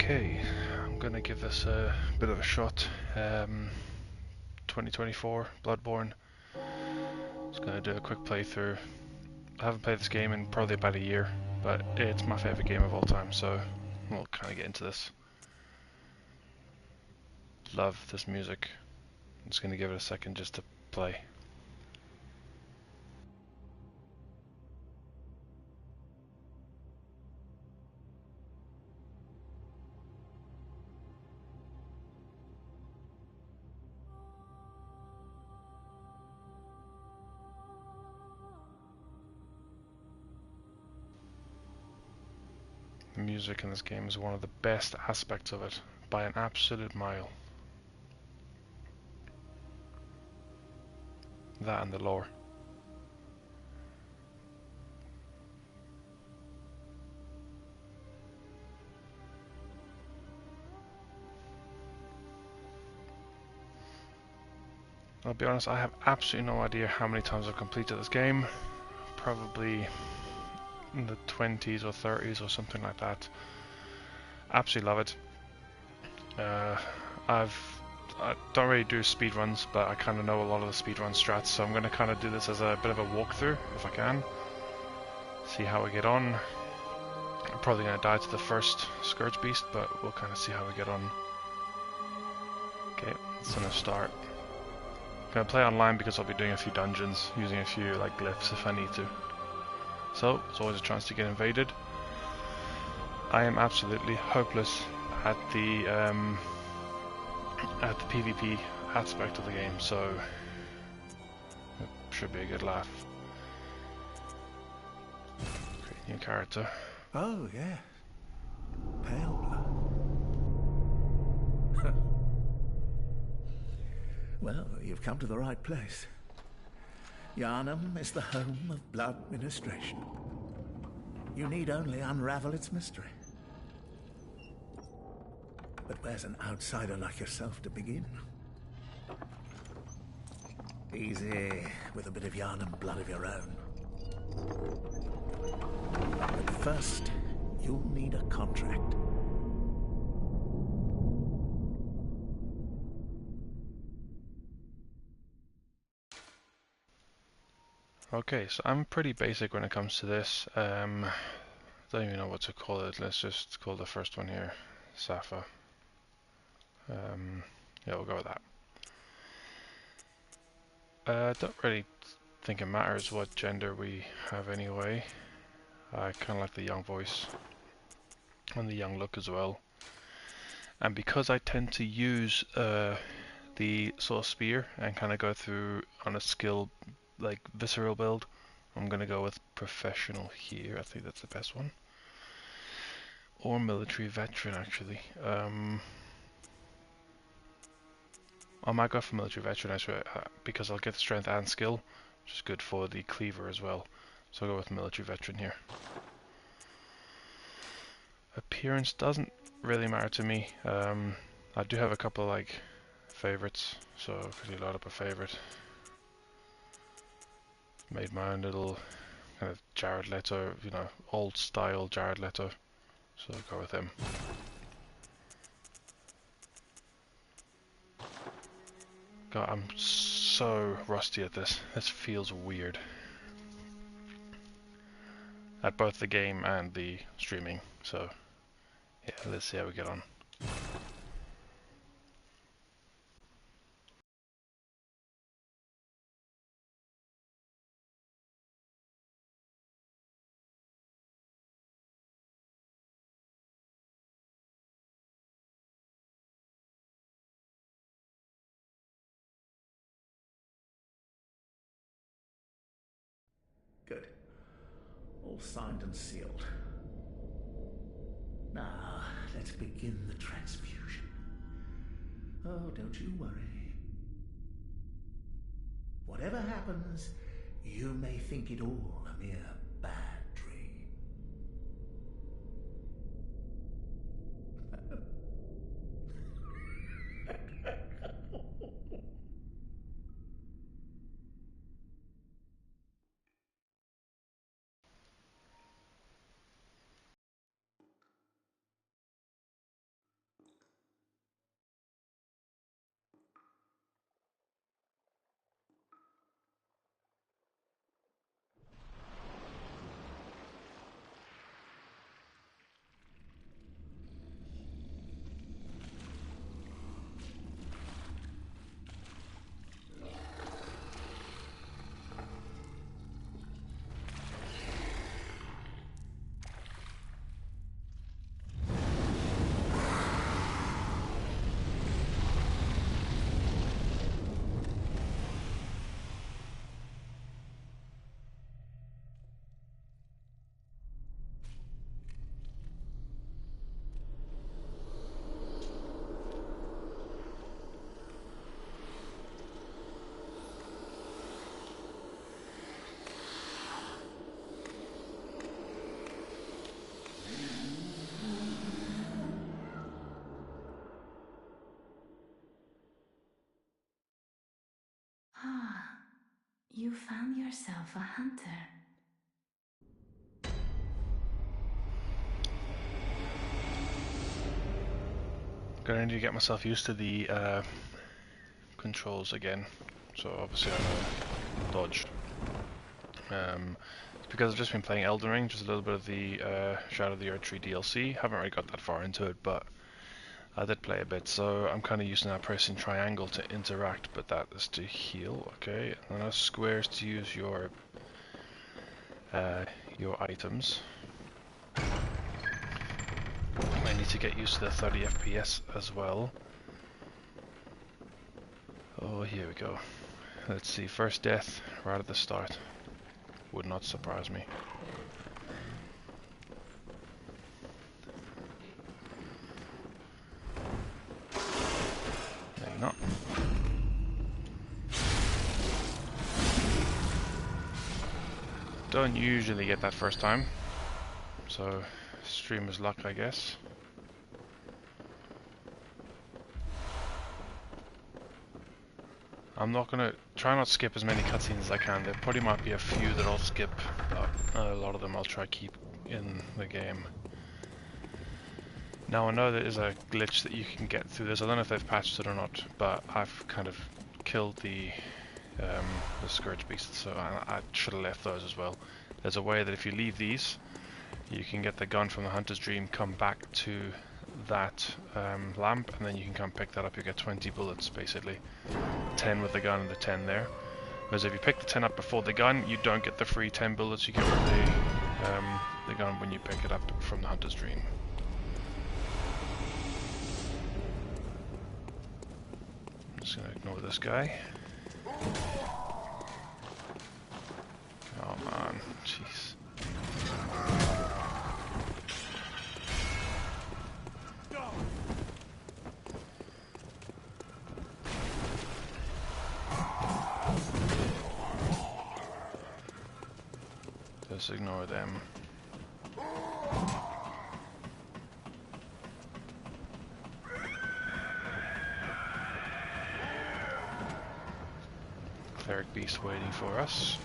Okay, I'm gonna give this a bit of a shot. 2024 Bloodborne. Just gonna do a quick playthrough. I haven't played this game in probably about a year, but it's my favorite game of all time, so we'll kind of get into this. Love this music. I'm just gonna give it a second just to play. The music in this game is one of the best aspects of it, by an absolute mile. That and the lore. I'll be honest, I have absolutely no idea how many times I've completed this game. Probably in the 20s or 30s or something like that. Absolutely love it. I don't really do speedruns, but I kind of know a lot of the speedrun strats, so I'm going to kind of do this as a bit of a walkthrough, if I can. See how we get on. I'm probably going to die to the first Scourge Beast, but we'll kind of see how we get on. Okay, it's going to start. I'm going to play online because I'll be doing a few dungeons, using a few like glyphs if I need to. So, it's always a chance to get invaded. I am absolutely hopeless at the PvP aspect of the game, so it should be a good laugh. Create new character. Oh, yeah. Pale blood. Well, you've come to the right place. Yharnam is the home of blood ministration. You need only unravel its mystery. But where's an outsider like yourself to begin? Easy, with a bit of Yharnam blood of your own. But first, you'll need a contract. Okay, so I'm pretty basic when it comes to this. Don't even know what to call it. Let's just call the first one here Safa. Yeah, we'll go with that. Don't really think it matters what gender we have anyway. I kind of like the young voice and the young look as well. And because I tend to use the sort of spear and kind of go through on a skill like visceral build, I'm gonna go with professional here. I think that's the best one. Or military veteran actually. I might go for military veteran actually, because I'll get strength and skill, which is good for the cleaver as well. So I'll go with military veteran here. Appearance doesn't really matter to me. I do have a couple of like favorites, so I'll quickly load up a favorite. Made my own little kind of Jared Leto, you know, old style Jared Leto. So I'll go with him. God, I'm so rusty at this. This feels weird. At both the game and the streaming, so yeah, let's see how we get on. Good. All signed and sealed. Now, let's begin the transfusion. Oh, don't you worry. Whatever happens, you may think it all a mere bad dream. You found yourself a hunter. Gonna need to get myself used to the controls again. So obviously I dodged. It's because I've just been playing Elden Ring, just a little bit of the Shadow of the Earth Tree DLC. Haven't really got that far into it, but I did play a bit, so I'm kind of using that pressing triangle to interact, but that is to heal, okay. And then squares to use your items. I need to get used to the 30 FPS as well. Oh, here we go. Let's see, first death right at the start. Would not surprise me. Maybe not. Don't usually get that first time, so streamer's luck, I guess. I'm not gonna try not skip as many cutscenes as I can. There probably might be a few that I'll skip, but a lot of them I'll try to keep in the game. Now I know there is a glitch that you can get through this. I don't know if they've patched it or not, but I've kind of killed the Scourge beasts, so I should have left those as well. There's a way that if you leave these, you can get the gun from the Hunter's Dream, come back to that lamp, and then you can come pick that up. You get 20 bullets basically. 10 with the gun and the 10 there. Whereas if you pick the 10 up before the gun, you don't get the free 10 bullets you get with the gun when you pick it up from the Hunter's Dream. I'm just gonna ignore this guy. Oh man, jeez. Just ignore them. Cleric beast waiting for us.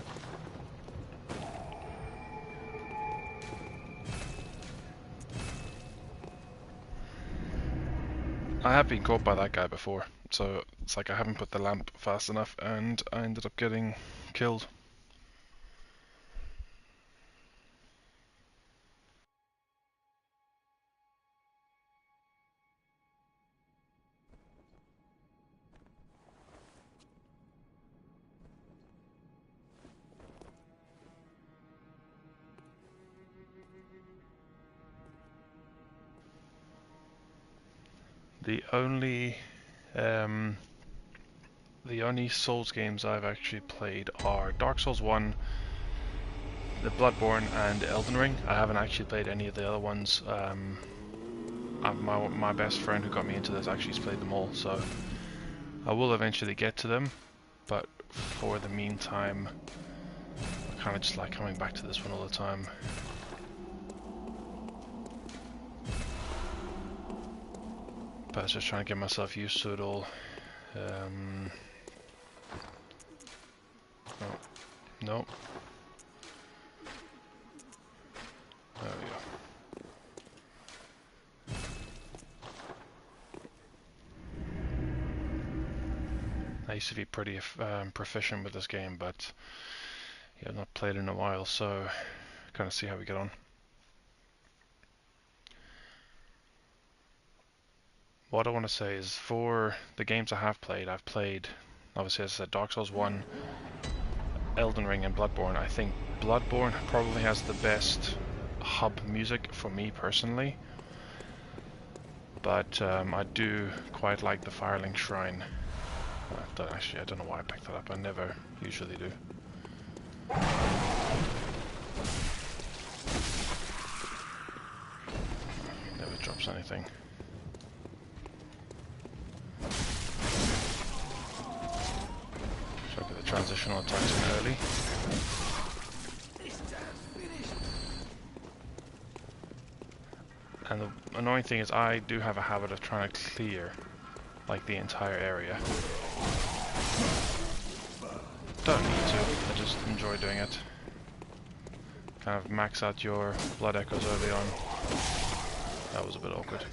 I have been caught by that guy before, so it's like I haven't put the lamp fast enough and I ended up getting killed. The only Souls games I've actually played are Dark Souls 1, the Bloodborne, and Elden Ring. I haven't actually played any of the other ones. My best friend who got me into this actually has played them all, so I will eventually get to them, but for the meantime, I kind of just like coming back to this one all the time. But I was just trying to get myself used to it all. Oh, no. There we go. I used to be pretty proficient with this game, but yeah, I've not played in a while, so kind of see how we get on. What I want to say is, for the games I have played, I've played, obviously as I said, Dark Souls 1, Elden Ring, and Bloodborne. I think Bloodborne probably has the best hub music for me personally, but I do quite like the Firelink Shrine. I don't know why I picked that up. I never usually do. Never drops anything. So I'll get the transitional attacks in early. And the annoying thing is I do have a habit of trying to clear like the entire area. Don't need to, I just enjoy doing it. Kind of max out your blood echoes early on. That was a bit awkward.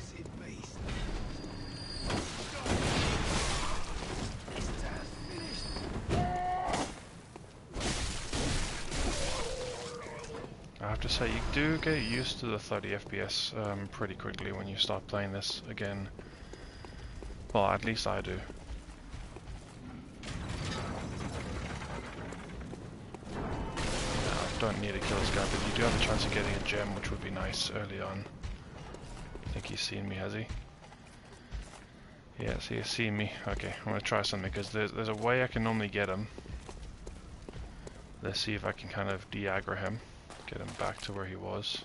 I have to say, you do get used to the 30 FPS pretty quickly when you start playing this again. Well, at least I do. Don't need to kill this guy, but you do have a chance of getting a gem, which would be nice early on. I think he's seen me, has he? Yes, he has seen me. Okay, I'm gonna try something because there's a way I can normally get him. Let's see if I can kind of de-aggro him, get him back to where he was.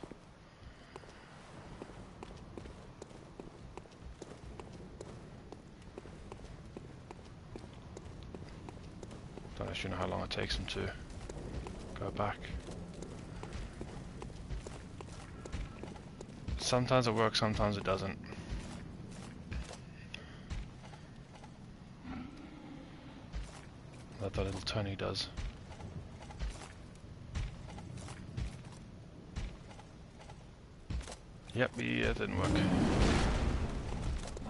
Don't actually know how long it takes him to go back. Sometimes it works, sometimes it doesn't. That little Tony does. Yep, yeah, it didn't work.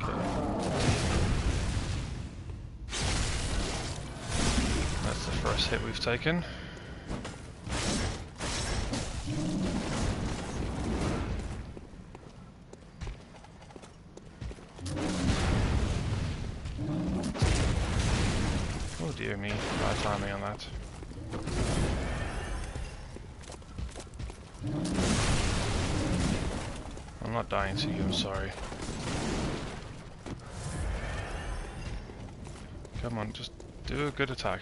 Okay. That's the first hit we've taken. Oh dear me, bad timing on that. I'm not dying to you, I'm sorry. Come on, just do a good attack.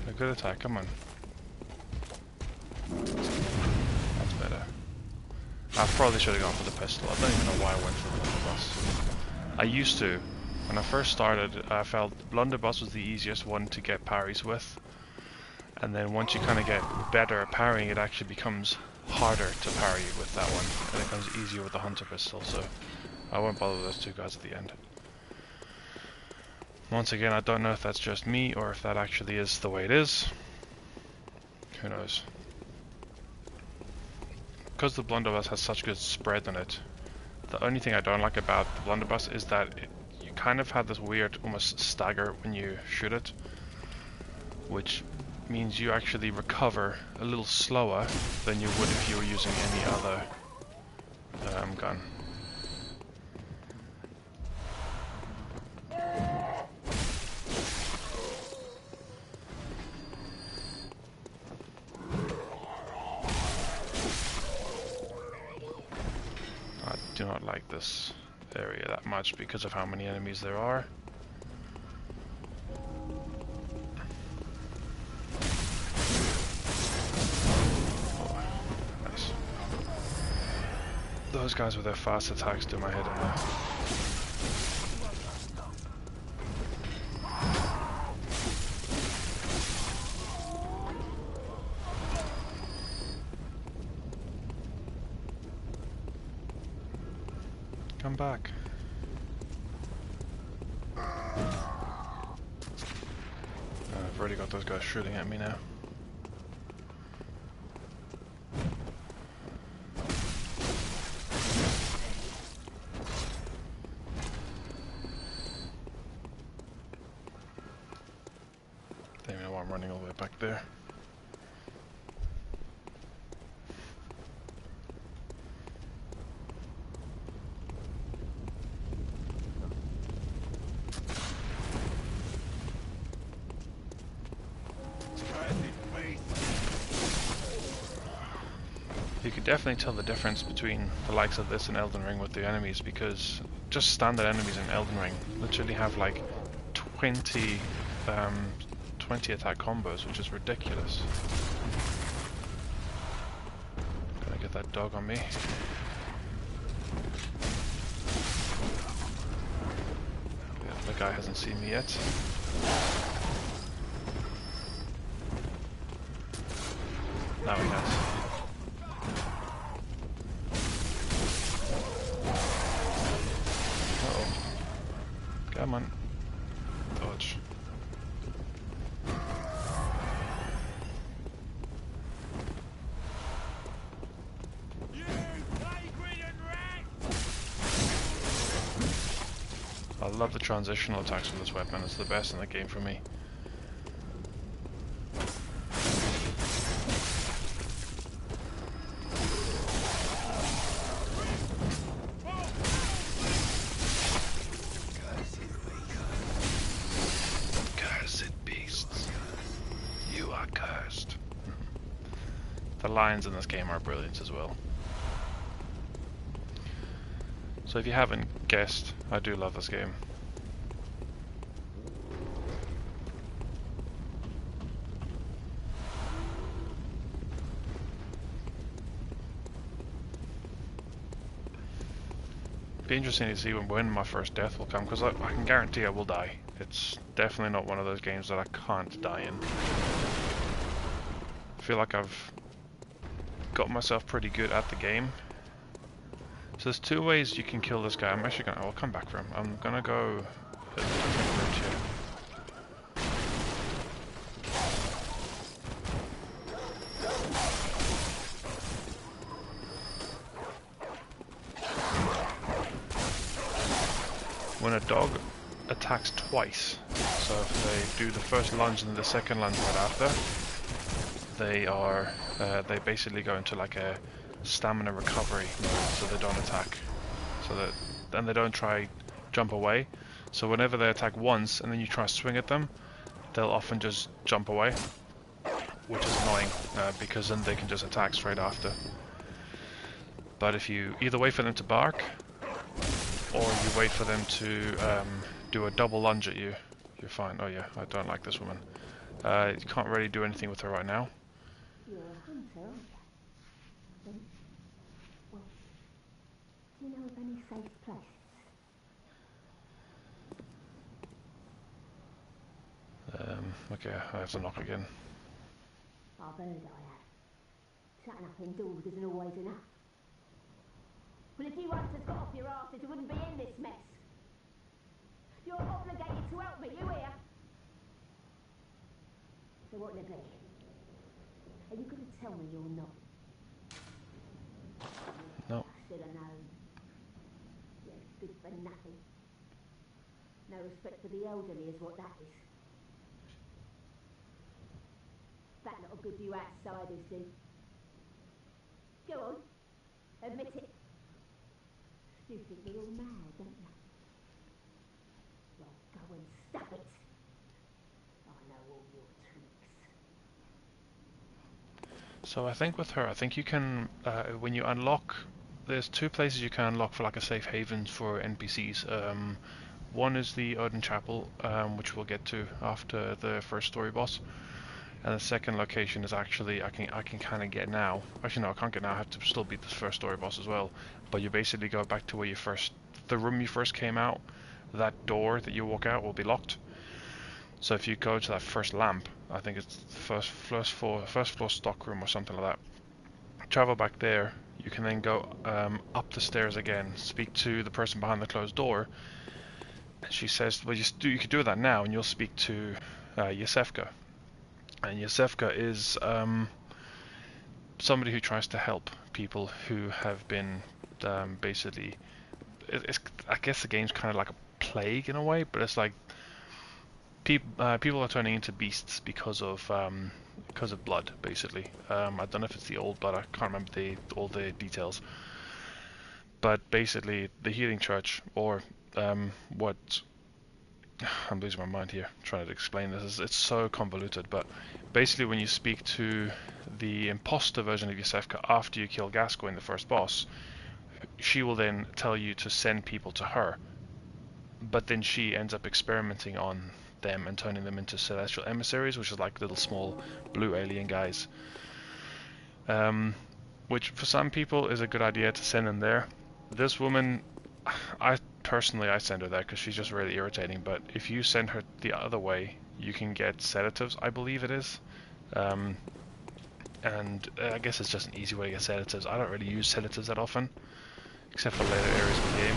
A good attack, come on. That's better. I probably should have gone for the pistol. I don't even know why I went for the blunderbuss. I used to. When I first started, I felt blunderbuss was the easiest one to get parries with. And then once you kind of get better at parrying, it actually becomes harder to parry with that one. And it becomes easier with the hunter pistol, so I won't bother with those two guys at the end. Once again, I don't know if that's just me or if that actually is the way it is. Who knows? Because the blunderbuss has such good spread on it, the only thing I don't like about the blunderbuss is that you kind of have this weird almost stagger when you shoot it, which means you actually recover a little slower than you would if you were using any other gun. I do not like this area that much because of how many enemies there are. Those guys with their fast attacks do my head in there. Come back. I've already got those guys shooting at me now. Don't even know why I'm running all the way back there. You could definitely tell the difference between the likes of this and Elden Ring with the enemies, because just standard enemies in Elden Ring literally have like 20 attack combos, which is ridiculous. Gonna get that dog on me. The guy hasn't seen me yet. Now he has. Come on. Dodge. love the transitional attacks with this weapon. It's the best in the game for me. Cursed beasts. You are cursed. The lines in this game are brilliant as well. So if you haven't guessed, I do love this game. Be interesting to see when my first death will come, because I can guarantee I will die. It's definitely not one of those games that I can't die in. I feel like I've got myself pretty good at the game. So there's two ways you can kill this guy. I'm actually gonna, I'll come back for him. I'm gonna go a different route here. When a dog attacks twice, so if they do the first lunge and then the second lunge right after, they basically go into like a stamina recovery mode, so they don't attack, and they don't try jump away. So whenever they attack once and then you try to swing at them, they'll often just jump away, which is annoying because then they can just attack straight after. But if you either wait for them to bark or you wait for them to do a double lunge at you, you're fine. Oh yeah, I don't like this woman. You can't really do anything with her right now. You're a hunter, aren't you? Well, do you know of any safe places? Okay, I have to knock again. I've heard I have. Shutting up indoors isn't always enough. Well, if you hunters got off your arses, you wouldn't be in this mess. You're obligated to help me, you hear? So what'll it be? Are you going to tell me you're not? No. I should have known. You're good for nothing. No respect for the elderly is what that is. That lot of good you outsiders do. Go on, admit it. You think we're all mad, don't you? Well, go and stop it. I know all your tricks. So I think with her, I think you can, when you unlock, there's two places you can unlock for like a safe haven for NPCs. One is the Odin Chapel, which we'll get to after the first story boss. And the second location is actually, I can kind of get now. Actually no, I can't get now, I have to still beat this first story boss as well. But you basically go back to where you the room you first came out, that door that you walk out will be locked. So if you go to that first lamp, I think it's the first floor stock room or something like that. Travel back there, you can then go up the stairs again, speak to the person behind the closed door. And she says, well you could do that now and you'll speak to Yasefka. And Yasefka is somebody who tries to help people who have been basically. I guess the game's kind of like a plague in a way, but it's like people are turning into beasts because of blood, basically. I don't know if it's the old blood. I can't remember all the details. But basically, the Healing Church, or what. I'm losing my mind here trying to explain this. It's so convoluted, but basically when you speak to the imposter version of Yasefka after you kill Gascoigne, the first boss, she will then tell you to send people to her. But then she ends up experimenting on them and turning them into celestial emissaries, which is like little small blue alien guys. Which for some people is a good idea to send them there. This woman, I send her there because she's just really irritating, but if you send her the other way, you can get sedatives, I believe it is. And I guess it's just an easy way to get sedatives. I don't really use sedatives that often, except for later areas of the game.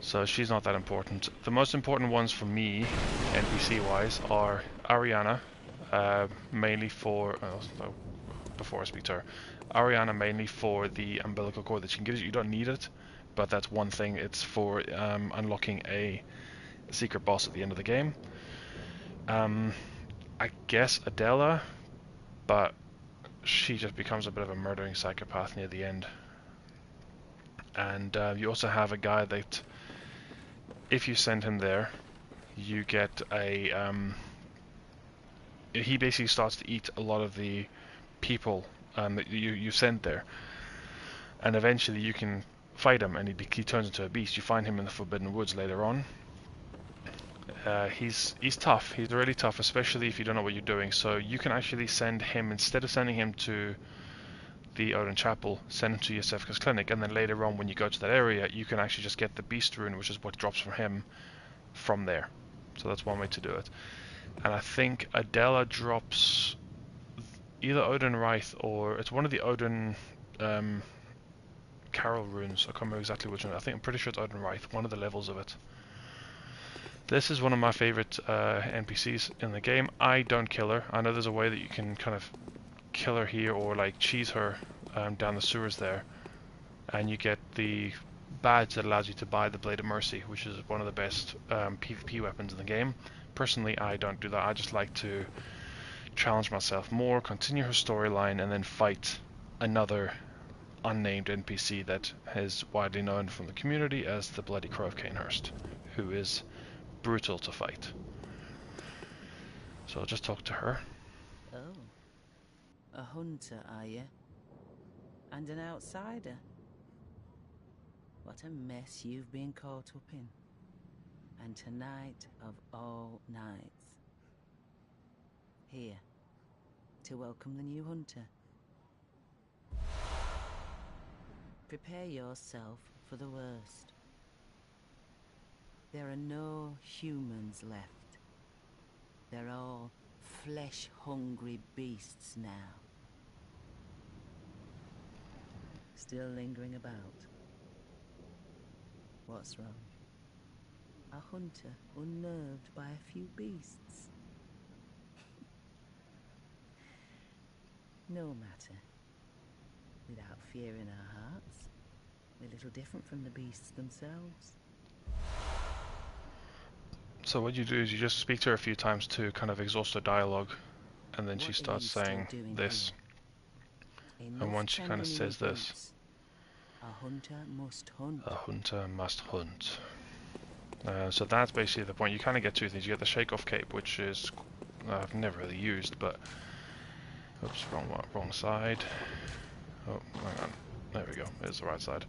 So she's not that important. The most important ones for me, NPC-wise, are Ariana, mainly for... before I speak to her. Ariana mainly for the umbilical cord that she can give you. You don't need it, but that's one thing. It's for unlocking a secret boss at the end of the game. I guess Adela, but she just becomes a bit of a murdering psychopath near the end. And you also have a guy that, if you send him there, you get a... he basically starts to eat a lot of the people that you send there. And eventually you can fight him, and he turns into a beast. You find him in the Forbidden Woods later on. He's tough. He's really tough, especially if you don't know what you're doing. So you can actually send him, instead of sending him to the Odin Chapel, send him to Yosefka's clinic, and then later on when you go to that area, you can actually just get the Beast Rune, which is what drops from him, from there. So that's one way to do it. And I think Adela drops either Odin Wraith or it's one of the Odin Carol runes. I can't remember exactly which one. I'm pretty sure it's Odin Wraith, one of the levels of it. This is one of my favorite NPCs in the game. I don't kill her. I know there's a way that you can kind of kill her here or like cheese her down the sewers there, and you get the badge that allows you to buy the Blade of Mercy, which is one of the best PvP weapons in the game. Personally, I don't do that. I just like to challenge myself more, continue her storyline, and then fight another unnamed NPC that is widely known from the community as the Bloody Crow of Cainhurst, who is brutal to fight. So I'll just talk to her. Oh, a hunter, are you? And an outsider? What a mess you've been caught up in. And tonight of all nights. Here, to welcome the new hunter. Prepare yourself for the worst. There are no humans left. They're all flesh-hungry beasts now. Still lingering about. What's wrong? A hunter unnerved by a few beasts. No matter. Without fear in our hearts, we're little different from the beasts themselves. So what you do is you just speak to her a few times to kind of exhaust her dialogue, and then she starts saying this. And once she kind of says this, a hunter must hunt. A hunter must hunt. So that's basically the point. You kind of get two things. You get the shake-off cape, which is I've never really used, but oops, wrong side. Oh, hang on. There we go. It's the right side.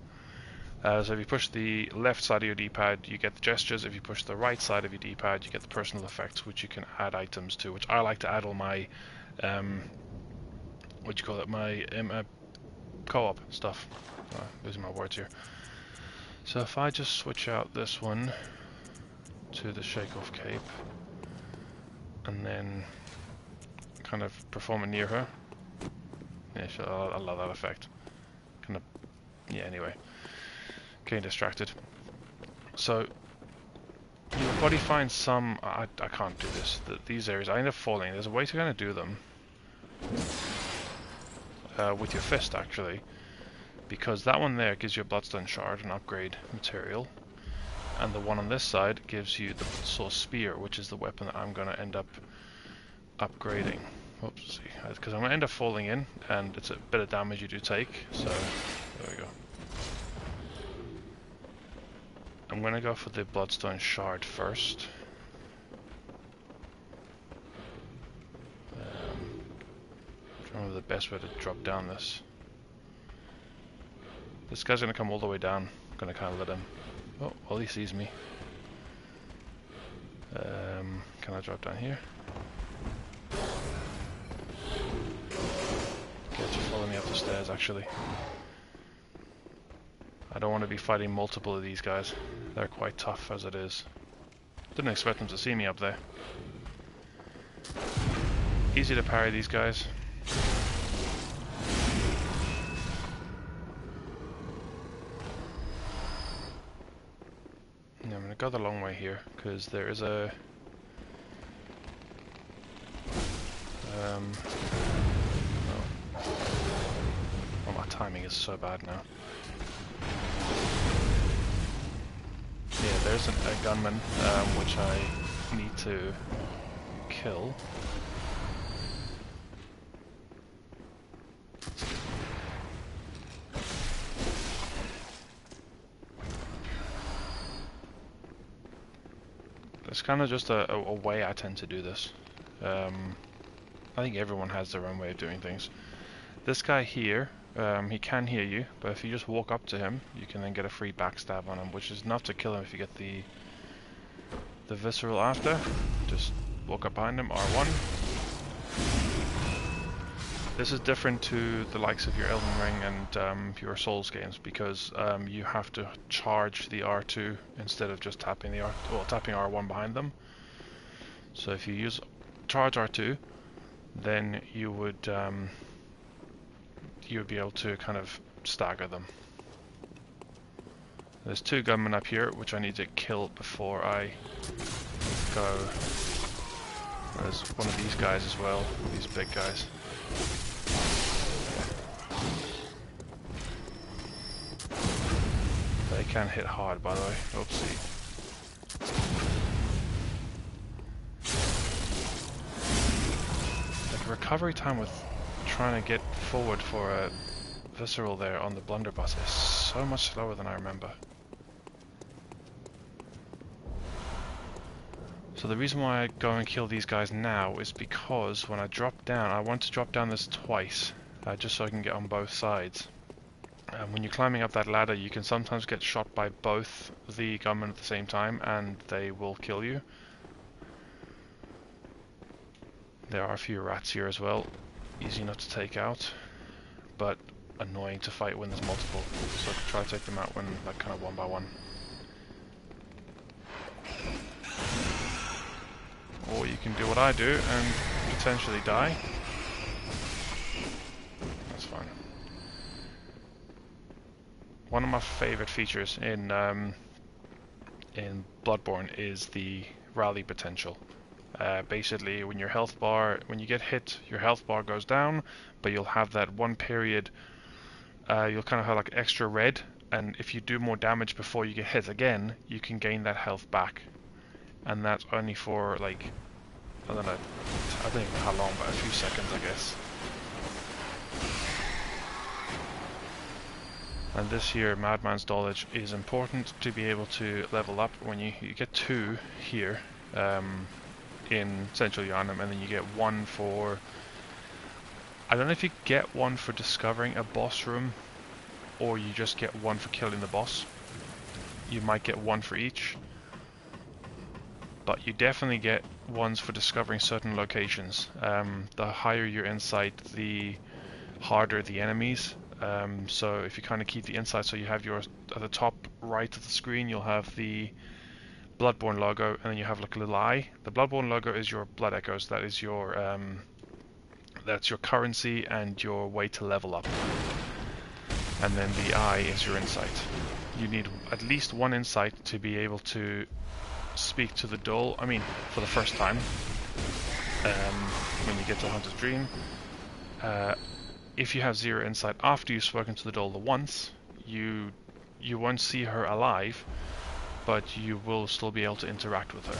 So if you push the left side of your D-pad, you get the gestures. If you push the right side of your D-pad, you get the personal effects, which you can add items to. Which I like to add all my what do you call it? My co-op stuff. Losing my words here. So if I just switch out this one to the shake-off cape, and then kind of perform it near her. Yeah, sure, I love that effect. Kind of, yeah. Anyway, getting distracted. So you'll probably find some. I can't do this. These areas I end up falling. There's a way to kind of do them with your fist, actually. Because that one there gives you a Bloodstone Shard, an upgrade material, and the one on this side gives you the Soul Spear, which is the weapon that I'm going to end up upgrading. Oops, because I'm going to end up falling in, and it's a bit of damage you do take, so there we go. I'm going to go for the Bloodstone Shard first. I'm trying to remember the best way to drop down this. This guy's going to come all the way down. I'm going to kind of let him... Oh, well, he sees me. Can I drop down here? Get you follow me up the stairs, actually. I don't want to be fighting multiple of these guys. They're quite tough as it is. Didn't expect them to see me up there. Easy to parry these guys. I'm going to go the long way here, because there is a... Oh, my timing is so bad now. Yeah, there's a gunman, which I need to kill. It's kind of just a way I tend to do this. I think everyone has their own way of doing things. This guy here, he can hear you, but if you just walk up to him, you can then get a free backstab on him, which is enough to kill him if you get the visceral after. Just walk up behind him, R1. This is different to the likes of your Elden Ring and your Souls games, because you have to charge the R2 instead of just tapping the tapping R1 behind them. So if you use charge R2, then you would be able to kind of stagger them. There's two gunmen up here which I need to kill before I go. There's one of these guys as well, these big guys. They can hit hard, by the way. Oopsie. Like recovery time with trying to get forward for a visceral there on the blunderbuss is so much slower than I remember. So the reason why I go and kill these guys now is because when I drop down, I want to drop down this twice, just so I can get on both sides. When you're climbing up that ladder, you can sometimes get shot by both the gunmen at the same time, and they will kill you. There are a few rats here as well. Easy enough to take out, but annoying to fight when there's multiple. So try to take them out when, like, kind of one by one. Or you can do what I do and potentially die. That's fine. One of my favorite features in Bloodborne is the rally potential. Basically, when when you get hit, your health bar goes down, but you'll have that one period, you'll kind of have like extra red, and if you do more damage before you get hit again, you can gain that health back. And that's only for, like, I don't even know how long, but a few seconds, I guess. And this here, Madman's Knowledge, is important to be able to level up. When you get 2 here in Central Yharnam, and then you get 1 for... I don't know if you get 1 for discovering a boss room, or you just get 1 for killing the boss. You might get 1 for each. But you definitely get ones for discovering certain locations. The higher your insight, the harder the enemies. So if you kind of keep the insight, so you have your, at the top right of the screen, you'll have the Bloodborne logo, and then you have like a little eye. The Bloodborne logo is your blood echoes. That is your that's your currency and your way to level up. And then the eye is your insight. You need at least 1 insight to be able to speak to the Dole, I mean, for the first time, when you get to Hunter's Dream. If you have 0 insight after you've spoken to the Dole once, you won't see her alive, but you will still be able to interact with her.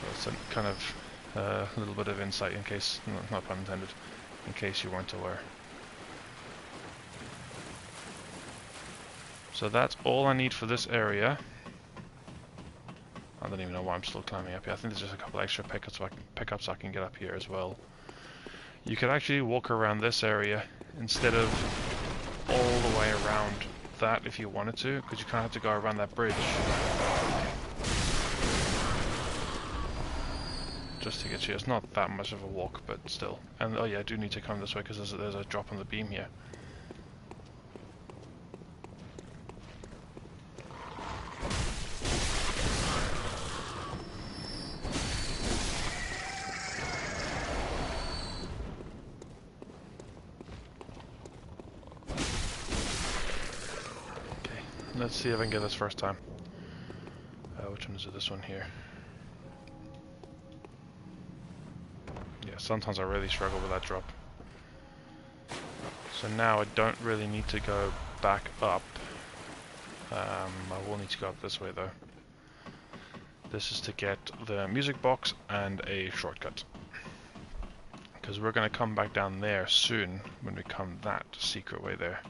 That's a kind of a little bit of insight in case, not pun intended, in case you weren't aware. So that's all I need for this area. I don't even know why I'm still climbing up here. I think there's just a couple extra pickups I can get up here as well. You could actually walk around this area instead of all the way around that if you wanted to, because you kind of have to go around that bridge just to get you. It's not that much of a walk, but still. And oh yeah, I do need to come this way because there's a drop on the beam here. Let's see if I can get this first time. Which one is it? This one here. Yeah, sometimes I really struggle with that drop. So now I don't really need to go back up. I will need to go up this way though. This is to get the music box and a shortcut. Because we're going to come back down there soon when we come that secret way there.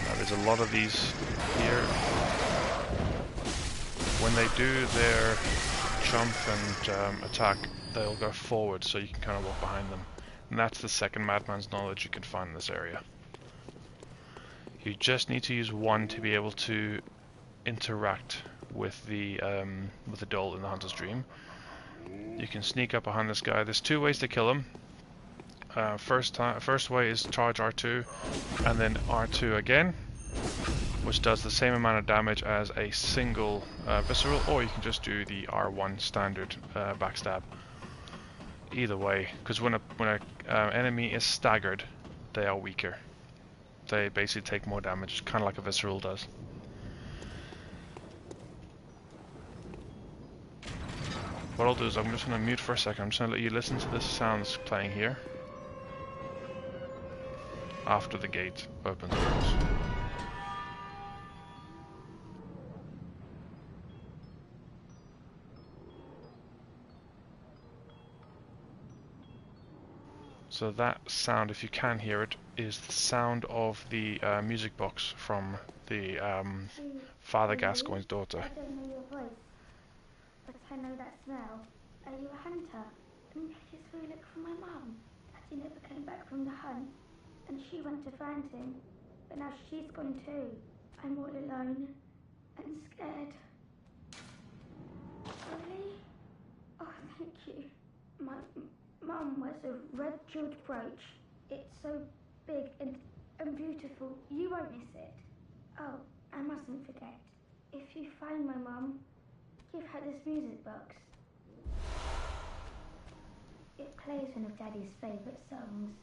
Now there's a lot of these here. When they do their jump and attack, they'll go forward, so you can kind of walk behind them. And that's the second Madman's Knowledge you can find in this area. You just need to use one to be able to interact with the doll in the Hunter's Dream. You can sneak up behind this guy. There's two ways to kill him. First way is charge R2 and then R2 again, which does the same amount of damage as a single visceral, or you can just do the R1 standard backstab. Either way, because when a enemy is staggered, they are weaker. They basically take more damage, kind of like a visceral does. What I'll do is I'm just going to mute for a second. I'm just going to let you listen to this sound that's playing here after the gate opens and closes. So that sound, if you can hear it, is the sound of the music box from the Father Gascoigne's daughter. I don't know your voice, but I know that smell. Are you a hunter? Maybe it's where you look for my mum. Daddy never came back from the hunt, and she went to find him, but now she's gone too. I'm all alone and scared. Really? Oh, thank you. My Mum wears a red jeweled brooch. It's so big and beautiful. You won't miss it. Oh, I mustn't forget. If you find my mum, give her this music box. It plays one of Daddy's favourite songs.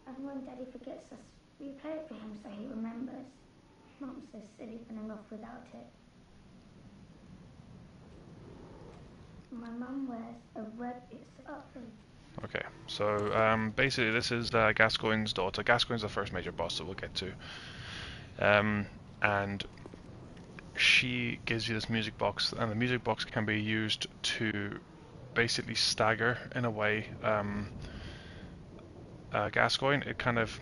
And when Daddy forgets us, we play it for him so he remembers. Mum's so silly running off without it. My mum wears a red... Okay, so basically this is Gascoigne's daughter. Gascoigne's the first major boss that we'll get to. And she gives you this music box, and the music box can be used to basically stagger, in a way, Gascoigne. It kind of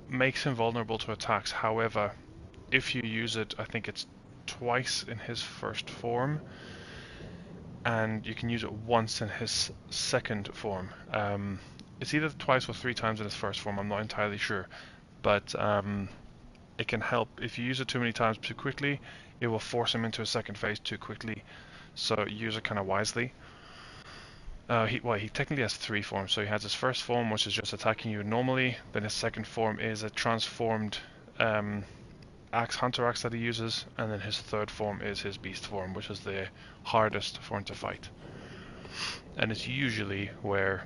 makes him vulnerable to attacks. However, if you use it, I think it's twice in his first form, and you can use it once in his second form. It's either twice or three times in his first form, I'm not entirely sure, but it can help. If you use it too many times too quickly, it will force him into a second phase too quickly, so use it kind of wisely. He technically has three forms. So he has his first form, which is just attacking you normally, then his second form is a transformed hunter axe that he uses, and then his third form is his beast form, which is the hardest form to fight, and it's usually where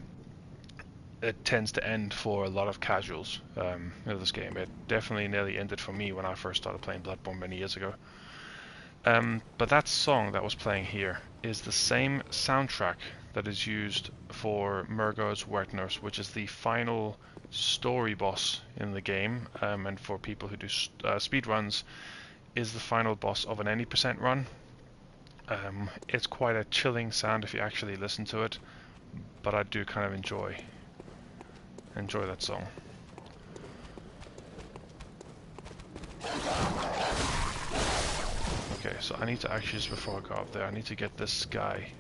it tends to end for a lot of casuals in this game. It definitely nearly ended for me when I first started playing Bloodborne many years ago. But that song that was playing here is the same soundtrack that is used for Murgo's Wet Nurse, which is the final story boss in the game, and for people who do speed runs, is the final boss of an any percent run. It's quite a chilling sound if you actually listen to it, but I do kind of enjoy that song. Okay, so I need to actually, just before I go up there, I need to get this guy.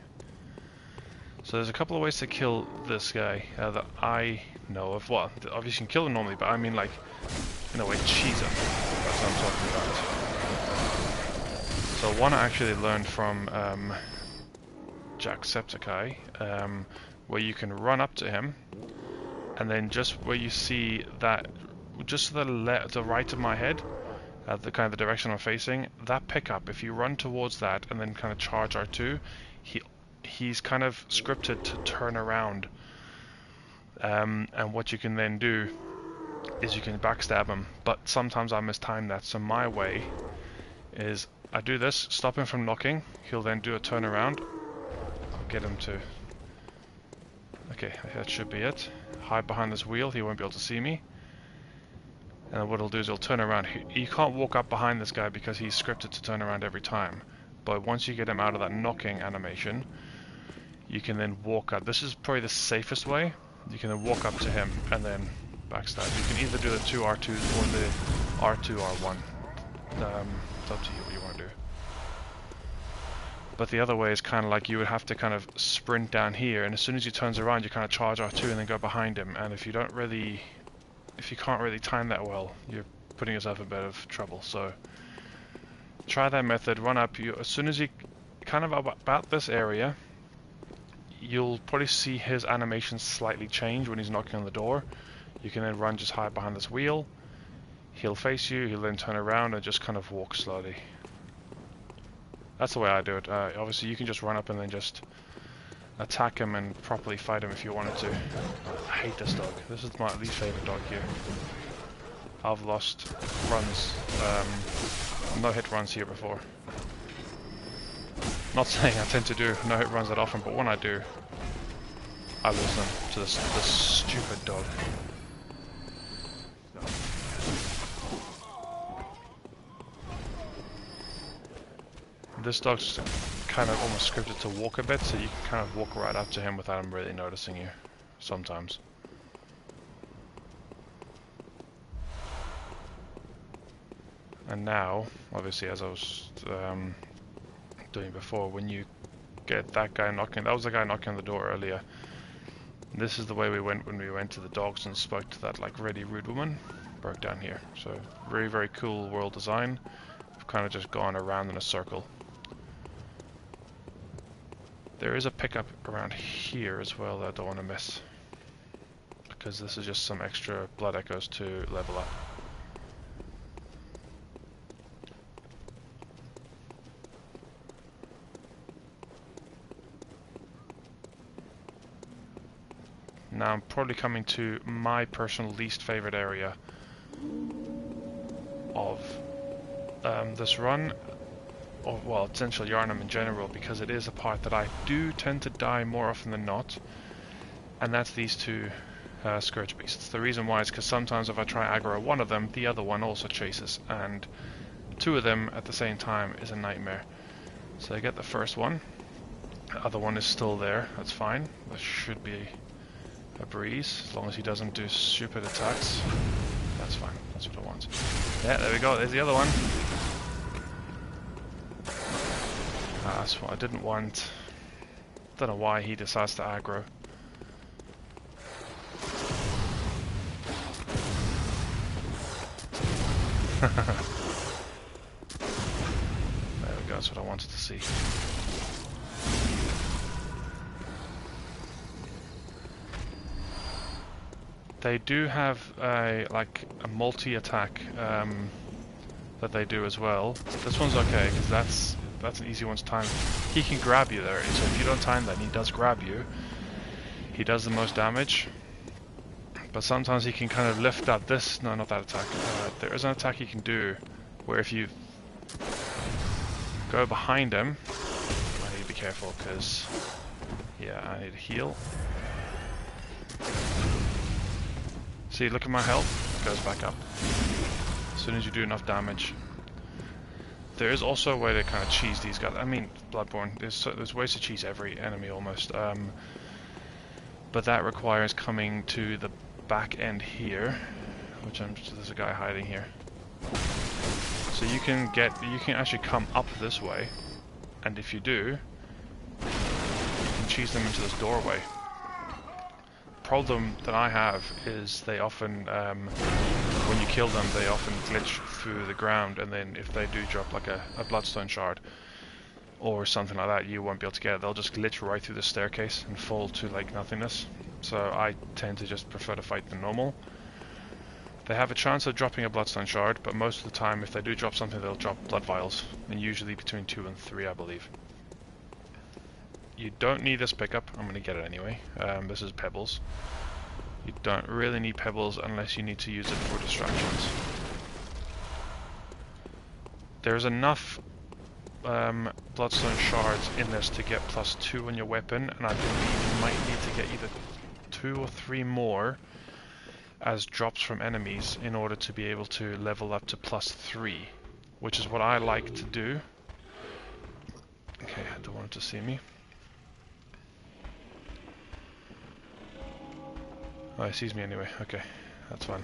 So there's a couple of ways to kill this guy that I know of. Well, obviously you can kill him normally, but I mean, like, in a way, cheese him. That's what I'm talking about. So one I actually learned from Jacksepticeye, where you can run up to him, and then just where you see that, just to the right of my head, the kind of the direction I'm facing, that pickup, if you run towards that and then kind of charge R2, he's kind of scripted to turn around, and what you can then do is you can backstab him, but sometimes I mistime that, so my way is I do this, stop him from knocking, he'll then do a turnaround. I'll get him to... Okay, that should be it. Hide behind this wheel, he won't be able to see me. And what he'll do is he'll turn around. You can't walk up behind this guy because he's scripted to turn around every time. But once you get him out of that knocking animation, you can then walk up. This is probably the safest way. You can then walk up to him and then backstab. You can either do the 2 R2s or the R2 R1. It's up to you what you want to do. But the other way is kind of like you would have to kind of sprint down here, and as soon as he turns around, you kind of charge R2 and then go behind him. And if you can't really time that well, you're putting yourself in a bit of trouble. So try that method. Run up. As soon as you kind of about this area, you'll probably see his animation slightly change when he's knocking on the door. You can then run, just hide behind this wheel. He'll face you. He'll then turn around and just kind of walk slowly. That's the way I do it. Obviously, you can just run up and then just attack him and properly fight him if you wanted to. I hate this dog. This is my least favorite dog here. I've lost runs, no hit runs here before. Not saying I tend to do no hit runs that often, but when I do, I lose them to this stupid dog. This dog's kind of almost scripted to walk a bit, so you can kind of walk right up to him without him really noticing you, sometimes. And now, obviously, as I was doing before, when you get that guy knocking, that was the guy knocking on the door earlier. This is the way we went when we went to the dogs and spoke to that like really rude woman. Broke down here. So very, very cool world design. We've kind of just gone around in a circle. There is a pickup around here as well that I don't want to miss, because this is just some extra blood echoes to level up. Now I'm probably coming to my personal least favorite area of this run. Well, Essential Yarnum in general, because it is a part that I do tend to die more often than not, and that's these two Scourge Beasts. The reason why is because sometimes if I try aggro one of them, the other one also chases, and two of them at the same time is a nightmare. So I get the first one, the other one is still there, that's fine, that should be a breeze, as long as he doesn't do stupid attacks. That's fine, that's what I want. Yeah, there we go, there's the other one. That's what I didn't want. Don't know why he decides to aggro. There we go, that's what I wanted to see. They do have a multi-attack that they do as well. This one's okay because that's an easy one to time. He can grab you there, so if you don't time that and he does grab you, he does the most damage. But sometimes he can kind of lift up this. No, not that attack. There is an attack he can do where if you go behind him, I need to be careful because, yeah, I need to heal. See, look at my health, it goes back up as soon as you do enough damage. There is also a way to kind of cheese these guys. I mean, Bloodborne, there's ways to cheese every enemy almost, but that requires coming to the back end here, which there's a guy hiding here. So you can actually come up this way, and if you do, you can cheese them into this doorway. Problem that I have is they often, when you kill them, they often glitch through the ground, and then if they do drop like a bloodstone shard or something like that, you won't be able to get it. They'll just glitch right through the staircase and fall to like nothingness. So I tend to just prefer to fight them normal. They have a chance of dropping a bloodstone shard, but most of the time if they do drop something, they'll drop blood vials, and usually between 2 and 3, I believe. You don't need this pickup. I'm going to get it anyway. This is Pebbles. You don't really need Pebbles unless you need to use it for distractions. There's enough bloodstone shards in this to get +2 on your weapon, and I believe you might need to get either 2 or 3 more as drops from enemies in order to be able to level up to +3, which is what I like to do. Okay, I don't want it to see me. Oh, it sees me anyway. Okay, that's fine.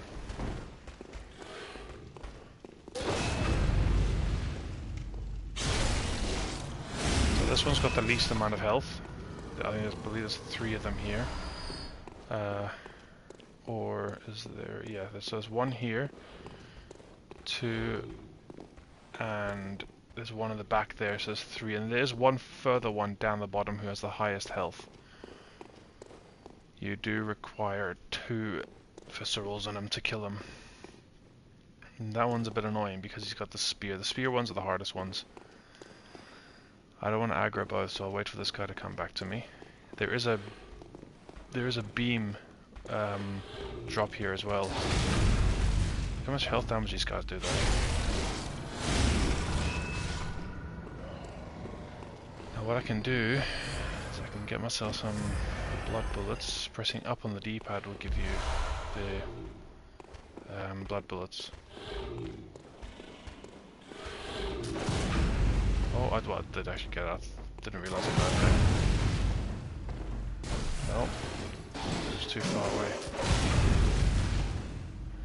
So this one's got the least amount of health. I believe there's 3 of them here. Or is there? Yeah, there's 1 here, 2, and there's 1 in the back there, so there's 3, and there's 1 further one down the bottom who has the highest health. You do require 2 viscerals on him to kill him. And that one's a bit annoying because he's got the spear. The spear ones are the hardest ones. I don't want to aggro both, so I'll wait for this guy to come back to me. There is a beam drop here as well. How much health damage these guys do though? Now what I can do is I can get myself some blood bullets. Pressing up on the D-pad will give you the blood bullets. Oh, I did actually get that. Didn't realise I got that. No, it's too far away.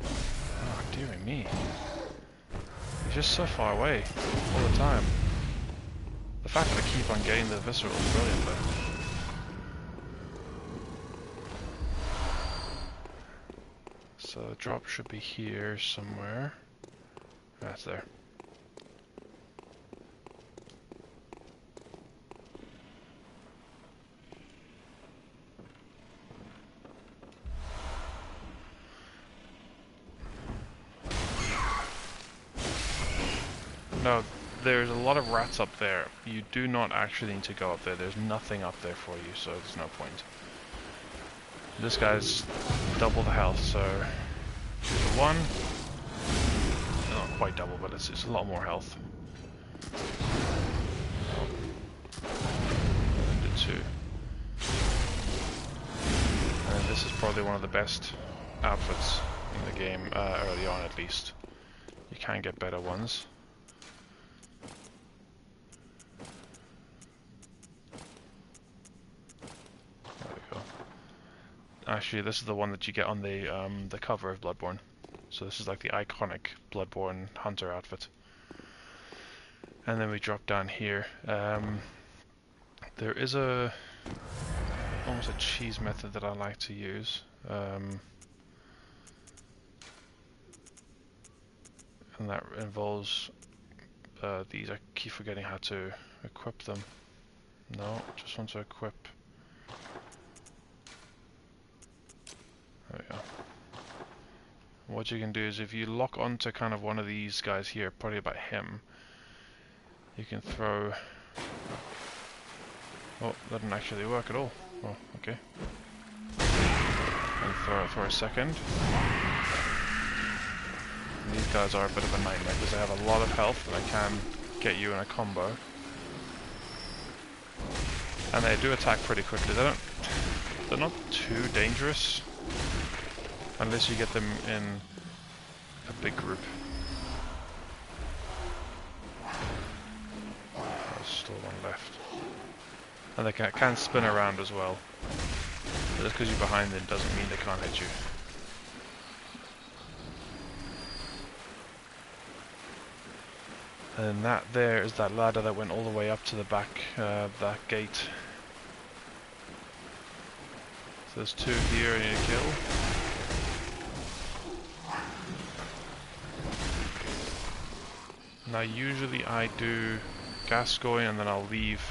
Oh, dearie me. He's just so far away all the time. The fact that I keep on getting the visceral is brilliant though. So the drop should be here somewhere. That's there. No, there's a lot of rats up there. You do not actually need to go up there. There's nothing up there for you, so there's no point. This guy's double the health, so here's the 1. Not quite double, but it's a lot more health. Oh. And the 2. And this is probably one of the best outfits in the game, early on at least. You can get better ones. Actually, this is the one that you get on the cover of Bloodborne. So this is like the iconic Bloodborne hunter outfit. And then we drop down here. There is almost a cheese method that I like to use. And that involves these. I keep forgetting how to equip them. No, just want to equip. There we go. What you can do is if you lock onto kind of one of these guys here, probably about him, you can throw... Oh, that didn't actually work at all. Oh, okay. And throw it for a second. And these guys are a bit of a nightmare because they have a lot of health and they can get you in a combo. And they do attack pretty quickly. They're not too dangerous. Unless you get them in a big group. There's still one left. And they can spin around as well. But just because you're behind them doesn't mean they can't hit you. And that there is that ladder that went all the way up to the back, that gate. So there's 2 here I need to kill. Now usually I do Gascoigne and then I'll leave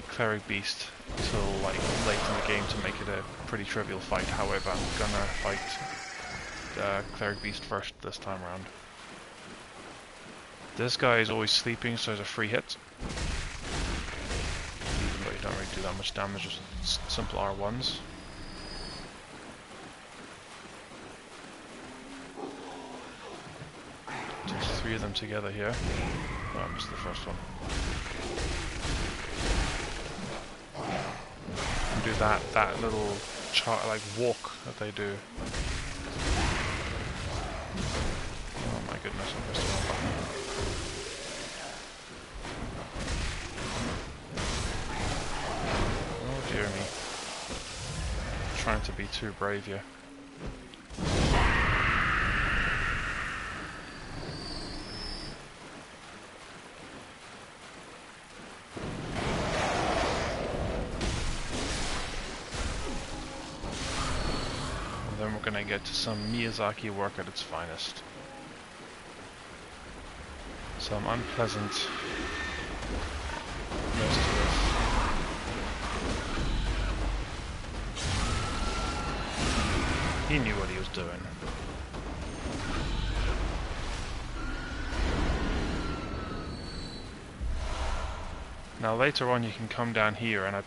Cleric Beast till like late in the game to make it a pretty trivial fight. However, I'm gonna fight Cleric Beast first this time around. This guy is always sleeping, so there's a free hit. Even though you don't really do that much damage, just simple R1s. There's 3 of them together here. Oh, I missed the first one. And do that little like walk that they do. Oh my goodness, I missed one button. Oh dear me. Trying to be too brave here. And then we're gonna get to some Miyazaki work at its finest. Some unpleasant most of this. He knew what he was doing. Now later on you can come down here, and I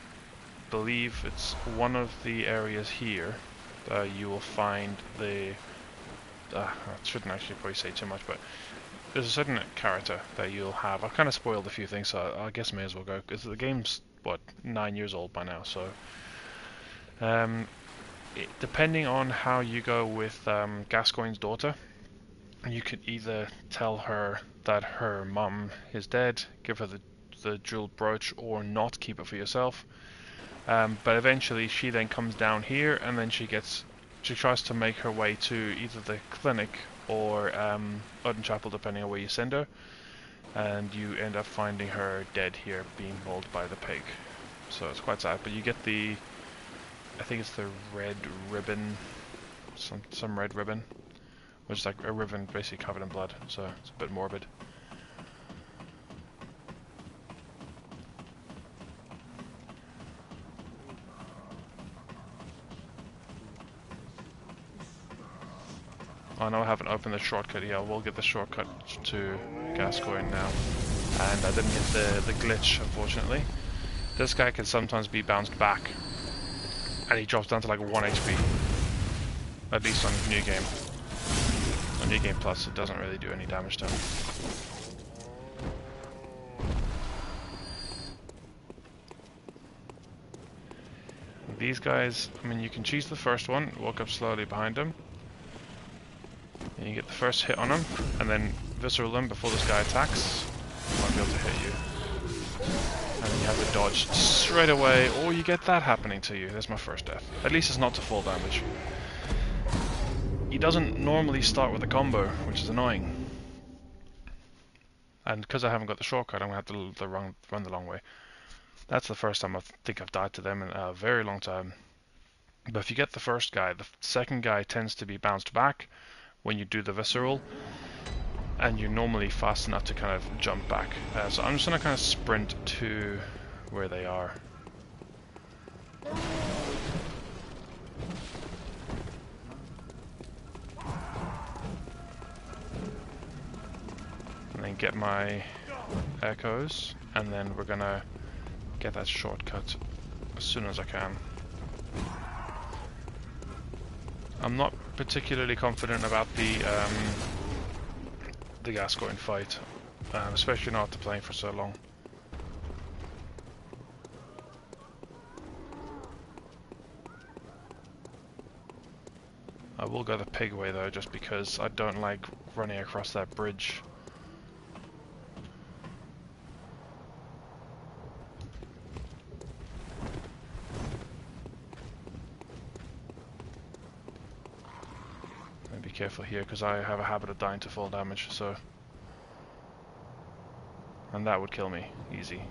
believe it's one of the areas here you will find the... I shouldn't actually probably say too much, but there's a certain character that you'll have. I've kind of spoiled a few things, so I guess I may as well go, because the game's, what, 9 years old by now, so... depending on how you go with Gascoigne's daughter, you could either tell her that her mum is dead, give her the jeweled brooch, or not, keep it for yourself. But eventually she then comes down here, and then she tries to make her way to either the clinic or Uden Chapel, depending on where you send her, and you end up finding her dead here, being mauled by the pig. So it's quite sad, but you get the... I think it's the red ribbon, some red ribbon, which is like a ribbon basically covered in blood, so it's a bit morbid. I know I haven't opened the shortcut yet. We'll get the shortcut to Gascoigne now. And I didn't get the glitch, unfortunately. This guy can sometimes be bounced back, and he drops down to like 1 HP. At least on New Game. On New Game Plus, it doesn't really do any damage to him. These guys, I mean, you can choose the first one, walk up slowly behind him, and you get the first hit on him, and then visceral him before this guy attacks. He might be able to hit you. And then you have to dodge straight away, or you get that happening to you. There's my first death. At least it's not to full damage. He doesn't normally start with a combo, which is annoying. And because I haven't got the shortcut, I'm going to have to run the long way. That's the first time I think I've died to them in a very long time. But if you get the first guy, the second guy tends to be bounced back when you do the visceral, and you're normally fast enough to kind of jump back. So I'm just going to kind of sprint to where they are. And then get my echoes, and then we're going to get that shortcut as soon as I can. I'm not particularly confident about the Gascoigne fight, especially not after playing for so long. I will go the pig way though, just because I don't like running across that bridge. Be careful here, because I have a habit of dying to full damage, so... And that would kill me, easy.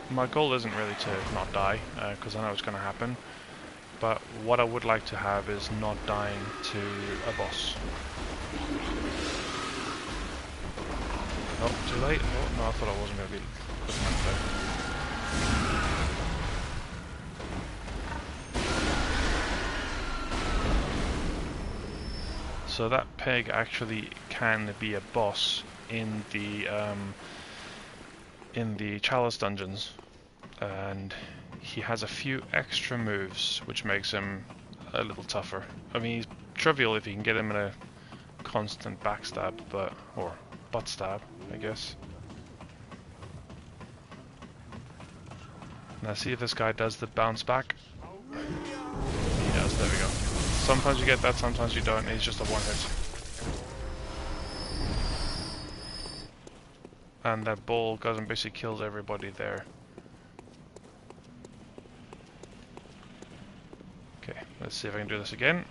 My goal isn't really to not die, because I know it's going to happen. But what I would like to have is not dying to a boss. Oh, too late? Oh, no, I thought I wasn't going to be looking up there. So that peg actually can be a boss in the Chalice dungeons. and he has a few extra moves which makes him a little tougher. I mean, he's trivial if you can get him in a constant backstab, but or butt stab, I guess. Now see if this guy does the bounce back. He does, there we go. Sometimes you get that, sometimes you don't, he's just a one hit. And that ball goes and basically kills everybody there. Okay, let's see if I can do this again.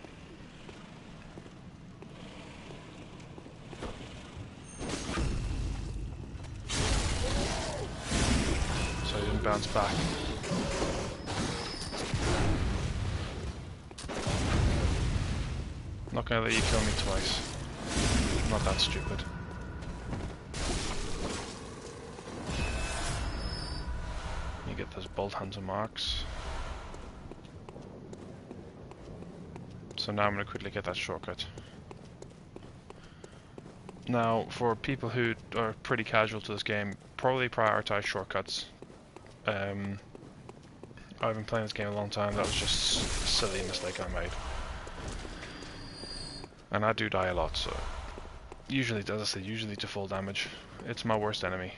So he didn't bounce back. Not gonna let you kill me twice. Not that stupid. You get those bolt hunter marks. So now I'm gonna quickly get that shortcut. Now, for people who are pretty casual to this game, probably prioritize shortcuts. I've been playing this game a long time, that was just a silly mistake I made. And I do die a lot, so usually, as I say, usually to full damage. It's my worst enemy.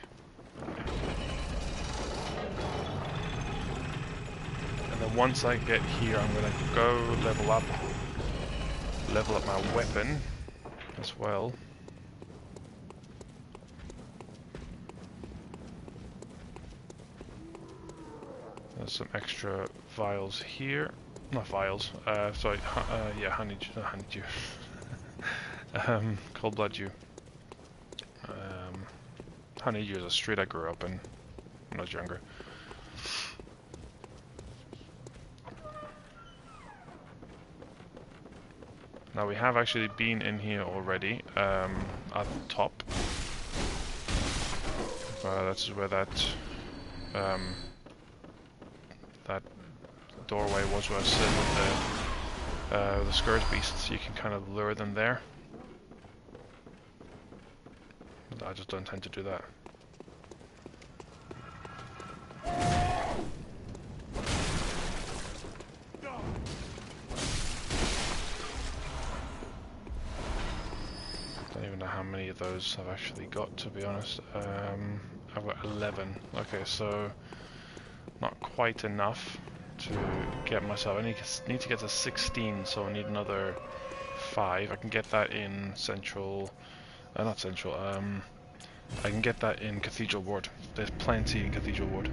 And then once I get here, I'm gonna go level up my weapon as well. There's some extra vials here. Not vials, sorry, yeah, honeydew. Cold blood dew. Honeydew is a street I grew up in when I was younger. Now we have actually been in here already, at the top. That's where that that doorway was where I was sitting with the scourge beasts. You can kind of lure them there. But I just don't intend to do that. Don't even know how many of those I've actually got, to be honest. I've got 11. Okay, so not quite enough to get myself. I need to get to 16, so I need another 5. I can get that in Central. Not Central. I can get that in Cathedral Ward. There's plenty in Cathedral Ward.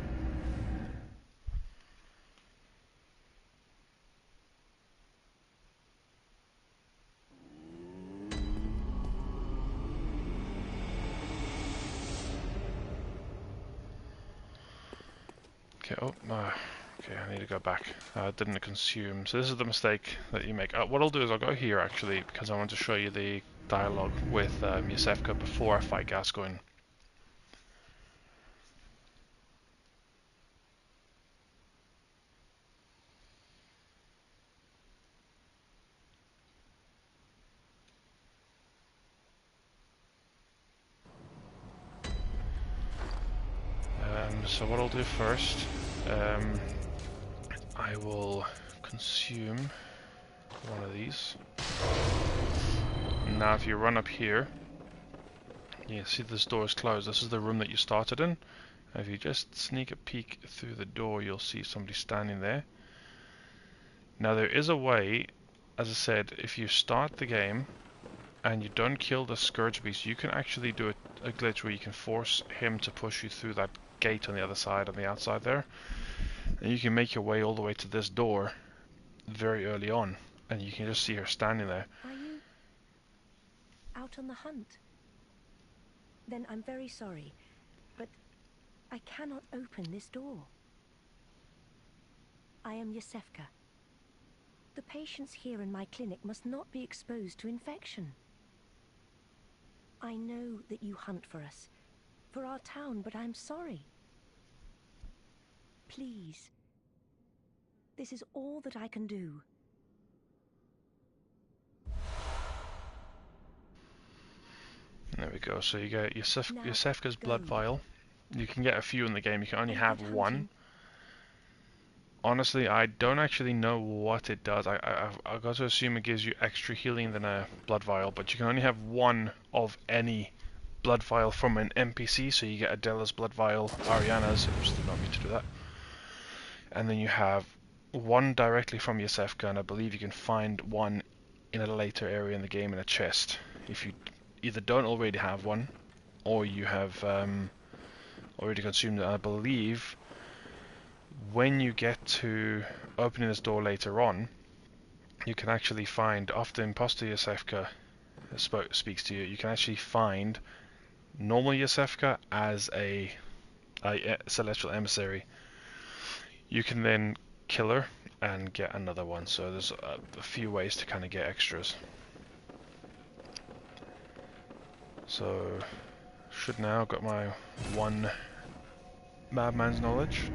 Okay, okay, I need to go back. Didn't consume. So this is the mistake that you make. What I'll do is I'll go here actually, because I want to show you the dialogue with Yusefka before I fight Gascoigne. So what I'll do first, I will consume one of these. Now if you run up here, you see this door is closed. This is the room that you started in. If you just sneak a peek through the door, you'll see somebody standing there. Now there is a way, as I said, if you start the game and you don't kill the Scourge Beast, you can actually do a glitch where you can force him to push you through that gate on the other side, on the outside there. And you can make your way all the way to this door very early on, and you can just see her standing there. Are you out on the hunt? Then I'm very sorry, but I cannot open this door. I am Yusefka. The patients here in my clinic must not be exposed to infection. I know that you hunt for us, for our town, but I'm sorry. Please. This is all that I can do. There we go. So you get Yusefka's blood vial. You can get a few in the game. You can only have one. honestly, I don't actually know what it does. I've got to assume it gives you extra healing than a blood vial, but you can only have one of any blood vial from an NPC, so you get Adela's blood vial, Ariana's, oops, did not mean to do that. And then you have one directly from Yosefka, and I believe you can find one in a later area in the game in a chest. If you either don't already have one, or you have already consumed it. I believe when you get to opening this door later on, you can actually find, after Imposter Yosefka speaks to you, you can actually find normal Yosefka as a celestial emissary. You can then kill her and get another one, so there's a few ways to kind of get extras. So, should now got my one madman's knowledge,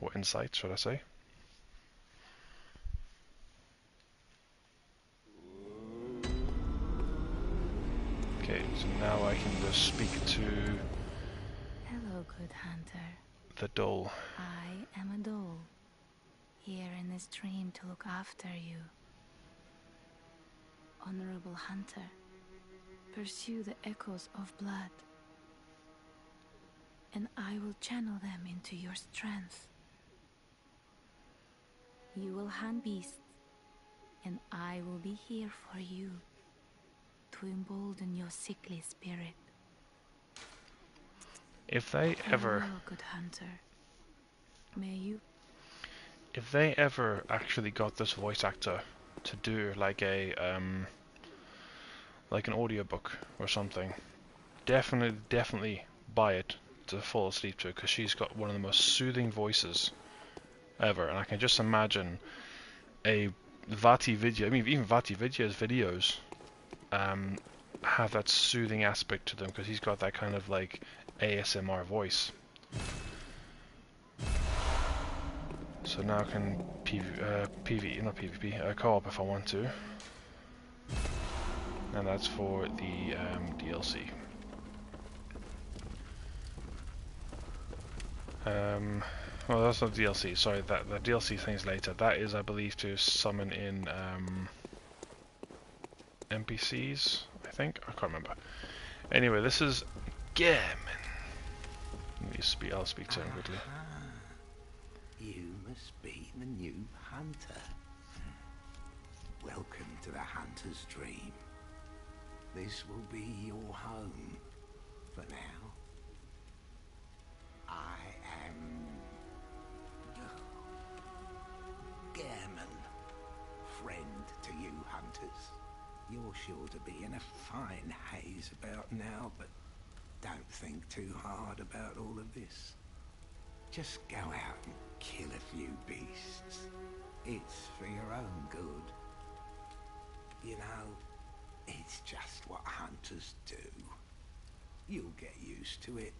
or insight, should I say. Okay, so now I can just speak to Hello, good hunter. the doll. I am a doll, here in this dream to look after you. Honorable hunter, pursue the echoes of blood, and I will channel them into your strength. You will hunt beasts, and I will be here for you, to embolden your sickly spirit. If they ever, Farewell, good hunter. May you... if they ever actually got this voice actor to do like like an audiobook or something, definitely buy it to fall asleep to, because she's got one of the most soothing voices ever, and I can just imagine a Vati video. I mean, even Vati Vidya's videos have that soothing aspect to them, because he's got that kind of like ASMR voice. So now I can co-op if I want to, and that's for the DLC. Well, that's not DLC. Sorry, that the DLC thing's later. That is, I believe, to summon in NPCs. I think I can't remember. Anyway, this is Gammon. I'll speak to him quickly. You must be the new hunter. Welcome to the hunter's dream. This will be your home for now. I am Gammon, friend to you hunters. You're sure to be in a fine haze about now, but don't think too hard about all of this. Just go out and kill a few beasts. It's for your own good. You know, it's just what hunters do. You'll get used to it.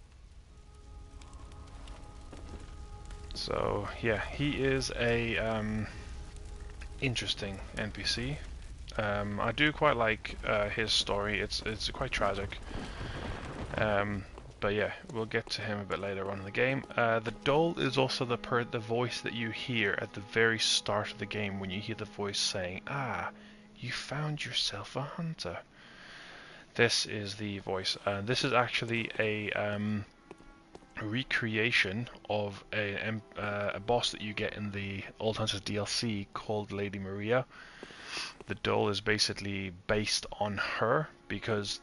So yeah, he is a interesting NPC. I do quite like his story. It's quite tragic. But yeah, we'll get to him a bit later on in the game. The doll is also the voice that you hear at the very start of the game, when you hear the voice saying, "Ah, you found yourself a hunter." This is the voice. This is actually a recreation of a boss that you get in the Old Hunters DLC called Lady Maria. The doll is basically based on her, because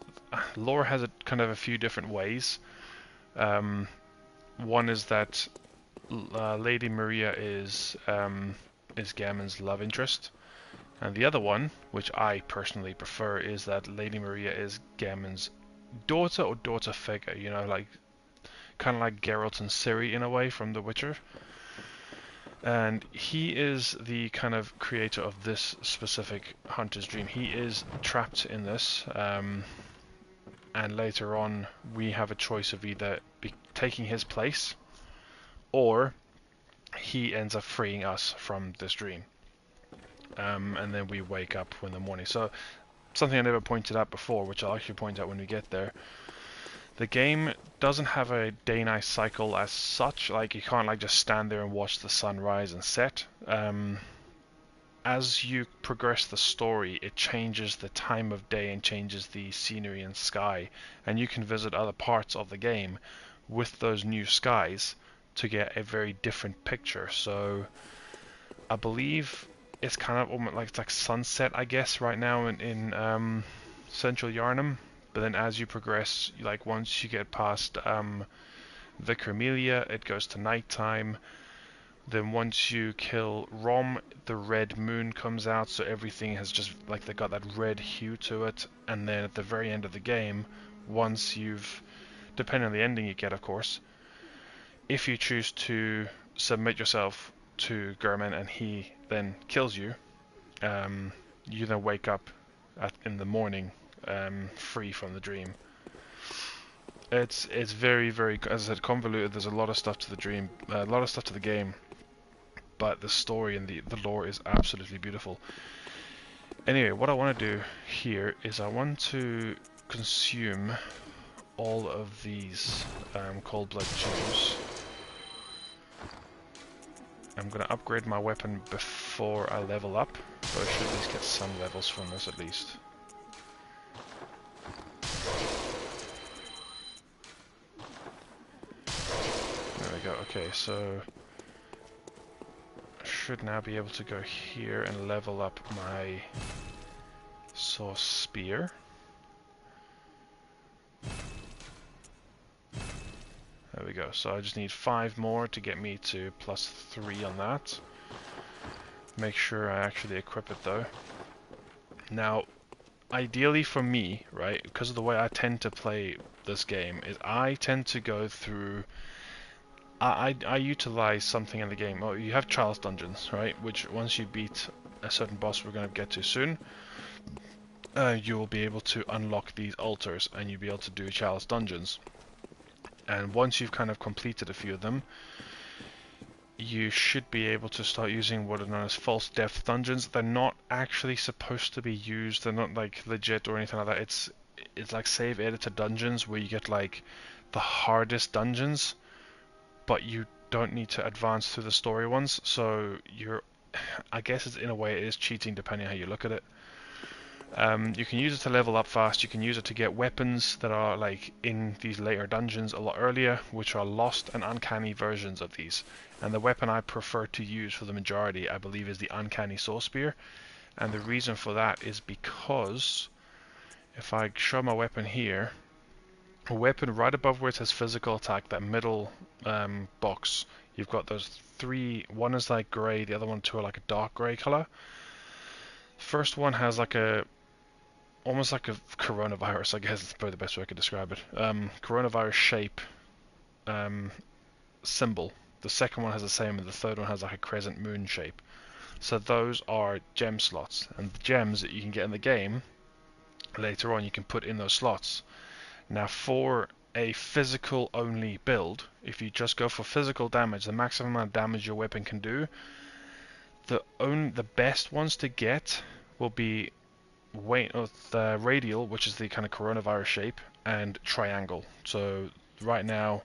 lore has it kind of a few different ways. One is that Lady Maria is Gammon's love interest, and the other one, which I personally prefer, is that Lady Maria is Gammon's daughter or daughter figure. You know, like kind of like Geralt and Ciri in a way from The Witcher. And he is the kind of creator of this specific Hunter's Dream. He is trapped in this, and later on we have a choice of either taking his place, or he ends up freeing us from this dream. And then we wake up in the morning. So something I never pointed out before, which I'll actually point out when we get there. The game doesn't have a day-night cycle as such. Like, you can't like just stand there and watch the sun rise and set. As you progress the story, it changes the time of day and changes the scenery and sky, and you can visit other parts of the game with those new skies to get a very different picture. So I believe it's kind of almost like, it's like sunset, I guess, right now in Central Yarnum. But then as you progress, like once you get past Vicar Amelia, it goes to nighttime. Then once you kill Rom, the red moon comes out, so everything has just, like, they got that red hue to it. And then at the very end of the game, once you've, depending on the ending you get, of course, if you choose to submit yourself to Gurman and he then kills you, you then wake up in the morning, free from the dream. It's very, very, as I said, convoluted. There's a lot of stuff to the dream, a lot of stuff to the game, but the story and the lore is absolutely beautiful. Anyway, what I want to do here is I want to consume all of these cold blood juice. I'm going to upgrade my weapon before I level up, so I should at least get some levels from this at least. There we go. Okay, so I should now be able to go here and level up my saw spear. There we go. So I just need 5 more to get me to +3 on that. Make sure I actually equip it though. Now, ideally for me, right, because of the way I tend to play this game, is I tend to go through... I utilize something in the game. Oh, you have Trials Dungeons, right? Which once you beat a certain boss we're going to get to soon, you will be able to unlock these altars and you'll be able to do Chalice Dungeons. And once you've kind of completed a few of them, you should be able to start using what are known as false depth dungeons. They're not actually supposed to be used. They're not like legit or anything like that. It's like save editor dungeons where you get like the hardest dungeons, but you don't need to advance through the story ones. So I guess it's, in a way, it is cheating depending on how you look at it. You can use it to level up fast. You can use it to get weapons that are like in these later dungeons a lot earlier, which are lost and uncanny versions of these. And the weapon I prefer to use for the majority, I believe, is the uncanny saw spear. And the reason for that is because if I show my weapon here, a weapon right above where it says physical attack, that middle box, you've got those 3. One is like grey, the other one two are like a dark grey color. First one has like almost like a coronavirus, I guess is probably the best way I could describe it. Coronavirus shape symbol. The second one has the same, and the third one has like a crescent moon shape. So those are gem slots, and the gems that you can get in the game later on you can put in those slots. Now for a physical only build, if you just go for physical damage, the maximum amount of damage your weapon can do, the best ones to get will be the radial, which is the kind of coronavirus shape, and triangle. So right now,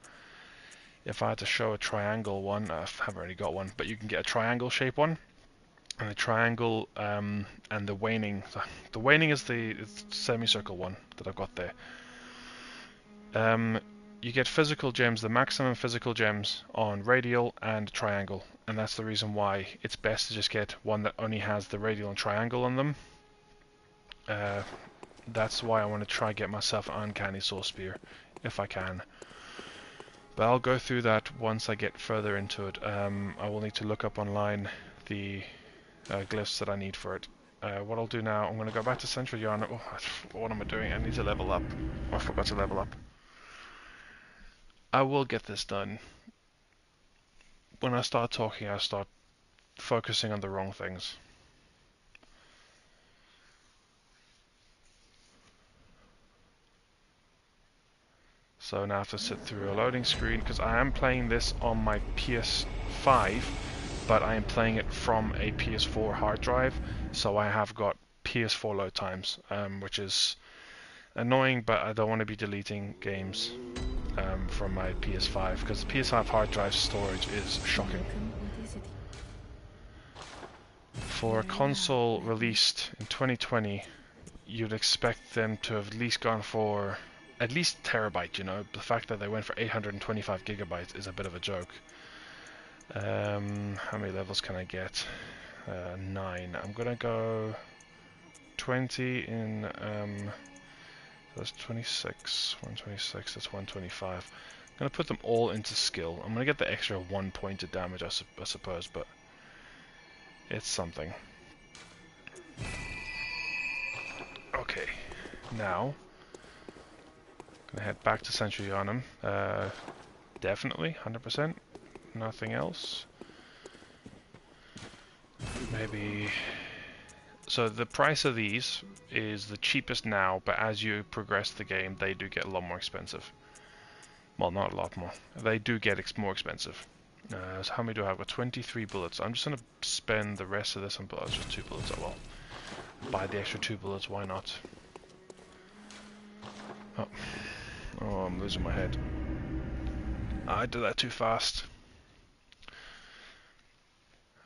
if I had to show a triangle one, I haven't already got one, but you can get a triangle shape one, and the triangle and the waning. The waning is the semicircle one that I've got there. You get physical gems, the maximum physical gems on radial and triangle, and that's the reason why it's best to just get one that only has the radial and triangle on them. That's why I want to try get myself an uncanny saw spear if I can. But I'll go through that once I get further into it. I will need to look up online the glyphs that I need for it. What I'll do now, I'm going to go back to Central Yarn. Oh, what am I doing? I need to level up. Oh, I forgot to level up. I will get this done. When I start talking, I start focusing on the wrong things. So now I have to sit through a loading screen, because I am playing this on my PS5, but I am playing it from a PS4 hard drive, so I have got PS4 load times, which is annoying, but I don't want to be deleting games from my PS5 because the PS5 hard drive storage is shocking. For a console released in 2020, you'd expect them to have at least gone for at least a terabyte, you know. The fact that they went for 825 gigabytes is a bit of a joke. How many levels can I get? 9. I'm gonna go 20 in, that's 26, 126, that's 125. I'm gonna put them all into skill. I'm gonna get the extra 1 point of damage, I suppose, but it's something. Okay, now gonna head back to Centurionum. Definitely, 100%. Nothing else. Maybe. So the price of these is the cheapest now, but as you progress the game, they do get a lot more expensive. Well, not a lot more. They do get more expensive. So how many do I have? I've got 23 bullets. I'm just gonna spend the rest of this on bullets. Just 2 bullets. Oh well. Buy the extra 2 bullets. Why not? Oh, I'm losing my head. I did that too fast.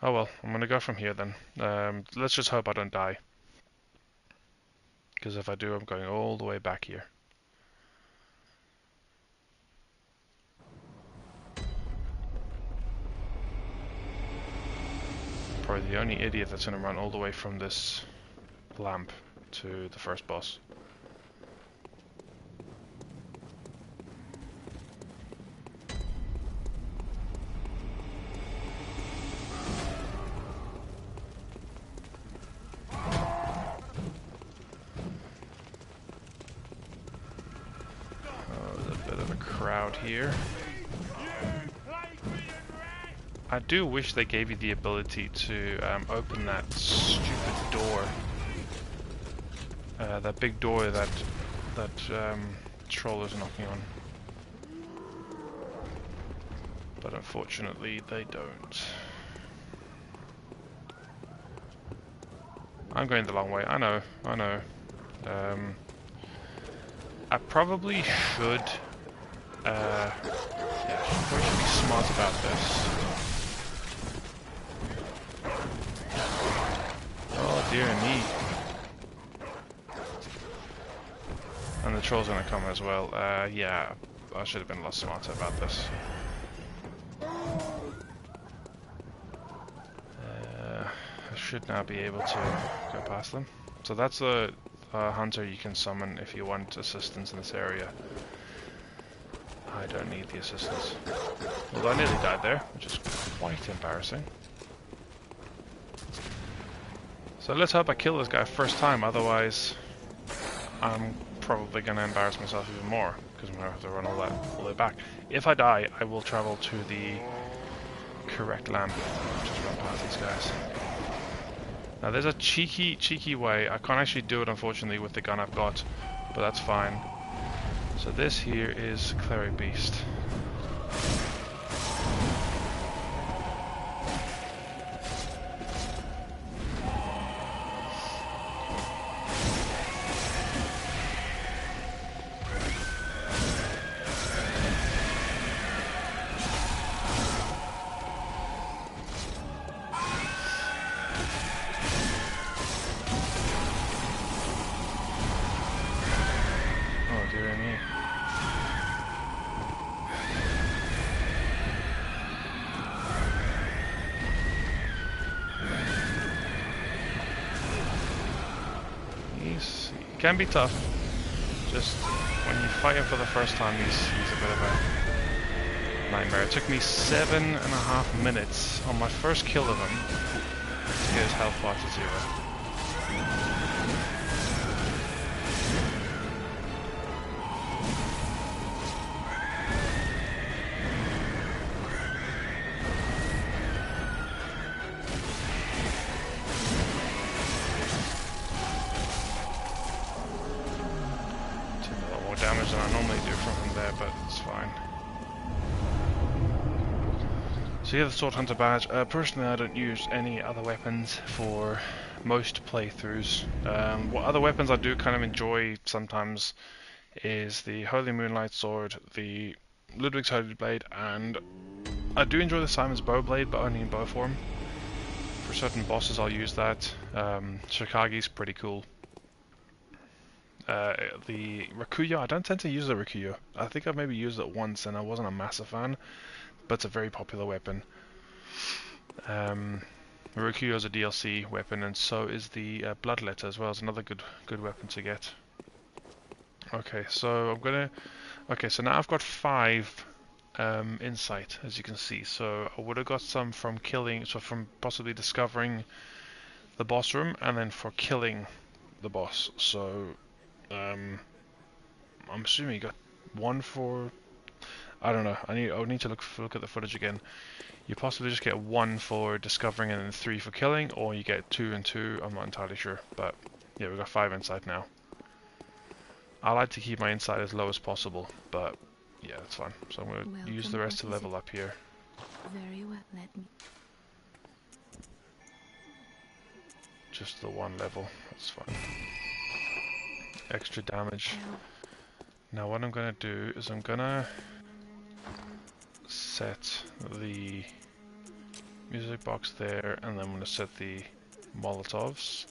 Oh well, I'm gonna go from here then. Let's just hope I don't die. Because if I do, I'm going all the way back here. Probably the only idiot that's gonna run all the way from this lamp to the first boss. Crowd here. I do wish they gave you the ability to open that stupid door, that big door that Troll is knocking on. But unfortunately, they don't. I'm going the long way. I know. I probably should. Yeah, we should be smart about this. Oh dear me. And the troll's gonna come as well. Yeah, I should have been a lot smarter about this. I should now be able to go past them. So that's a hunter you can summon if you want assistance in this area. I don't need the assistance. Although I nearly died there, which is quite embarrassing. So let's hope I kill this guy first time, otherwise I'm probably going to embarrass myself even more, because I'm going to have to run all the way back. If I die, I will travel to the correct lamp. Just run past these guys. Now there's a cheeky way. I can't actually do it unfortunately with the gun I've got, but that's fine. So this here is Cleric Beast. Can be tough. Just when you fight him for the first time, he's a bit of a nightmare. It took me 7.5 minutes on my first kill of him to get his health bar to 0. Damage than I normally do from him there, but it's fine. So yeah, the Sword Hunter badge. Personally, I don't use any other weapons for most playthroughs. What other weapons I do kind of enjoy sometimes is the Holy Moonlight Sword, the Ludwig's Holy Blade, and I do enjoy the Simon's Bow Blade, but only in bow form. For certain bosses I'll use that. Shikagi's pretty cool. The Rakuyo, I don't tend to use the Rakuyo. I think I've maybe used it once and I wasn't a massive fan, but it's a very popular weapon. Rakuyo is a DLC weapon, and so is the Bloodletter as well. It's another good weapon to get. Okay, so I'm gonna. Okay, so now I've got 5 insight, as you can see. So I would have got some from killing, so from possibly discovering the boss room, and then for killing the boss. So I'm assuming you got 1 for. I don't know. I would need to look at the footage again. You possibly just get 1 for discovering and then 3 for killing, or you get 2 and 2. I'm not entirely sure, but yeah, we've got 5 insight now. I like to keep my insight as low as possible, but yeah, that's fine. So I'm going to use the rest to level up here. Very well, let me. Just the 1 level, that's fine. Extra damage. Now what I'm going to do is I'm going to set the music box there, and then I'm going to set the Molotovs.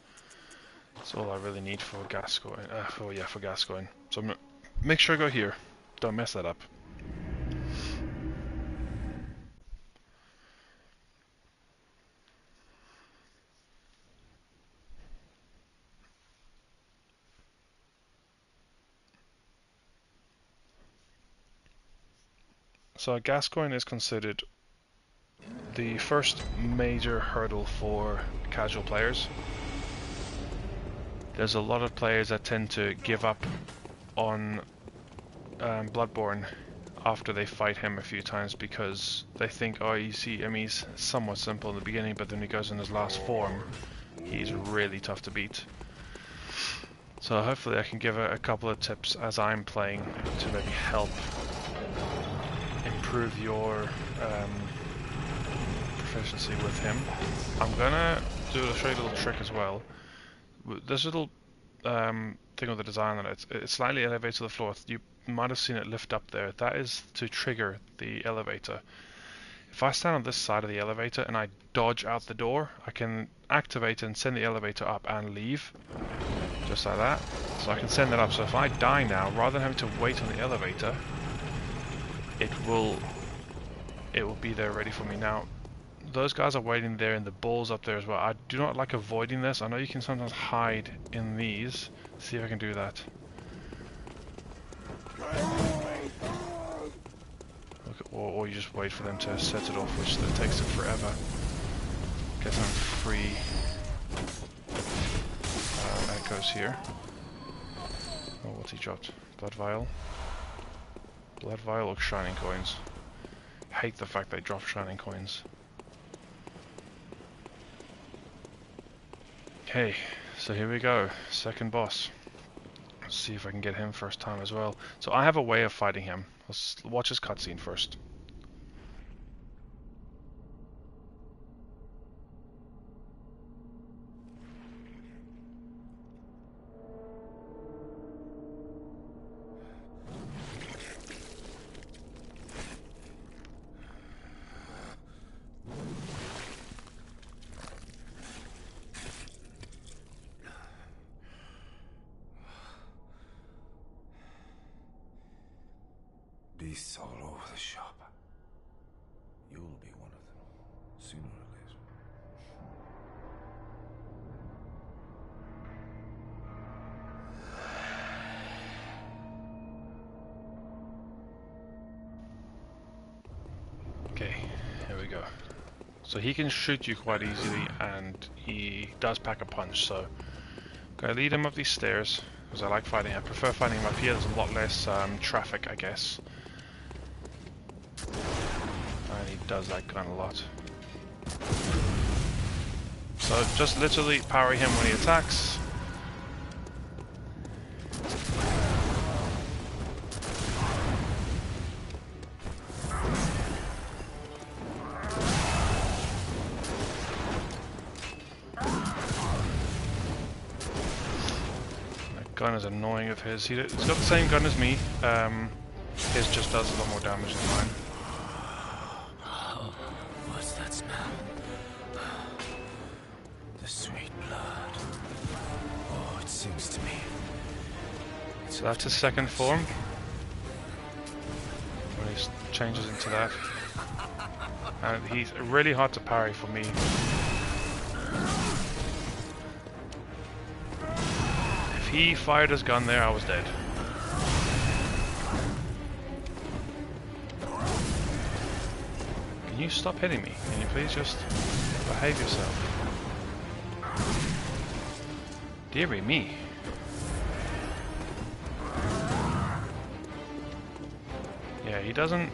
That's all I really need for Gascoigne. For Gascoigne. So I'm gonna make sure I go here. Don't mess that up. So Gascoigne is considered the first major hurdle for casual players. There's a lot of players that tend to give up on Bloodborne after they fight him a few times because they think, oh, you see, I mean, he's somewhat simple in the beginning, but then he goes in his last form, he's really tough to beat. So hopefully I can give a couple of tips as I'm playing to maybe help improve your proficiency with him. I'm gonna show you a little trick as well. This little thing with the design on it, it slightly elevates to the floor. You might have seen it lift up there. That is to trigger the elevator. If I stand on this side of the elevator and I dodge out the door, I can activate and send the elevator up and leave. Just like that. So I can send it up. So if I die now, rather than having to wait on the elevator, it will be there ready for me. Now, those guys are waiting there and the balls up there as well. I do not like avoiding this. I know you can sometimes hide in these. See if I can do that. Or you just wait for them to set it off, which that takes it forever. Get some free echoes here. Oh, what's he dropped? Blood vial. Blood vial or shining coins. Hate the fact they drop shining coins. Okay, so here we go. Second boss. Let's see if I can get him first time as well. So I have a way of fighting him. Let's watch his cutscene first. Beasts all over the shop. You'll be one of them, sooner or later. Okay, here we go. So he can shoot you quite easily, and he does pack a punch, so I'm gonna lead him up these stairs, because I like fighting. I prefer fighting him up here. There's a lot less traffic, I guess. And he does that gun a lot. So just literally parry him when he attacks. gun is annoying of his. He's got the same gun as me. His just does a lot more damage than mine. What's that smell? The sweet blood. Oh, it sings to me. So that's his second form. When he changes into that. And he's really hard to parry for me. If he fired his gun there, I was dead. Can you stop hitting me? Can you please just behave yourself? Dearie me. Yeah, he doesn't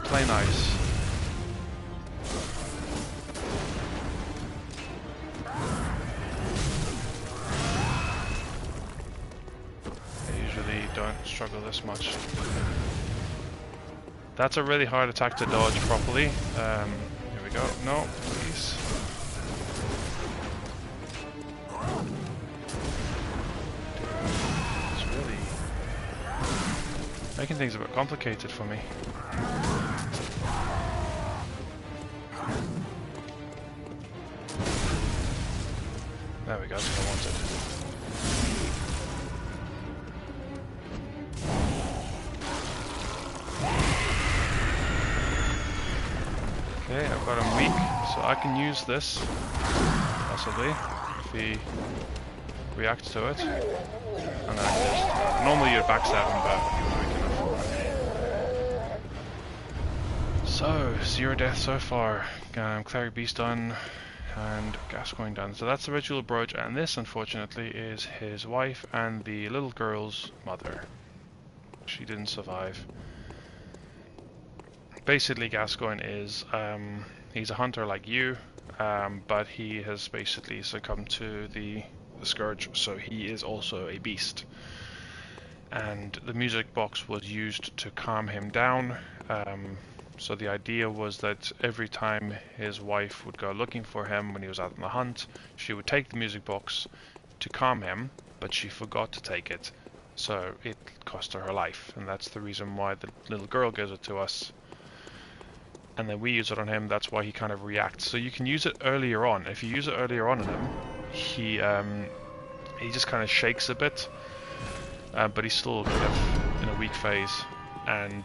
play nice. I usually don't struggle this much. That's a really hard attack to dodge properly. Here we go. No, please. It's really making things a bit complicated for me. There we go, that's what I wanted. Okay, I've got him weak, so I can use this, possibly, if he reacts to it. And then just, normally you'd backstab him, but he was weak enough. So, 0 death so far. Cleric Beast done, and Gascoigne done. So that's the ritual brooch, and this, unfortunately, is his wife and the little girl's mother. She didn't survive. Basically, Gascoigne is, he's a hunter like you, but he has basically succumbed to the scourge, so he is also a beast. And the music box was used to calm him down. So the idea was that every time his wife would go looking for him when he was out on the hunt, she would take the music box to calm him, but she forgot to take it, so it cost her life. And that's the reason why the little girl gives it to us. And then we use it on him, that's why he kind of reacts. So you can use it earlier on. If you use it earlier on in him, he just kind of shakes a bit, but he's still kind of in a weak phase. And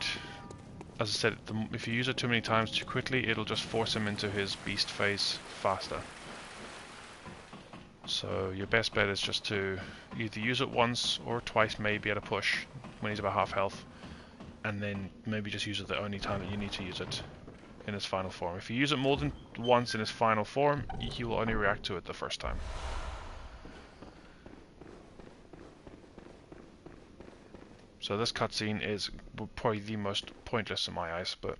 as I said, if you use it too many times too quickly, it'll just force him into his beast phase faster. So your best bet is just to either use it once or twice, maybe at a push, when he's about half health, and then maybe just use it the only time that you need to use it in his final form. If you use it more than once in his final form, he will only react to it the first time. So this cutscene is probably the most pointless in my eyes, but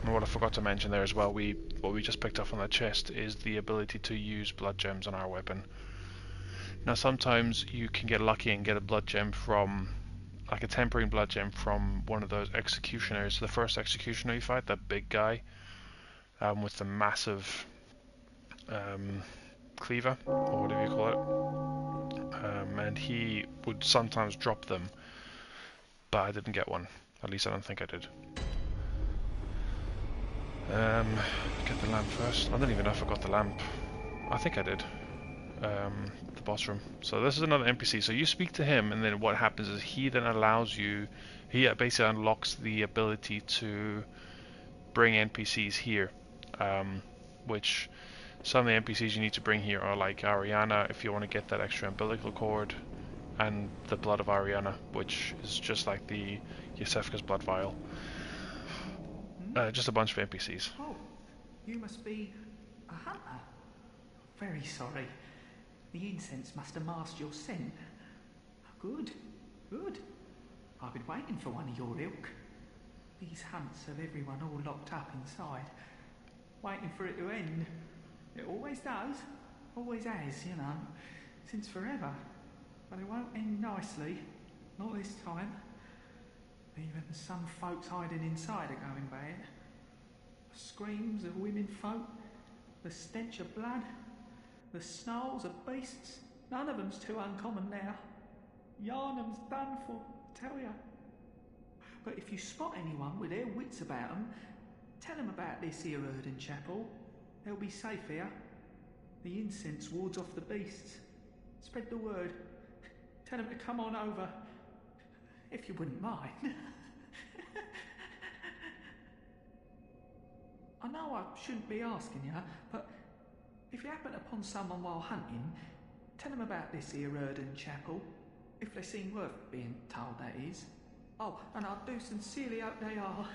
and what I forgot to mention there as well, what we just picked up on that chest is the ability to use blood gems on our weapon. Now sometimes you can get lucky and get a blood gem from, like a tempering blood gem from one of those executioners, the first executioner you fight, that big guy with the massive cleaver, or whatever you call it, and he would sometimes drop them, but I didn't get one, at least I don't think I did. Get the lamp first. I don't even know if I got the lamp. I think I did. The boss room. So this is another NPC. So you speak to him, and then what happens is he then allows you. He basically unlocks the ability to bring NPCs here, which some of the NPCs you need to bring here are like Ariana, if you want to get that extra umbilical cord, and the blood of Ariana, which is just like the Yosefka's blood vial. Just a bunch of NPCs. Oh, you must be a hunter. Very sorry. The incense must have masked your scent. Good, good. I've been waiting for one of your ilk. These hunts have everyone all locked up inside, waiting for it to end. It always does, always has, you know, since forever. But it won't end nicely, not this time. Even and some folks hiding inside are going bad. The screams of women folk, the stench of blood, the snarls of beasts, none of them's too uncommon now. Yarnum's done for, tell ya. But if you spot anyone with their wits about 'em, tell 'em about this here Erden Chapel. They'll be safe here. The incense wards off the beasts. Spread the word. Tell 'em to come on over, if you wouldn't mind. I know I shouldn't be asking you, but if you happen upon someone while hunting, tell 'em about this here Erden Chapel, if they seem worth being told, that is. Oh, and I do sincerely hope they are.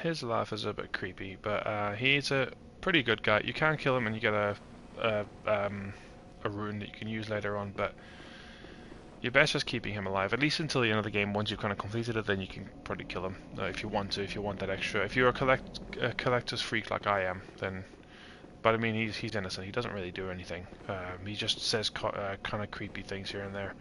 His laugh is a bit creepy, but he's a pretty good guy. You can kill him and you get a rune that you can use later on, but you're best just keeping him alive, at least until the end of the game. Once you've kind of completed it, then you can probably kill him if you want to, if you want that extra. If you're a collector's freak like I am, then... But I mean, he's innocent, he doesn't really do anything. He just says kind of creepy things here and there.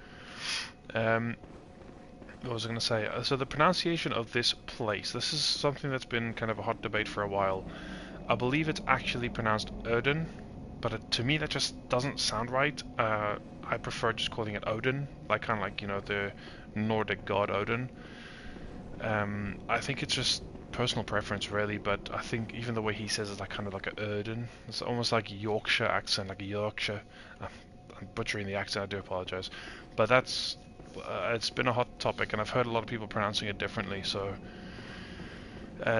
What was I going to say? So the pronunciation of this place, this is something that's been kind of a hot debate for a while. I believe it's actually pronounced Odin, but to me that just doesn't sound right. I prefer just calling it Odin, like kind of like, you know, the Nordic god Odin. I think it's just personal preference really, but I think even the way he says it, like kind of like a Odin. It's almost like a Yorkshire accent, like a Yorkshire. I'm butchering the accent, I do apologize, but that's it's been a hot topic, and I've heard a lot of people pronouncing it differently. So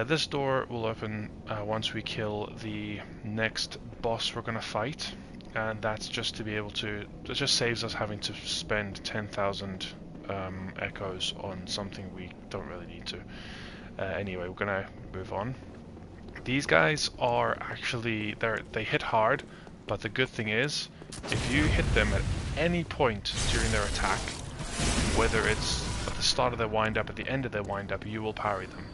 this door will open once we kill the next boss we're going to fight, and that's just to be able to, it just saves us having to spend 10,000 echoes on something we don't really need to. Anyway, we're going to move on. These guys are actually, they hit hard, but the good thing is, if you hit them at any point during their attack, whether it's at the start of their wind-up, at the end of their wind-up, you will parry them.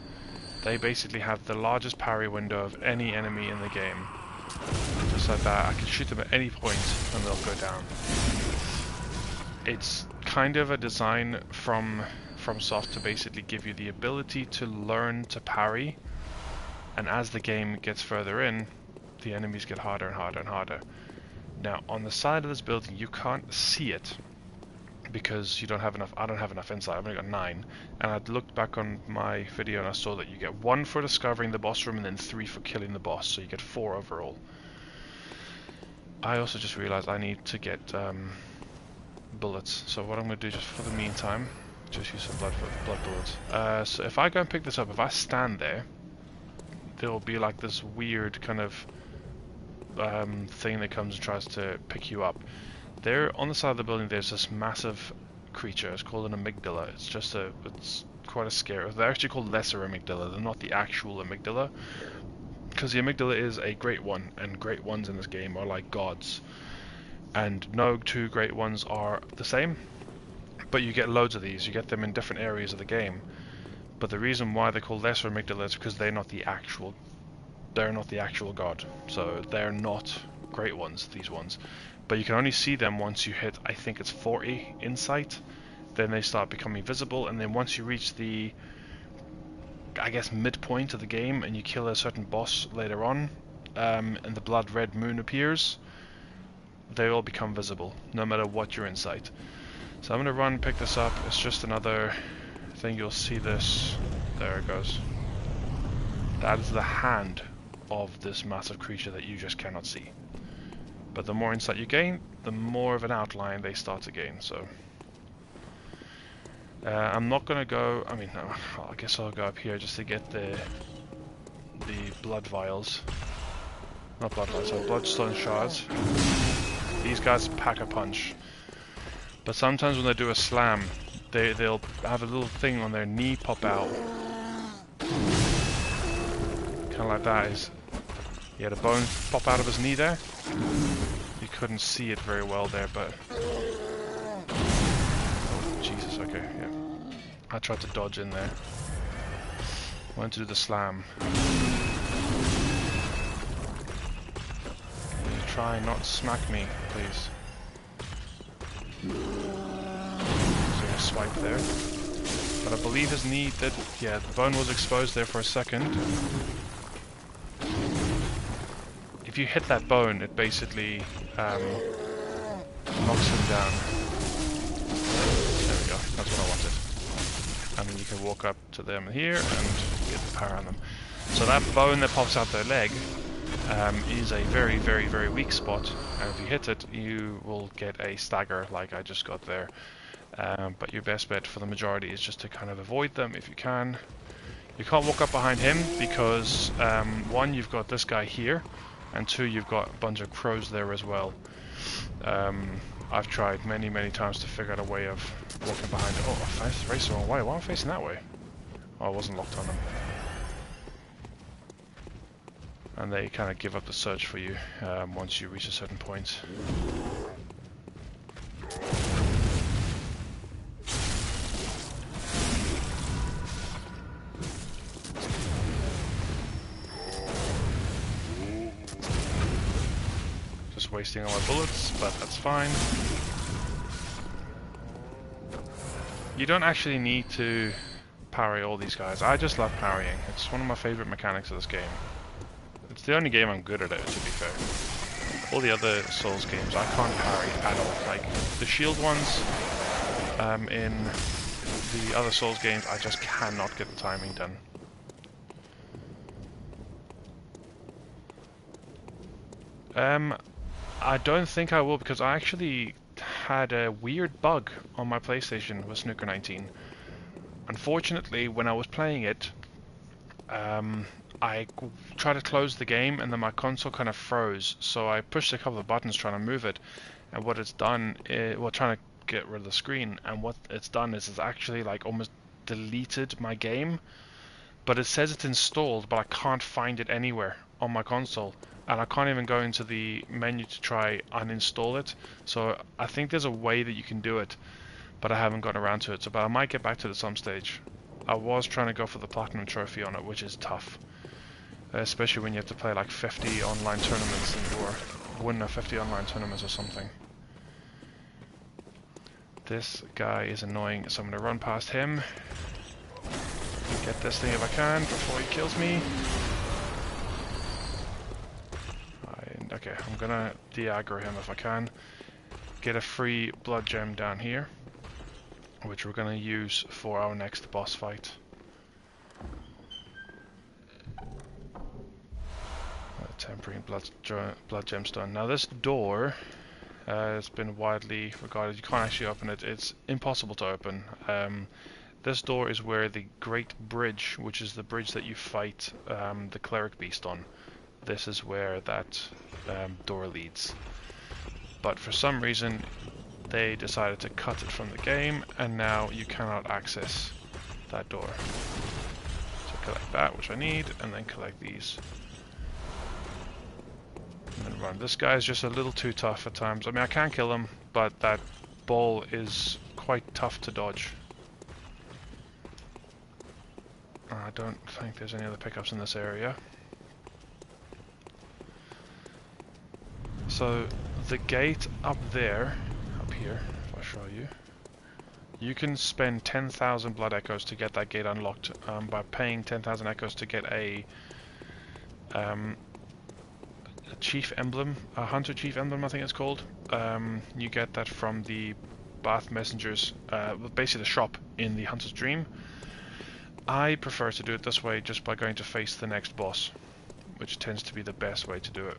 They basically have the largest parry window of any enemy in the game. Just like that, I can shoot them at any point and they'll go down. It's kind of a design from FromSoft to basically give you the ability to learn to parry, and as the game gets further in, the enemies get harder and harder and harder. Now, on the side of this building, you can't see it, because you don't have enough. I don't have enough insight. I've only got 9, and I'd looked back on my video and I saw that you get 1 for discovering the boss room and then 3 for killing the boss, so you get 4 overall. I also just realized I need to get bullets, so what I'm going to do just for the meantime, just use some blood bullets. So if I go and pick this up, if I stand there, there will be like this weird kind of thing that comes and tries to pick you up. There, on the side of the building, there's this massive creature. It's called an amygdala. It's quite a scare. They're actually called lesser amygdala. They're not the actual amygdala, because the amygdala is a great one, and great ones in this game are like gods. And no two great ones are the same, but you get loads of these. You get them in different areas of the game. But the reason why they're called lesser amygdala is because they're not the actual god. So they're not great ones, these ones. But you can only see them once you hit, I think it's 40 insight. Then they start becoming visible, and then once you reach the, I guess, midpoint of the game and you kill a certain boss later on, and the blood red moon appears, they all become visible, no matter what your insight. So I'm going to run, pick this up. It's just another thing. You'll see this. There it goes. That is the hand of this massive creature that you just cannot see. But the more insight you gain, the more of an outline they start to gain. So I'm not gonna go. I mean, no, I guess I'll go up here just to get the blood vials. Not blood vials, so bloodstone shards. These guys pack a punch. But sometimes when they do a slam, they'll have a little thing on their knee pop out. Kind of like that. He had a bone pop out of his knee there. You couldn't see it very well there, but... Oh, Jesus, okay, yeah. I tried to dodge in there. Went to do the slam. Can you try and not smack me, please? So swipe there. But I believe his knee did... Yeah, the bone was exposed there for a second. If you hit that bone, it basically knocks him down. There we go, that's what I wanted. And then you can walk up to them here and get the power on them. So that bone that pops out their leg is a very, very, very weak spot. And if you hit it, you will get a stagger like I just got there. But your best bet for the majority is just to kind of avoid them if you can. You can't walk up behind him because one, you've got this guy here, and two, you've got a bunch of crows there as well. I've tried many, many times to figure out a way of walking behind it. Oh, I faced the wrong way. Why am I facing that way? Oh, I wasn't locked on them. And they kind of give up the search for you once you reach a certain point. Just wasting all my bullets, but that's fine. You don't actually need to parry all these guys. I just love parrying. It's one of my favorite mechanics of this game. It's the only game I'm good at it, to be fair. All the other Souls games, I can't parry at all. Like, the shield ones in the other Souls games, I just cannot get the timing done. I don't think I will, because I actually had a weird bug on my PlayStation with Snooker 19. Unfortunately, when I was playing it, I tried to close the game and then my console kind of froze, so I pushed a couple of buttons trying to move it, and what it's done is, well, trying to get rid of the screen, and what it's done is it's actually like almost deleted my game, but it says it's installed, but I can't find it anywhere on my console, and I can't even go into the menu to try uninstall it. So I think there's a way that you can do it, but I haven't gotten around to it, but I might get back to it at some stage. I was trying to go for the platinum trophy on it, which is tough. Especially when you have to play like 50 online tournaments or win 50 online tournaments or something. This guy is annoying, so I'm going to run past him. Get this thing if I can before he kills me. Okay, I'm going to de-aggro him if I can. Get a free blood gem down here, which we're going to use for our next boss fight. Tempering blood gemstone. Now this door has been widely regarded. You can't actually open it. It's impossible to open. This door is where the Great Bridge, which is the bridge that you fight the cleric beast on, this is where that door leads. But for some reason they decided to cut it from the game, and now you cannot access that door. So collect that, which I need, and then collect these. And run. This guy is just a little too tough at times. I mean, I can kill him, but that ball is quite tough to dodge. I don't think there's any other pickups in this area. So the gate up there, up here, if I show you, you can spend 10,000 blood echoes to get that gate unlocked. By paying 10,000 echoes to get a chief emblem, a hunter chief emblem I think it's called. You get that from the Bath Messengers, basically the shop in the Hunter's Dream. I prefer to do it this way, just by going to face the next boss, which tends to be the best way to do it.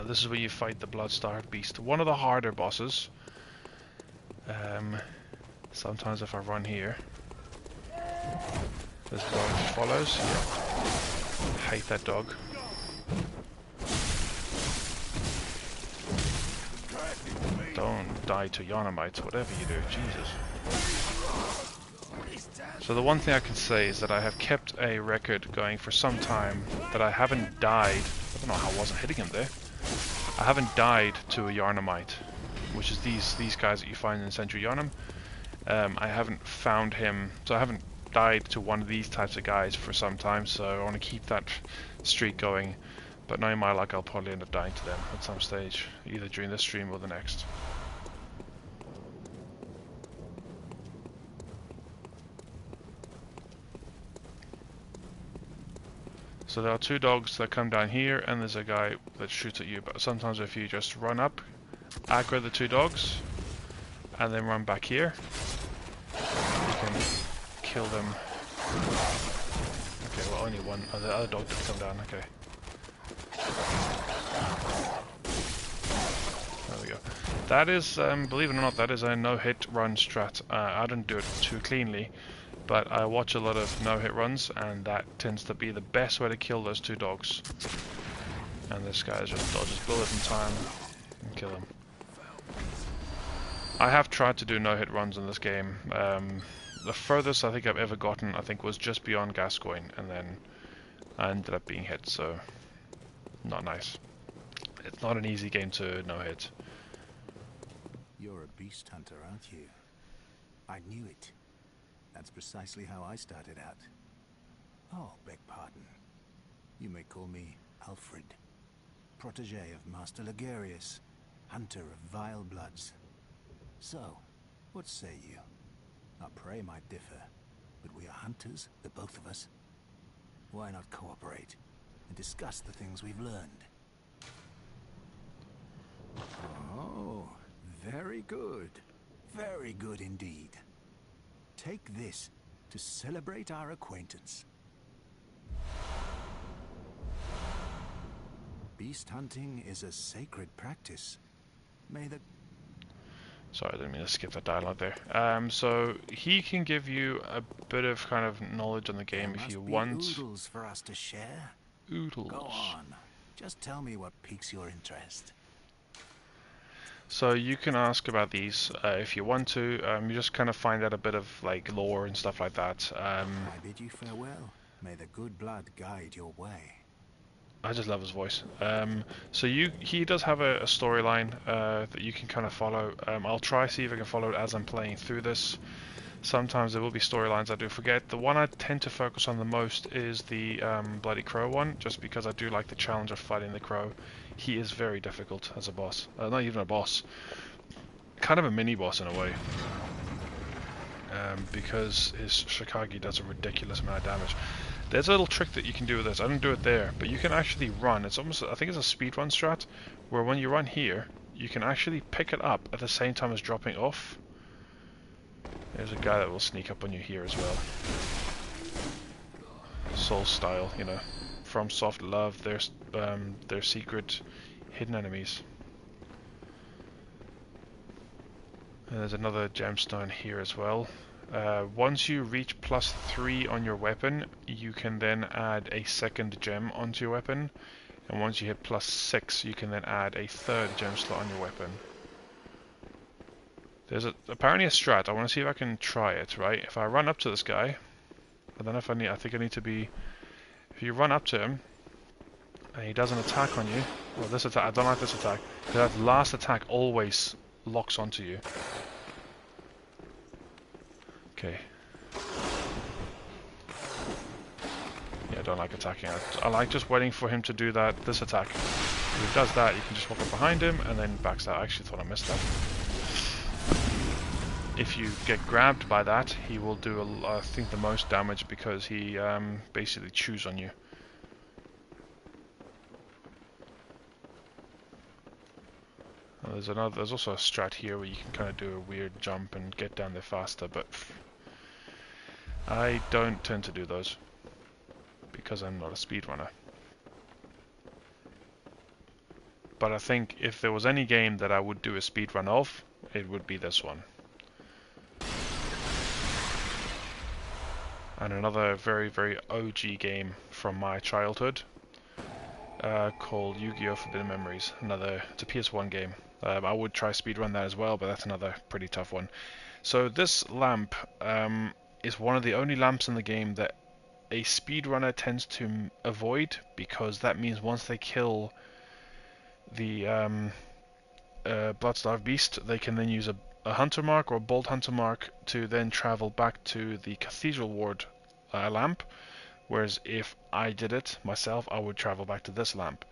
This is where you fight the blood-starved beast, one of the harder bosses. Sometimes if I run here, this dog follows. Yeah. Hate that dog. Don't die to Yonomites, whatever you do, Jesus. So the one thing I can say is that I have kept a record going for some time that I haven't died. I don't know how I wasn't hitting him there. I haven't died to a Yarnamite, which is these guys that you find in Central Yarnam. I haven't found him, so I haven't died to one of these types of guys for some time, so I want to keep that streak going. But knowing my luck, I'll probably end up dying to them at some stage, either during this stream or the next. So there are two dogs that come down here, and there's a guy that shoots at you. But sometimes if you just run up, aggro the two dogs, and then run back here, you can kill them. Okay, well only one. Oh, the other dog did come down. Okay. There we go. That is, believe it or not, that is a no-hit run strat. I don't do it too cleanly, but I watch a lot of no-hit runs, and that tends to be the best way to kill those two dogs. And this guy just dodges bullet in time and kill him. I have tried to do no-hit runs in this game. The furthest I think I've ever gotten, I think, was just beyond Gascoigne, and then I ended up being hit, so not nice. It's not an easy game to no-hit. You're a beast hunter, aren't you? I knew it. That's precisely how I started out. Oh, beg pardon. You may call me Alfred, protege of Master Ligurius, hunter of vile bloods. So, what say you? Our prey might differ, but we are hunters, the both of us. Why not cooperate and discuss the things we've learned? Oh, very good. Very good indeed. Take this to celebrate our acquaintance. Beast hunting is a sacred practice. May the... Sorry, I didn't mean to skip that dialogue there. So he can give you a bit of kind of knowledge on the game if you want. Oodles for us to share. Oodles. Go on. Just tell me what piques your interest. So you can ask about these if you want to. You just kind of find out a bit of like lore and stuff like that. I bid you farewell. May the good blood guide your way. I just love his voice. So he does have a storyline that you can kind of follow. I'll try see if I can follow it as I'm playing through this. Sometimes there will be storylines I do forget. The one I tend to focus on the most is the Bloody Crow one, just because I do like the challenge of fighting the Crow. He is very difficult as a boss. Not even a boss. Kind of a mini-boss in a way. Because his Shikage does a ridiculous amount of damage. There's a little trick that you can do with this. I didn't do it there, but you can actually run. It's almost, I think it's a speedrun strat, where when you run here, you can actually pick it up at the same time as dropping off. There's a guy that will sneak up on you here as well. Soul style, you know. From Soft Love, their secret hidden enemies. And there's another gemstone here as well. Once you reach +3 on your weapon, you can then add a second gem onto your weapon. And once you hit +6, you can then add a third gem slot on your weapon. There's apparently a strat. I want to see if I can try it, right? If I run up to this guy, I don't know if I think I need to be... If you run up to him, and he does an attack on you, well, this attack, I don't like this attack, because that last attack always locks onto you. Okay. Yeah, I don't like attacking. I like just waiting for him to do this attack. If he does that, you can just walk up behind him and then backstab. I actually thought I missed that. If you get grabbed by that, he will do, I think, the most damage because he basically chews on you. There's also a strat here where you can kind of do a weird jump and get down there faster, but I don't tend to do those because I'm not a speedrunner. But I think if there was any game that I would do a speedrun of, it would be this one. And another very, very OG game from my childhood called Yu-Gi-Oh! Forbidden Memories. It's a PS1 game. I would try speedrun that as well, but that's another pretty tough one. So this lamp is one of the only lamps in the game that a speedrunner tends to avoid, because that means once they kill the Bloodstarved Beast, they can then use a Hunter Mark or a Bolt Hunter Mark to then travel back to the Cathedral Ward lamp, whereas if I did it myself, I would travel back to this lamp.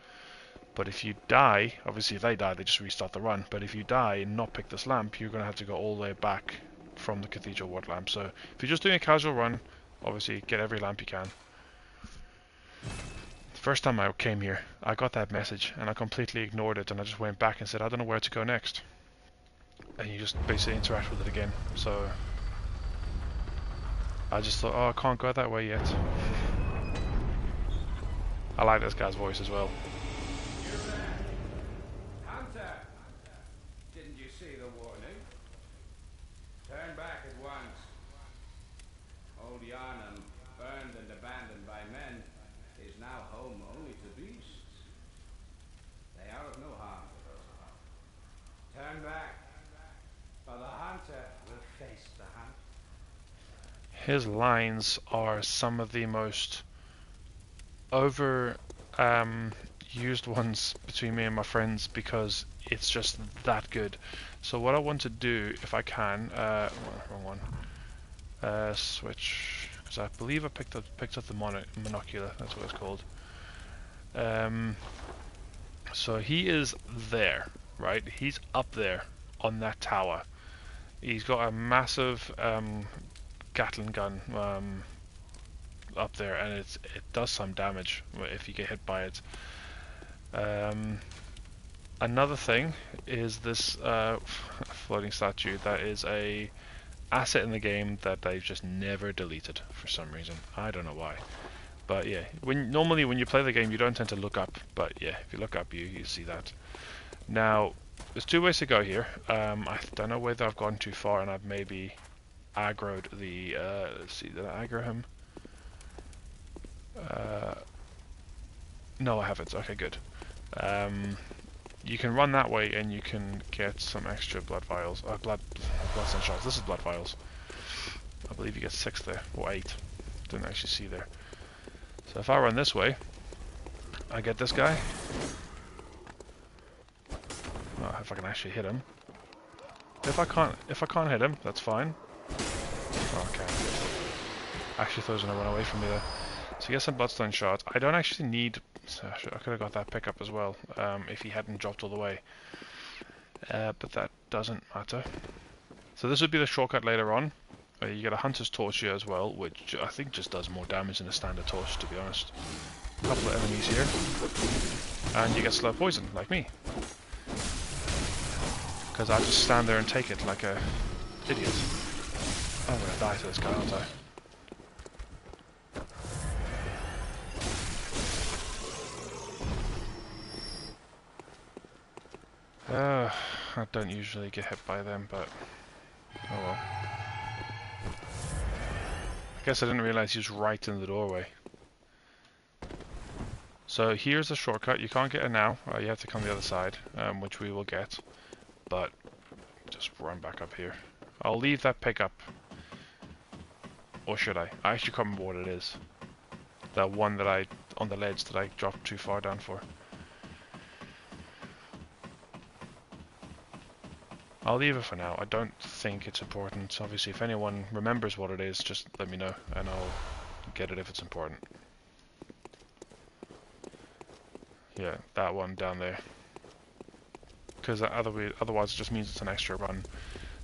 But if you die, obviously if they die, they just restart the run, but if you die and not pick this lamp, you're going to have to go all the way back from the Cathedral Ward lamp. So if you're just doing a casual run, obviously get every lamp you can. First time I came here, I got that message and I completely ignored it, and I just went back and said, I don't know where to go next. And you just basically interact with it again. So I just thought, oh, I can't go that way yet. I like this guy's voice as well. Hunter! Didn't you see the warning? Turn back at once. Old Yarnum, burned and abandoned by men, is now home only to beasts. They are of no harm to those. Turn back, for the hunter will face the hunt. His lines are some of the most over used ones between me and my friends because it's just that good. So what I want to do, if I can, wrong one, switch, because I believe I picked up the monocular. That's what it's called. So he is there, right? He's up there on that tower. He's got a massive Gatling gun up there, and it does some damage if you get hit by it. Another thing is this floating statue that is a asset in the game that they've just never deleted for some reason. I don't know why, but yeah, normally when you play the game you don't tend to look up, but yeah, if you look up you see that. Now there's two ways to go here. I don't know whether I've gone too far and I've maybe aggroed the let's see, did I aggro him? No, I haven't. Okay, good. You can run that way and you can get some extra blood vials. Bloodstone shots. This is blood vials. I believe you get 6 there, or 8. Didn't actually see there. So if I run this way, I get this guy. Oh, if I can actually hit him. If I can't hit him, that's fine. Oh, okay. Actually thought he was gonna run away from me there. So get some bloodstone shots. I don't actually need. I could have got that pickup as well if he hadn't dropped all the way. But that doesn't matter. So this would be the shortcut later on. You get a hunter's torch here as well, which I think just does more damage than a standard torch, to be honest. A couple of enemies here, and you get slow poison like me, because I just stand there and take it like a idiot. I'm gonna die to this guy, aren't I? I don't usually get hit by them, but oh well. I guess I didn't realize he was right in the doorway. So here's the shortcut. You can't get it now. You have to come the other side, which we will get. But just run back up here. I'll leave that pickup. Or should I? I actually can't remember what it is. That one that I, on the ledge that I dropped too far down for. I'll leave it for now. I don't think it's important. Obviously, if anyone remembers what it is, just let me know, and I'll get it if it's important. Yeah, that one down there. Because otherwise it just means it's an extra run.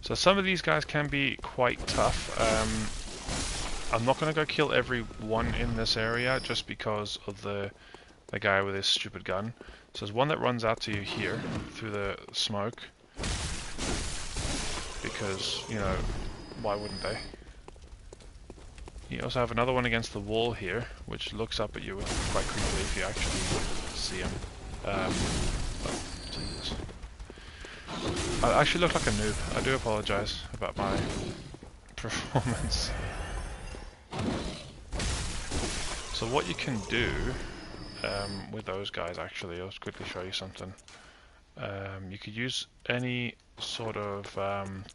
So some of these guys can be quite tough. I'm not going to go kill every one in this area, just because of the guy with his stupid gun. So there's one that runs out to you here, through the smoke. Because, you know, why wouldn't they? You also have another one against the wall here, which looks up at you quite creepily if you actually see him. Oh, Jesus. I actually look like a noob. I do apologize about my performance. So what you can do with those guys, actually, I'll just quickly show you something. You could use any sort of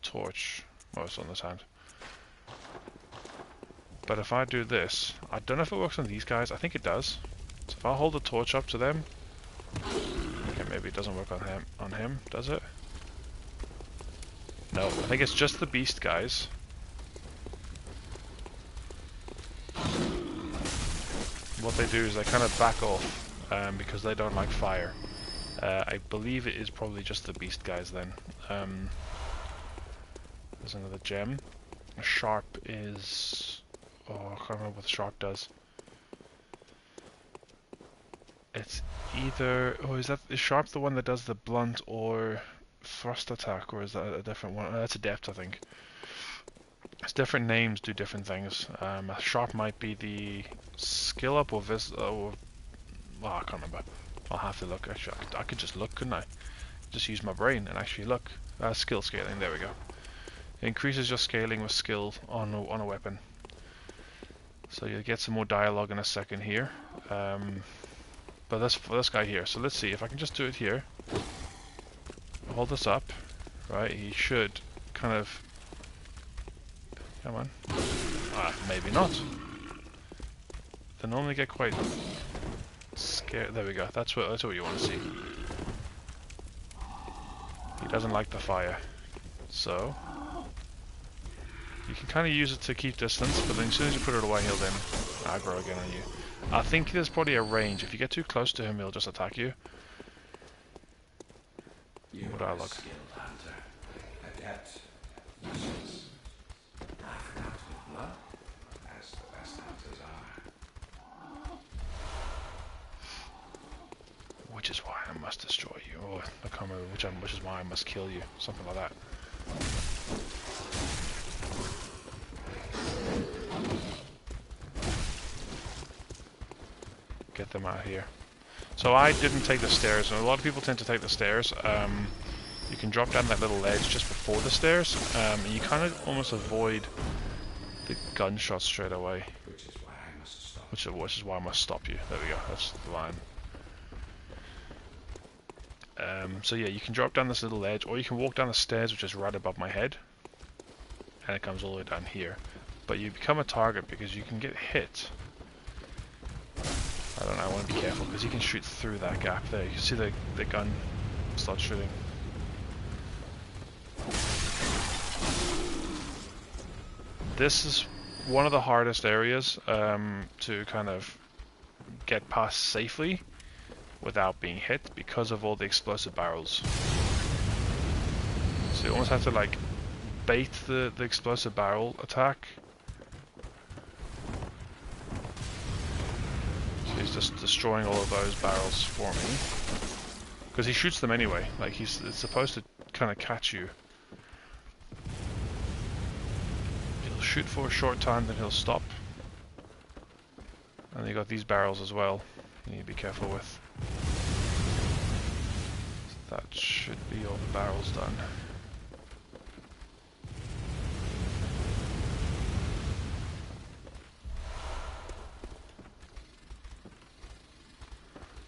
torch. Well, it's on this hand. But if I do this, I don't know if it works on these guys. I think it does. So if I hold the torch up to them, okay, maybe it doesn't work on him, does it? No, I think it's just the beast guys. What they do is they kind of back off because they don't like fire. I believe it is probably just the beast guys then. There's another gem. A sharp is... Oh, I can't remember what the sharp does. It's either... Oh, is Sharp the one that does the blunt or thrust attack, or is that a different one? That's Adept, I think. It's different names do different things. Sharp might be the skill up or well, I can't remember. I'll have to look. Actually, I could just look, couldn't I? Just use my brain and actually look. Skill scaling, there we go. It increases your scaling with skill on a weapon. So you'll get some more dialogue in a second here. But that's for this guy here. So let's see if I can just do it here. Hold this up, right? He should kind of... Come on. Maybe not. They normally get quite scared. There we go. That's what you want to see. He doesn't like the fire, so you can kind of use it to keep distance. But then as soon as you put it away, he'll then aggro again on you. I think there's probably a range. If you get too close to him, he'll just attack you. What dialogue? Skilled hunter, adept, useless. I've got good blood, as the best hunters are. Which is why I must destroy you. Or I can't remember which is why I must kill you. Something like that. Get them out of here. So I didn't take the stairs, and a lot of people tend to take the stairs. You can drop down that little ledge just before the stairs, and you kind of almost avoid the gunshots straight away. Which is why I must stop. Which is why I must stop you. There we go. That's the line. So yeah, you can drop down this little ledge, or you can walk down the stairs, which is right above my head, and it comes all the way down here. But you become a target because you can get hit. I don't know, I want to be careful because he can shoot through that gap there. You can see the gun start shooting. This is one of the hardest areas to kind of get past safely without being hit because of all the explosive barrels. So you almost have to like bait the explosive barrel attack. He's just destroying all of those barrels for me. Because he shoots them anyway. Like it's supposed to kind of catch you. He'll shoot for a short time, then he'll stop. And you got these barrels as well. You need to be careful with. So that should be all the barrels done.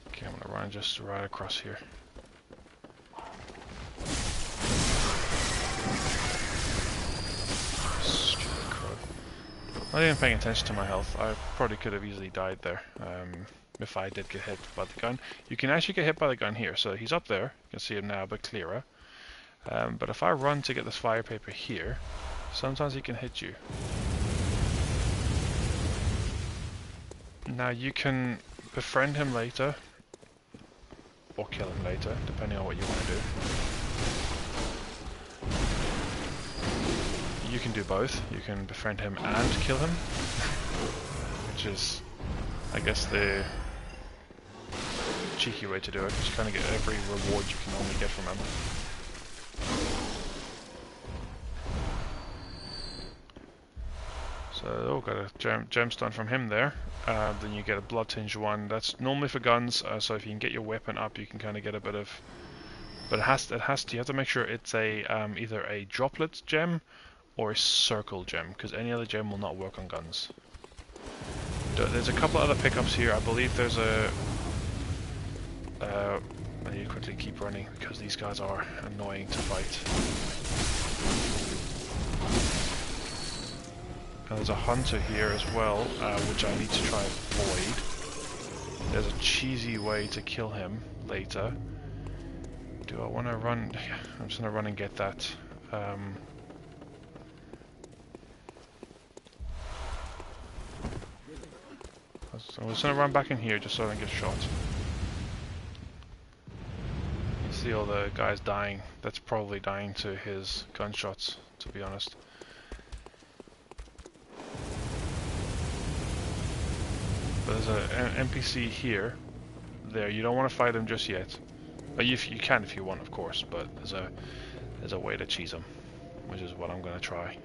Okay, I'm gonna run just right across here. Stupid crow. Not even paying attention to my health. I probably could have easily died there if I did get hit by the gun. You can actually get hit by the gun here. So he's up there. You can see him now, but clearer. But if I run to get this fire paper here, sometimes he can hit you. Now you can befriend him later. Or kill him later, depending on what you want to do. You can do both. You can befriend him and kill him, which is, I guess, the cheeky way to do it, because you kind of get every reward you can only get from him. So, got a gemstone from him there. Then you get a blood tinged one. That's normally for guns. So if you can get your weapon up, you can kind of get a bit of. But you have to make sure it's a either a droplet gem or a circle gem, because any other gem will not work on guns. There's a couple other pickups here. I believe there's a. I need to quickly keep running because these guys are annoying to fight. And there's a hunter here as well, which I need to try and avoid. There's a cheesy way to kill him later. Do I want to run? I'm just going to run and get that. I'm just going to run back in here just so I don't get shot. You see all the guys dying. That's probably dying to his gunshots, to be honest. There's an NPC here there. You don't want to fight him just yet. You can if you want, of course, but there's a way to cheese him, which is what I'm going to try.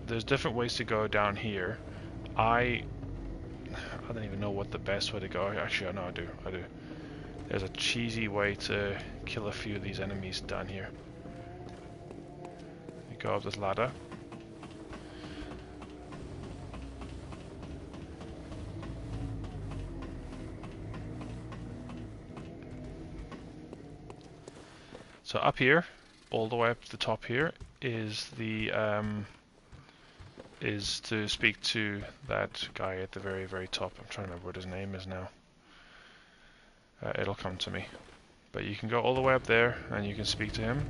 There's different ways to go down here. I don't even know what the best way to go. Actually, no, I do. There's a cheesy way to kill a few of these enemies down here. You go up this ladder. So up here, all the way up to the top here, is the is to speak to that guy at the very, very top. I'm trying to remember what his name is now. It'll come to me. But you can go all the way up there and you can speak to him.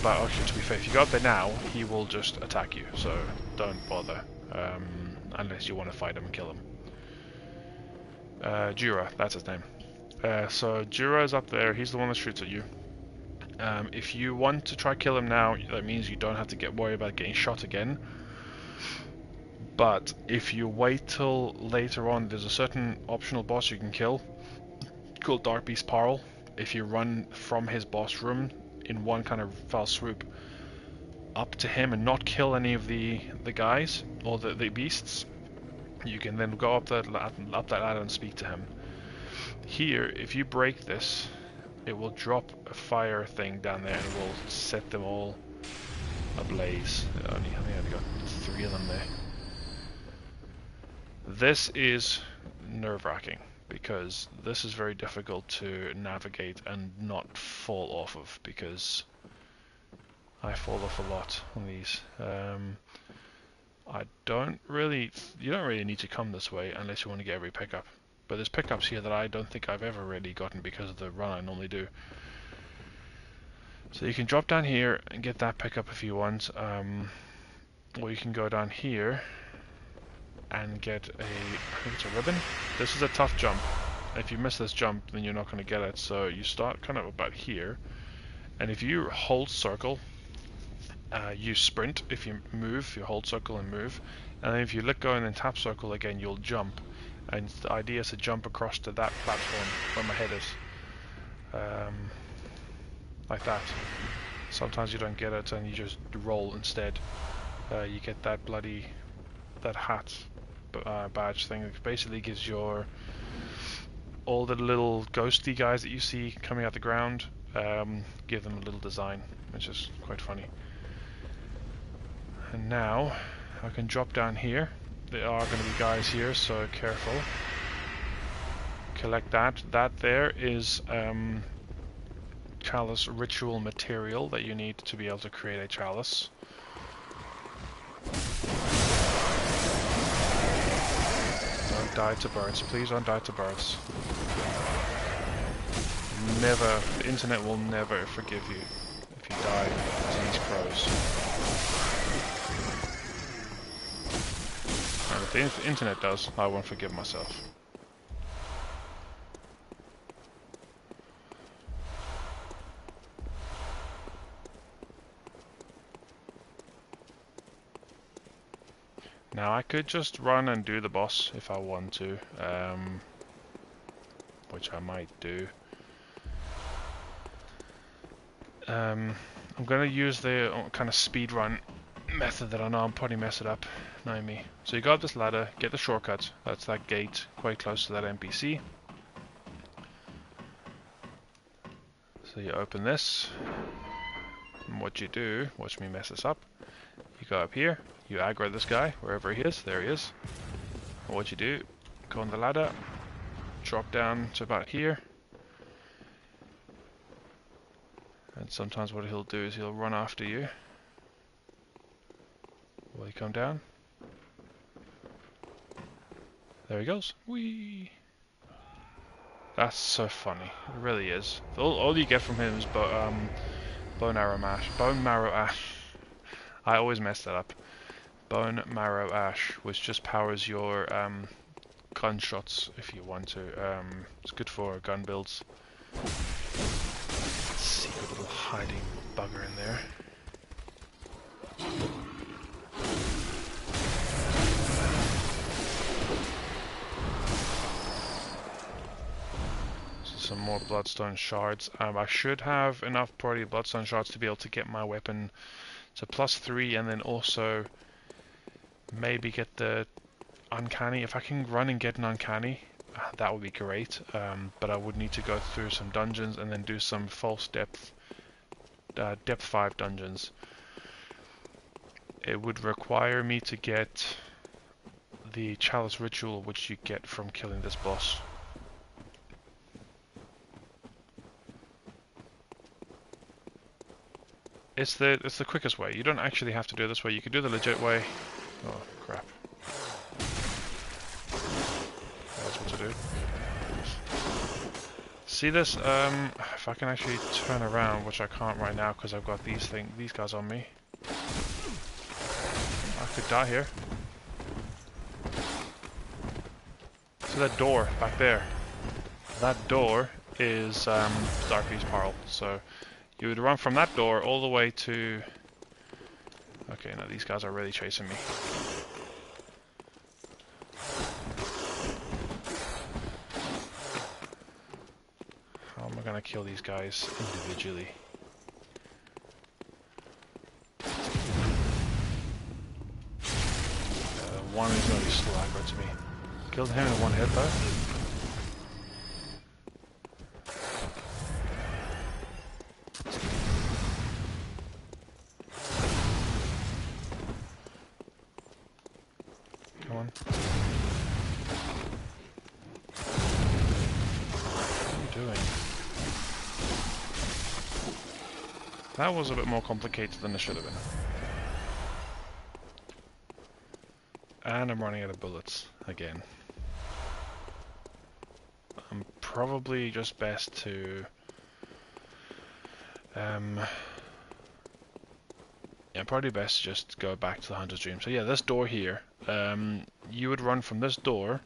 But actually, to be fair, if you go up there now, he will just attack you. So don't bother, unless you want to fight him and kill him. Jura, that's his name. So Jura is up there. He's the one that shoots at you. If you want to try kill him now, that means you don't have to worry about getting shot again. But if you wait till later on, there's a certain optional boss you can kill called Dark Beast Parl. If you run from his boss room in one kind of foul swoop up to him and not kill any of the guys or the beasts, you can then go up that ladder and speak to him. Here, if you break this, it will drop a fire thing down there and it will set them all ablaze. I think I only got 3 of them there. This is nerve-wracking because this is very difficult to navigate and not fall off of, because I fall off a lot on these. You don't really need to come this way unless you want to get every pickup. But there's pickups here that I don't think I've ever really gotten because of the run I normally do. So you can drop down here and get that pickup if you want, or you can go down here and get I think it's a ribbon. This is a tough jump. If you miss this jump, then you're not going to get it. So you start kind of about here, and if you hold circle, you sprint. If you move, you hold circle and move, and then if you let go and then tap circle again, you'll jump. And the idea is to jump across to that platform where my head is, like that. Sometimes you don't get it and you just roll instead. You get that hat badge thing that basically gives all the little ghosty guys that you see coming out the ground, give them a little design, which is quite funny. And now I can drop down here. There are going to be guys here, so careful. Collect that. That there is chalice ritual material that you need to be able to create a chalice. Don't die to birds. Please don't die to birds. Never. The internet will never forgive you if you die to these crows. And if the internet does, I won't forgive myself. Now I could just run and do the boss if I want to, which I might do. I'm going to use the kind of speed run method that I know I'm probably mess it up, knowing me. So you go up this ladder, get the shortcut. That's that gate quite close to that NPC. So you open this, and what you do, watch me mess this up. You go up here, you aggro this guy, wherever he is, there he is. And what you do, go on the ladder, drop down to about here. And sometimes what he'll do is he'll run after you. Will he come down? There he goes. Whee! That's so funny. It really is. All you get from him is bone marrow ash. I always mess that up. Bone marrow ash, which just powers your gunshots if you want to. It's good for gun builds. Secret little hiding bugger in there. more bloodstone shards. I should have enough party bloodstone shards to be able to get my weapon to +3, and then also maybe get the uncanny. If I can run and get an uncanny, that would be great. But I would need to go through some dungeons and then do some false depth 5 dungeons. It would require me to get the Chalice Ritual, which you get from killing this boss. It's the quickest way. You don't actually have to do it this way. You could do the legit way. Oh crap. That's what to do. See this? If I can actually turn around, which I can't right now because I've got these guys on me. I could die here. See that door back there? That door is Darkbeast Pearl. So you would run from that door all the way to... Okay, now these guys are really chasing me. How am I gonna kill these guys individually? One is gonna be slow aggro to me. Killed him in one hit though. Come on. What are you doing? That was a bit more complicated than it should have been. And I'm running out of bullets again. I'm probably just best to yeah, probably best to just go back to the Hunter's Dream. So yeah, this door here, you would run from this door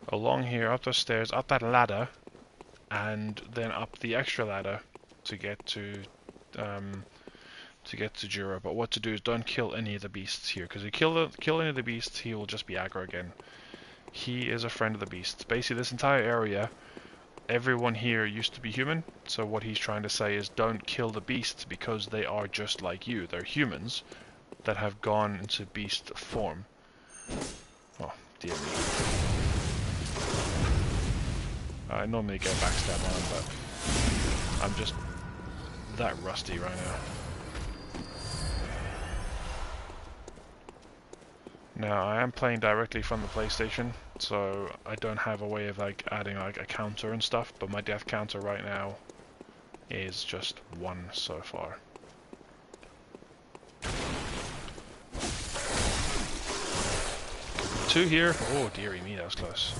along here, up the stairs, up that ladder, and then up the extra ladder to get to Jura. But what to do is don't kill any of the beasts here, because if you kill any of the beasts, he will just be aggro again. He is a friend of the beasts. Basically, this entire area, everyone here used to be human, so what he's trying to say is don't kill the beasts because they are just like you. They're humans that have gone into beast form. Oh, dear me. I normally get backstab on him, but I'm just that rusty right now. Now, I am playing directly from the PlayStation, so I don't have a way of like adding like a counter and stuff, but my death counter right now is just 1 so far. Two here. Oh, dearie me, that was close.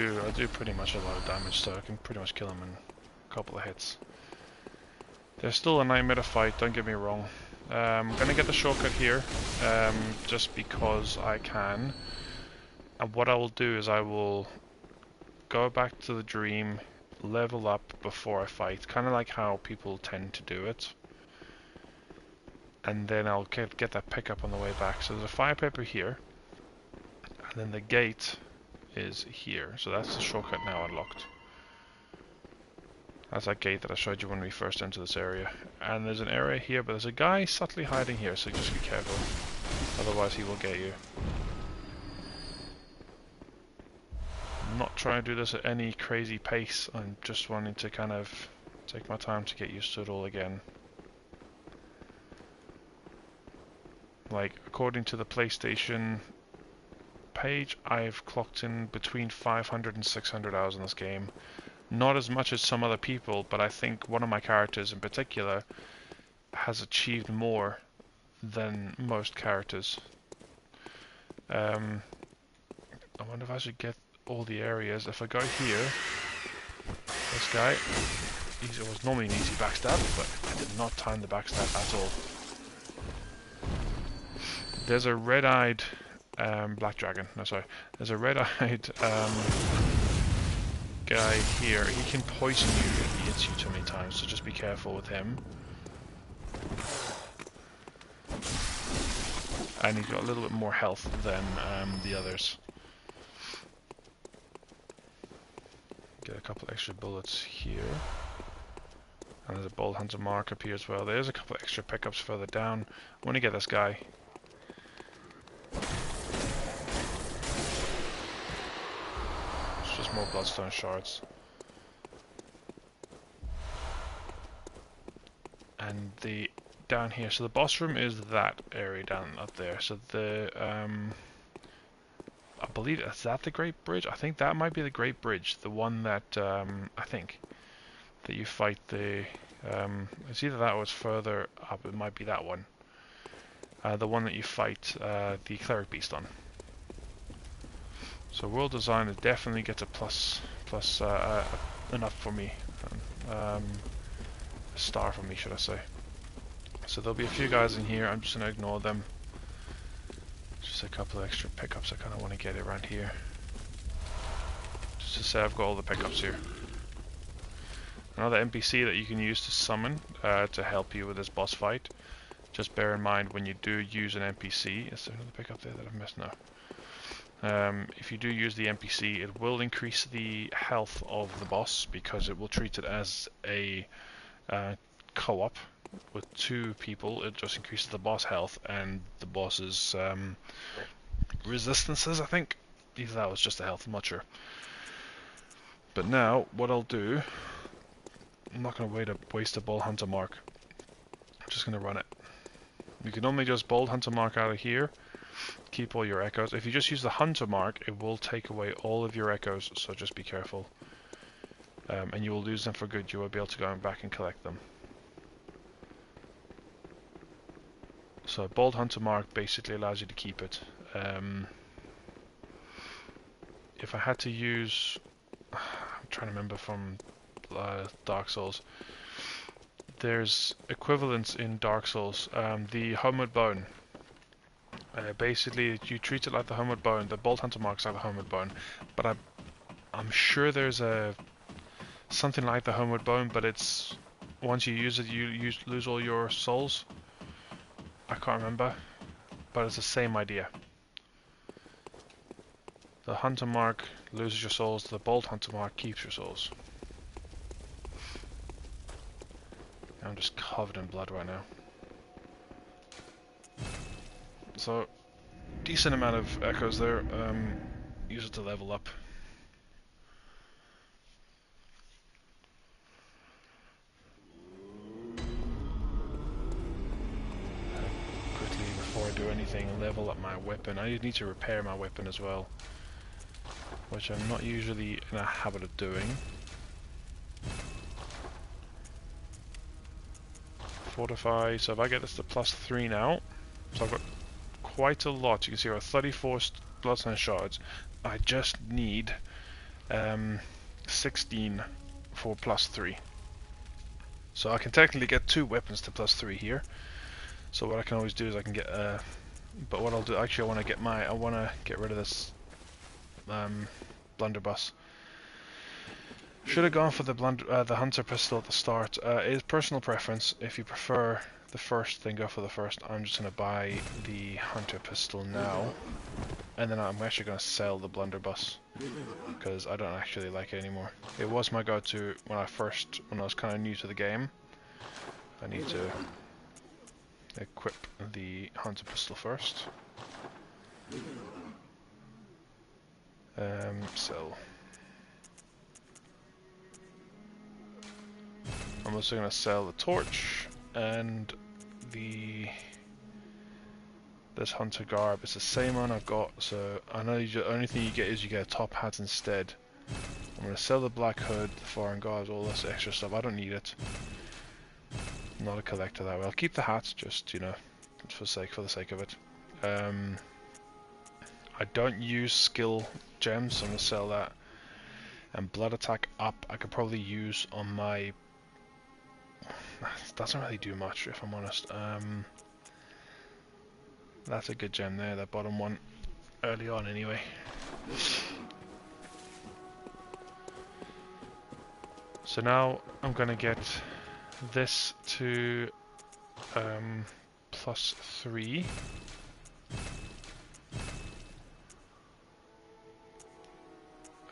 I do pretty much a lot of damage, so I can pretty much kill him in a couple of hits. There's still a 9-meter fight, don't get me wrong. I'm gonna get the shortcut here, just because I can. And what I will do is I will go back to the dream, level up before I fight, kind of like how people tend to do it. And then I'll get that pickup on the way back. So there's a fire paper here, and then the gate is here, so that's the shortcut now unlocked. That's that gate that I showed you when we first entered this area. And there's an area here, but there's a guy subtly hiding here, so just be careful. Otherwise he will get you. I'm not trying to do this at any crazy pace, I'm just wanting to kind of take my time to get used to it all again. Like, according to the PlayStation page, I've clocked in between 500 and 600 hours in this game. Not as much as some other people, but I think one of my characters in particular has achieved more than most characters. I wonder if I should get all the areas. If I go here, this guy, it was normally an easy backstab, but I did not time the backstab at all. There's a red-eyed black dragon. No, sorry. There's a red-eyed guy here. He can poison you if he hits you too many times, so just be careful with him. And he's got a little bit more health than the others. Get a couple extra bullets here. And there's a bolt hunter mark up here as well. There's a couple extra pickups further down. I want to get this guy. It's just more bloodstone shards. And the down here, so the boss room is that area down up there. So the I believe, is that the Great Bridge? I think that might be the Great Bridge, the one that I think that you fight the it's either that or it's further up. It might be that one, the one that you fight the cleric beast on. So world design definitely gets a plus enough for me, a star for me, should I say. So there'll be a few guys in here. I'm just gonna ignore them. Just a couple of extra pickups I kind of want to get around here. Just to say I've got all the pickups here. Another NPC that you can use to summon to help you with this boss fight. Just bear in mind when you do use an NPC, is there another pickup there that I've missed? No. If you do use the NPC, it will increase the health of the boss because it will treat it as a co-op. With two people, it just increases the boss health and the boss's resistances, I think. Either that was just the health, I'm not sure. But now, what I'll do, I'm not going to waste a Bold Hunter mark. I'm just going to run it. You can only just Bold Hunter mark out of here. Keep all your echoes. If you just use the Hunter mark, it will take away all of your echoes, so just be careful. And you will lose them for good. You won't be able to go back and collect them. So Bold Hunter mark basically allows you to keep it. If I had to use, I'm trying to remember from Dark Souls, there's equivalents in Dark Souls. The Homeward Bone. Basically, you treat it like the Homeward Bone. The Bold Hunter marks like the Homeward Bone, but I'm sure there's something like the Homeward Bone, but it's once you use it, you lose all your souls. I can't remember, but it's the same idea. The Hunter mark loses your souls, the Bold Hunter mark keeps your souls. I'm just covered in blood right now. So, decent amount of echoes there. Use it to level up. Before I do anything, level up my weapon. I need to repair my weapon as well, which I'm not usually in a habit of doing. Fortify, so if I get this to +3 now, so I've got quite a lot. You can see I've got 34 bloodstone shards. I just need 16 for +3. So I can technically get 2 weapons to +3 here. So what I can always do is I can get but what I'll do, actually I want to get rid of this blunderbuss. Should have gone for the hunter pistol at the start. It is personal preference. If you prefer the first, then go for the first. I'm just going to buy the hunter pistol now, and then I'm actually going to sell the blunderbuss because I don't actually like it anymore. It was my go-to when I was kind of new to the game. I need to equip the hunter pistol first. Sell. I'm also going to sell the torch and this hunter garb. It's the same one I've got, so I know the only thing you get is you get a top hat instead. I'm going to sell the black hood, the foreign gauze, all this extra stuff. I don't need it. I'm not a collector that way. I'll keep the hats, just, you know, for the sake of it. I don't use skill gems, so I'm going to sell that. And blood attack up, I could probably use on my... doesn't really do much, if I'm honest. That's a good gem there, that bottom one. early on anyway. So now I'm gonna get this to +3.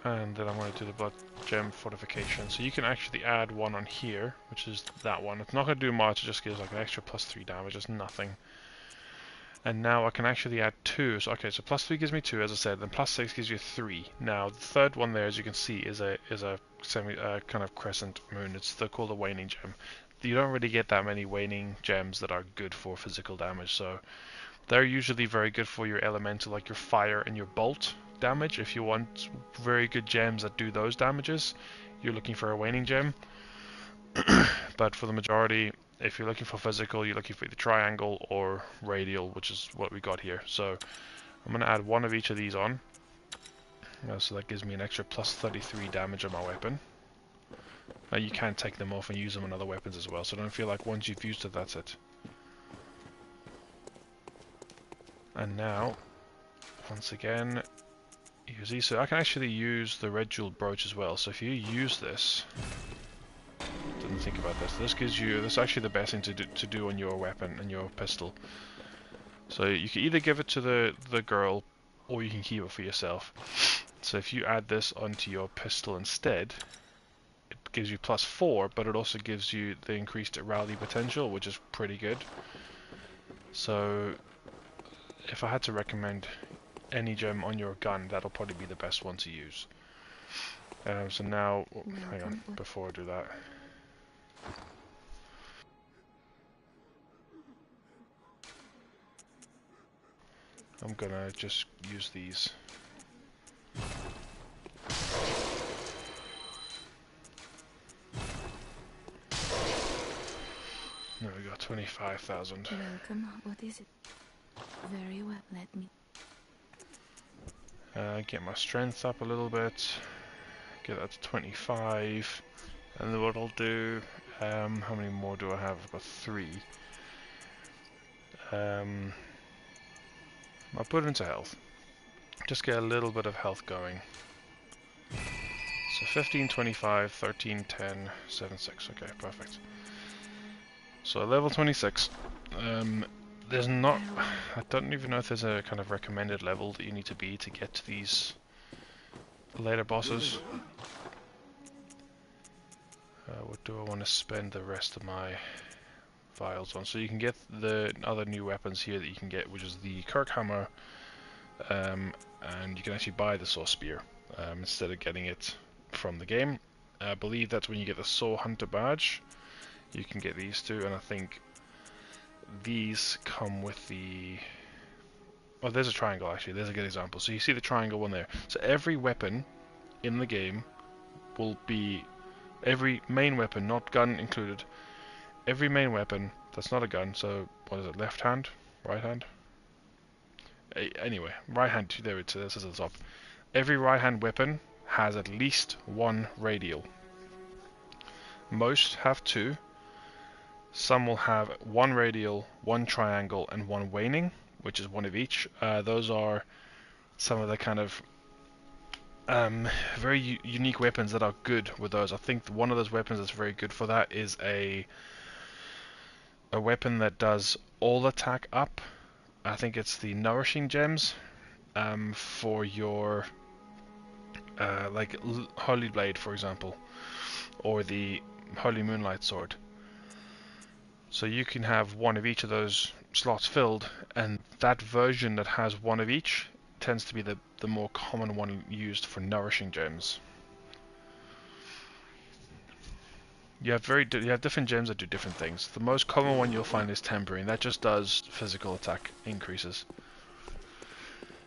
And then I'm going to do the blood gem fortification. So you can actually add one on here, which is that one. It's not going to do much, it just gives like an extra +3 damage, just nothing. And now I can actually add 2. So okay, so +3 gives me 2, as I said, then +6 gives you 3. Now the third one there, as you can see, is a semi kind of crescent moon. It's called a waning gem. You don't really get that many waning gems that are good for physical damage, so they're usually very good for your elemental, like your fire and your bolt damage. If you want very good gems that do those damages, you're looking for a waning gem. But for the majority, if you're looking for physical, you're looking for either triangle or radial, which is what we got here. So I'm going to add one of each of these on. So that gives me an extra +33 damage on my weapon. Now you can take them off and use them on other weapons as well, so don't feel like once you've used it, that's it. And now, once again, use these. So I can actually use the red jeweled brooch as well. So if you use this, didn't think about this. This gives you, this is actually the best thing to do on your weapon and your pistol. So you can either give it to the girl, or you can keep it for yourself. So if you add this onto your pistol instead, it gives you +4, but it also gives you the increased rally potential, which is pretty good. So if I had to recommend any gem on your gun, that'll probably be the best one to use. So now, hang on, before I do that. I'm gonna just use these. There we go, 25,000. Welcome. What is it? Very well, let me... Get my strength up a little bit. Get that to 25. And then what I'll do... how many more do I have? I've got 3. I'll put it into health. Just get a little bit of health going. So 15, 25, 13, 10, 7, 6. Okay, perfect. So level 26. There's not... I don't even know if there's a kind of recommended level that you need to be to get to these later bosses. What do I want to spend the rest of my vials on? So you can get the other new weapons here that you can get, which is the Kirk Hammer, and you can actually buy the Saw Spear instead of getting it from the game. I believe that's when you get the Saw Hunter badge. You can get these two, and I think these come with the... Oh, there's a triangle actually, there's a good example. So you see the triangle one there. So every weapon in the game will be... Every main weapon, not gun included, every main weapon that's not a gun, so what is it, left hand? Right hand? Anyway, right hand, there it says at the top. Every right hand weapon has at least one radial. Most have 2. Some will have 1 radial, 1 triangle, and 1 waning, which is 1 of each. Those are some of the kind of very unique weapons that are good with those. I think one of those weapons that's very good for that is a weapon that does all attack up. I think it's the Nourishing Gems for your like Holy Blade, for example, or the Holy Moonlight Sword. So you can have 1 of each of those slots filled, and that version that has 1 of each tends to be the more common one used for Nourishing Gems. You have different gems that do different things. The most common one you'll find is Tempering. That just does physical attack increases.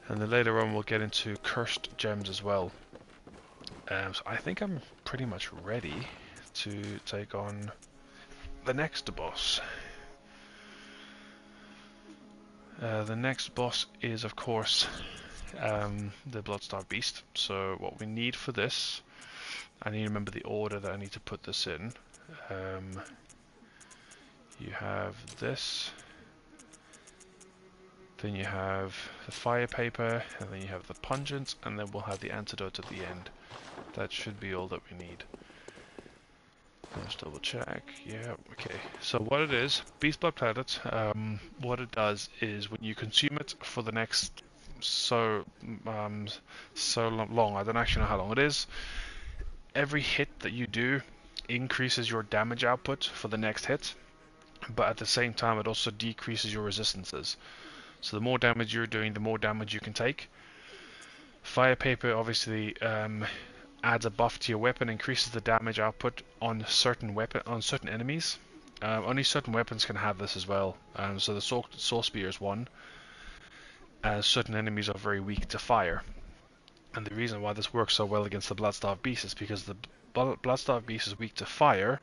And then later on we'll get into Cursed Gems as well. So I think I'm pretty much ready to take on the next boss. The next boss is, of course, the Bloodstar Beast. So what we need for this, I need to remember the order that I need to put this in. You have this, Then you have the fire paper, and then you have the pungent, and then we'll have the antidote at the end. That should be all that we need. Let's double check. Yeah, okay. So what it is, Beast Blood Pellet, what it does is when you consume it for the next so long, I don't actually know how long it is, every hit that you do increases your damage output for the next hit, but at the same time it also decreases your resistances. So the more damage you're doing, the more damage you can take. Fire Paper obviously adds a buff to your weapon, increases the damage output on certain enemies. Only certain weapons can have this as well. So the Soul Spear is one, as certain enemies are very weak to fire. And the reason why this works so well against the Bloodstarved Beast is because the Bloodstarved Beast is weak to fire.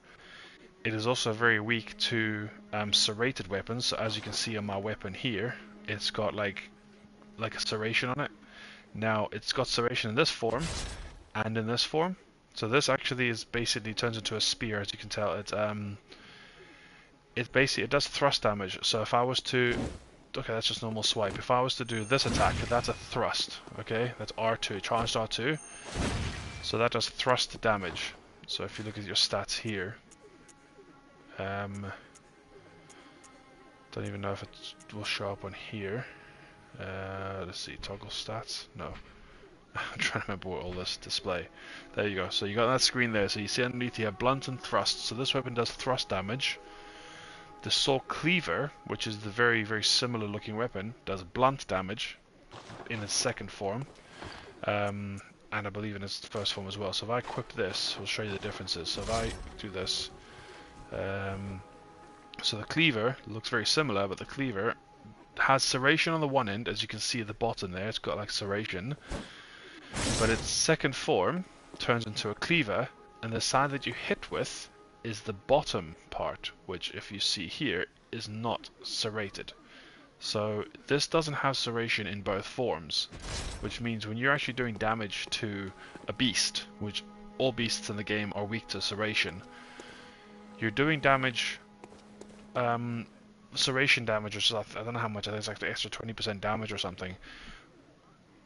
It is also very weak to serrated weapons. So as you can see on my weapon here, it's got like a serration on it. Now it's got serration in this form and in this form. So this actually is basically turns into a spear, as you can tell. It does thrust damage. So if I was to, okay, that's just normal swipe. If I was to do this attack, that's a thrust. Okay, that's R2, charged R2. So that does thrust damage. So if you look at your stats here, don't even know if it will show up on here. Let's see, toggle stats. No. I'm trying to remember what all this display. There you go. So you got that screen there. So you see underneath you have blunt and thrust. So this weapon does thrust damage. The Soul Cleaver, which is the very, very similar looking weapon, does blunt damage in its second form. And I believe in its first form as well. So if I equip this, I'll show you the differences. So if I do this, so the Cleaver looks very similar, but the Cleaver has serration on the one end, as you can see at the bottom there. It's got like serration. But its second form turns into a cleaver, and the side that you hit with is the bottom part, which, if you see here, is not serrated. So this doesn't have serration in both forms, which means when you're actually doing damage to a beast, which all beasts in the game are weak to serration, you're doing damage, serration damage, which is, I don't know how much, I think it's like the extra 20% damage or something,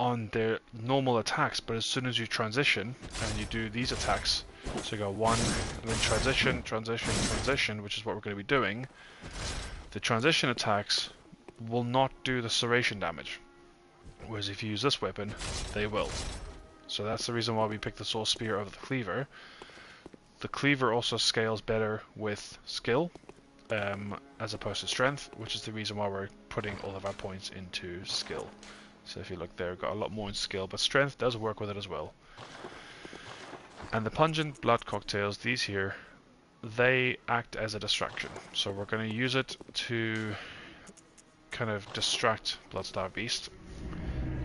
on their normal attacks, but as soon as you transition and you do these attacks, so you go one, and then transition, transition, transition, which is what we're going to be doing, the transition attacks will not do the serration damage, whereas if you use this weapon, they will. So that's the reason why we picked the Soul Spear over the Cleaver. The Cleaver also scales better with skill, as opposed to strength, which is the reason why we're putting all of our points into skill. So if you look there, we've got a lot more in skill, but strength does work with it as well. And the Pungent Blood Cocktails, these here, they act as a distraction. So we're going to use it to kind of distract Bloodstarved Beast,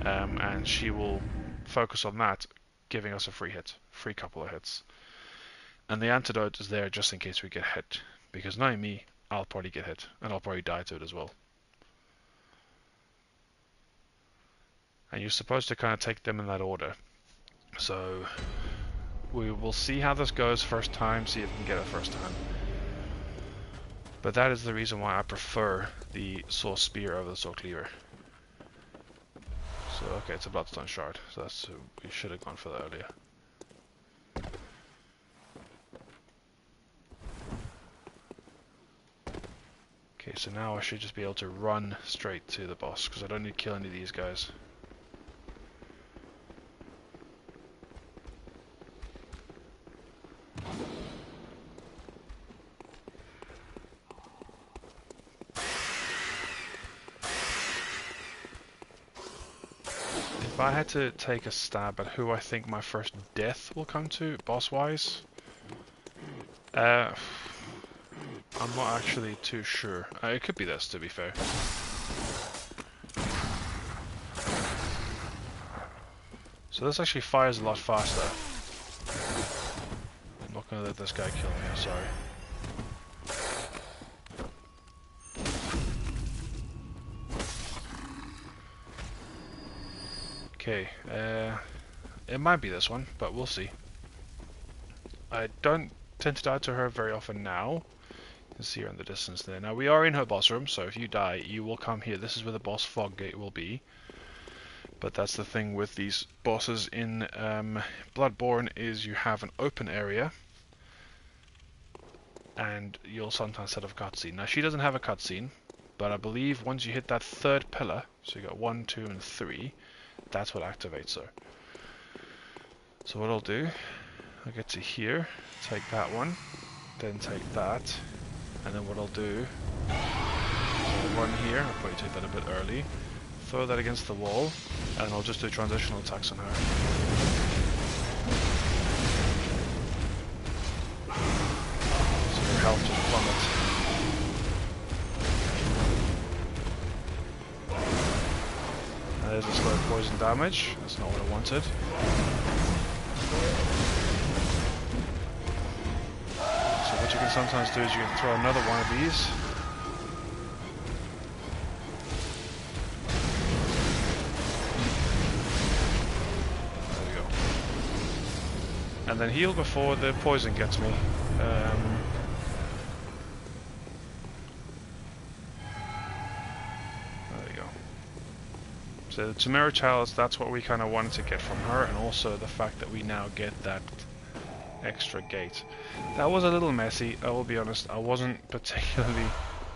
and she will focus on that, giving us a free couple of hits. And the antidote is there just in case we get hit, because knowing me, I'll probably get hit, and I'll probably die to it as well. And you're supposed to kind of take them in that order. So we will see how this goes first time, see if we can get it first time. But that is the reason why I prefer the Soul Spear over the Soul Cleaver. So okay, it's a Bloodstone Shard, so that's we should have gone for that earlier. Okay, so now I should just be able to run straight to the boss, because I don't need to kill any of these guys. If I had to take a stab at who I think my first death will come to, boss-wise, I'm not actually too sure. It could be this, to be fair. So this actually fires a lot faster. I'm not gonna let this guy kill me, I'm sorry. Okay, it might be this one, but we'll see. I don't tend to die to her very often now, You can see her in the distance there. Now we are in her boss room, so if you die, you will come here. This is where the boss fog gate will be. But that's the thing with these bosses in Bloodborne, is you have an open area, and you'll sometimes set up a cutscene. Now she doesn't have a cutscene, but I believe once you hit that third pillar, so you got 1, 2, and 3, that's what activates her. So what I'll do, I'll get to here, take that one, then take that, and then what I'll do, I'll run here, I'll probably take that a bit early, throw that against the wall, and I'll just do transitional attacks on her. So your health just plummets. And there's a slow poison damage, that's not what I wanted. So what you can sometimes do is you can throw another one of these. And then heal before the poison gets me. There we go. So the Chimera Chalice, that's what we kind of wanted to get from her, and also the fact that we now get that extra gate. That was a little messy, I will be honest. I wasn't particularly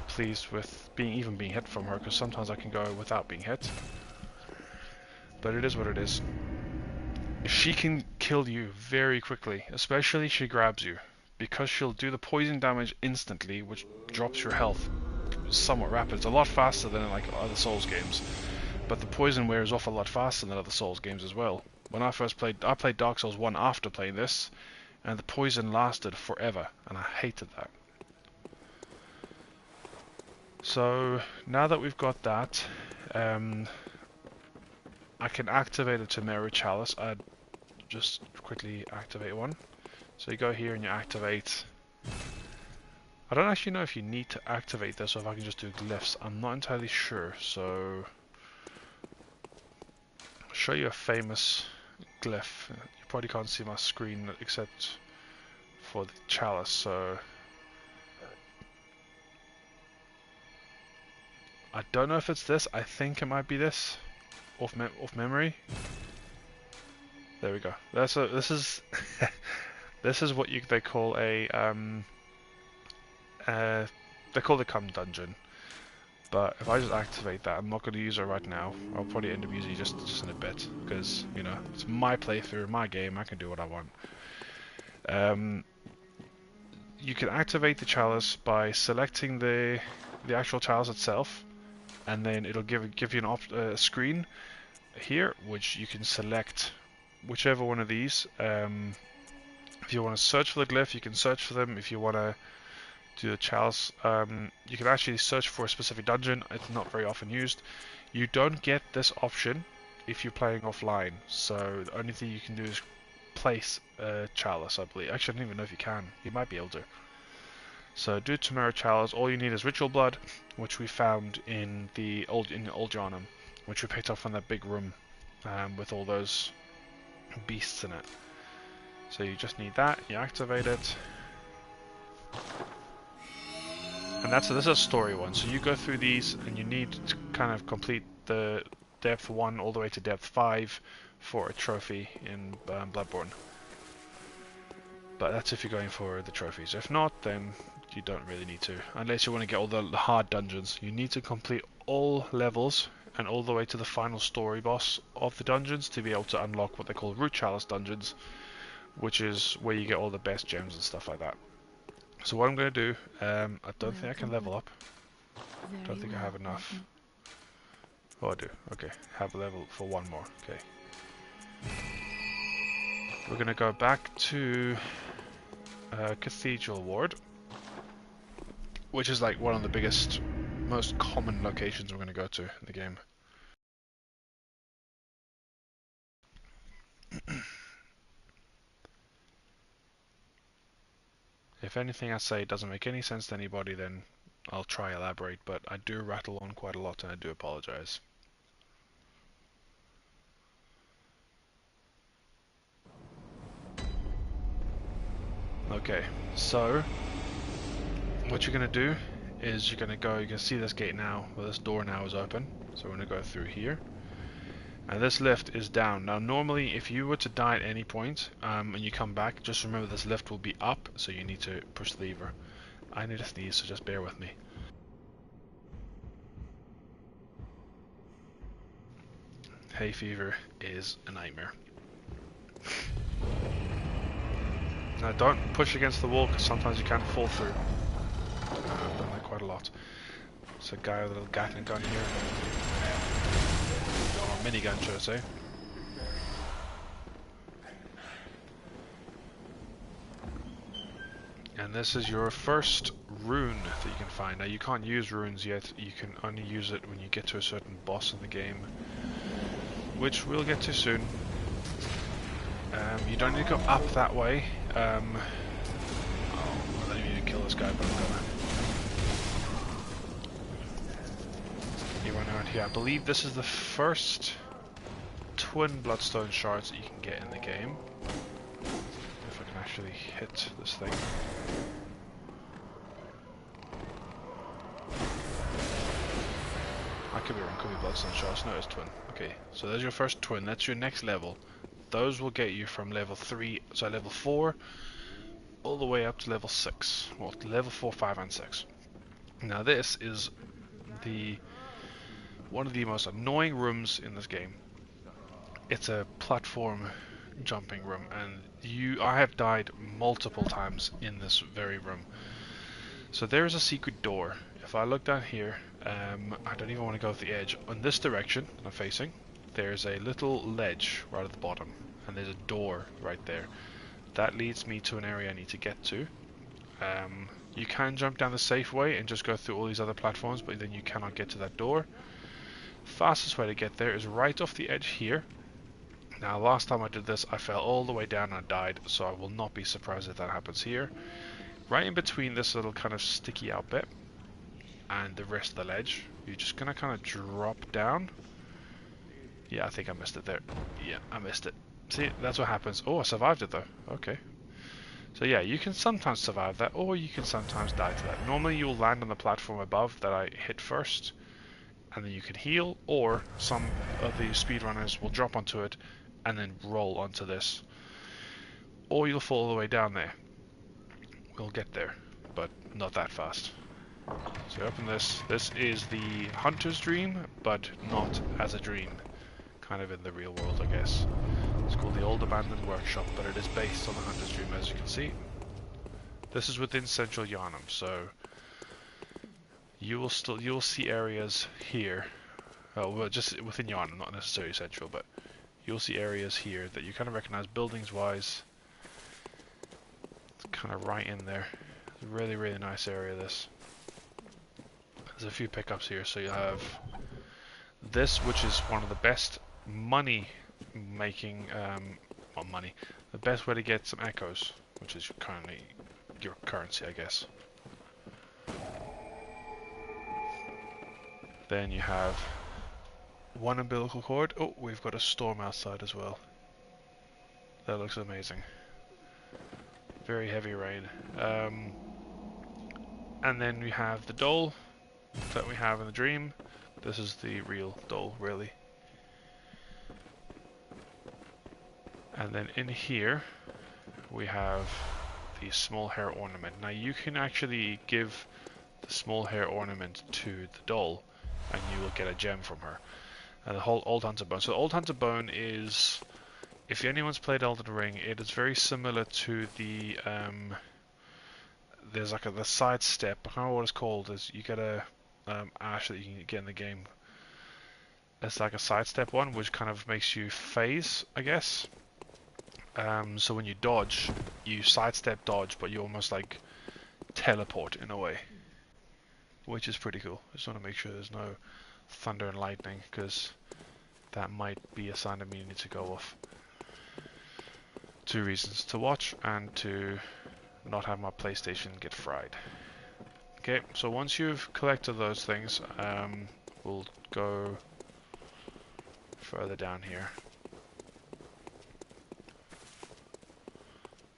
pleased with even being hit from her, because sometimes I can go without being hit. But it is what it is. She can kill you very quickly, especially if she grabs you, because she'll do the poison damage instantly, which drops your health somewhat rapid. It's a lot faster than in like other Souls games, but the poison wears off a lot faster than other Souls games as well. When I first played, I played Dark Souls 1 after playing this, and the poison lasted forever, and I hated that. So now that we've got that, I can activate a Chimera Chalice. I'd just quickly activate one. So you go here and you activate. I don't actually know if you need to activate this or if I can just do glyphs. I'm not entirely sure. So I'll show you a famous glyph. You probably can't see my screen except for the chalice. So I don't know if it's this. I think it might be this. Off memory. There we go. This is this is what they call a they call the Come Dungeon. But if I just activate that, I'm not going to use it right now. I'll probably end up using it just in a bit, because you know it's my playthrough, my game. I can do what I want. You can activate the chalice by selecting the actual chalice itself, and then it'll give you a screen here, which you can select whichever one of these. If you want to search for the glyph, you can search for them. If you want to do the chalice, you can actually search for a specific dungeon. It's not very often used. You don't get this option if you're playing offline, so the only thing you can do is place a chalice, I believe. Actually, I don't even know if you can. You might be able to. So do Chimera Chalice. All you need is ritual blood, which we found in Old Yarnum, which we picked up from that big room with all those beasts in it. So you just need that. You activate it, and this is a story one. So you go through these, and you need to kind of complete the depth 1 all the way to depth 5 for a trophy in Bloodborne. But that's if you're going for the trophies. If not, then you don't really need to. Unless you want to get all the hard dungeons. You need to complete all levels and all the way to the final story boss of the dungeons to be able to unlock what they call Root Chalice dungeons, which is where you get all the best gems and stuff like that. So what I'm going to do, I don't think I can level up. I don't think I have enough. Oh, I do. Okay, have a level for one more. Okay. We're going to go back to Cathedral Ward, which is like one of the biggest, most common locations we're going to go to in the game. If anything I say doesn't make any sense to anybody, then I'll try elaborate, but I do rattle on quite a lot and I do apologize. Okay, so what you're going to do is you're going to go, you can see this gate now, well, this door now is open, so we're going to go through here. And this lift is down. Now normally if you were to die at any point and you come back, just remember this lift will be up, so you need to push the lever. I need to sneeze, so just bear with me. Hay fever is a nightmare. Now don't push against the wall because sometimes you can fall through. I've done that quite a lot. There's a guy with a little Gatling gun here. Or a minigun, should I say. And this is your first rune that you can find. Now you can't use runes yet, you can only use it when you get to a certain boss in the game, which we'll get to soon. You don't need to go up that way. I don't need to kill this guy, but I'm gonna. You run around here. I believe this is the first twin bloodstone shards that you can get in the game. If I can actually hit this thing. I could be wrong, could be bloodstone shards. No, it's twin. Okay, so there's your first twin. That's your next level. Those will get you from level 3, so level 4, all the way up to level 6. Well, level 4, 5, and 6. Now this is one of the most annoying rooms in this game. It's a platform jumping room, and I have died multiple times in this very room. So there is a secret door. If I look down here, I don't even want to go to the edge. On this direction that I'm facing, there's a little ledge right at the bottom, and there's a door right there. That leads me to an area I need to get to. You can jump down the safe way and just go through all these other platforms, but then you cannot get to that door. Fastest way to get there is right off the edge here. Now last time I did this I fell all the way down and I died, so I will not be surprised if that happens here. Right in between this little kind of sticky out bit and the rest of the ledge, you're just gonna kind of drop down. Yeah, I think I missed it there. Yeah, I missed it. See, that's what happens. Oh, I survived it though. Okay. So yeah, you can sometimes survive that, or you can sometimes die to that. Normally you'll land on the platform above that I hit first, and then you can heal, or some of the speedrunners will drop onto it and then roll onto this. Or you'll fall all the way down there. We'll get there, but not that fast. So open this. This is the hunter's dream, but not as a dream. Kind of in the real world, I guess. It's called the Old Abandoned Workshop, but it is based on the hunter's dream, as you can see. This is within central Yharnam, so you will see areas here. Well, just within Yharnam, not necessarily central, but you'll see areas here that you kind of recognize buildings-wise. It's kind of right in there. It's a really, really nice area, this. There's a few pickups here, so you have this, which is one of the best money-making, the best way to get some echoes, which is currently your currency, I guess. Then you have one umbilical cord. Oh, we've got a storm outside as well. That looks amazing. Very heavy rain. And then we have the doll that we have in the dream. This is the real doll, really. And then in here we have the small hair ornament. Now you can actually give the small hair ornament to the doll and you will get a gem from her. And the whole Old Hunter Bone. So the Old Hunter Bone is, if anyone's played Elden Ring, it is very similar to the there's like the side step. I can't remember what it's called. Is you get a ash that you can get in the game. It's like a sidestep one, which kind of makes you phase, I guess. So when you dodge, you sidestep dodge, but you almost like teleport in a way, which is pretty cool. I just want to make sure there's no thunder and lightning, because that might be a sign of me need to go off. 2 reasons: to watch and to not have my PlayStation get fried. Okay, so once you've collected those things, we'll go further down here.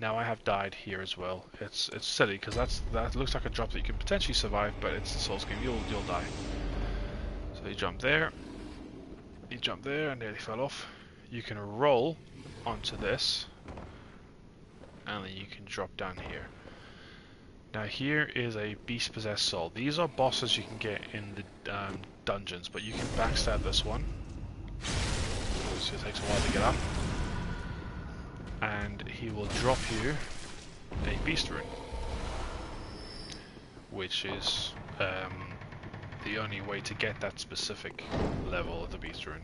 Now I have died here as well. It's silly because that looks like a drop that you can potentially survive, but it's the Souls game. You'll die. So you jump there. You jump there and nearly fell off. You can roll onto this, and then you can drop down here. Now here is a beast possessed soul. These are bosses you can get in the dungeons, but you can backstab this one. So it takes a while to get up. And he will drop you a beast rune, which is the only way to get that specific level of the beast rune.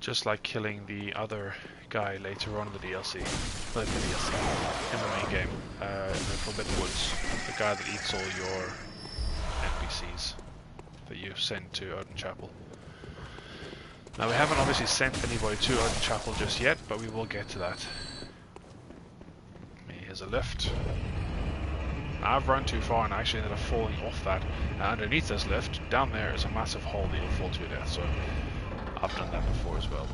Just like killing the other guy later on in the DLC, in the main game, in the Forbidden Woods, the guy that eats all your NPCs that you send to Odin Chapel. Now we haven't obviously sent anybody to Odin Chapel just yet, but we will get to that. Here's a lift. I've run too far and I actually ended up falling off that. Underneath this lift, down there is a massive hole that you'll fall to your death, so I've done that before as well.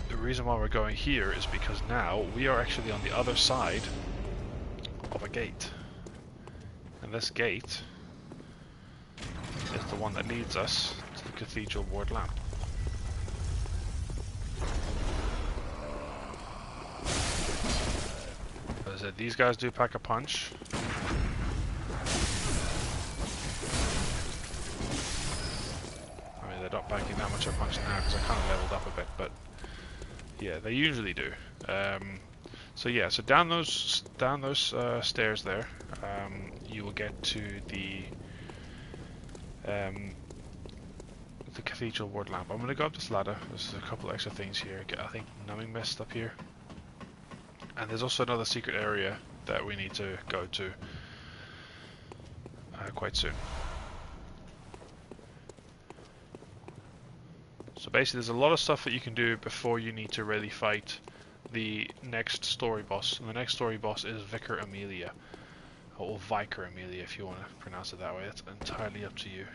The reason why we're going here is because now we are actually on the other side of a gate. And this gate is the one that leads us to the Cathedral Ward Lamp. As I said, these guys do pack a punch. I mean, they're not packing that much of a punch now because I kind of leveled up a bit, but yeah, they usually do. So yeah, so down those stairs there, you will get to the Cathedral Ward Lamp. I'm going to go up this ladder. There's a couple extra things here. Get, I think, Numbing Mist up here. And there's also another secret area that we need to go to quite soon. So basically there's a lot of stuff that you can do before you need to really fight the next story boss. And the next story boss is Vicar Amelia. Or Vicar Amelia if you want to pronounce it that way. It's entirely up to you.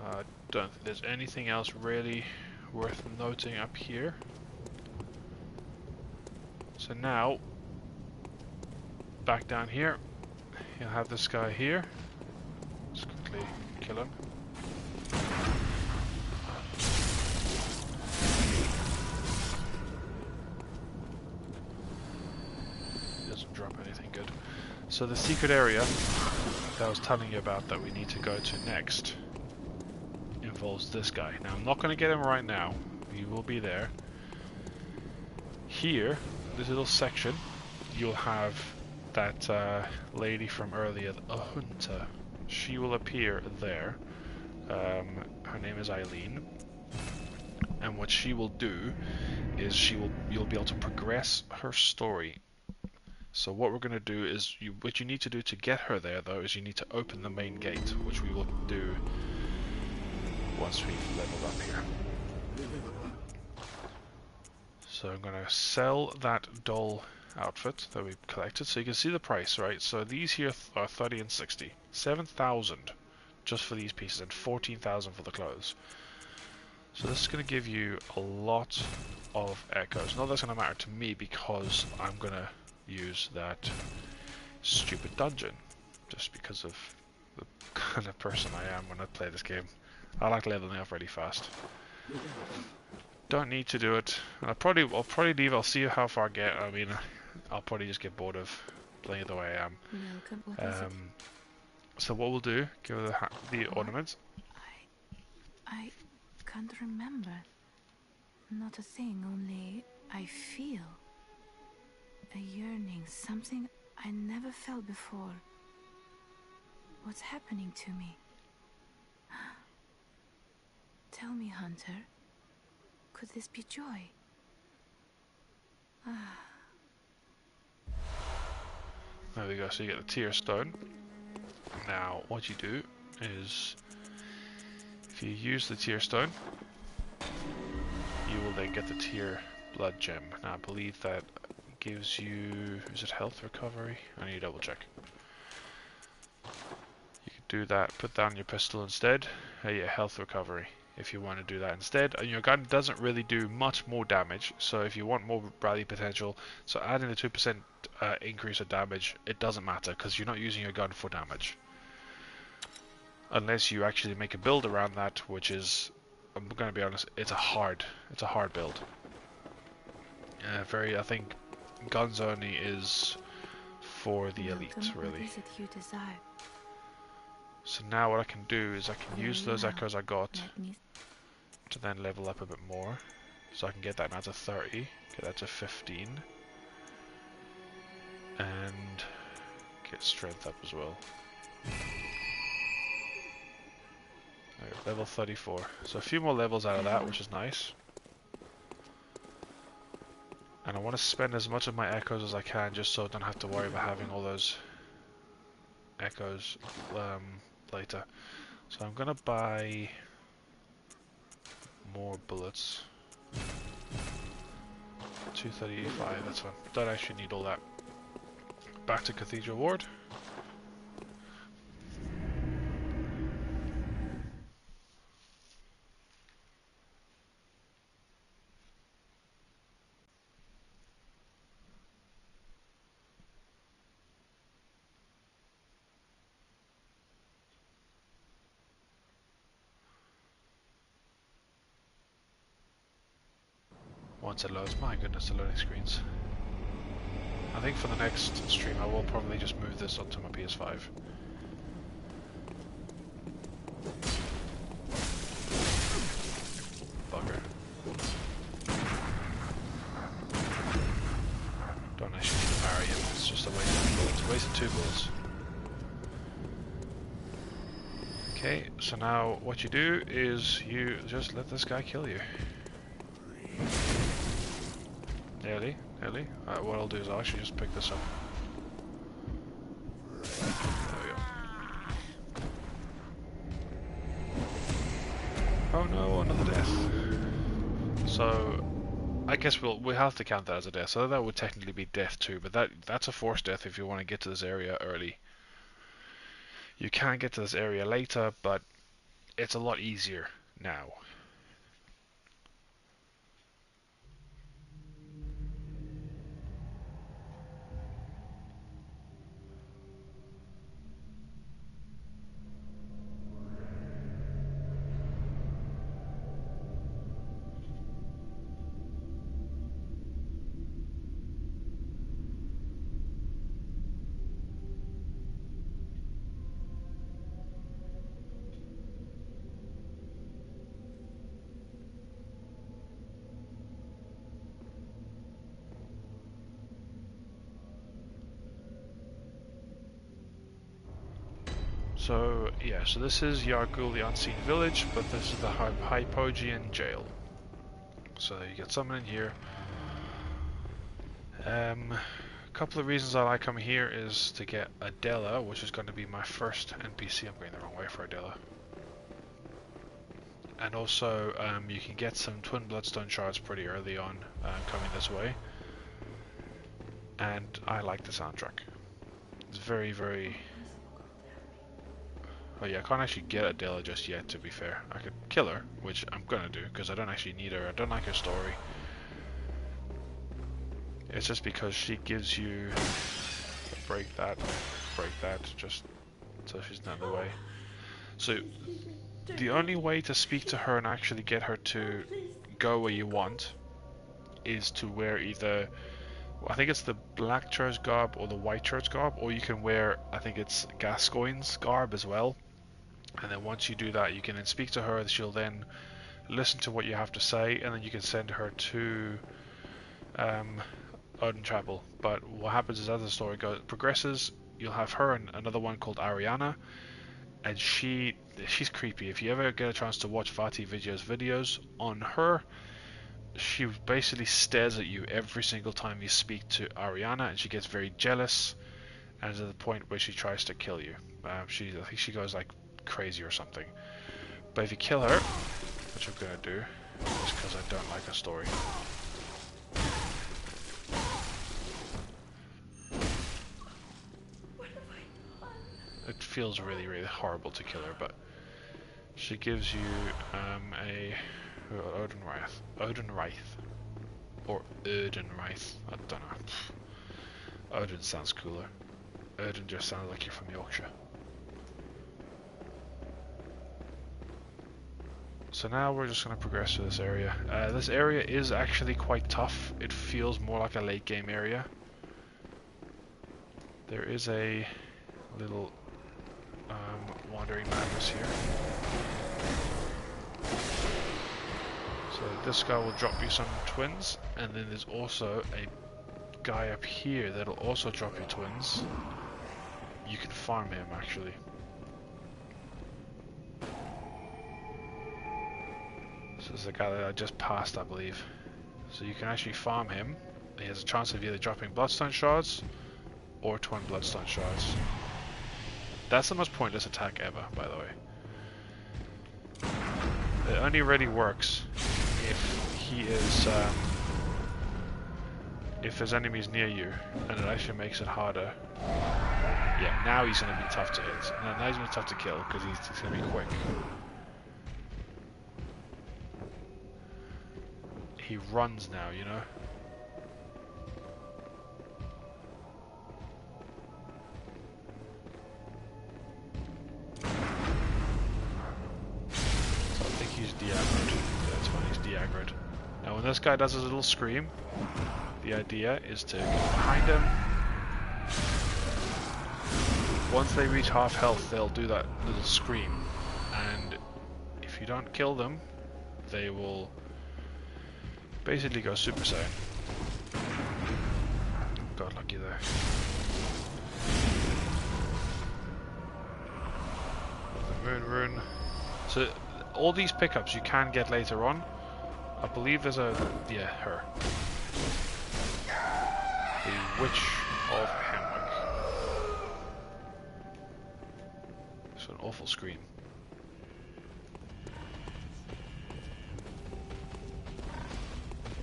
I don't think there's anything else really worth noting up here. So now, back down here, you'll have this guy here. Let's quickly kill him. He doesn't drop anything good. So the secret area that I was telling you about that we need to go to next involves this guy. Now I'm not going to get him right now. He will be there. Here, this little section, you'll have that lady from earlier, a hunter. She will appear there. Her name is Eileen, and what she will do is you'll be able to progress her story. So what we're going to do is what you need to do to get her there though is you need to open the main gate, which we will do once we've leveled up here. So I'm going to sell that doll outfit that we collected. So you can see the price, right? So these here are 30 and 60. 7,000 just for these pieces and 14,000 for the clothes. So this is going to give you a lot of echoes. Not that's going to matter to me because I'm going to use that stupid dungeon just because of the kind of person I am when I play this game. I like leveling up really fast. Don't need to do it. I'll probably leave. I'll see how far I get. I mean, I'll probably just get bored of playing it the way I am. So what we'll do, give her the ornaments. I can't remember. Not a thing, only I feel a yearning, something I never felt before. What's happening to me? Tell me, Hunter. Could this be joy? There we go, so you get the tear stone. Now, what you do is, if you use the tear stone, you will then get the tear blood gem. Now, I believe that gives you, is it health recovery? I need to double check. You can do that, put down your pistol instead. Yeah, health recovery. if you want to do that instead. And your gun doesn't really do much more damage, so if you want more rally potential, so adding the 2% increase of damage, it doesn't matter because you're not using your gun for damage. Unless you actually make a build around that, which is, I'm going to be honest, it's a hard build. I think guns only is for the elites, really. So now what I can do is I can use those echoes I got to then level up a bit more. So I can get that now to 30, get that to 15, and get strength up as well. There, level 34. So a few more levels out of that, which is nice. And I want to spend as much of my echoes as I can just so I don't have to worry about having all those echoes later. So I'm gonna buy more bullets. 235, that's fine. Don't actually need all that. Back to Cathedral Ward. Once it loads, my goodness, the loading screens. I think for the next stream I will probably just move this onto my PS5. Bugger. Don't actually need to parry him, it's just a waste of bullets. Wasted 2 bullets. Okay, so now what you do is you just let this guy kill you. Nearly. What I'll do is I'll actually just pick this up. There we go. Oh no, another death. So I guess we'll have to count that as a death. So that would technically be death too, but that's a forced death if you want to get to this area early. You can get to this area later, but it's a lot easier now. So yeah, so this is Yargul, the Unseen Village, but this is the Hypogean Jail. So you get someone in here. A couple of reasons I like coming here is to get Adela, which is going to be my first NPC. I'm going the wrong way for Adela. And also, you can get some Twin Bloodstone shards pretty early on coming this way. And I like the soundtrack. It's very, very... Oh yeah, I can't actually get Adela just yet, to be fair. I could kill her, which I'm gonna do, because I don't actually need her. I don't like her story. It's just because she gives you... break that, just so she's not in the way. So, the only way to speak to her and actually get her to go where you want is to wear either... I think it's the black church garb or the white church garb, or you can wear, I think it's Gascoigne's garb as well. And then once you do that, you can then speak to her, she'll then listen to what you have to say, and then you can send her to Odin Chapel. But what happens is, as the story progresses, you'll have her and another one called Ariana, and she's creepy. If you ever get a chance to watch Vati videos on her, she basically stares at you every single time you speak to Ariana, and she gets very jealous, and to the point where she tries to kill you. I think she goes like crazy or something. But if you kill her, which I'm gonna do, just because I don't like her story. It feels really, really horrible to kill her, but She gives you a Odinwraith, or Erdenwraith. I don't know. Odin sounds cooler. Erden just sounds like you're from Yorkshire. So now we're just going to progress to this area. This area is actually quite tough. It feels more like a late game area. There is a little wandering madness here. So this guy will drop you some twins, and then there's also a guy up here that'll also drop you twins. You can farm him actually. So this is the guy that I just passed, I believe. So you can actually farm him. He has a chance of either dropping bloodstone shards or twin bloodstone shards. That's the most pointless attack ever, by the way. It only really works if he is if there's enemies near you, and it actually makes it harder. Yeah, now he's going to be tough to hit. Now he's going to be tough to kill because he's going to be quick. He runs now, you know. So I think he's de-aggroed. Yeah, that's fine, he's de-aggroed. Now when this guy does his little scream, the idea is to get behind him. Once they reach half health, they'll do that little scream, and if you don't kill them, they will basically go Super Saiyan. Got lucky there. The Moon Rune. So all these pickups you can get later on. I believe there's a... yeah, her. The Witch of Hamwick. It's an awful scream.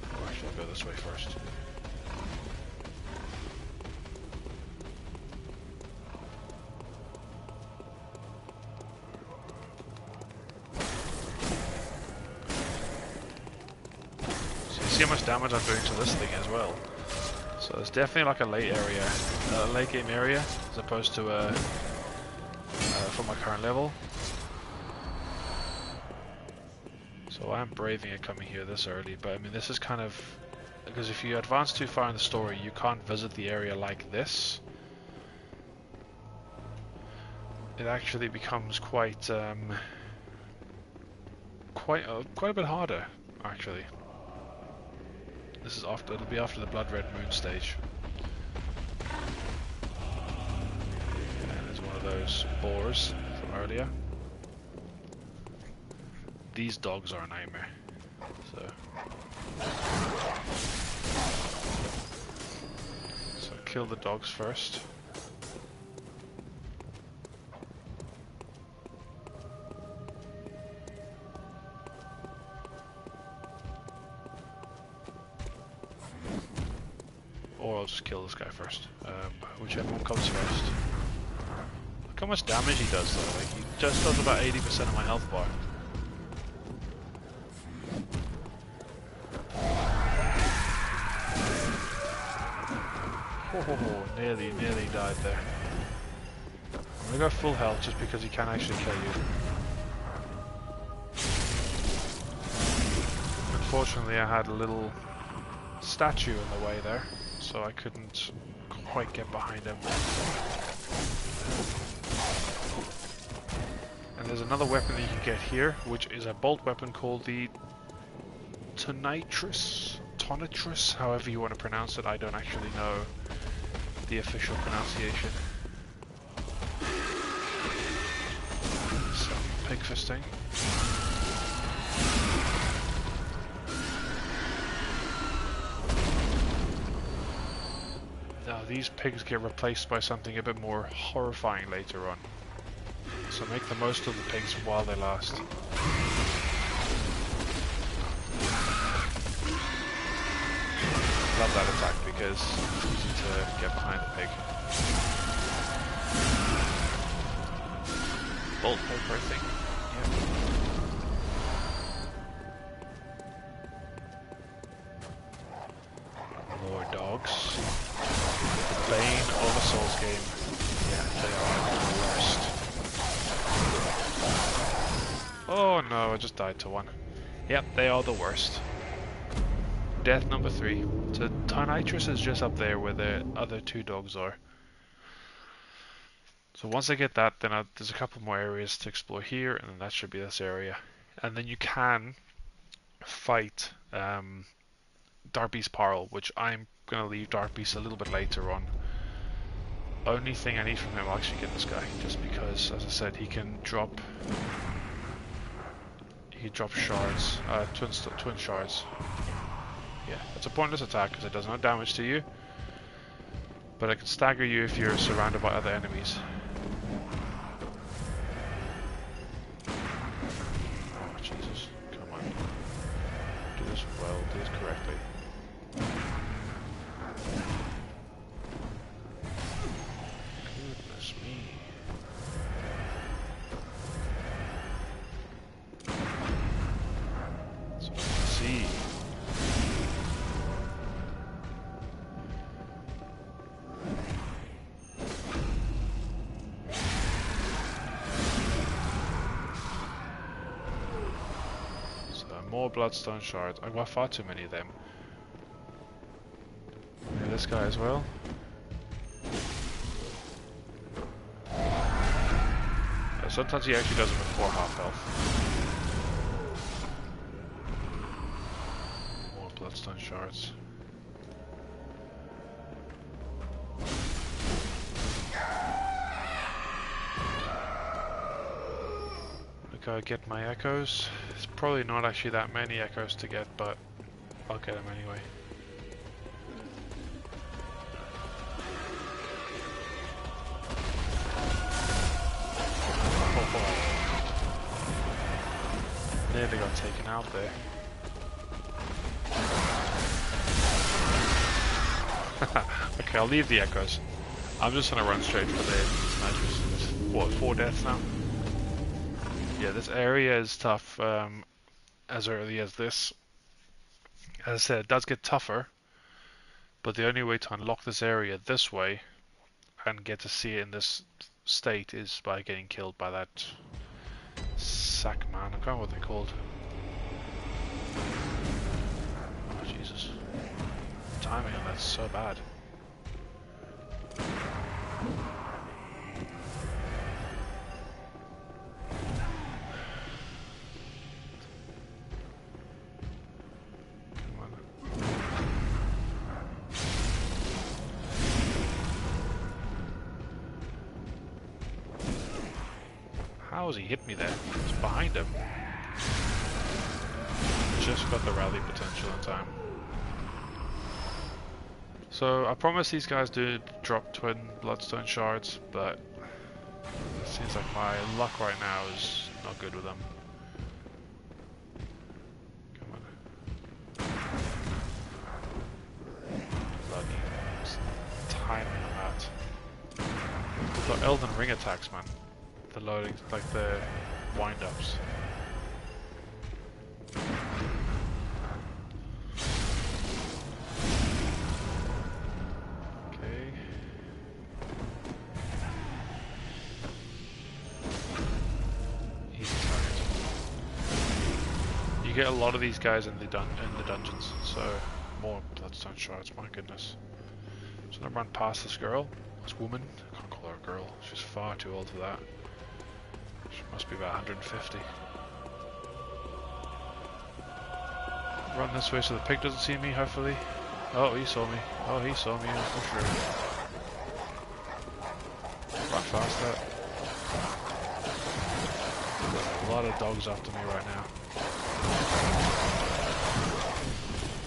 Oh, actually, I'll go this way first. So you see how much damage I'm doing to this thing as well. So it's definitely like a late area, late game area, as opposed to for my current level. So I am braving it coming here this early, but I mean this is kind of, because if you advance too far in the story, you can't visit the area like this. It actually becomes quite a bit harder, actually. This is after, it'll be after the Blood Red Moon stage. And there's one of those boars from earlier. These dogs are a nightmare. So kill the dogs first. Or I'll just kill this guy first. Whichever one comes first. Look how much damage he does though. Like he just does about 80% of my health bar. Oh, nearly died there. I'm gonna go full health just because he can actually kill you. Unfortunately, I had a little statue in the way there, so I couldn't quite get behind him. And there's another weapon that you can get here, which is a bolt weapon called the Tonitrus, however you want to pronounce it. I don't actually know the official pronunciation. Some pig fisting. Now these pigs get replaced by something a bit more horrifying later on. So make the most of the pigs while they last. Love that attack because it's easy to get behind the pig. Bolt paper, I think. Yeah. another Souls game. Yeah, they are the worst. Oh no, I just died to one. Yep, they are the worst. Death number 3. So Tarnitrus is just up there where the other 2 dogs are. So once I get that, then there's a couple more areas to explore here, and then that should be this area. And then you can fight Darkbeast Parl, which I'm going to leave Darkbeast a little bit later on. Only thing I need from him, I'll actually get this guy, just because, as I said, he can drop shards, twin shards. Yeah, it's a pointless attack because it does no damage to you, but it can stagger you if you're surrounded by other enemies. Oh Jesus, come on. Do this well, do this correctly. Goodness me. So let's see. More bloodstone shards. I've got far too many of them. Maybe this guy as well. Sometimes he actually does it with 4 half health. More bloodstone shards. Go get my echoes. It's probably not actually that many echoes to get, but I'll get them anyway. Oh, nearly got taken out there. Okay, I'll leave the echoes. I'm just gonna run straight for the snipers. What, 4 deaths now? Yeah, this area is tough as early as this. As I said, it does get tougher, but the only way to unlock this area this way and get to see it in this state is by getting killed by that sack man. I can't remember what they're called. Oh Jesus. Timing on that's so bad. How has he hit me there? It's behind him. Just got the rally potential in time. So I promise these guys do drop twin bloodstone shards, but it seems like my luck right now is not good with them. Come on. Bloody timing on that. The Elden Ring attacks, man. The loading, like the wind-ups. Okay. Easy target. You get a lot of these guys in the dungeons, so more bloodstone shards. My goodness. I'm just gonna run past this girl, this woman. I can't call her a girl. She's far too old for that. She must be about 150. Run this way so the pig doesn't see me, hopefully. Oh, he saw me. Oh, he saw me, for sure. Run faster. There's a lot of dogs after me right now.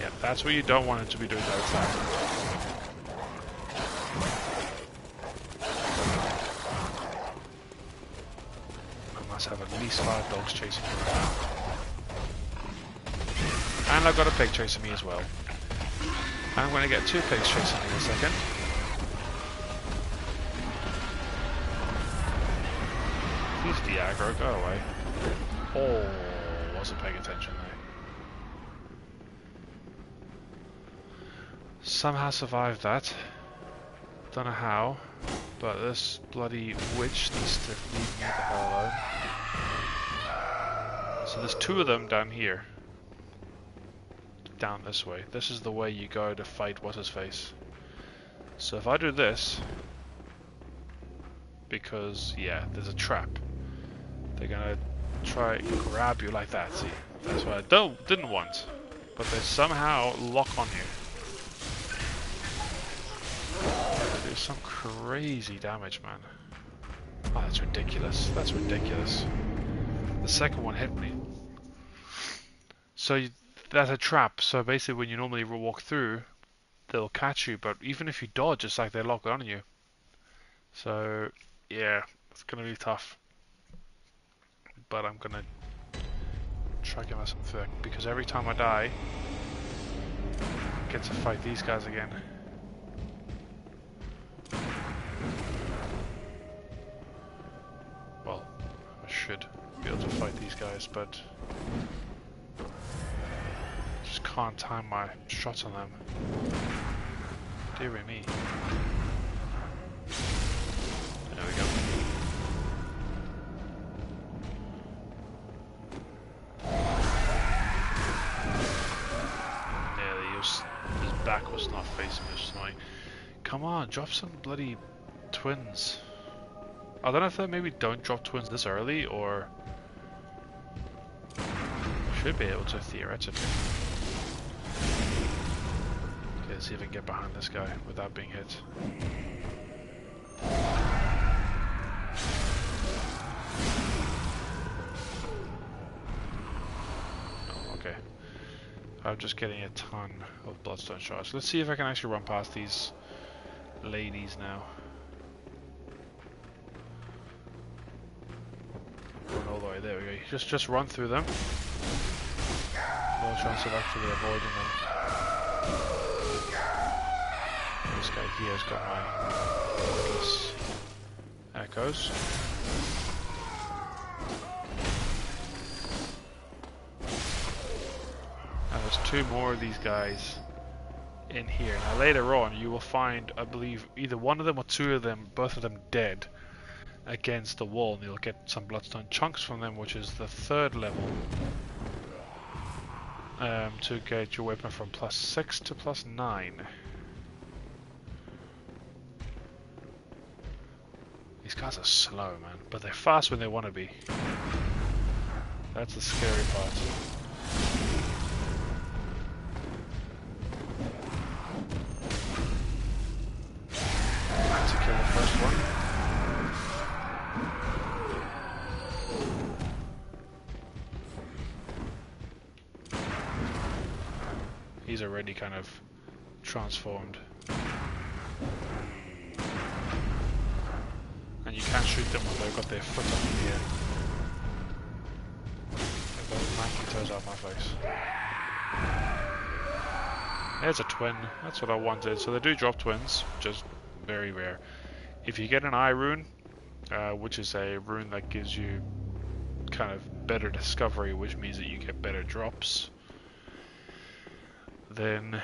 Yeah, that's what you don't want it to be doing that attack. Have at least 5 dogs chasing me right now. And I've got a pig chasing me as well. I'm going to get 2 pigs chasing me in a second. He's the aggro, go away. Oh, wasn't paying attention there. Somehow survived that. Don't know how, but this bloody witch needs to leave me the hell alone. So there's two of them down here. Down this way. This is the way you go to fight what's-his-face. So if I do this, because, yeah, there's a trap. They're gonna try and grab you like that, see? That's what I didn't want. But they somehow lock on you. They do some crazy damage, man. Oh, that's ridiculous. That's ridiculous. The second one hit me. So that's a trap. So basically when you normally walk through, they'll catch you. But even if you dodge, it's like they lock on you. So, yeah, it's going to be tough. But I'm going to try to get myself through it. Because every time I die, I get to fight these guys again. Well, I should be able to fight these guys, but just can't time my shots on them. Dear me. There we go. Yeah, his back was not facing me, which is annoying. Come on, drop some bloody twins. I don't know if they maybe don't drop twins this early, or should be able to theoretically. Okay, let's see if I can get behind this guy without being hit. Oh, okay. I'm just getting a ton of bloodstone shards. Let's see if I can actually run past these ladies now. Going all the way, there we go. Just run through them. No chance of actually avoiding them. This guy here has got my reckless echoes. And there's two more of these guys in here. Now later on you will find, I believe, either one of them or two of them, both of them dead, against the wall, and you'll get some bloodstone chunks from them, which is the third level, to get your weapon from +6 to +9. These guys are slow, man, but they're fast when they want to be. That's the scary part. I have to kill the first one. He's already kind of transformed. And you can't shoot them when they've got their foot up in the air. They've got 90 toes out my face. There's a twin, that's what I wanted. So they do drop twins, just very rare. If you get an eye rune, which is a rune that gives you kind of better discovery, which means that you get better drops, then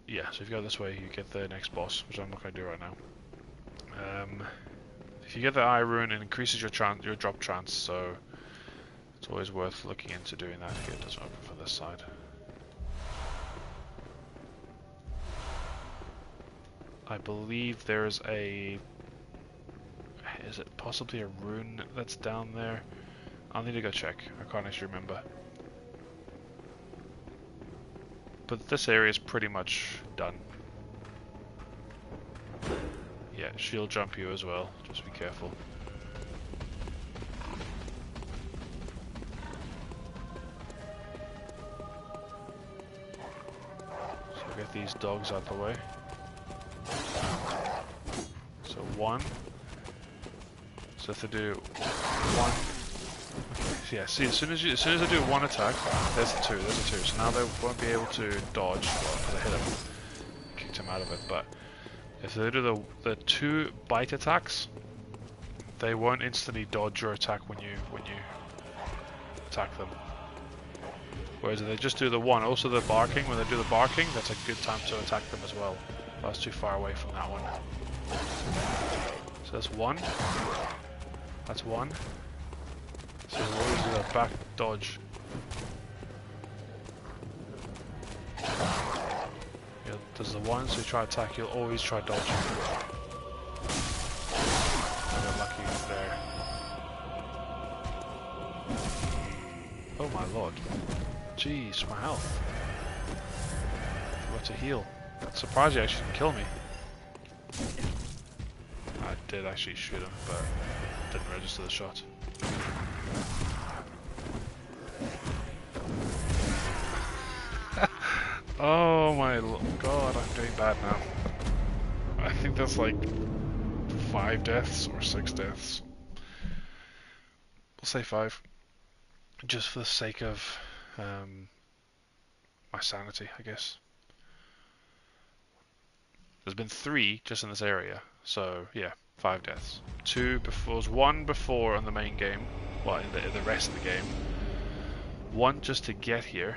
yeah, so if you go this way you get the next boss, which I'm not going to do right now. If you get the eye rune, it increases your drop chance, so it's always worth looking into doing that. Okay, it doesn't open for this side. I believe there's a... is it possibly a rune that's down there? I'll need to go check, I can't actually remember. But this area is pretty much done. Yeah, she'll jump you as well, just be careful. So get these dogs out the way. So one. So if they do one. Okay, yeah, see, as soon as I do one attack, there's a two. So now they won't be able to dodge. Well, because I hit him, kicked him out of it. But if they do the two bite attacks, they won't instantly dodge your attack when you attack them. Whereas if they just do the one, also the barking, when they do the barking, that's a good time to attack them as well. I was too far away from that one. So that's one. That's one. So we'll always do that back dodge. Yeah, there's the ones who try to attack, you'll always try dodge. I got lucky there. Oh my lord. Jeez, my health. Forgot to heal. Surprised he actually didn't kill me. I did actually shoot him, but didn't register the shot. Oh my god, I'm doing bad now. I think that's like 5 deaths or 6 deaths. We'll say 5. Just for the sake of my sanity, I guess. There's been 3 just in this area, so yeah, 5 deaths. 2 before, was 1 before on the main game, well, in the rest of the game. 1 just to get here.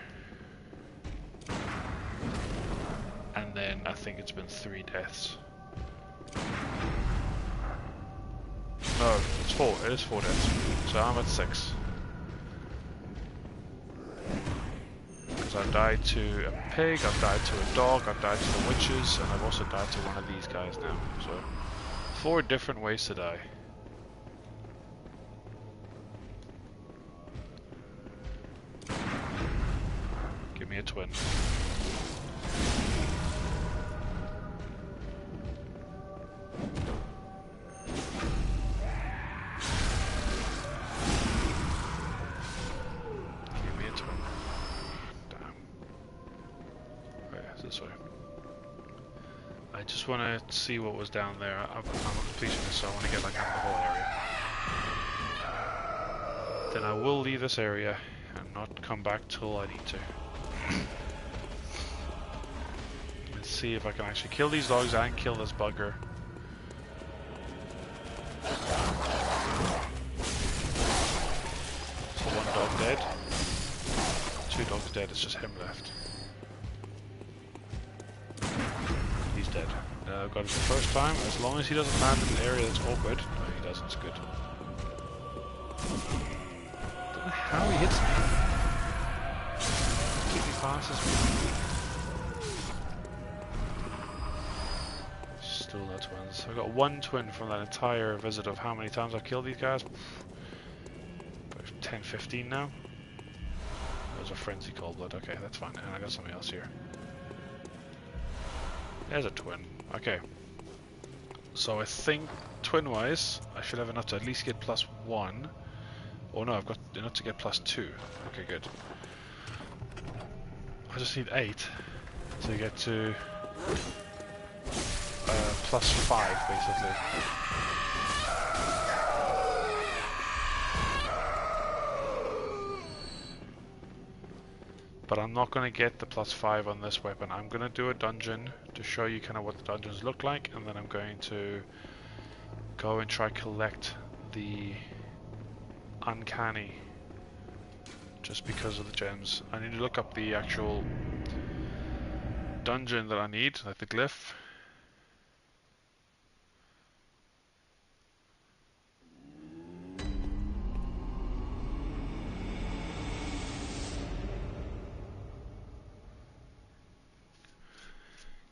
And then I think it's been 3 deaths. No, it's 4. It is 4 deaths. So I'm at 6. Because I've died to a pig, I've died to a dog, I've died to the witches, and I've also died to one of these guys now. So 4 different ways to die. Give me a twin. This way. I just want to see what was down there. I'm a completionist, so I want to get like out of the whole area. Then I will leave this area and not come back till I need to. Let's see if I can actually kill these dogs and kill this bugger. So 1 dog dead. 2 dogs dead, it's just him left. He's dead. I've got it the first time. As long as he doesn't land in an area that's awkward. No, he doesn't. It's good. Don't know how he hits me. Completely passes me. Still no twins. I've got 1 twin from that entire visit of how many times I've killed these guys. About 10, 15 now. There's a frenzy cold blood. Okay, that's fine. And I got something else here. There's a twin. Okay. So I think twin-wise, I should have enough to at least get +1. Oh no, I've got enough to get +2. Okay, good. I just need 8 to get to +5, basically. But I'm not going to get the +5 on this weapon. I'm going to do a dungeon to show you kind of what the dungeons look like, and then I'm going to go and try collect the uncanny just because of the gems. I need to look up the actual dungeon that I need, like the glyph.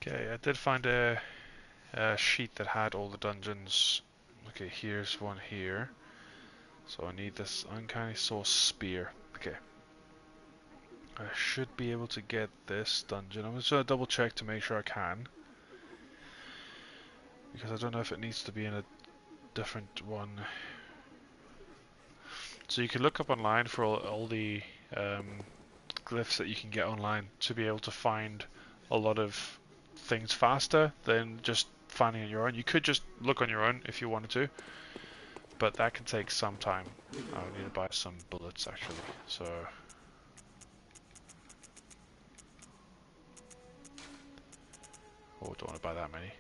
Okay, I did find a sheet that had all the dungeons. Okay, here's one here. So I need this uncanny source spear. Okay. I should be able to get this dungeon. I'm just going to double check to make sure I can. Because I don't know if it needs to be in a different one. So you can look up online for all the glyphs that you can get online to be able to find a lot of things faster than just finding on your own. You could just look on your own if you wanted to, but that can take some time. I need to buy some bullets actually, so oh, don't want to buy that many.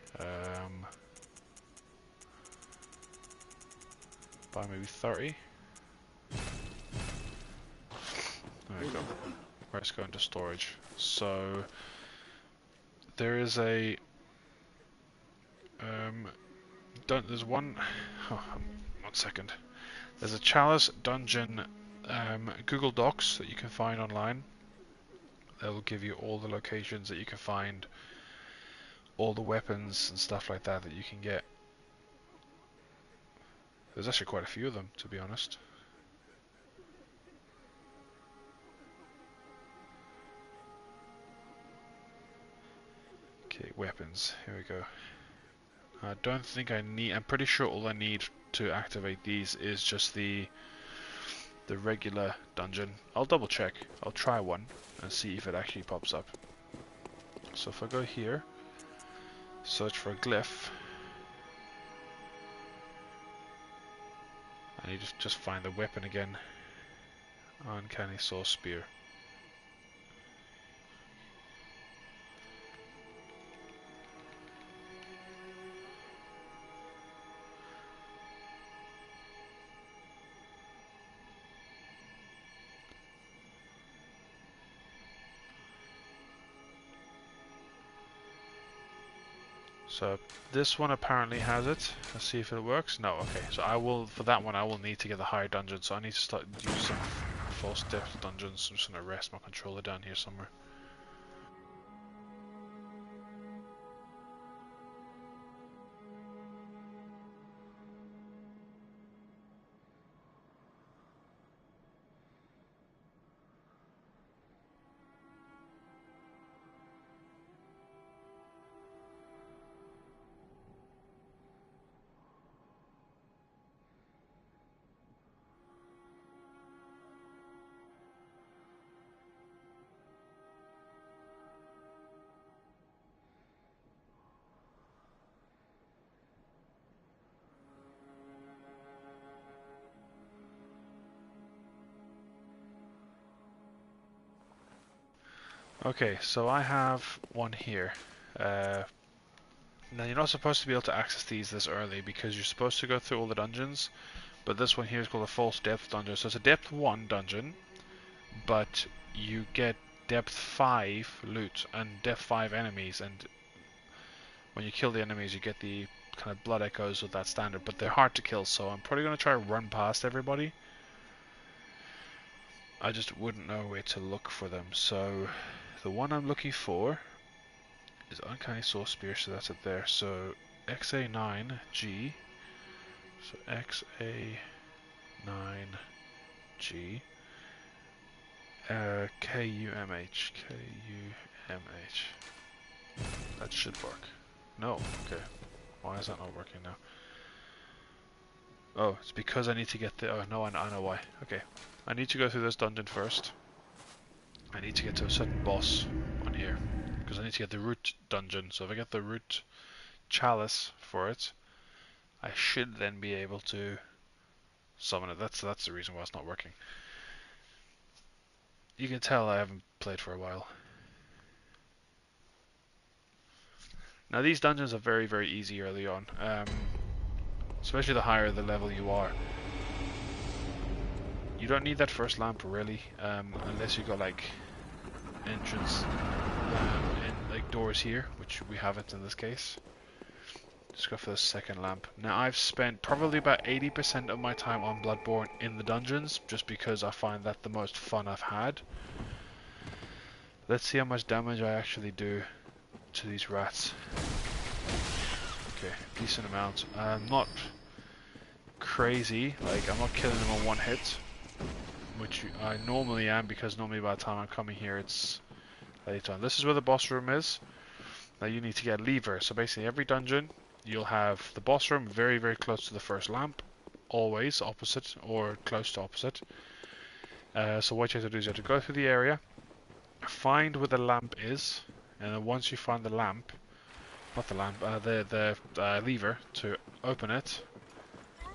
Buy maybe 30. There we go. Let's go into storage. So there is a There's one. Oh, 1 second. There's a Chalice dungeon Google Docs that you can find online. That will give you all the locations that you can find, all the weapons and stuff like that that you can get. There's actually quite a few of them, to be honest. Okay, weapons. Here we go. I don't think I need. I'm pretty sure all I need to activate these is just the regular dungeon. I'll double check. I'll try one and see if it actually pops up. So if I go here, search for a glyph, and you just find the weapon again. Uncanny Saw Spear. So this one apparently has it. Let's see if it works. No, okay. So I will, for that one, I will need to get the higher dungeon. So I need to start use some false depth dungeons. I'm just gonna rest my controller down here somewhere. Okay, so I have one here. Now you're not supposed to be able to access these this early because you're supposed to go through all the dungeons, but this one here is called a false depth dungeon. So it's a depth 1 dungeon, but you get depth 5 loot and depth 5 enemies, and when you kill the enemies you get the kind of blood echoes of that standard, but they're hard to kill, so I'm probably going to try to run past everybody. I just wouldn't know where to look for them, so the one I'm looking for is Uncanny Saw Spear, so that's it there. So XA9G, so XA9G, KUMH, KUMH. That should work. No, okay. Why is that not working now? Oh, it's because I need to get the. Oh no, I know why. Okay, I need to go through this dungeon first. I need to get to a certain boss on here because I need to get the root dungeon. So if I get the root chalice for it, I should then be able to summon it. That's the reason why it's not working. You can tell I haven't played for a while. Now these dungeons are very, very easy early on, especially the higher the level you are. You don't need that first lamp really, unless you got like entrance in like doors here, which we haven't in this case. Just go for the second lamp. Now I've spent probably about 80% of my time on Bloodborne in the dungeons, just because I find that the most fun I've had. Let's see how much damage I actually do to these rats. Okay, decent amount. Not crazy, like I'm not killing them on one hit, which I normally am, because normally by the time I'm coming here it's late on. This is where the boss room is. Now you need to get a lever, so basically every dungeon you'll have the boss room very, very close to the first lamp, always opposite or close to opposite. So what you have to do is you have to go through the area, find where the lamp is, and then once you find the lamp, not the lamp, the lever to open it.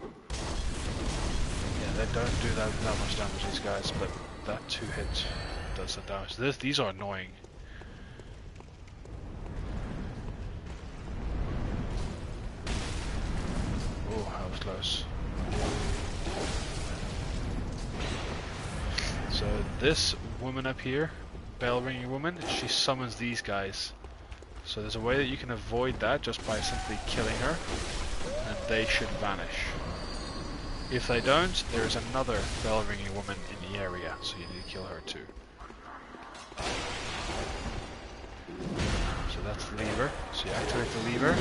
Yeah, they don't do that much damage, these guys, but that 2-hit does some damage. These are annoying. Oh, that was close. So this woman up here, bell ringing woman, she summons these guys. So there's a way that you can avoid that just by simply killing her, and they should vanish. If they don't, there is another bell ringing woman in the area, so you need to kill her too. So that's the lever. So you activate the lever.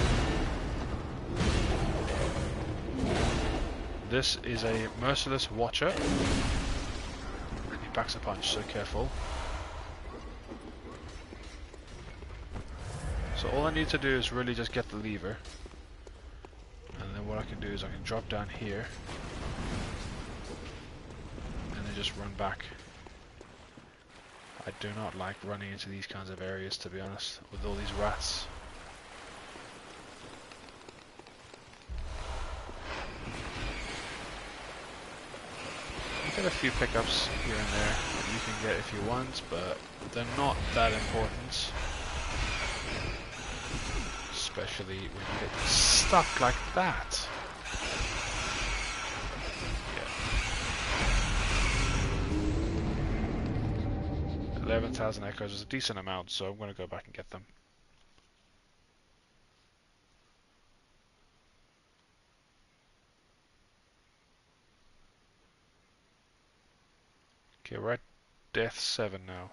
This is a merciless watcher. And he packs a punch, so careful. So all I need to do is really just get the lever. And then what I can do is I can drop down here. And then just run back. I do not like running into these kinds of areas, to be honest, with all these rats. You get a few pickups here and there that you can get if you want, but they're not that important. Especially when you get stuck like that. 11,000 echoes is a decent amount, so I'm going to go back and get them. Okay, we're at death 7 now.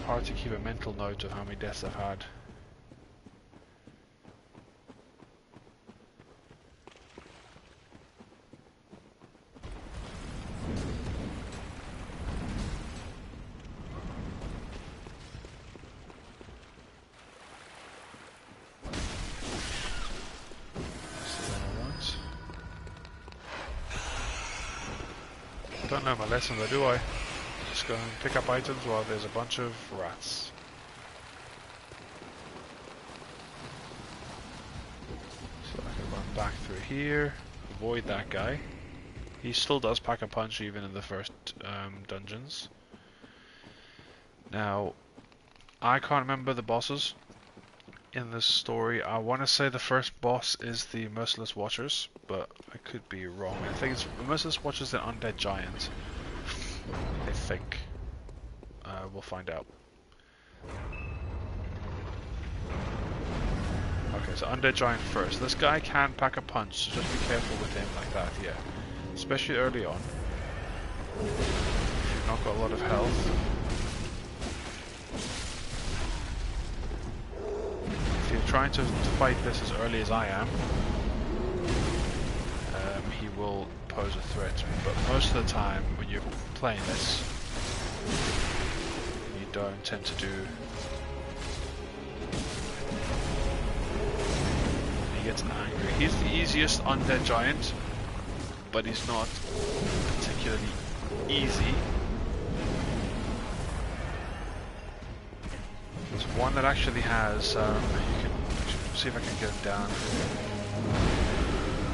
Hard to keep a mental note of how many deaths I've had. Don't know my lesson though, do I? Just go and pick up items while there's a bunch of rats. So I can run back through here, avoid that guy. He still does pack a punch even in the first dungeons. Now, I can't remember the bosses in this story. I want to say the first boss is the Merciless Watchers, but I could be wrong. I think it's the Merciless Watchers and Undead Giant. I think. We'll find out. Okay, so Undead Giant first. This guy can pack a punch, so just be careful with him like that, yeah. Especially early on. If you've not got a lot of health. If you're trying to fight this as early as I am, he will pose a threat. But most of the time, when you're playing this, you don't tend to do. He gets angry. He's the easiest undead giant, but he's not particularly easy. There's one that actually has. You can see if I can get him down.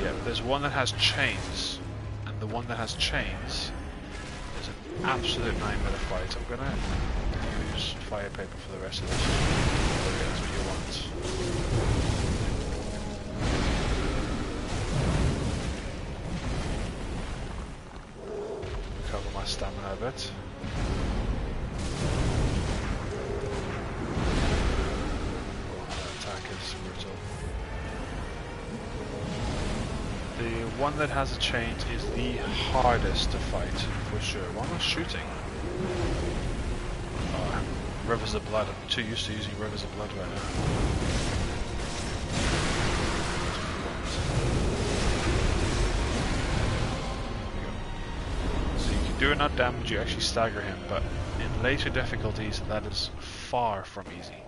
Yeah, there's one that has chains, and the one that has chains is an absolute nightmare to fight. I'm gonna use fire paper for the rest of this. Okay, that's what you want. Recover my stamina a bit. Attack is brutal. The one that has a chain is the hardest to fight, for sure. Why am I shooting? Rivers of Blood. I'm too used to using Rivers of Blood right now. So you can do enough damage, you actually stagger him, but in later difficulties that is far from easy.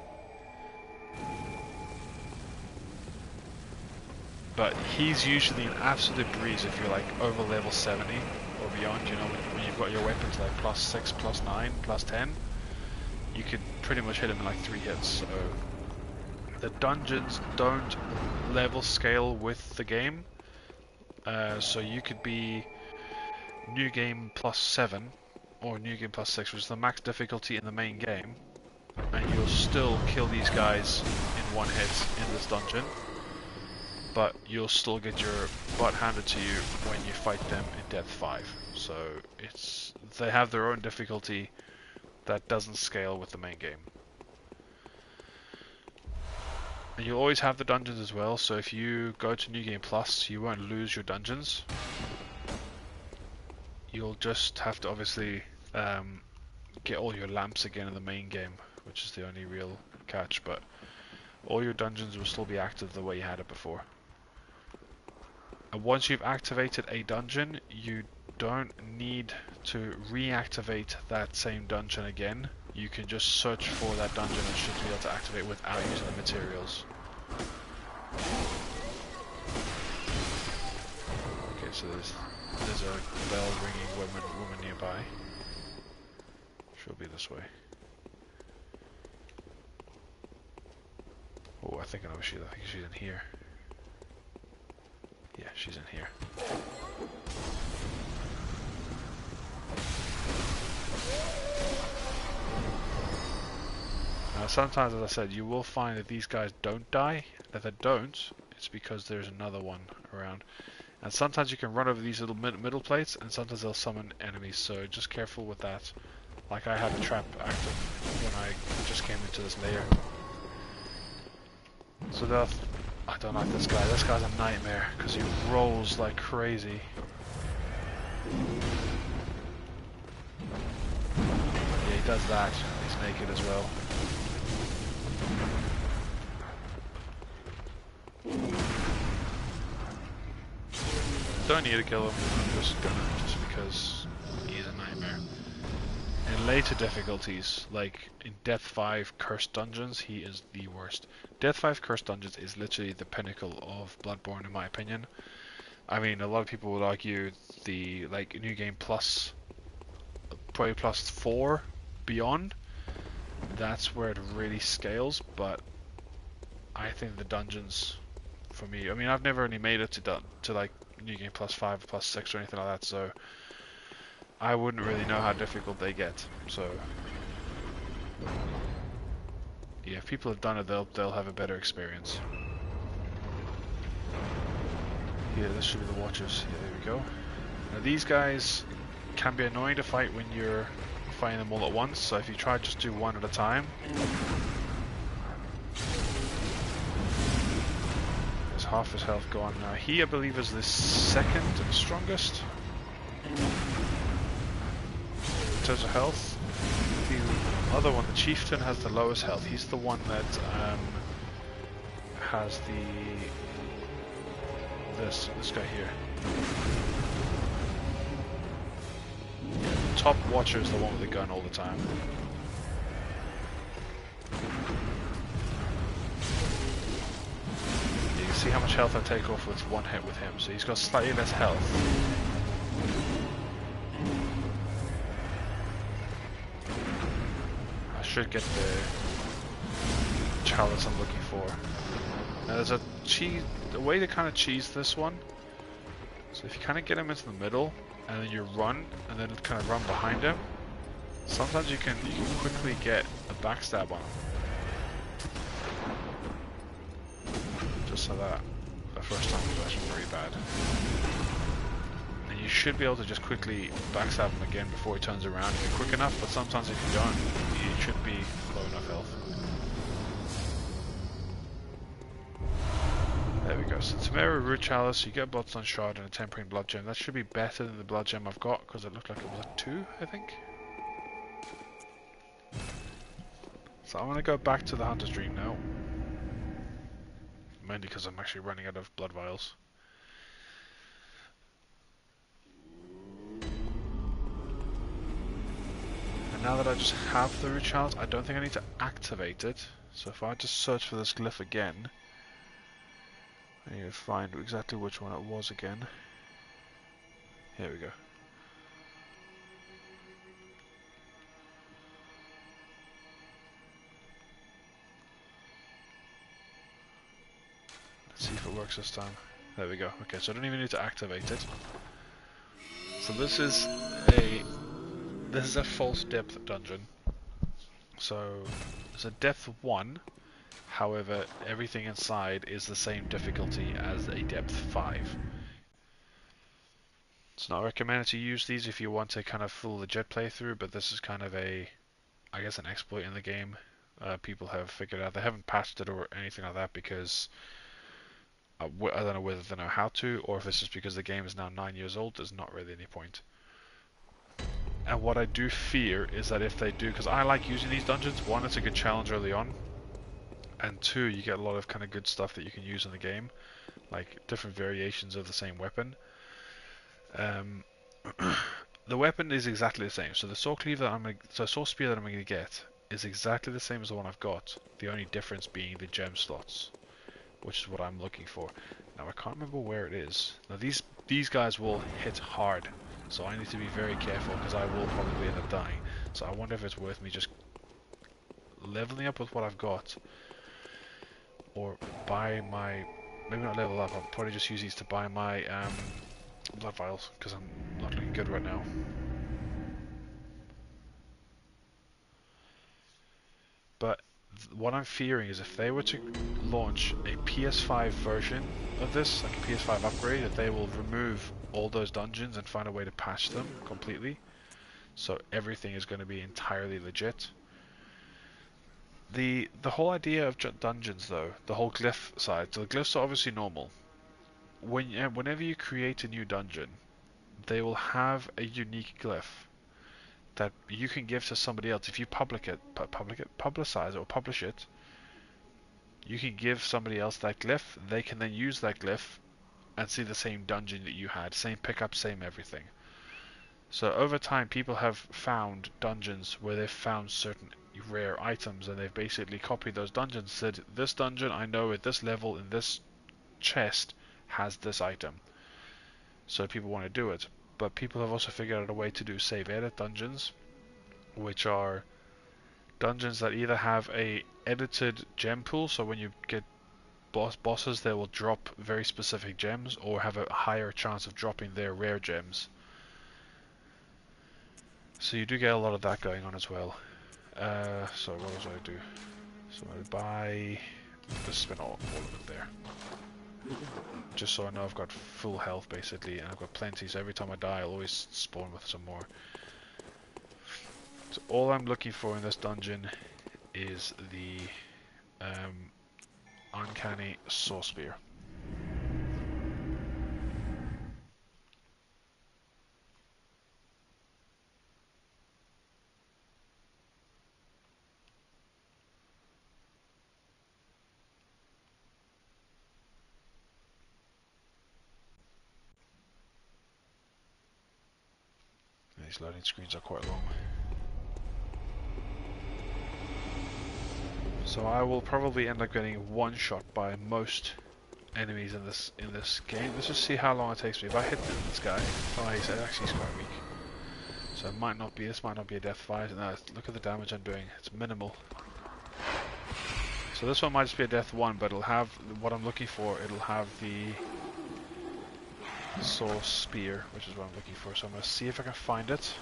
But he's usually an absolute breeze if you're like over level 70 or beyond, you know, when you've got your weapons like +6, +9, +10, you could pretty much hit him in like 3 hits. So the dungeons don't level scale with the game, so you could be new game +7 or new game +6, which is the max difficulty in the main game, and you'll still kill these guys in 1 hit in this dungeon. But you'll still get your butt handed to you when you fight them in Death 5. So they have their own difficulty that doesn't scale with the main game. And you'll always have the dungeons as well, so if you go to New Game Plus, you won't lose your dungeons. You'll just have to obviously get all your lamps again in the main game, which is the only real catch, but all your dungeons will still be active the way you had it before. And once you've activated a dungeon, you don't need to reactivate that same dungeon again. You can just search for that dungeon and should be able to activate without using the materials. Okay, so there's a bell ringing woman nearby. She'll be this way. Oh, I think I know where she is. I think she's in here. Yeah, she's in here. Now, sometimes, as I said, you will find that these guys don't die. If they don't, it's because there's another one around. And sometimes you can run over these little middle plates, and sometimes they'll summon enemies, so just careful with that. Like I had a trap active when I just came into this layer. So I don't like this guy. This guy's a nightmare, because he rolls like crazy. Yeah, he does that. He's naked as well. Don't need to kill him, I'm just gonna, just because he's a nightmare. In later difficulties, like in Death 5 Cursed Dungeons, he is the worst. Death 5 Cursed Dungeons is literally the pinnacle of Bloodborne in my opinion. I mean, a lot of people would argue the like New Game Plus, probably plus 4 beyond, that's where it really scales, but I think the dungeons, for me, I mean I've never really made it to like New Game Plus 5, plus 6 or anything like that, so I wouldn't really know how difficult they get. So yeah, if people have done it, they'll have a better experience. Yeah, this should be the Watchers. Yeah, there we go. Now these guys can be annoying to fight when you're fighting them all at once, so if you try to just do one at a time. There's half his health gone now. He, I believe, is the second strongest in terms of health. The other one, the Chieftain, has the lowest health. He's the one that has this guy here. The top Watcher is the one with the gun all the time. You can see how much health I take off with one hit with him. So he's got slightly less health. I should get the chalice I'm looking for. Now there's a way to kind of cheese this one. So if you kind of get him into the middle, and then you run, and then kind of run behind him, sometimes you can quickly get a backstab on him. Just so that the first time was actually very bad. And you should be able to just quickly backstab him again before he turns around if you're quick enough, but sometimes if you don't, you should be low enough health. There we go. So Temera Root Chalice, you get a Bloodstone Shard and a Tempering Blood Gem. That should be better than the Blood Gem I've got, because it looked like it was a 2, I think. So I'm going to go back to the Hunter's Dream now. Mainly because I'm actually running out of blood vials. And now that I just have the Root Chalice, I don't think I need to activate it. So if I just search for this glyph again, I need to find exactly which one it was again. Here we go. Let's see if it works this time. There we go. Okay, so I don't even need to activate it. So this is a false depth dungeon. So it's a depth 1. However, everything inside is the same difficulty as a depth 5. It's not recommended to use these if you want to kind of fool the jet playthrough, but this is kind of a I guess, an exploit in the game. People have figured out. They haven't patched it or anything like that because I don't know whether they know how to, or if it's just because the game is now 9 years old. There's not really any point. And what I do fear is that if they do, because I like using these dungeons. One, it's a good challenge early on, and two, you get a lot of kind of good stuff that you can use in the game, like different variations of the same weapon. The weapon is exactly the same. So the sword cleaver sword spear that I'm going to get is exactly the same as the one I've got. The only difference being the gem slots, which is what I'm looking for. Now I can't remember where it is. Now these guys will hit hard, so I need to be very careful because I will probably end up dying. So I wonder if it's worth me just leveling up with what I've got, or buy my, maybe not level up. I'll probably just use these to buy my blood vials because I'm not looking good right now. But what I'm fearing is if they were to launch a PS5 version of this, like a PS5 upgrade, that they will remove all those dungeons and find a way to patch them completely. So everything is going to be entirely legit. The whole idea of dungeons, though, the whole glyph side, so the glyphs are obviously normal. Whenever you create a new dungeon, they will have a unique glyph that you can give to somebody else. If you publicize it or publish it, you can give somebody else that glyph. They can then use that glyph and see the same dungeon that you had, same pickup, same everything. So over time, people have found dungeons where they've found certain rare items, and they've basically copied those dungeons. Said, this dungeon I know at this level in this chest has this item. So people want to do it. But people have also figured out a way to do save edit dungeons, which are dungeons that either have a edited gem pool, so when you get bosses they will drop very specific gems, or have a higher chance of dropping their rare gems. So you do get a lot of that going on as well. So what else do I do? So I buy, just spend all of it there, just so I know I've got full health basically, and I've got plenty, so every time I die I'll always spawn with some more. So all I'm looking for in this dungeon is the uncanny sword spear. These loading screens are quite long. So I will probably end up getting one shot by most enemies in this game. Let's just see how long it takes me. If I hit this guy, oh, he's quite weak. So this might not be a death fight. No, look at the damage I'm doing. It's minimal. So this one might just be a death one, but it'll have what I'm looking for. It'll have the sword spear, which is what I'm looking for. So I'm gonna see if I can find it.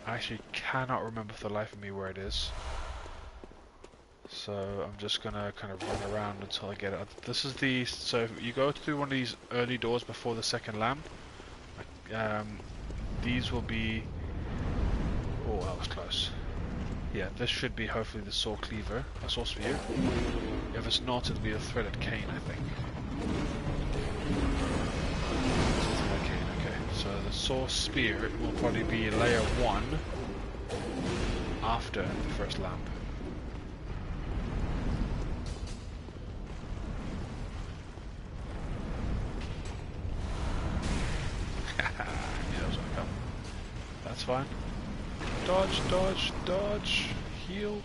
I actually cannot remember for the life of me where it is. So I'm just gonna kind of run around until I get it. This is the, so if you go through one of these early doors before the second lamp, these will be, oh that was close. Yeah, this should be hopefully the sword cleaver, a sword spear. If it's not, it'll be a threaded cane, I think. Okay, so the sword spear will probably be layer 1 after the first lamp. That's fine. Dodge, dodge, dodge, heal.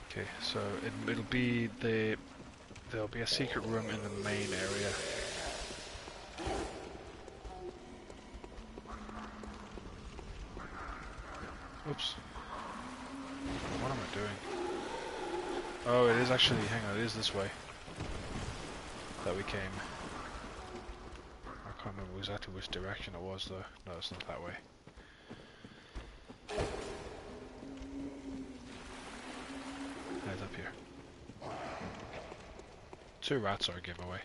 Okay, so it'll be there'll be a secret room in the main area. Oops. What am I doing? Oh, it is actually, hang on, it is this way that we came. I can't remember exactly which direction it was though. No, it's not that way. It's up here. 2 rats are a giveaway.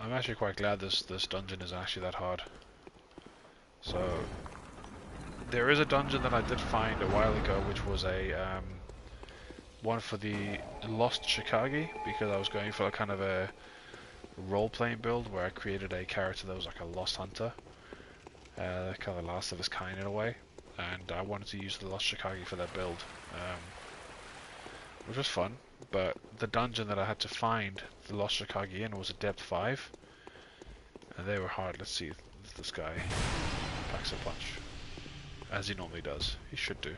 I'm actually quite glad this dungeon is actually that hard. So there is a dungeon that I did find a while ago, which was a one for the Lost Chicago, because I was going for a kind of a role-playing build where I created a character that was like a lost hunter, kind of the last of his kind in a way, and I wanted to use the Lost Chicago for that build, which was fun. But the dungeon that I had to find the Lost Chicago in was a depth 5, and they were hard. Let's see if this guy packs a punch, as he normally does. He should do.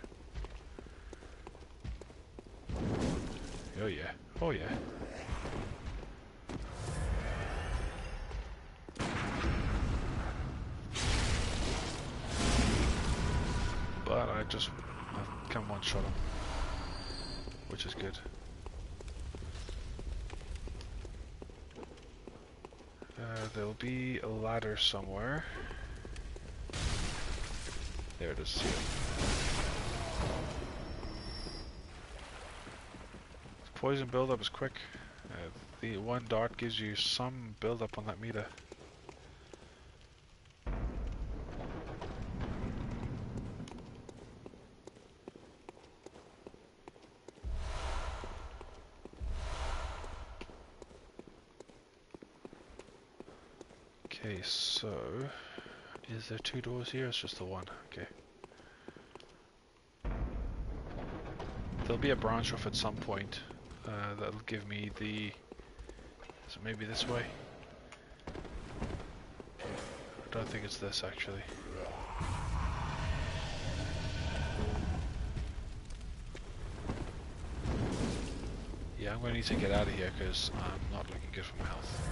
Oh yeah, oh yeah. But I can one-shot him, which is good. There'll be a ladder somewhere. There it is. Poison build-up is quick. The one dart gives you some build-up on that meter. Okay, so is there 2 doors here? It's just the one. Okay. There'll be a branch off at some point that'll give me the... So maybe this way? I don't think it's this actually. Yeah, I'm going to need to get out of here because I'm not looking good for my health.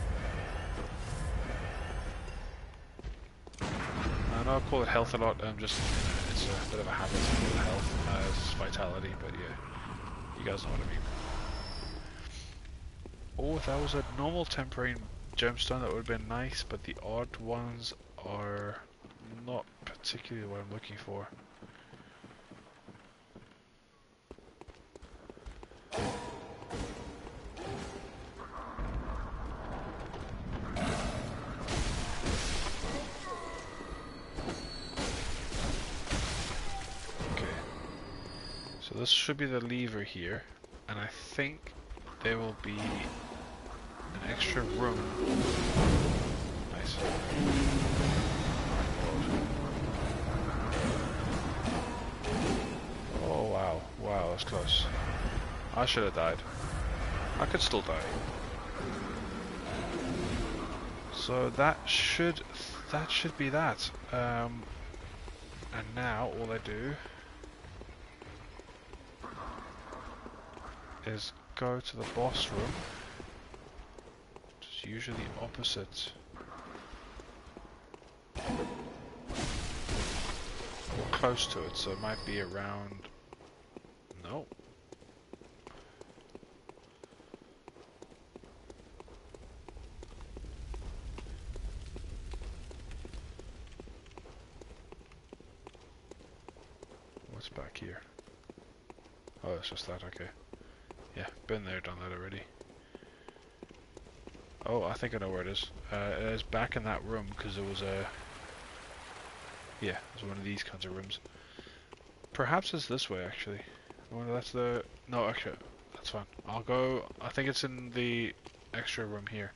I know I call it health a lot, just, it's a bit of a habit to call it health, it's vitality, but yeah, you guys know what I mean. Oh, if that was a normal temporary gemstone, that would have been nice, but the odd ones are not particularly what I'm looking for. So this should be the lever here, and I think there will be an extra room. Nice. Oh wow, wow, that's close. I should have died. I could still die. So that should be that. And now all I do is go to the boss room, which is usually opposite or close to it, so it might be around. No. What's back here? Oh, it's just that, okay. Yeah, been there, done that already. Oh, I think I know where it is. It is back in that room, because there was a... Yeah, it was one of these kinds of rooms. Perhaps it's this way, actually. I wonder that's the... No, actually, that's fine. I'll go... I think it's in the extra room here.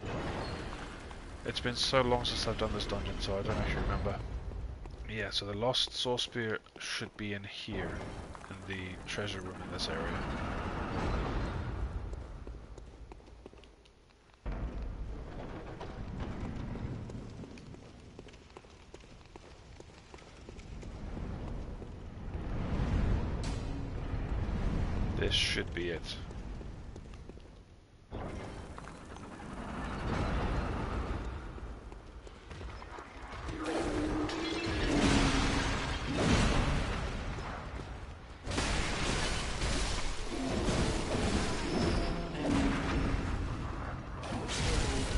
It's been so long since I've done this dungeon, so I don't actually remember. Yeah, so the lost soul spear should be in here, in the treasure room in this area. This should be it.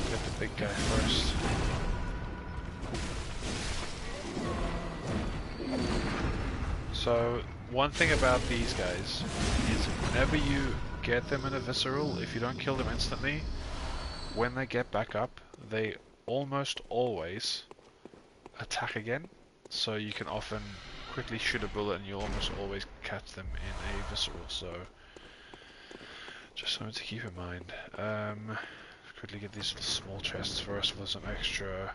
Get the big guy first. So, one thing about these guys is whenever you get them in a visceral, if you don't kill them instantly, when they get back up, they almost always attack again, so you can often quickly shoot a bullet and you almost always catch them in a visceral, so just something to keep in mind. Quickly get these little small chests first with some extra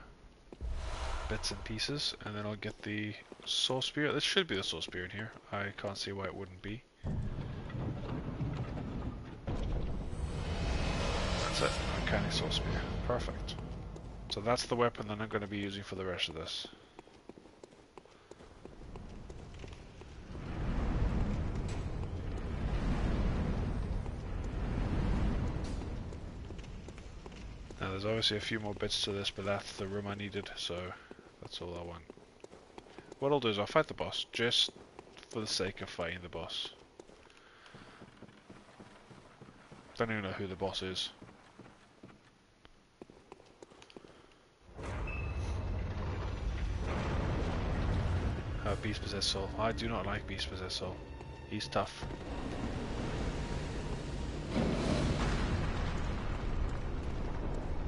bits and pieces, and then I'll get the soul spear. This should be the soul spear in here. I can't see why it wouldn't be. That's it. Uncanny soul spear. Perfect. So that's the weapon that I'm going to be using for the rest of this. Now there's obviously a few more bits to this, but that's the room I needed, so that's all I want. What I'll do is I'll fight the boss, just for the sake of fighting the boss. Don't even know who the boss is. Beast Possessed Soul. I do not like Beast Possessed Soul. He's tough.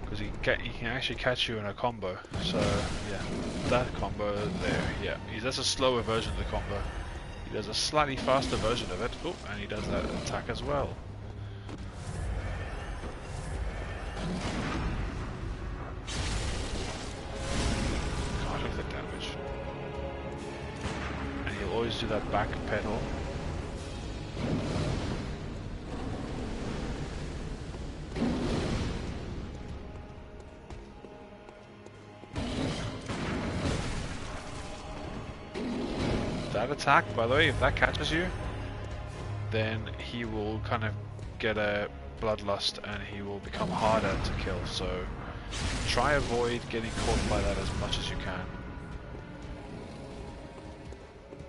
Because he can actually catch you in a combo. So yeah, that combo there. Yeah, that's a slower version of the combo. He does a slightly faster version of it. Oh, and he does that attack as well. God, look at the damage. And he'll always do that back pedal. That attack, by the way, if that catches you, then he will kind of get a bloodlust and he will become harder to kill, so try avoid getting caught by that as much as you can.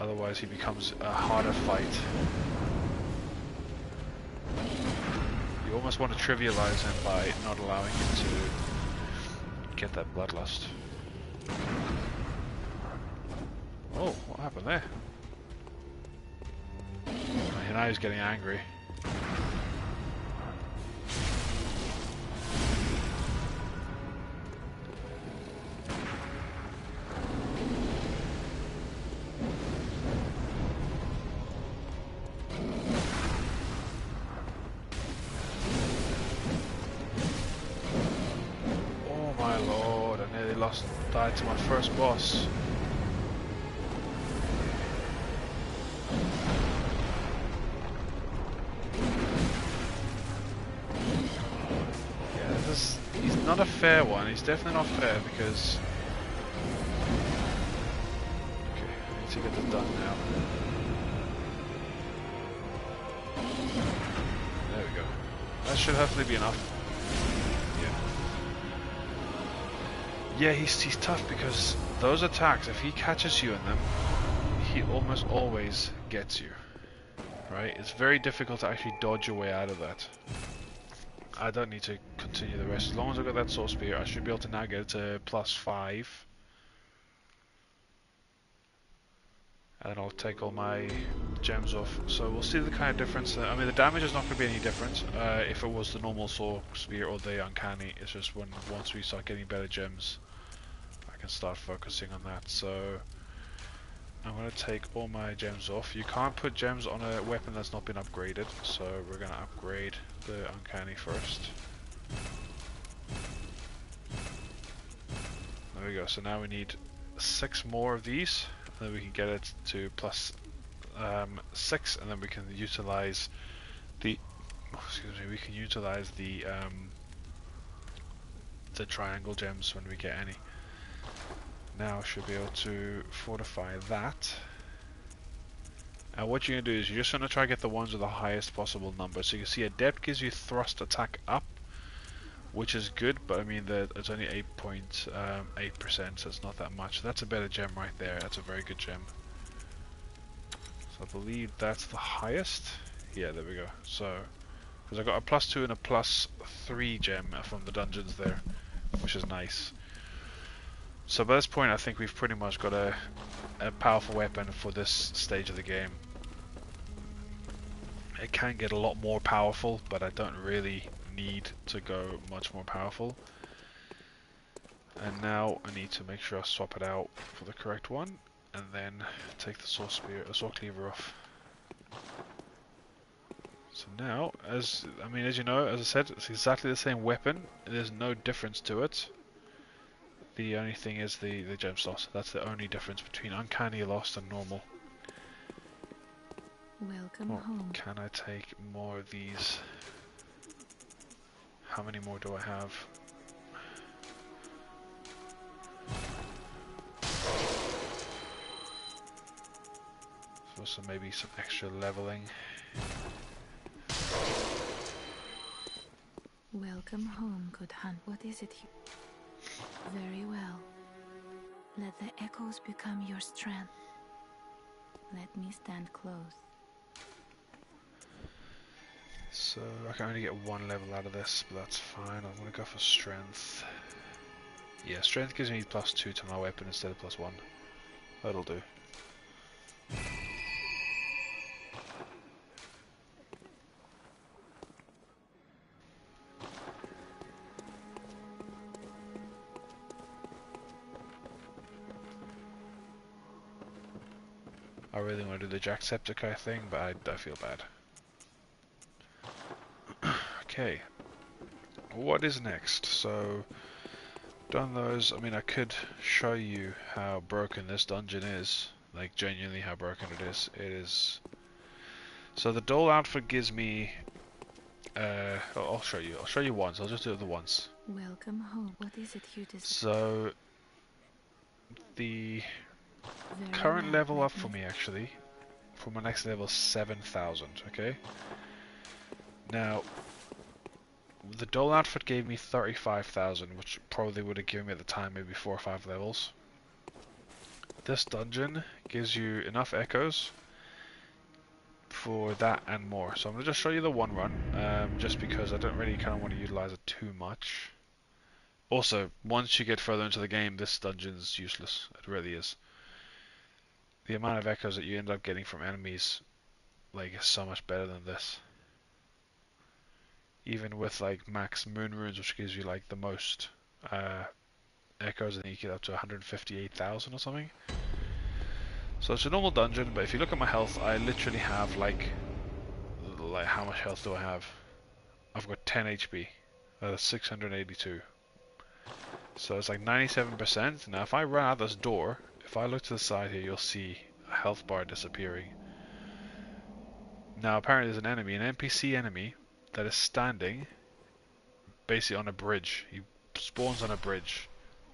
Otherwise he becomes a harder fight. You almost want to trivialize him by not allowing him to get that bloodlust. Oh, what happened there? Now he's getting angry. Oh my lord, I nearly died to my first boss. Not a fair one, he's definitely not fair because... Okay, I need to get this done now. There we go. That should hopefully be enough. Yeah. Yeah, he's tough because those attacks, if he catches you in them, he almost always gets you. Right? It's very difficult to actually dodge your way out of that. I don't need to continue the rest. As long as I got that soul spear, I should be able to now get it to +5. And then I'll take all my gems off. So we'll see the kind of difference. I mean, the damage is not going to be any different if it was the normal soul spear or the uncanny. It's just once we start getting better gems, I can start focusing on that. So I'm going to take all my gems off. You can't put gems on a weapon that's not been upgraded, so we're going to upgrade the uncanny first. There we go, so now we need 6 more of these, and then we can get it to +6, and then we can utilize the the triangle gems when we get any. Now I should be able to fortify that. And what you're going to do is you're just going to try to get the ones with the highest possible number. So you can see Adept gives you thrust attack up, which is good, but I mean it's only 8.8%, so it's not that much. That's a better gem right there. That's a very good gem. So I believe that's the highest. Yeah, there we go. So, because I got a +2 and a +3 gem from the dungeons there, which is nice. So by this point I think we've pretty much got a powerful weapon for this stage of the game. It can get a lot more powerful, but I don't really need to go much more powerful. And now I need to make sure I swap it out for the correct one, and then take the sword cleaver off. So now, as you know, as I said, it's exactly the same weapon. There's no difference to it. The only thing is the gem slot. That's the only difference between Uncanny Lost and normal. Welcome home. Can I take more of these? How many more do I have? So maybe some extra leveling. Welcome home, good hunt. What is it? Very well. Let the echoes become your strength. Let me stand close. So I can only get one level out of this, but that's fine. I'm gonna go for strength. Yeah, strength gives me +2 to my weapon instead of +1. That'll do. I really want to do the Jacksepticeye thing, but I feel bad. Okay, what is next? So, done those. I mean, I could show you how broken this dungeon is. Like, genuinely how broken it is. It is... So the Dole outfit gives me... I'll show you. I'll show you once. I'll just do it the once. Welcome home. What is it you desire? So, the current level up for me, actually, for my next level, 7,000, okay? Now, the Dole outfit gave me 35,000, which probably would have given me at the time maybe 4 or 5 levels. This dungeon gives you enough echoes for that and more. So I'm going to just show you the one run, just because I don't really kind of want to utilize it too much. Also, once you get further into the game, this dungeon's useless. It really is. The amount of echoes that you end up getting from enemies, like, is so much better than this. Even with like max moon runes, which gives you like the most echoes, and you get up to 158,000 or something. So it's a normal dungeon, but if you look at my health, I literally have like how much health do I have? I've got 10 HP. That's 682. So it's like 97%. Now if I run out this door, if I look to the side here, you'll see a health bar disappearing. Now apparently there's an enemy, an NPC enemy, that is standing basically on a bridge. He spawns on a bridge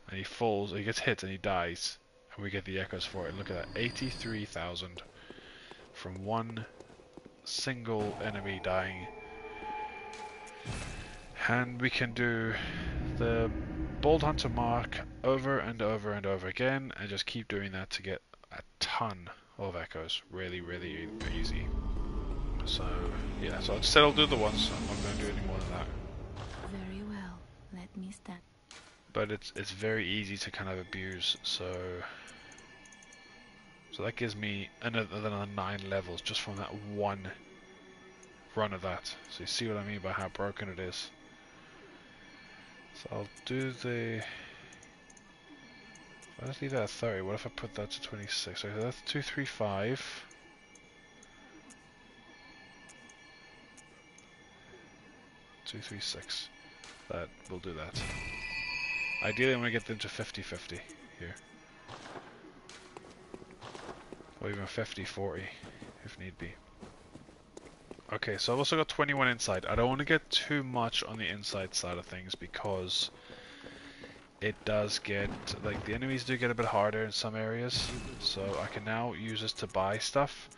and he falls, he gets hit and he dies, and we get the echoes for it. Look at that, 83,000 from one single enemy dying. And we can do the Bold Hunter mark over and over and over again, and just keep doing that to get a ton of echoes. Really, really easy. So yeah, so I said I'll do the once. I'm not going to do any more than that. Very well. Let me stand. But it's very easy to kind of abuse. So that gives me another 9 levels just from that one run of that. So you see what I mean by how broken it is. So I'll do the... Let's leave that at 30. What if I put that to 26? Okay, that's 235. That will do that. Ideally, I'm going to get them to 50-50 here. Or even 50-40 if need be. Okay, so I've also got 21 inside. I don't want to get too much on the inside side of things because it does get, like, the enemies do get a bit harder in some areas. So I can now use this to buy stuff.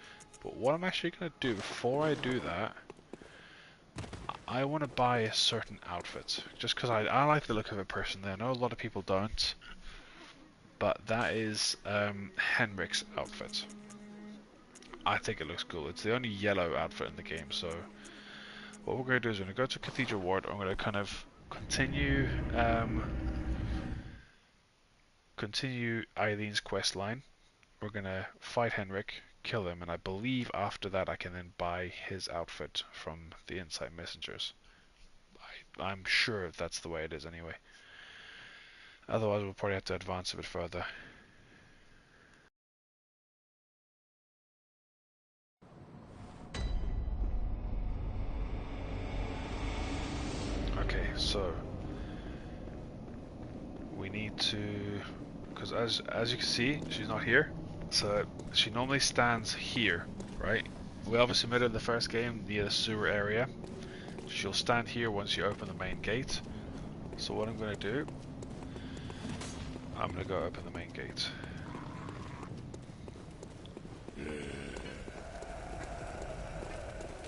But what I'm actually going to do before I do that, I want to buy a certain outfit, just because I like the look of it personally. I know a lot of people don't, but that is Henrik's outfit. I think it looks cool. It's the only yellow outfit in the game, so what we're going to do is we're going to go to Cathedral Ward. I'm going to kind of continue Eileen's quest line. We're going to fight Henrik, kill him, and I believe after that I can then buy his outfit from the Insight Messengers. I'm sure that's the way it is anyway. Otherwise, we'll probably have to advance a bit further. Okay, so we need to, because as you can see, she's not here. So she normally stands here, right? We obviously met her in the first game near the sewer area. She'll stand here once you open the main gate. So what I'm going to do, I'm going to go open the main gate.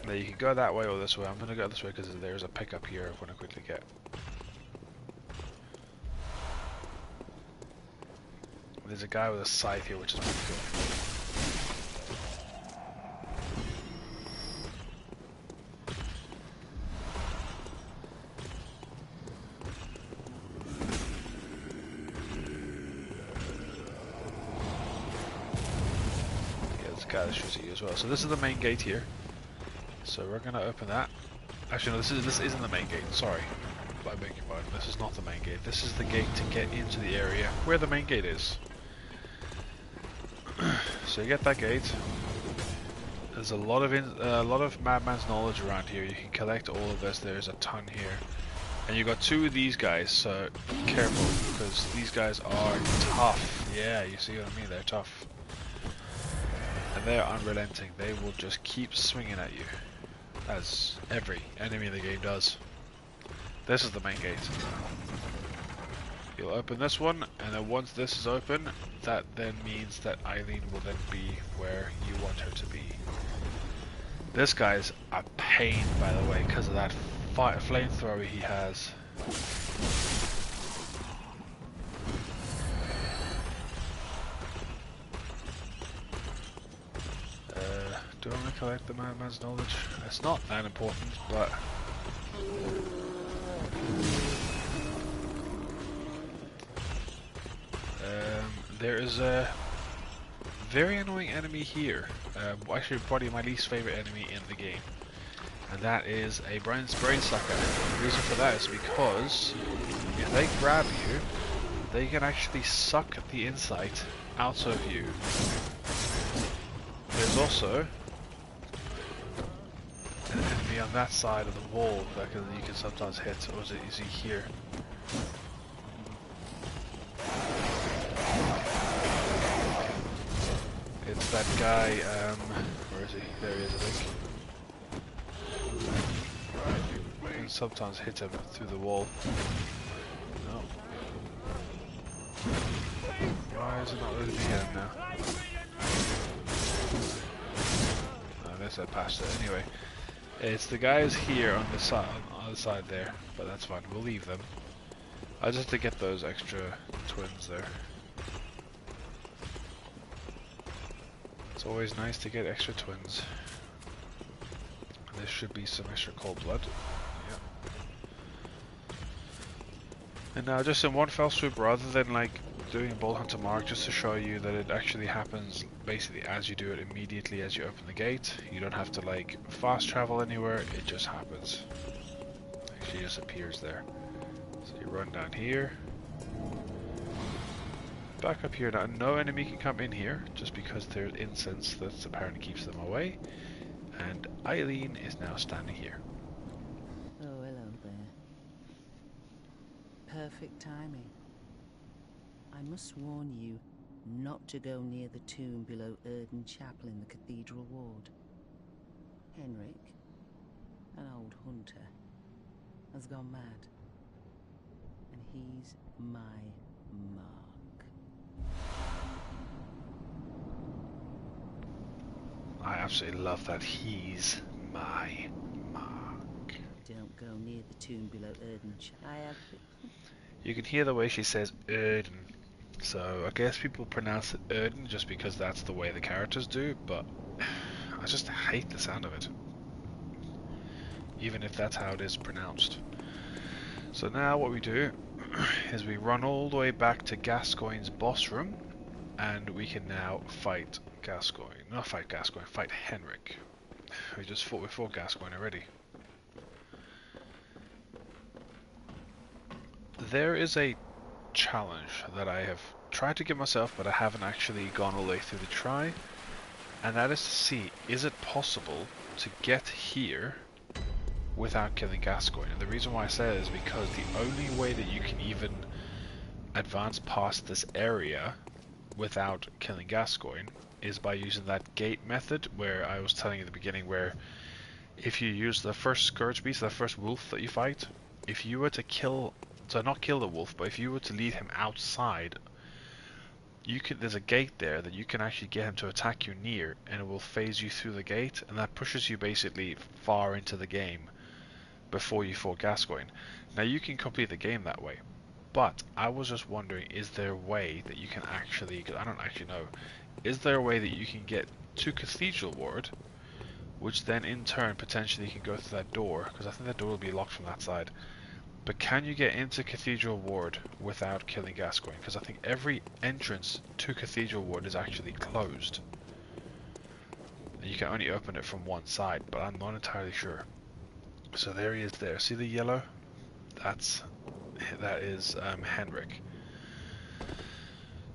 Now you can go that way or this way. I'm going to go this way because there's a pickup here I want to quickly get. There's a guy with a scythe here, which is pretty cool. Yeah, there's a guy that shoots at you as well. So this is the main gate here. So we're gonna open that. Actually, no, this isn't the main gate. Sorry, I beg your pardon. This is not the main gate. This is the gate to get into the area where the main gate is. So you get that gate. There's a lot of Madman's knowledge around here. You can collect all of this. There's a ton here, and you got two of these guys. So careful, because these guys are tough. Yeah, you see what I mean? They're tough, and they're unrelenting. They will just keep swinging at you, as every enemy in the game does. This is the main gate. You'll open this one, and then once this is open, that then means that Eileen will then be where you want her to be. This guy's a pain, by the way, because of that flamethrower he has. Do I want to collect the Madman's knowledge? It's not that important, but... there is a very annoying enemy here. Actually, probably my least favorite enemy in the game, and that is a brain sucker. The reason for that is because if they grab you, they can actually suck the insight out of you. There's also an enemy on that side of the wall that you can sometimes hit, or is he here? It's that guy, where is he? There he is, I think. You can sometimes hit him through the wall. No. Why is it not letting me hit him now? Unless I passed it. Anyway, it's the guys here on the side, on the other side there, but that's fine. We'll leave them. I just have to get those extra twins there. It's always nice to get extra twins. There should be some extra cold blood. Yeah. And now just in one fell swoop, rather than like doing a Bolt Hunter Mark, just to show you that it actually happens basically as you do it, immediately as you open the gate. You don't have to like fast travel anywhere, it just happens. Actually just appears there. So you run down here. Back up here now. No enemy can come in here, just because there's incense that apparently keeps them away. And Eileen is now standing here. Oh, hello there. Perfect timing. I must warn you not to go near the tomb below Erden Chapel in the Cathedral Ward. Henrik, an old hunter, has gone mad. And he's my mark. I absolutely love that. He's my mark. Don't go near the tomb below Erden Chapel. You can hear the way she says Erden. So I guess people pronounce it Erden just because that's the way the characters do, but I just hate the sound of it. Even if that's how it is pronounced. So now what we do is we run all the way back to Gascoigne's boss room, and we can now fight Gascoigne. Not fight Gascoigne, fight Henrik. We fought Gascoigne already. There is a challenge that I have tried to give myself, but I haven't actually gone all the way through the try, and that is to see, is it possible to get here without killing Gascoigne? And the reason why I say that is because the only way that you can even advance past this area without killing Gascoigne is by using that gate method where I was telling you at the beginning, where if you use the first Scourge Beast, the first wolf that you fight, if you were to kill, so not kill the wolf, but if you were to lead him outside, you can, there's a gate there that you can actually get him to attack you near, and it will phase you through the gate, and that pushes you basically far into the game before you fought Gascoigne. Now you can complete the game that way, but I was just wondering, is there a way that you can actually, because I don't actually know, is there a way that you can get to Cathedral Ward, which then in turn potentially can go through that door, because I think that door will be locked from that side. But can you get into Cathedral Ward without killing Gascoigne? Because I think every entrance to Cathedral Ward is actually closed. And you can only open it from one side, but I'm not entirely sure. So there he is there. See the yellow? That is Henrik.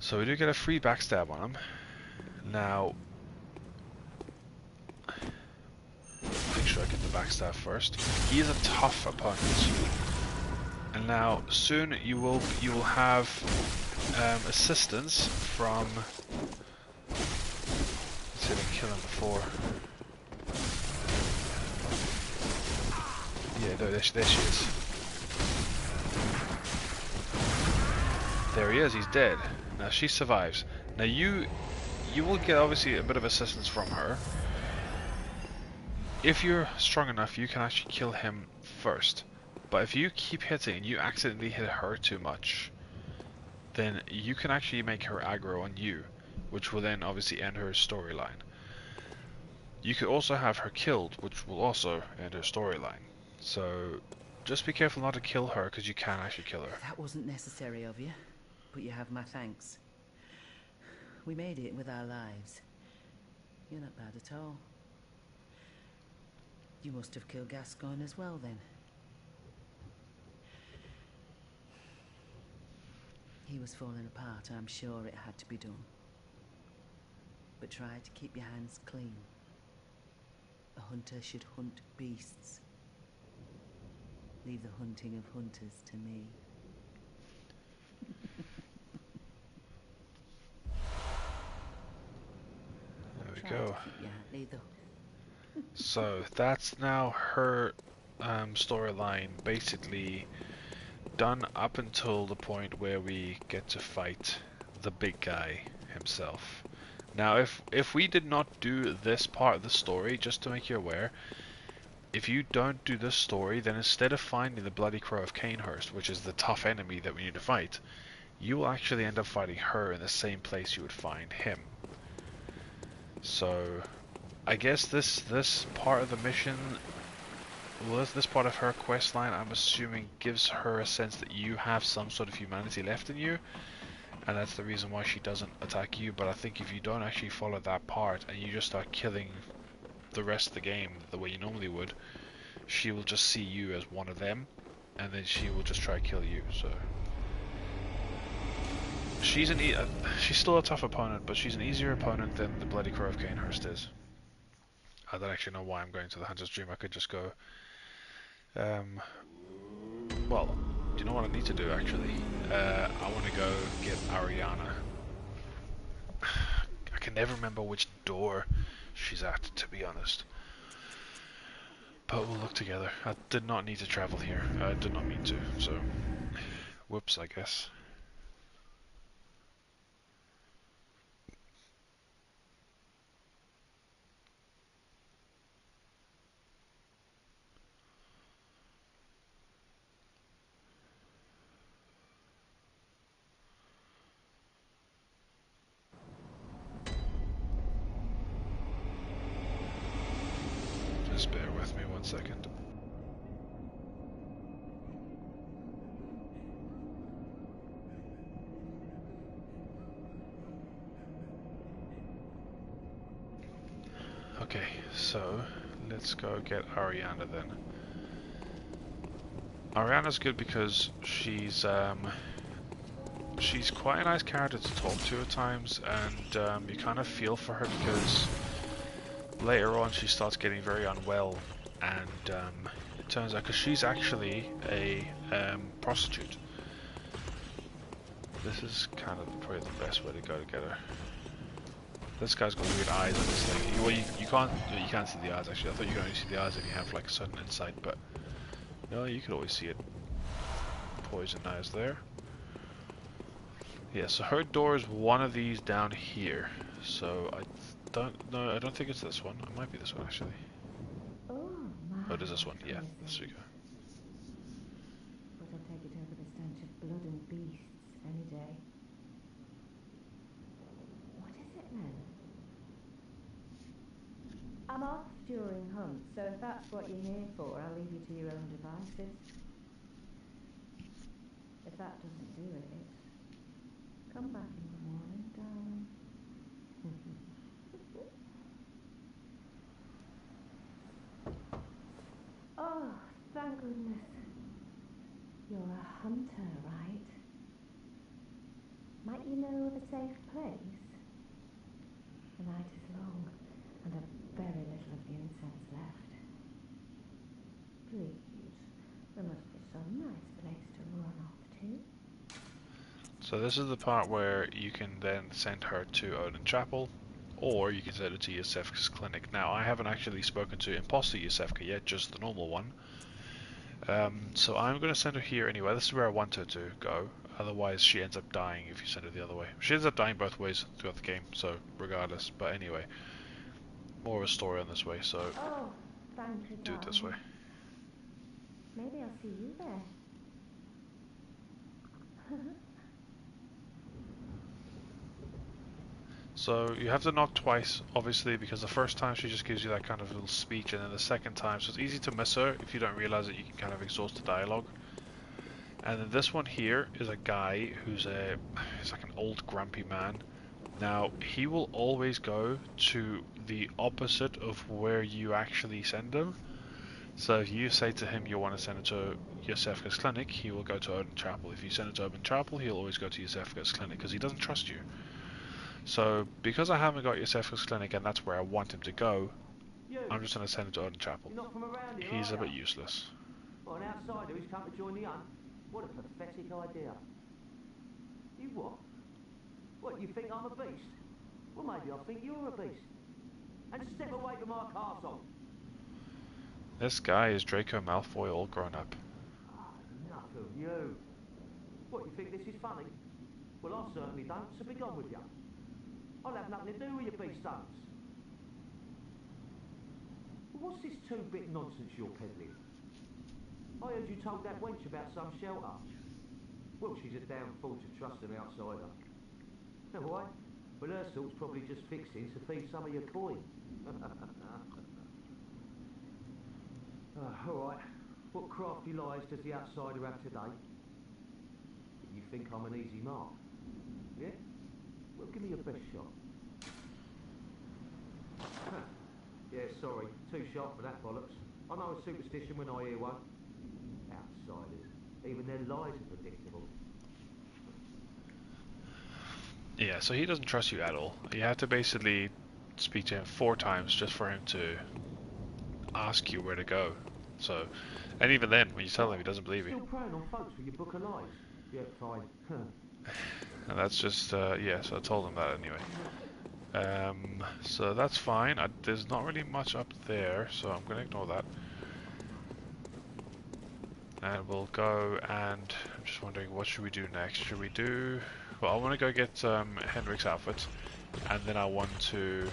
So we do get a free backstab on him. Now, make sure I get the backstab first. He is a tough opponent. And now soon you will have assistance from. Let's see if I can kill him before. Yeah, no, there she is. There he is. He's dead. Now she survives. Now you will get obviously a bit of assistance from her. If you're strong enough, you can actually kill him first. But if you keep hitting and you accidentally hit her too much, then you can actually make her aggro on you, which will then obviously end her storyline. You could also have her killed, which will also end her storyline. So just be careful not to kill her, because you can actually kill her. That wasn't necessary of you, but you have my thanks. We made it with our lives. You're not bad at all. You must have killed Gascoigne as well, then. He was falling apart, I'm sure it had to be done. But try to keep your hands clean. A hunter should hunt beasts. Leave the hunting of hunters to me. There we go. Yeah, So that's now her storyline basically done up until the point where we get to fight the big guy himself. Now if we did not do this part of the story, just to make you aware, if you don't do this story, then instead of finding the Bloody Crow of Canehurst, which is the tough enemy that we need to fight, you will actually end up fighting her in the same place you would find him. So I guess this part of the mission, well, this part of her quest line, I'm assuming gives her a sense that you have some sort of humanity left in you, and that's the reason why she doesn't attack you. But I think if you don't actually follow that part and you just start killing the rest of the game the way you normally would, she will just see you as one of them, and then she will just try to kill you. So she's still a tough opponent, but she's an easier opponent than the Bloody Crow of Canehurst is. I don't actually know why I'm going to the Hunter's Dream. I could just go. Well, do you know what I need to do actually? I want to go get Ariana. I can never remember which door she's at, to be honest. But we'll look together. I did not need to travel here. I did not mean to, so whoops, I guess. Just bear with me 1 second. Okay, so let's go get Ariana then. Ariana's good because she's she's quite a nice character to talk to at times, and you kind of feel for her because later on she starts getting very unwell, and it turns out because she's actually a prostitute. This is kind of probably the best way to go to get her. This guy's got weird eyes on this thing. Well, you can't see the eyes actually. I thought you could only see the eyes if you have like a certain insight, but no, you could always see it. Poison eyes there. Yeah, so her door is one of these down here. So I don't think it's this one. It might be this one actually. Oh, Oh, it is this one. Yeah, this we go. But I'll take it over the stench of blood and beasts any day. What is it then? I'm off during hunts, so if that's what you're here for, I'll leave you to your own devices. If that doesn't do it, come back in the morning, darling. Oh, thank goodness. You're a hunter, right? Might you know of a safe place? The night is long, and very little of the incense left. Please, there must be some nice place to run off to. So this is the part where you can then send her to Odin Chapel, or you can send her to Yosefka's clinic. Now, I haven't actually spoken to Imposter Yosefka yet, just the normal one. So I'm going to send her here anyway. This is where I want her to go. Otherwise, she ends up dying if you send her the other way. She ends up dying both ways throughout the game, so regardless. But anyway, more of a story on this way, so thank you, do it this way. Maybe I'll see you there. So you have to knock twice, obviously, because the first time she just gives you that kind of little speech, and then the second time, so it's easy to miss her. If you don't realize it, you can kind of exhaust the dialogue. And then this one here is a guy who's he's like an old grumpy man. Now, he will always go to the opposite of where you actually send him. So if you say to him you want to send it to Yosefka's clinic, he will go to Odin Chapel. If you send it to Odin Chapel, he'll always go to Yosefka's clinic, because he doesn't trust you. So, because I haven't got Yosefka's clinic and that's where I want him to go, I'm just going to send him to Odin Chapel. He's a bit useless. Well, an outsider who's come to join the hunt? What a pathetic idea. You what? What, you think I'm a beast? Well, maybe I think you're a beast. And step away from my castle. This guy is Draco Malfoy all grown up. Enough of you. What, you think this is funny? Well, I certainly don't, so be gone with you. I'll have nothing to do with your beast stunts. What's this two-bit nonsense you're peddling? I heard you told that wench about some shelter. Well, she's a damn fool to trust an outsider. Why? Well, her sort's probably just fixing to feed some of your coin. Alright, what crafty lies does the outsider have today? You think I'm an easy mark? Yeah? Well, give me your best shot. Yeah, sorry, too sharp for that bollocks. I know a superstition when I hear one. Outsiders. Even their lies are predictable. Yeah, so he doesn't trust you at all. You have to basically speak to him 4 times just for him to ask you where to go. So, and even then, when you tell him, he doesn't believe you. Still preying on folks with your book of lies. Yeah, fine. And that's just, yeah, so I told him that anyway. So that's fine. There's not really much up there, so I'm going to ignore that. And we'll go and I'm just wondering, what should we do next? Should we do... Well, I want to go get Henrik's outfit, and then I want to...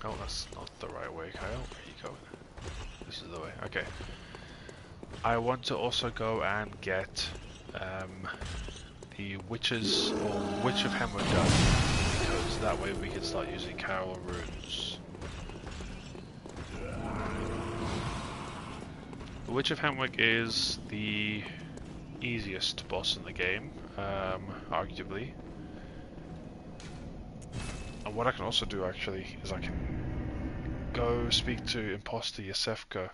Oh, that's not the right way, Kyle. Where are you going? This is the way. Okay. I want to also go and get the Witches, or Witch of Hemwick done, because that way we can start using Carol runes. The Witch of Hemwick is the easiest boss in the game, arguably. And what I can also do actually is I can go speak to Imposter Yosefka,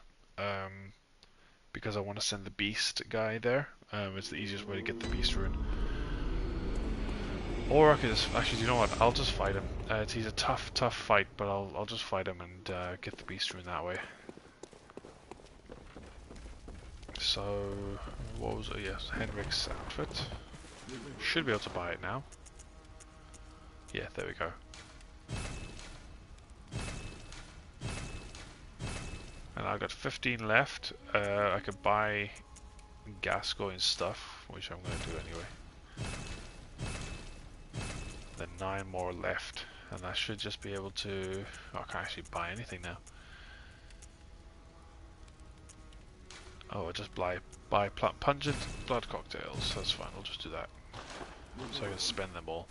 because I want to send the Beast guy there. It's the easiest way to get the Beast rune. Or I could just, actually, you know what? I'll just fight him. He's a tough fight, but I'll just fight him and get the beast rune that way. So, what was it? Yes, Henrik's outfit. Should be able to buy it now. Yeah, there we go. And I've got 15 left. I could buy Gascoigne's stuff, which I'm going to do anyway. Then 9 more left, and I should just be able to... Oh, I can't actually buy anything now. Oh, I just buy pungent blood cocktails. That's fine, I'll just do that. So I can spend them all.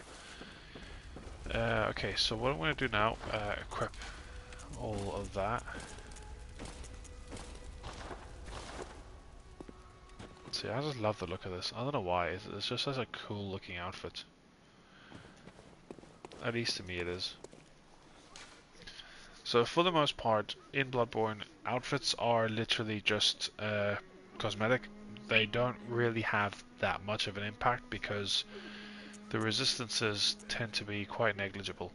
Okay, so what I'm going to do now, equip all of that. See, I just love the look of this. I don't know why, it's just such a cool looking outfit. At least to me it is. So for the most part, in Bloodborne, outfits are literally just cosmetic. They don't really have that much of an impact because the resistances tend to be quite negligible.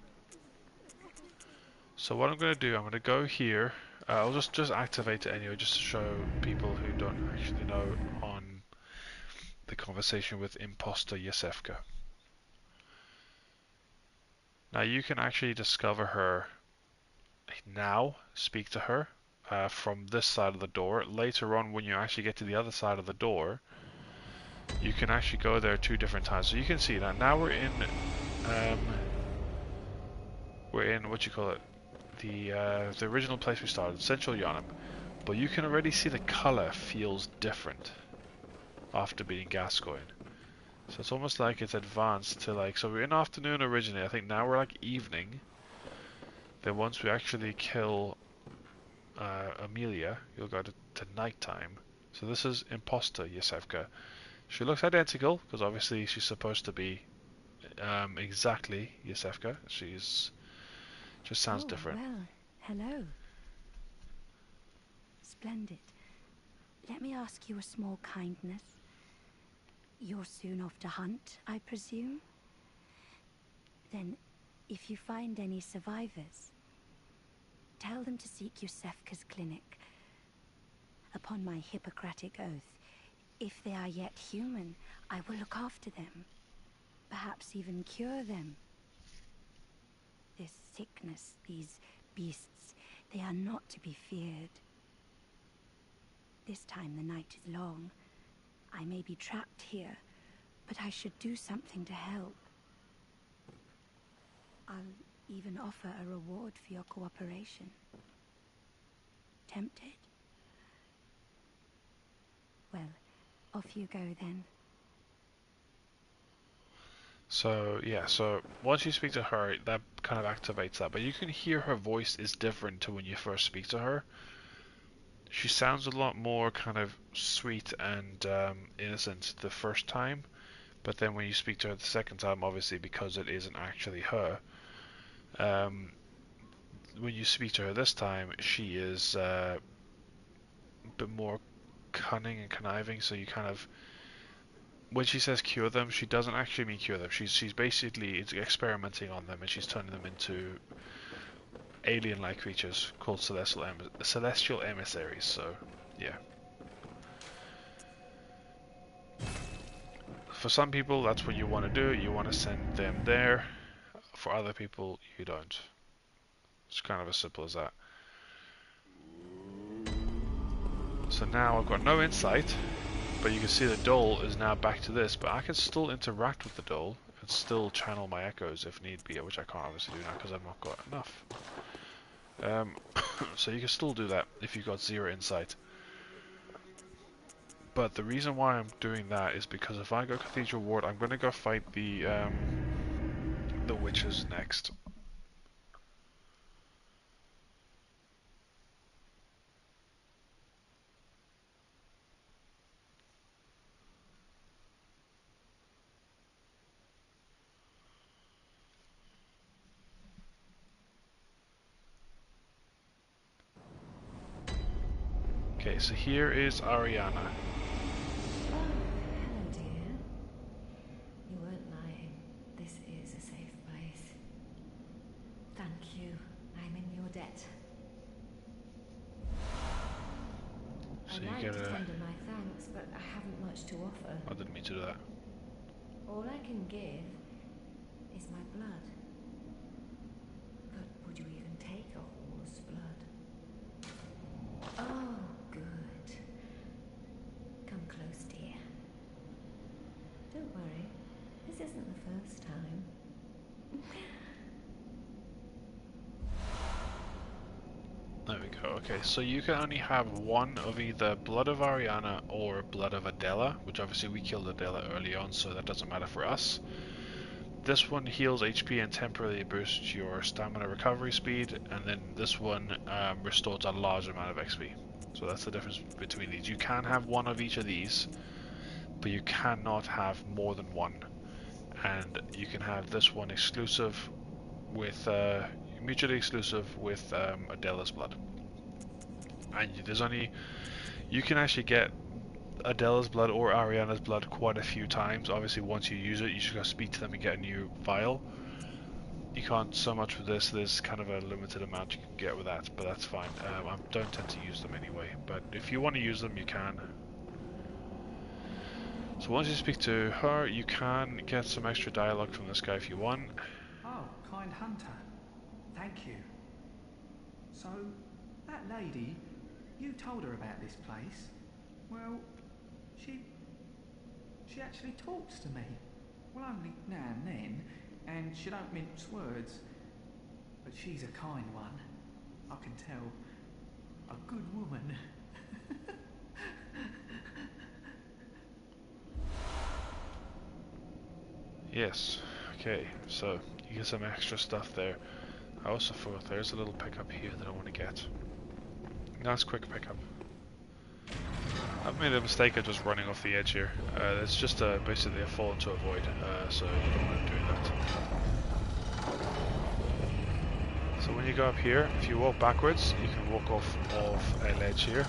So what I'm going to do, I'm going to go here. I'll just activate it anyway, just to show people who don't actually know on the conversation with Imposter Yesefka. Now you can actually discover her now, speak to her from this side of the door. Later on, when you actually get to the other side of the door, you can actually go there 2 different times. So you can see that now we're in what you call it, the original place we started, Central Yharnam. But you can already see the color feels different after beating Gascoigne. So it's almost like it's advanced to like, so we're in afternoon originally, I think now we're like evening. Then once we actually kill Amelia, you'll go to nighttime. So this is Imposter Yesefka. She looks identical, because obviously she's supposed to be exactly Yesefka. She's just sounds different. Well, hello. Splendid. Let me ask you a small kindness. You're soon off to hunt, I presume? Then, if you find any survivors, tell them to seek Yusefka's clinic. Upon my Hippocratic oath, if they are yet human, I will look after them. Perhaps even cure them. This sickness, these beasts, they are not to be feared. This time the night is long. I may be trapped here, but I should do something to help. I'll even offer a reward for your cooperation. Tempted? Well, off you go then. So yeah, so once you speak to her, that kind of activates that, but you can hear her voice is different to when you first speak to her. She sounds a lot more kind of sweet and innocent the first time, but then when you speak to her the second time, obviously because it isn't actually her, when you speak to her this time, she is a bit more cunning and conniving, so you kind of, when she says cure them, she doesn't actually mean cure them. She's basically experimenting on them, and she's turning them into alien-like creatures called celestial emissaries. So, yeah. For some people, that's what you want to do. You want to send them there. For other people, you don't. It's kind of as simple as that. So now I've got no insight, but you can see the doll is now back to this, but I can still interact with the doll and still channel my echoes if need be, which I can't obviously do now because I've not got enough. So you can still do that if you've got 0 insight. But the reason why I'm doing that is because if I go Cathedral Ward, I'm going to go fight the witches next. Okay, so here is Ariana. Oh, hello dear. You weren't lying. This is like get to a... tender my thanks, but I haven't much to offer. I didn't mean to do that. All I can give is my blood. But would you even take a horse's blood? Oh, good. Come close, dear. Don't worry, this isn't the first time. There we go. Okay, so you can only have one of either Blood of Ariana or Blood of Adela, which obviously we killed Adela early on, so that doesn't matter for us. This one heals HP and temporarily boosts your stamina recovery speed, and then this one restores a large amount of XP. So that's the difference between these. You can have one of each of these, but you cannot have more than one. And you can have this one exclusive with mutually exclusive with Adela's blood. And there's only, you can actually get Adela's blood or Ariana's blood quite a few times. Obviously once you use it, you just gotta speak to them and get a new vial. You can't so much with this, there's kind of a limited amount you can get with that, but that's fine. I don't tend to use them anyway, but if you want to use them, you can. So once you speak to her, you can get some extra dialogue from this guy if you want. Oh, kind hunter. Thank you. So, that lady, you told her about this place. Well, she actually talks to me. Well, only now and then, and she don't mince words. But she's a kind one. I can tell. A good woman. Yes, okay, so you get some extra stuff there. I also thought there's a little pickup here that I want to get. Nice quick pickup. I've made a mistake of just running off the edge here. It's just basically a fall into a void, so you don't want to do that. So when you go up here, if you walk backwards, you can walk off of a ledge here.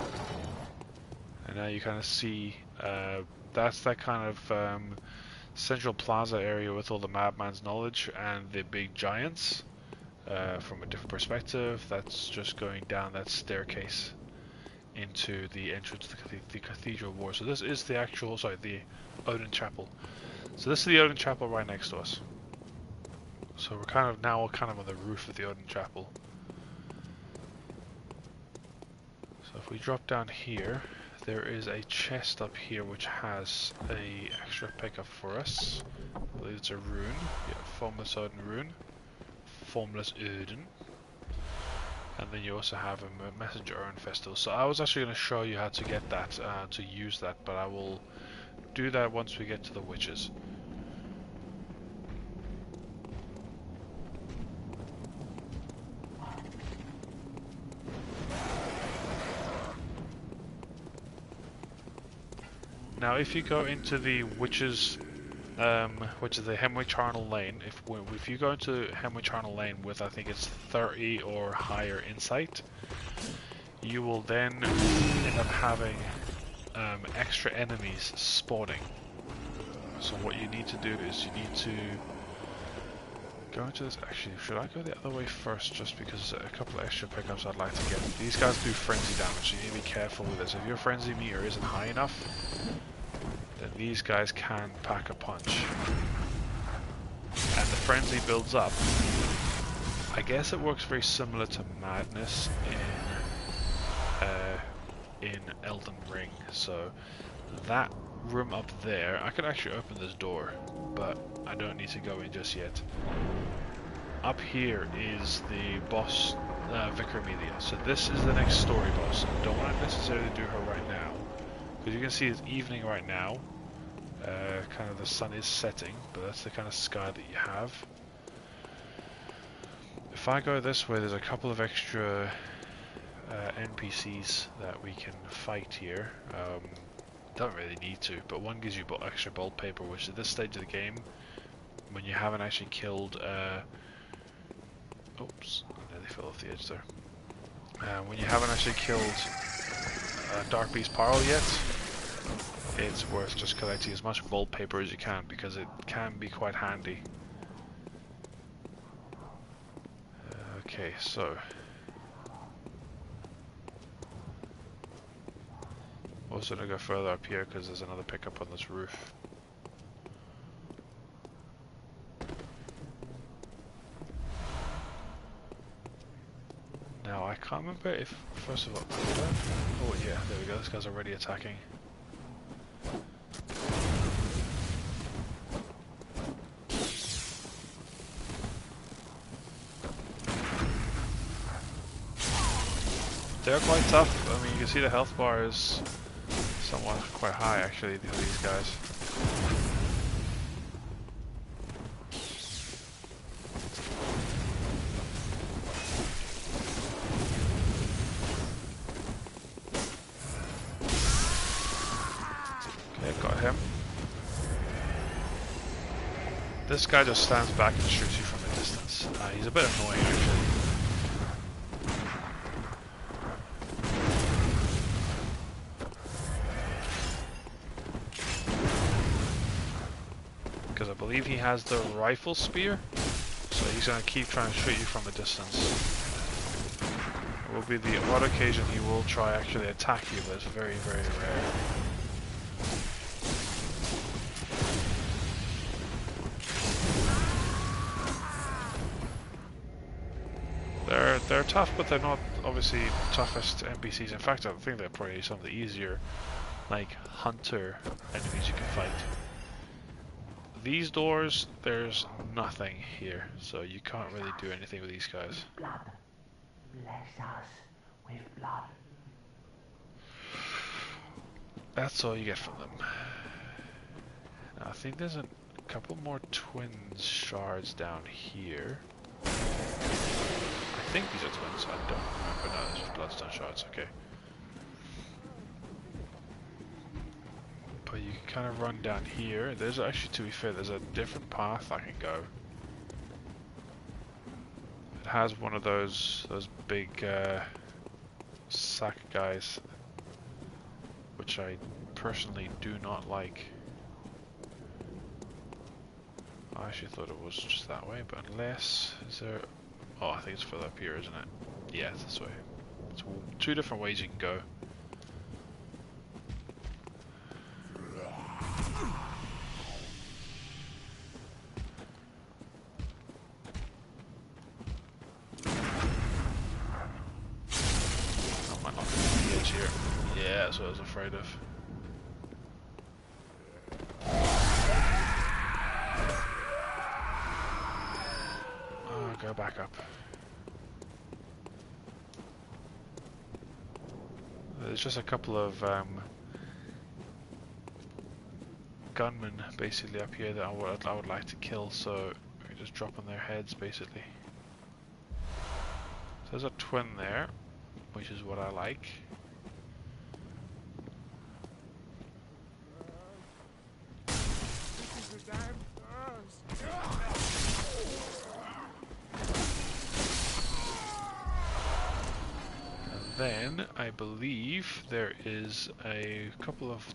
And now you kind of see, that's that kind of central plaza area with all the madman's knowledge and the big giants. From a different perspective, that's just going down that staircase into the entrance to the cathedral ward. So this is the actual, sorry, the Odin Chapel. So this is the Odin Chapel right next to us. So we're kind of now on the roof of the Odin Chapel. So if we drop down here, there is a chest up here which has a extra pickup for us. I believe it's a rune. Yeah, Formless Odin rune. Formless Odin. And then you also have a Messenger Urn Festival. So I was actually going to show you how to get that, to use that, but I will do that once we get to the witches. Now if you go into the witches, which is the Hemwick Charnel Lane, if you go into Hemwick Charnel Lane with, I think it's 30 or higher insight, you will then end up having extra enemies spawning. So what you need to do is you need to go into this. Actually, should I go the other way first, just because a couple of extra pickups I'd like to get. These guys do frenzy damage, so you need to be careful with this. If your frenzy meter isn't high enough, then these guys can pack a punch. And the frenzy builds up. I guess it works very similar to Madness in Elden Ring. So that room up there, I could actually open this door, but I don't need to go in just yet. Up here is the boss, Vicar Amelia. So this is the next story boss. I don't want to necessarily do her right now, because you can see it's evening right now. Kind of the sun is setting, but that's the kind of sky that you have. If I go this way, there's a couple of extra NPCs that we can fight here. Don't really need to, but one gives you extra bolt paper, which at this stage of the game, when you haven't actually killed oops, I nearly fell off the edge there. When you haven't actually killed Dark Beast Parl yet, it's worth just collecting as much bolt paper as you can, because it can be quite handy. Okay, so Also gonna go further up here because there's another pickup on this roof. Now I can't remember if, first of all, oh yeah, there we go, this guy's already attacking. They're quite tough. I mean, you can see the health bar is somewhat quite high actually for these guys. Okay, got him. This guy just stands back and shoots you from a distance. He's a bit annoying actually. Because I believe he has the rifle spear, so he's going to keep trying to shoot you from a distance. It will be the odd occasion he will try actually attack you, but it's very, very rare. They're tough, but they're not obviously toughest NPCs. In fact, I think they're probably some of the easier, like, hunter enemies you can fight. These doors, there's nothing here, so you can't really do anything with these guys. Blood. Bless us with blood. That's all you get from them. Now, I think there's a couple more twins shards down here. I think these are twins, I don't remember. No, these are bloodstone shards, okay. But you can kind of run down here. There's actually, to be fair, there's a different path I can go. It has one of those big sack guys, which I personally do not like. I actually thought it was just that way, but unless, is there, oh, I think it's further up here, isn't it? Yeah, it's this way. It's two different ways you can go. That's what I was afraid of. Oh, go back up. There's just a couple of gunmen basically up here that I would like to kill, so we can just drop on their heads basically. So there's a twin there, which is what I like. Then, I believe there is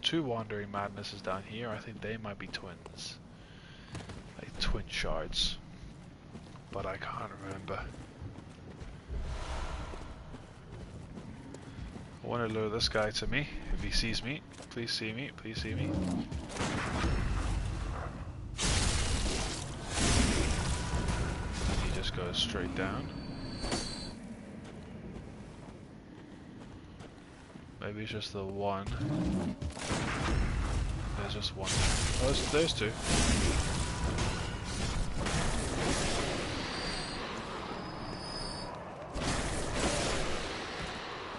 two Wandering Madnesses down here. I think they might be twins. Like twin shards. But I can't remember. I want to lure this guy to me. If he sees me, please see me, please see me. And he just goes straight down. Maybe it's just the one. There's just one. Oh, there's two.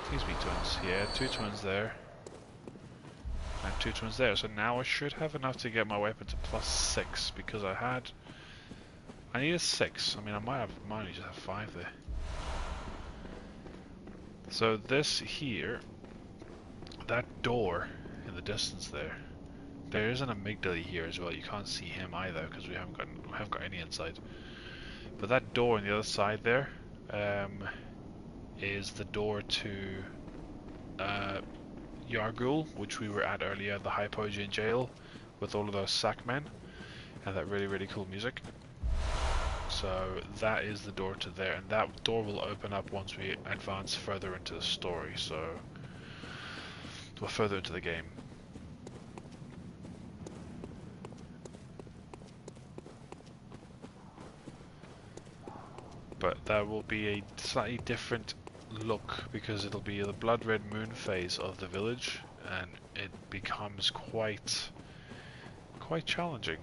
Please be twins. Yeah, two twins there. And two twins there. So now I should have enough to get my weapon to +6 because I needed 6. I mean, I might only just have 5 there. So this here, that door in the distance there is an amygdala here as well. You can't see him either because we haven't got any inside. But that door on the other side there is the door to Yargul, which we were at earlier, the Hypogean jail, with all of those sack men and that really, really cool music. So that is the door to there, and that door will open up once we advance further into the story. So We're further into the game. But that will be a slightly different look because it'll be the blood red moon phase of the village, and it becomes quite challenging.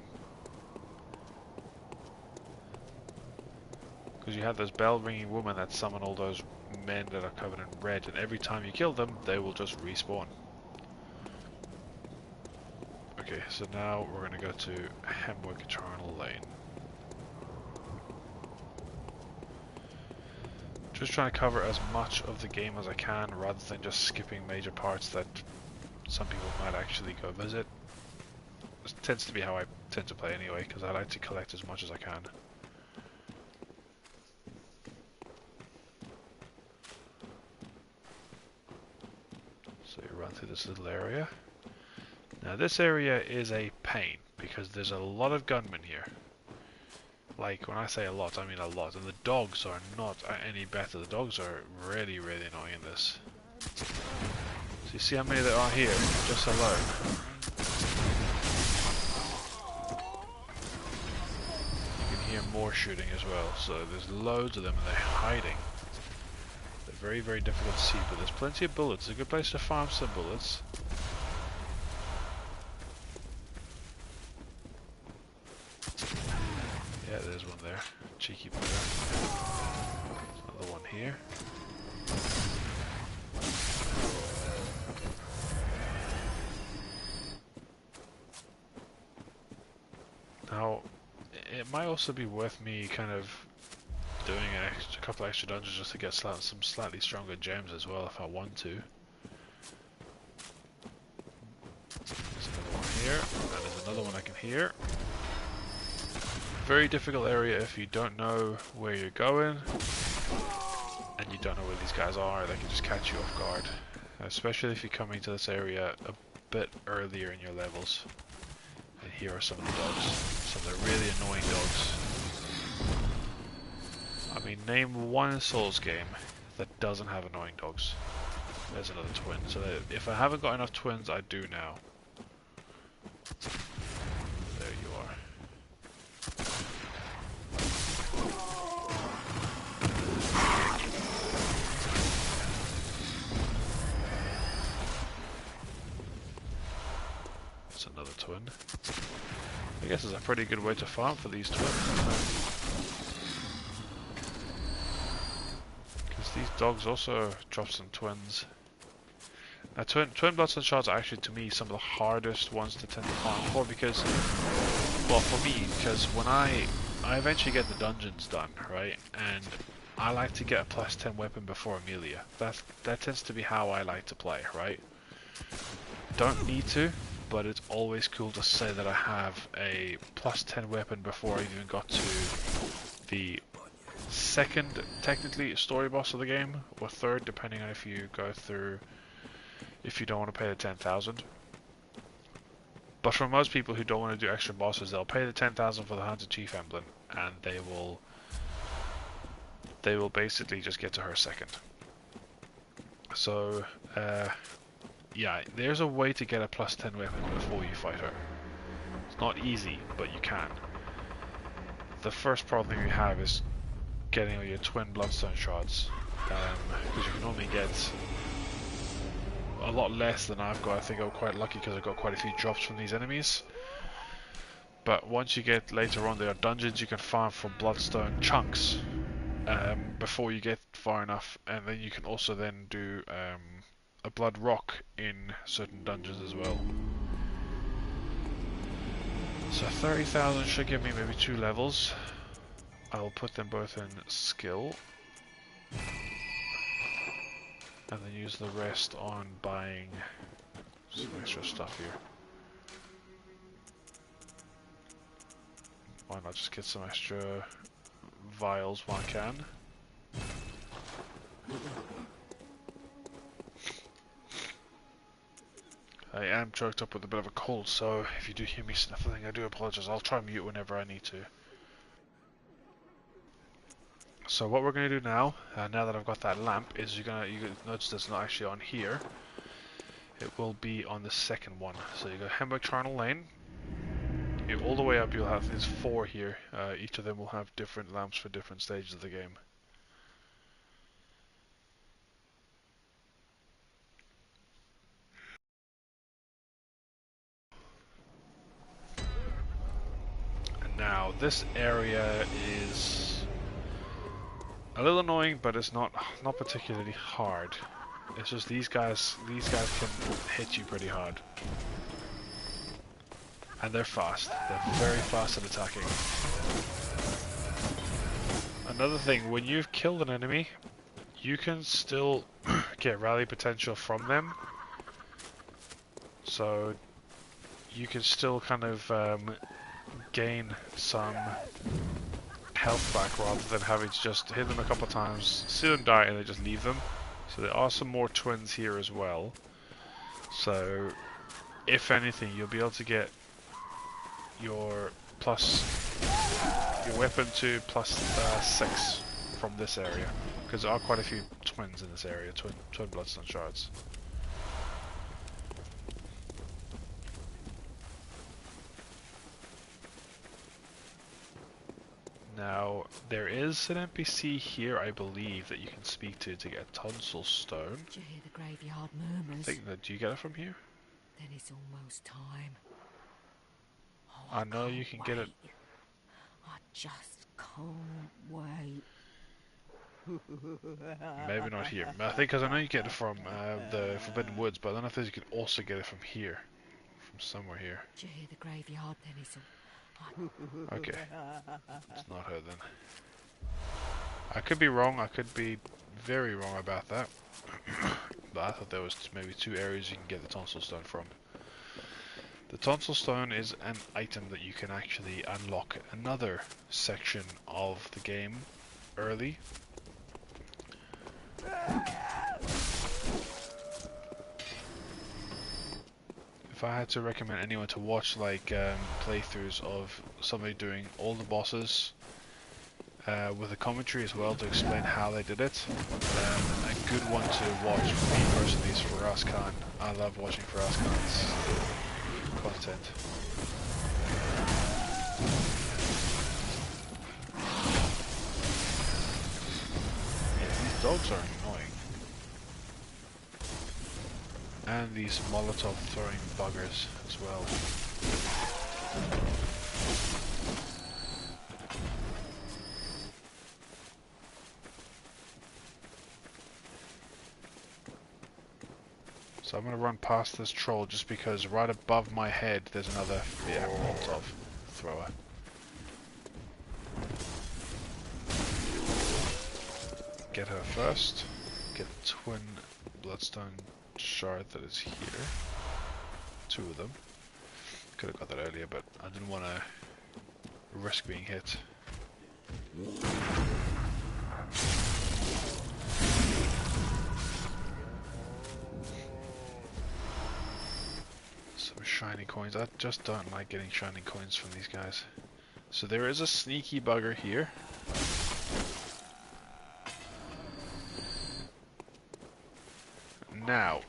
Because you have this bell ringing woman that summon all those men that are covered in red, and every time you kill them, they will just respawn. Okay, so now we're going to go to Hemwick Eternal Lane. Just trying to cover as much of the game as I can, rather than just skipping major parts that some people might actually go visit. This tends to be how I tend to play anyway, because I like to collect as much as I can. So you run through this little area. Now this area is a pain, because there's a lot of gunmen here. Like, when I say a lot, I mean a lot. And the dogs are not any better. The dogs are really, really annoying in this. So you see how many there are here, just alone. You can hear more shooting as well. So there's loads of them and they're hiding. They're very, very difficult to see, but there's plenty of bullets. It's a good place to farm some bullets. Yeah, there's one there. Cheeky bugger. Another one here. Now, it might also be worth me kind of doing a couple extra dungeons just to get some slightly stronger gems as well if I want to. There's another one here, and there's another one I can hear. Very difficult area if you don't know where you're going and you don't know where these guys are. They can just catch you off guard, especially if you're coming to this area a bit earlier in your levels. And here are some of the dogs, some of the really annoying dogs. I mean, name one Souls game that doesn't have annoying dogs. There's another twin. So if I haven't got enough twins, I do now. There you are. That's another twin. I guess it's a pretty good way to farm for these twins. Because these dogs also drop some twins. Now twin bloodstone shards are actually, to me, some of the hardest ones to tend to farm for, because, well, for me, because when I eventually get the dungeons done, right, and I like to get a +10 weapon before Amelia. That tends to be how I like to play, right? Don't need to, but it's always cool to say that I have a +10 weapon before I even got to the second, technically, story boss of the game, or third, depending on if you go through, if you don't want to pay the 10,000. But for most people who don't want to do extra bosses, they'll pay the 10,000 for the Hunted Chief Emblem, and they will basically just get to her second. So, yeah, there's a way to get a +10 weapon before you fight her. It's not easy, but you can. The first problem you have is getting all your twin bloodstone shards, because you can only get a lot less than I've got. I think I'm quite lucky because I got quite a few drops from these enemies. But once you get later on, there are dungeons you can farm for bloodstone chunks before you get far enough, and then you can also then do a blood rock in certain dungeons as well. So 30,000 should give me maybe 2 levels. I'll put them both in skill, and then use the rest on buying some extra stuff here. Why not just get some extra vials while I can? I am choked up with a bit of a cold, so if you do hear me sniffling, I do apologize. I'll try mute whenever I need to. So what we're going to do now, now that I've got that lamp, is you notice it's not actually on here. it will be on the second one. So you go Hamburg Charnel Lane. You, all the way up you'll have these 4 here. Each of them will have different lamps for different stages of the game. And now this area is a little annoying, but it's not particularly hard. It's just these guys can hit you pretty hard. And they're fast. They're very fast at attacking. Another thing, when you've killed an enemy, you can still get rally potential from them. So you can still kind of gain some health back rather than having to just hit them a couple of times, see them die, and then just leave them. So there are some more twins here as well. So if anything, you'll be able to get your weapon to plus 6 from this area, because there are quite a few twins in this area, twin bloodstone shards. Now, there is an NPC here, I believe, that you can speak to get tonsil stone. Do you hear the graveyard murmurs? I think that, do you get it from here? Then it's almost time. Oh, I know you can get it. I just can't wait. Maybe not here. I think because I know you get it from the Forbidden Woods, but I don't know if you could also get it from here, from somewhere here. Do you hear the graveyard? Then it's all. Okay, it's not her then. I could be wrong. I could be very wrong about that. But I thought there was maybe 2 areas you can get the tonsil stone from. The tonsil stone is an item that you can actually unlock another section of the game early. If I had to recommend anyone to watch like playthroughs of somebody doing all the bosses with a commentary as well to explain how they did it, a good one to watch for me personally is Faraz Khan. I love watching Faraz Khan's content. Yeah, these dogs are annoying. And these Molotov throwing buggers as well. So I'm going to run past this troll just because right above my head there's another Molotov thrower. Get her first. Get the twin bloodstone shard that is here. 2 of them. Could have got that earlier, but I didn't want to risk being hit. Some shiny coins. I just don't like getting shiny coins from these guys. So there is a sneaky bugger here. Now,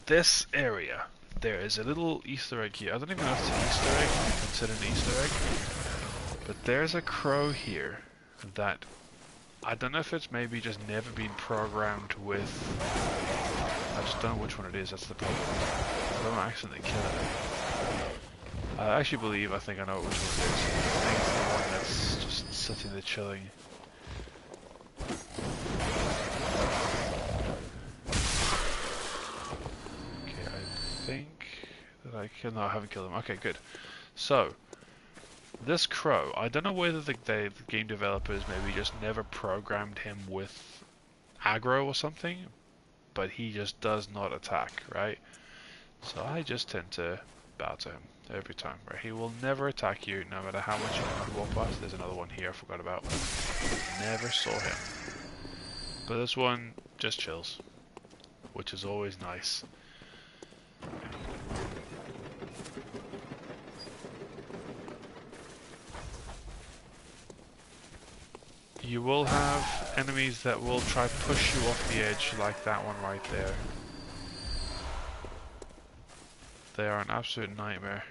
this area, there is a little Easter egg here. I don't even know if it's an Easter egg, I consider an Easter egg. But there's a crow here that, I don't know if it's maybe just never been programmed with, I just don't know which one it is, that's the problem. I don't accidentally kill it. I actually believe, I think I know which one it is. I think it's the one that's just sitting there chilling. No, I haven't killed him. Okay, good. So, this crow, I don't know whether the game developers maybe just never programmed him with aggro or something, but he just does not attack, right? So I just tend to bow to him every time, right? He will never attack you, no matter how much you can walk past. There's another one here I forgot about. Never saw him. But this one just chills, which is always nice. You will have enemies that will try push you off the edge, like that one right there. They are an absolute nightmare.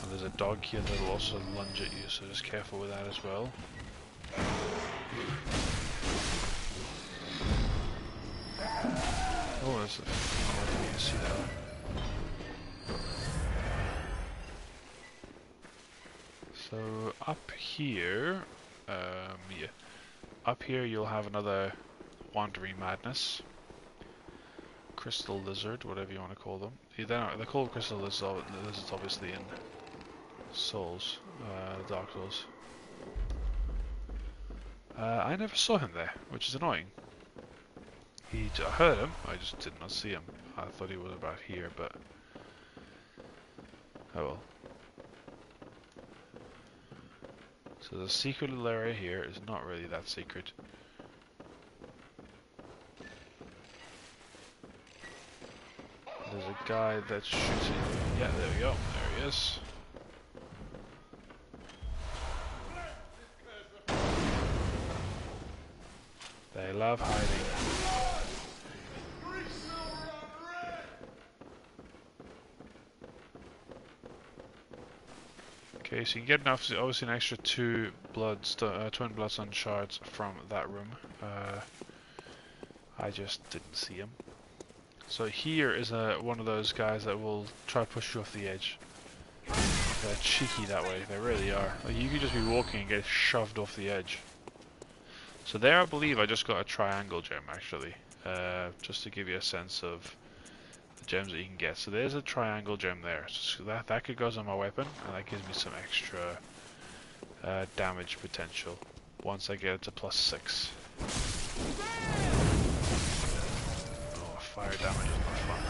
And there's a dog here that will also lunge at you, so just careful with that as well. Oh, there's a female, you can see that. So up here, yeah, up here you'll have another wandering madness, crystal lizard, whatever you want to call them. Yeah, they're called crystal lizards, obviously in Souls, Dark Souls. I never saw him there, which is annoying. I heard him, I just did not see him. I thought he was about here, but oh well. So the secret little area here is not really that secret. There's a guy that's shooting. Yeah, there we go. There he is. They love hiding. Okay, so you can get enough, obviously an extra twin bloodstone shards from that room. I just didn't see him. So here is one of those guys that will try to push you off the edge. They're cheeky that way, they really are. Like, you could just be walking and get shoved off the edge. So there I believe I just got a triangle gem actually, just to give you a sense of the gems that you can get. So there's a triangle gem there, so that could go on my weapon, and that gives me some extra damage potential once I get it to +6. Oh, fire damage is not fun.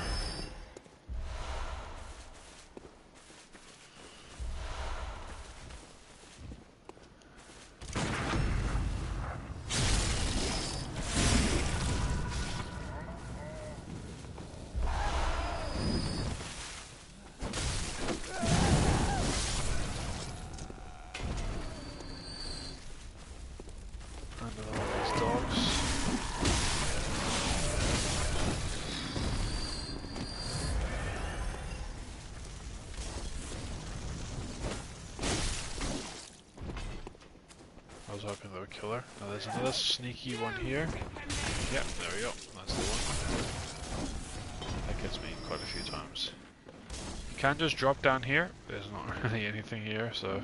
I was hoping they would kill her. Now there's another sneaky one here. Yep, there we go. That's the one. That gets me quite a few times. You can just drop down here. There's not really anything here, so...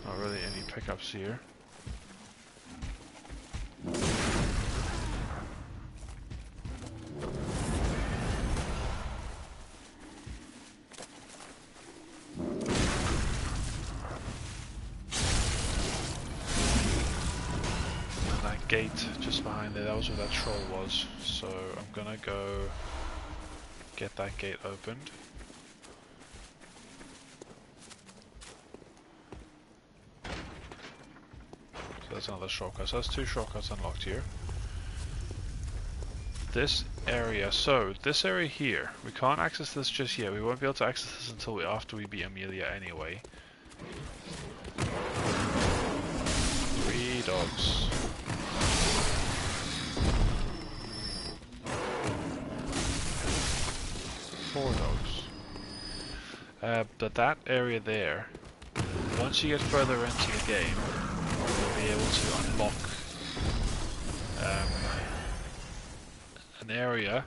Not really any pickups here. Gate just behind there, that was where that troll was, so I'm gonna go get that gate opened. So that's another shortcut, so that's 2 shortcuts unlocked here. This area here, we can't access this just yet, we won't be able to access this until after we beat Amelia anyway. 3 dogs. 4 dogs. But that area there, once you get further into the game, you'll be able to unlock an area.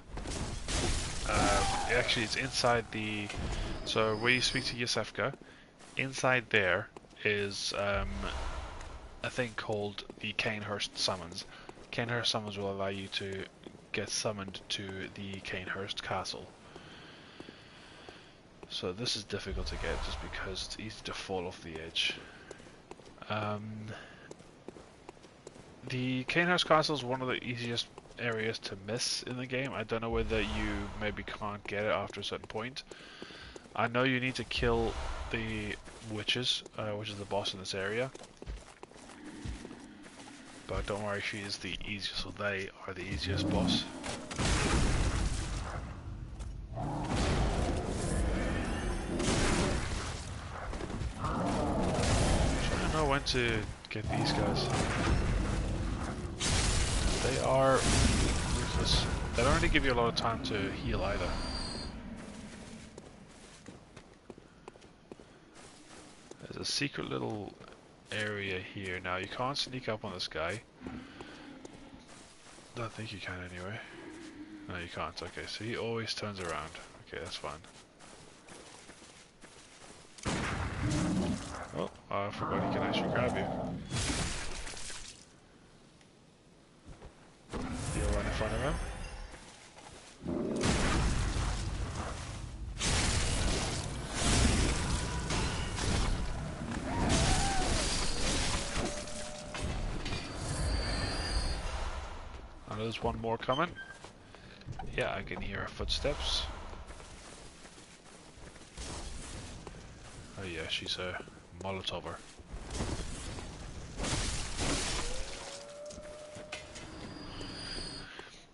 Actually, it's inside the... So, where you speak to Yosefka, inside there is a thing called the Canehurst Summons. Canehurst Summons will allow you to get summoned to the Canehurst Castle. So this is difficult to get just because it's easy to fall off the edge. The Canehurst Castle is one of the easiest areas to miss in the game. I don't know whether you maybe can't get it after a certain point. I know you need to kill the witches, which is the boss in this area. But don't worry, she is the easiest, so they are the easiest boss. know when to get these guys. They are ruthless. They don't really give you a lot of time to heal either. There's a secret little area here. Now you can't sneak up on this guy. Don't think you can anyway. No, you can't. Okay, so he always turns around. Okay, that's fine. Oh, I forgot he can actually grab you. You'll run in front of him. And there's one more coming. Yeah, I can hear her footsteps. Oh yeah, she's a Molotover.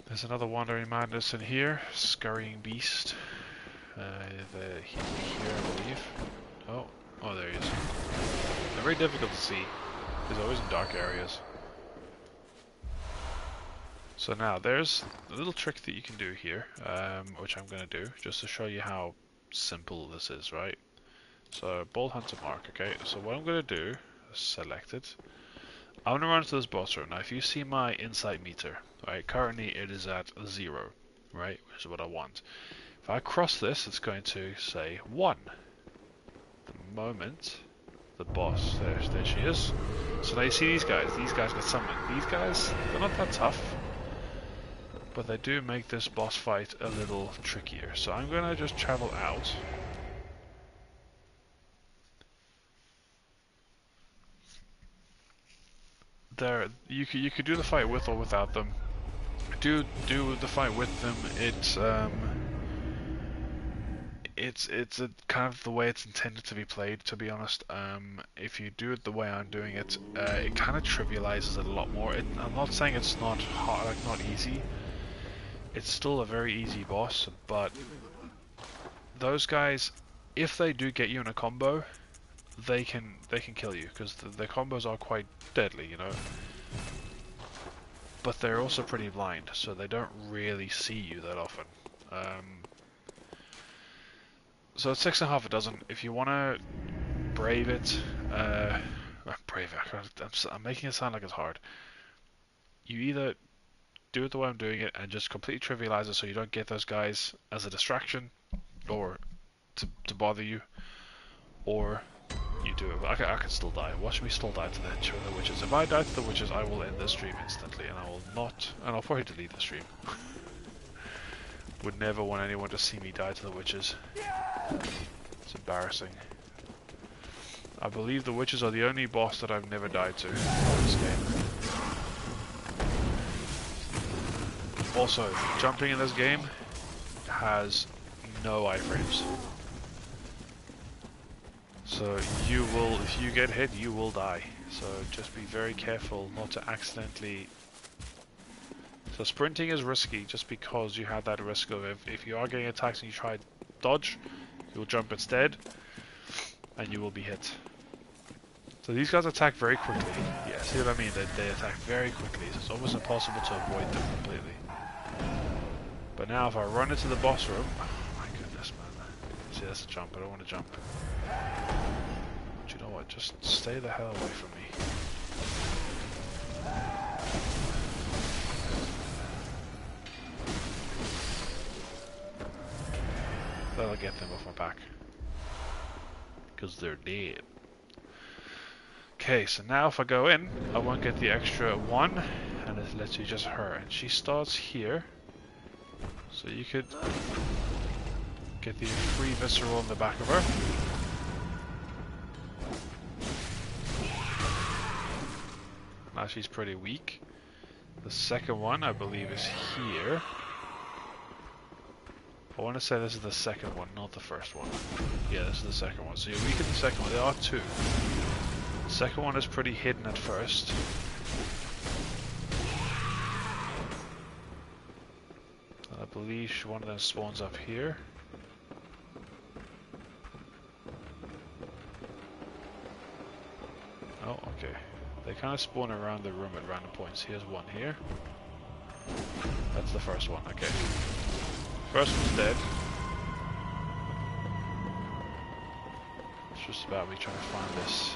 There's another Wandering Madness in here. Scurrying Beast. Here, I believe. Oh, there he is. They're very difficult to see. He's always in dark areas. So now, there's a little trick that you can do here, which I'm going to do, just to show you how simple this is, right? So, Bolt Hunter Mark, okay? So what I'm going to do, select it. I'm going to run to this boss room. Now, if you see my insight meter, right, currently it is at 0, right, which is what I want. If I cross this, it's going to say 1. The moment the boss, there she is. So now you see these guys get summoned. These guys, they're not that tough, but they do make this boss fight a little trickier. So I'm going to just travel out. There, you could do the fight with or without them. Do the fight with them. It's a kind of the way it's intended to be played, to be honest. If you do it the way I'm doing it, it kind of trivializes it a lot more. I'm not saying it's not hard, like not easy. It's still a very easy boss, but those guys, if they do get you in a combo, they can kill you, because the combos are quite deadly, you know. But they're also pretty blind, so they don't really see you that often. So it's 6.5 a dozen. If you want to brave it, I'm making it sound like it's hard. You either do it the way I'm doing it and just completely trivialize it so you don't get those guys as a distraction or to bother you, or you do it. I can still die. Watch me still die to the witches. If I die to the witches, I will end the stream instantly, and I will not, and I'll probably delete the stream. Would never want anyone to see me die to the witches. It's embarrassing. I believe the witches are the only boss that I've never died to in this game. Also, jumping in this game has no iframes. So you will, if you get hit, you will die. So just be very careful not to accidentally... So sprinting is risky just because you have that risk of if you are getting attacked and you try dodge, you'll jump instead and you will be hit. So these guys attack very quickly. Yeah, see what I mean? They attack very quickly, so it's almost impossible to avoid them completely. But now if I run into the boss room, oh my goodness, man. See, that's a jump. I don't want to jump. But you know what? Just stay the hell away from me. That'll get them off my back. Because they're dead. Okay, so now if I go in, I won't get the extra 1, and it's literally just her. And she starts here. So you could get the free visceral in the back of her. Now she's pretty weak. The second one, I believe, is here. I want to say this is the second one, not the first one. Yeah, this is the second one. So you're weak in the second one. There are 2. The second one is pretty hidden at first. And I believe one of them spawns up here. Oh, okay. They kind of spawn around the room at random points. Here's one here. That's the first one, okay. First one's dead. It's just about me trying to find this.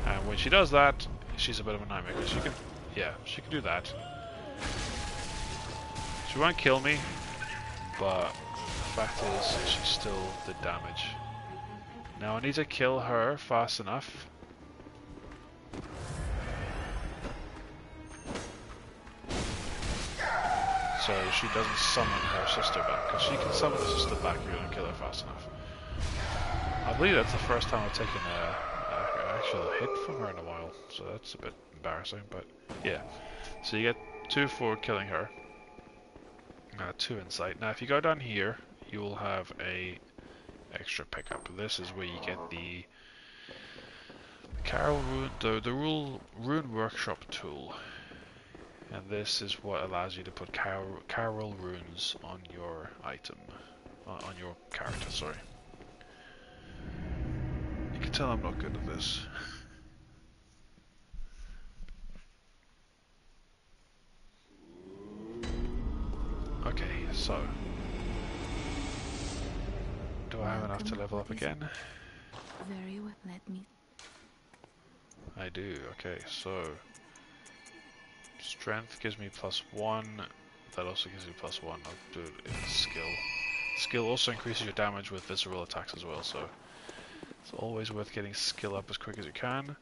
And when she does that, she's a bit of a nightmare, because she can, yeah, she can do that. She won't kill me, but the fact is, she still did damage. Now I need to kill her fast enough. So she doesn't summon her sister back, because she can summon her sister back if you don't kill her fast enough. I believe that's the first time I've taken an actual hit from her in a while, so that's a bit embarrassing, but yeah. So you get 2 for killing her, 2 insight. Now if you go down here, you will have a extra pickup. This is where you get the Rune Workshop tool. And this is what allows you to put Carol runes on your item, on your character, sorry. You can tell I'm not good at this. Okay, so... do I have enough to level up again? Very well, let me... I do, okay, so... Strength gives me +1, that also gives me +1, I'll do it in skill. Skill also increases your damage with visceral attacks as well, so... it's always worth getting skill up as quick as you can.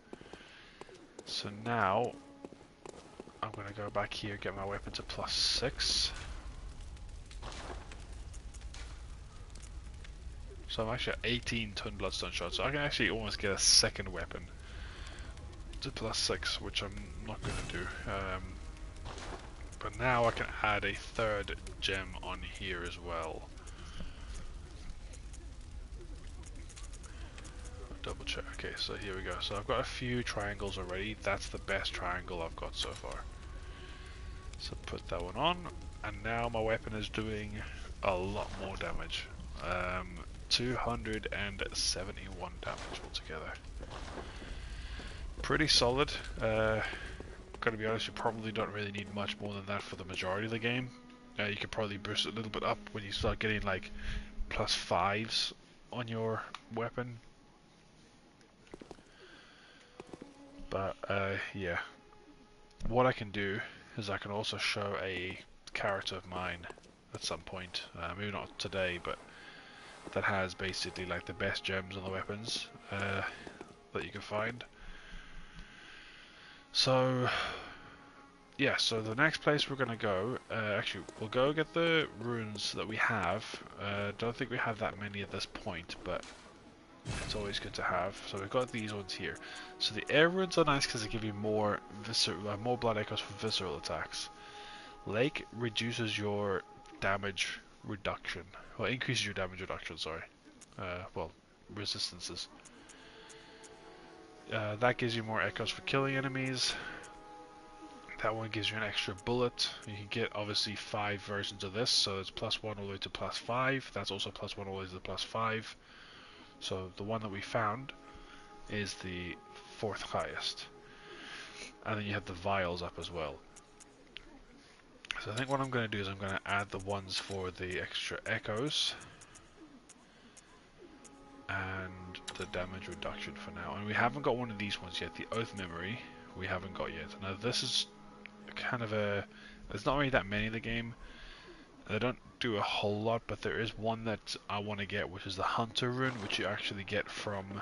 So now... I'm gonna go back here, get my weapon to +6. So I'm actually at 18 ton bloodstone shot, so I can actually almost get a second weapon to +6, which I'm not going to do. But now I can add a third gem on here as well. Double check. Okay, so here we go. So I've got a few triangles already. That's the best triangle I've got so far. So put that one on, and now my weapon is doing a lot more damage. 271 damage altogether. Pretty solid. Gotta be honest, you probably don't really need much more than that for the majority of the game. You could probably boost it a little bit up when you start getting like +5s on your weapon. But yeah, what I can do is I can also show a character of mine at some point, maybe not today, but that has basically like the best gems on the weapons that you can find. So yeah, so the next place we're gonna go, actually we'll go get the runes that we have. Don't think we have that many at this point, but it's always good to have. So we've got these ones here. So the air runes are nice because they give you more blood echoes for visceral attacks. Lake reduces your damage reduction, well, increases your damage reduction, sorry. Well, resistances. That gives you more echoes for killing enemies. That one gives you an extra bullet. You can get obviously 5 versions of this, so it's +1 all the way to +5. That's also +1 all the way to +5. So the one that we found is the 4th highest. And then you have the vials up as well. So I think what I'm going to do is I'm going to add the ones for the extra echoes and the damage reduction for now. And we haven't got one of these ones yet, the Oath Memory we haven't got yet. Now this is kind of a... there's not really that many in the game. They don't do a whole lot, but there is one that I want to get, which is the Hunter Rune, which you actually get from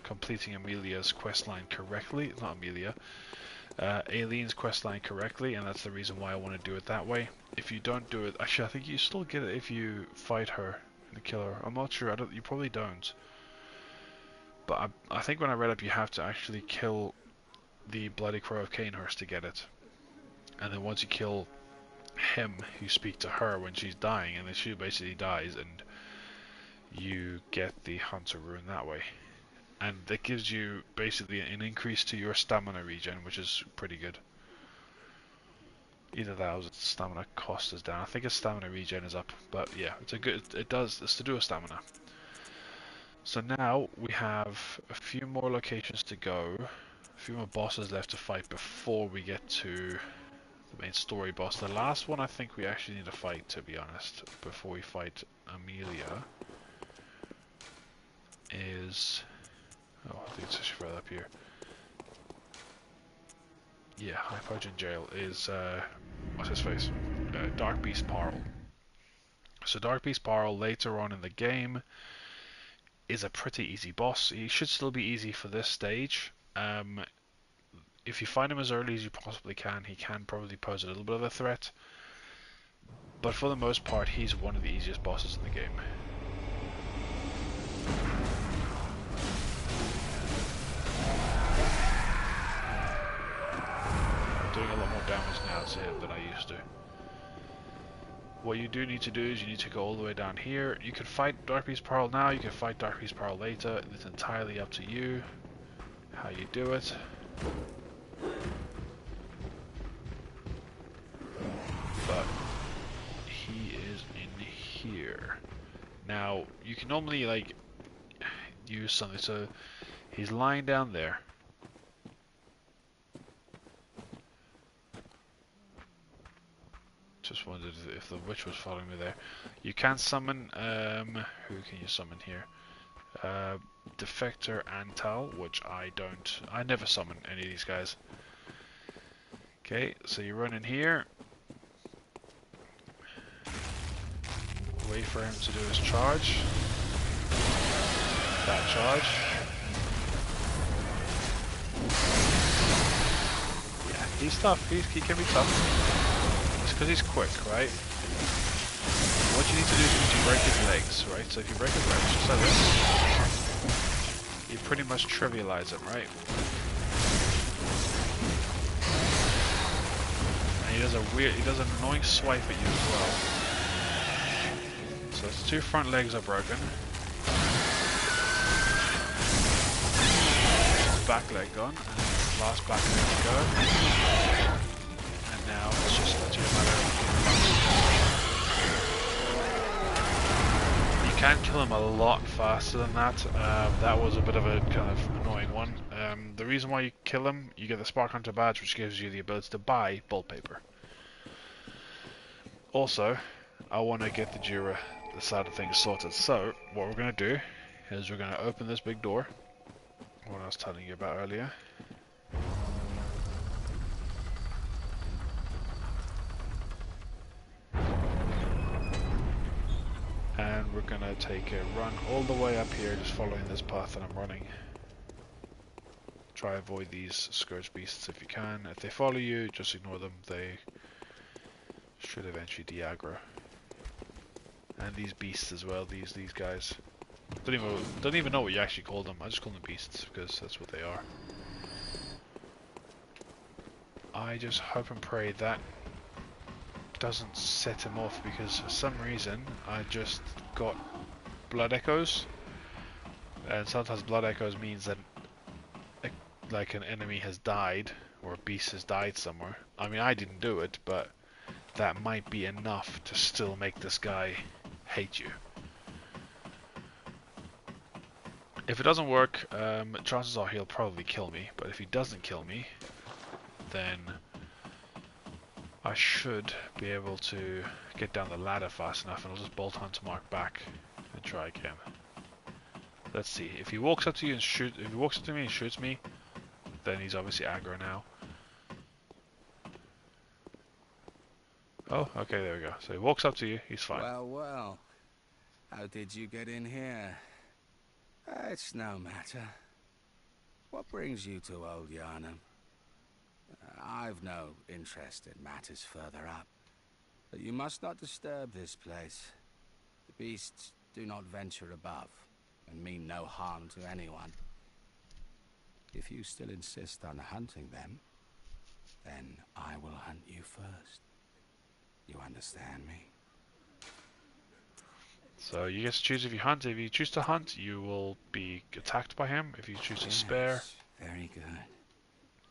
completing Amelia's questline correctly. It's not Amelia. Aileen's questline correctly, and that's the reason why I want to do it that way. If you don't do it, actually I think you still get it if you fight her and kill her. I'm not sure, you probably don't. But I think when I read up you have to actually kill the Bloody Crow of Canehurst to get it. And then once you kill him, you speak to her when she's dying, and then she basically dies, and you get the Hunter Rune that way. And that gives you basically an increase to your stamina regen, which is pretty good. Either that or its stamina cost is down. I think its stamina regen is up, but yeah, it's to do with stamina. So now we have a few more locations to go, a few more bosses left to fight before we get to the main story boss. The last one I think we actually need to fight, to be honest, before we fight Amelia is... Oh, I think it's just further up here. Yeah, Hypogean Jail is, what's his face? Dark Beast Parle. So Dark Beast Parle later on in the game is a pretty easy boss. He should still be easy for this stage. If you find him as early as you possibly can, he can probably pose a little bit of a threat. But for the most part, he's one of the easiest bosses in the game. I'm doing a lot more damage now to him than I used to. What you do need to do is you need to go all the way down here. You can fight Dark Beast Parle now, you can fight Dark Beast Parle later. It's entirely up to you how you do it. But he is in here. Now, you can normally, like, use something. So, he's lying down there. Just wondered if the witch was following me there. You can summon, who can you summon here? Defector Antal, which I never summon any of these guys. Okay, so you run in here. Wait for him to do his charge. That charge. Yeah, he's tough. He can be tough. It's because he's quick, right? What you need to do is you need to break his legs, right? So if you break his legs, just like this, you pretty much trivialize him, right? And he does an annoying swipe at you as well. So his two front legs are broken. His back leg gone, and last back leg to go. And now it's just literally a matter of... You can kill him a lot faster than that. That was a bit of a kind of annoying one. The reason why you kill him, you get the Spark Hunter badge, which gives you the ability to buy Bolt Paper. Also, I want to get the Jura side of things sorted. So, what we're going to do is we're going to open this big door, what I was telling you about earlier. And we're going to take a run all the way up here, just following this path that I'm running. Try avoid these Scourge Beasts if you can. If they follow you, just ignore them. They should eventually de-aggro. And these beasts as well, these guys. Don't even know what you actually call them. I just call them beasts because that's what they are. I just hope and pray that doesn't set him off, because for some reason I just got blood echoes, and sometimes blood echoes means that like an enemy has died or a beast has died somewhere. I mean, I didn't do it, but that might be enough to still make this guy hate you. If it doesn't work, chances are he'll probably kill me, but if he doesn't kill me, then I should be able to get down the ladder fast enough, and I'll just bolt Hunter Mark back and try again. Let's see. If he walks up to you and if he walks up to me and shoots me, then he's obviously aggro now. Oh, okay, there we go. So he walks up to you, he's fine. Well, well. How did you get in here? It's no matter. What brings you to Old Yarnum? I've no interest in matters further up, but you must not disturb this place. The beasts do not venture above, and mean no harm to anyone. If you still insist on hunting them, then I will hunt you first. You understand me? So you get to choose if you hunt. If you choose to hunt, you will be attacked by him. If you choose to spare, very good.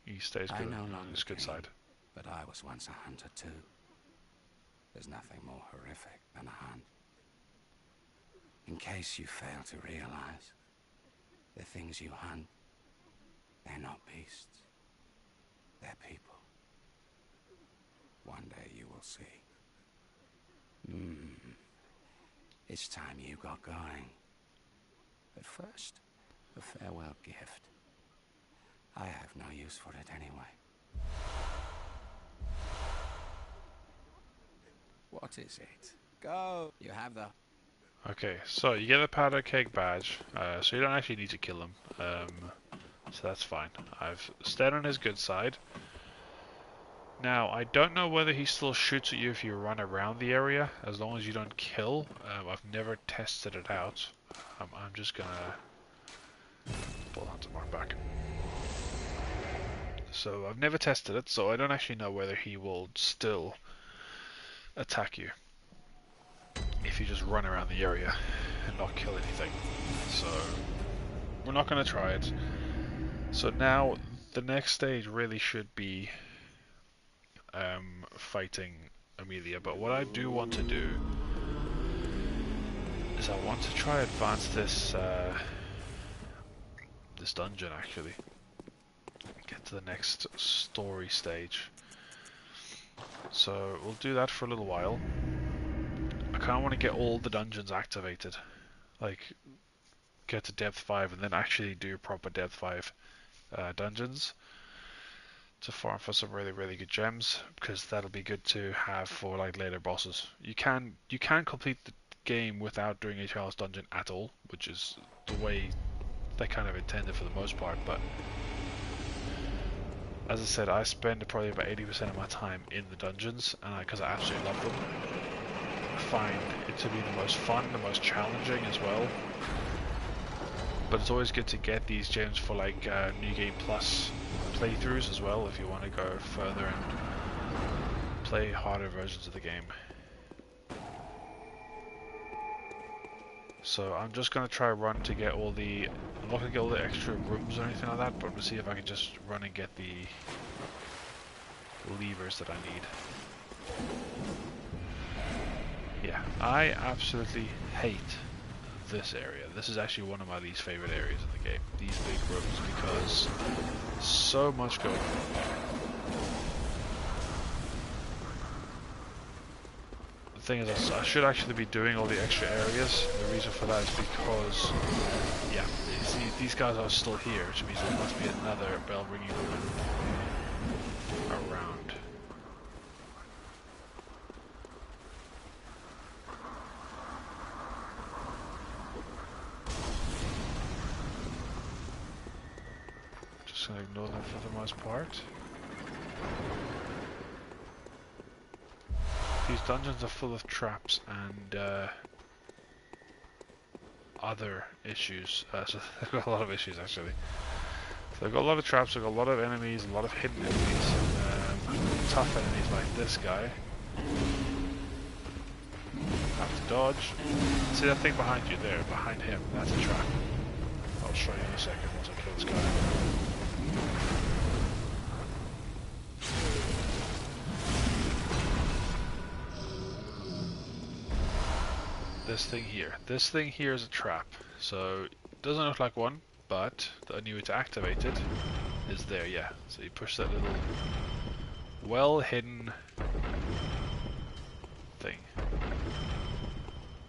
He stays good on his good side. But I was once a hunter too. There's nothing more horrific than a hunt. In case you fail to realize, The things you hunt, they're not beasts. They're people. One day you will see. It's time you got going. But first, a farewell gift. I have no use for it anyway. What is it? Go! You have the... Okay, so you get a powder keg badge, so you don't actually need to kill him. So that's fine. I've stayed on his good side. Now, I don't know whether he still shoots at you if you run around the area, as long as you don't kill. I've never tested it out. I'm just gonna pull Hunter Mark back. So I've never tested it, so I don't actually know whether he will still attack you if you just run around the area and not kill anything. So we're not gonna try it. So now the next stage really should be fighting Amelia, but what I do want to do is I want to try advance this this dungeon actually. Get to the next story stage. So we'll do that for a little while. I kind of want to get all the dungeons activated, like get to depth 5 and then actually do proper depth 5 dungeons to farm for some really good gems, because that'll be good to have for like later bosses. You can complete the game without doing a challenge dungeon at all, which is the way they kind of intended for the most part, but as I said, I spend probably about 80% of my time in the dungeons, and because I absolutely love them. I find it to be the most fun, the most challenging as well. But it's always good to get these gems for like New Game Plus playthroughs as well, if you want to go further and play harder versions of the game. So I'm just going to try run to get all the... I'm not going to get all the extra rooms or anything like that, but I'm going to see if I can just run and get the levers that I need. Yeah, I absolutely hate this area. This is actually one of my least favorite areas of the game. These big rooms, because so much going on. The thing is, I should actually be doing all the extra areas. The reason for that is because, yeah, you see, these guys are still here, which means there must be another bell ringing room around. Just gonna ignore them for the most part. These dungeons are full of traps and other issues. So they've got a lot of issues actually. So they've got a lot of traps, they've got a lot of enemies, a lot of hidden enemies, tough enemies like this guy. Have to dodge. See that thing behind you there, behind him, that's a trap. I'll show you in a second once I kill this guy. This thing here is a trap, so it doesn't look like one, but the only way to activate it is there, yeah. So you push that little well hidden thing,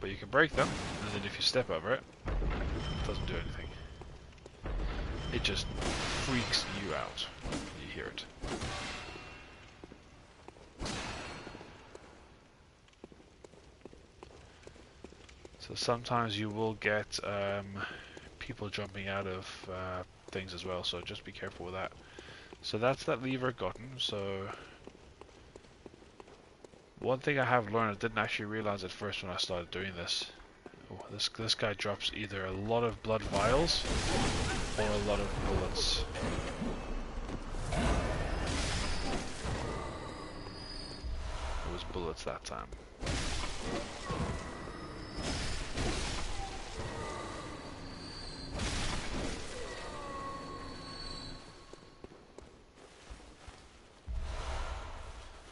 but you can break them, and then if you step over it, it doesn't do anything. It just freaks you out when you hear it. So sometimes you will get people jumping out of things as well, so just be careful with that. So that's that lever gotten. So one thing I have learned, I didn't actually realize at first when I started doing this. Oh, this guy drops either a lot of blood vials or a lot of bullets. It was bullets that time.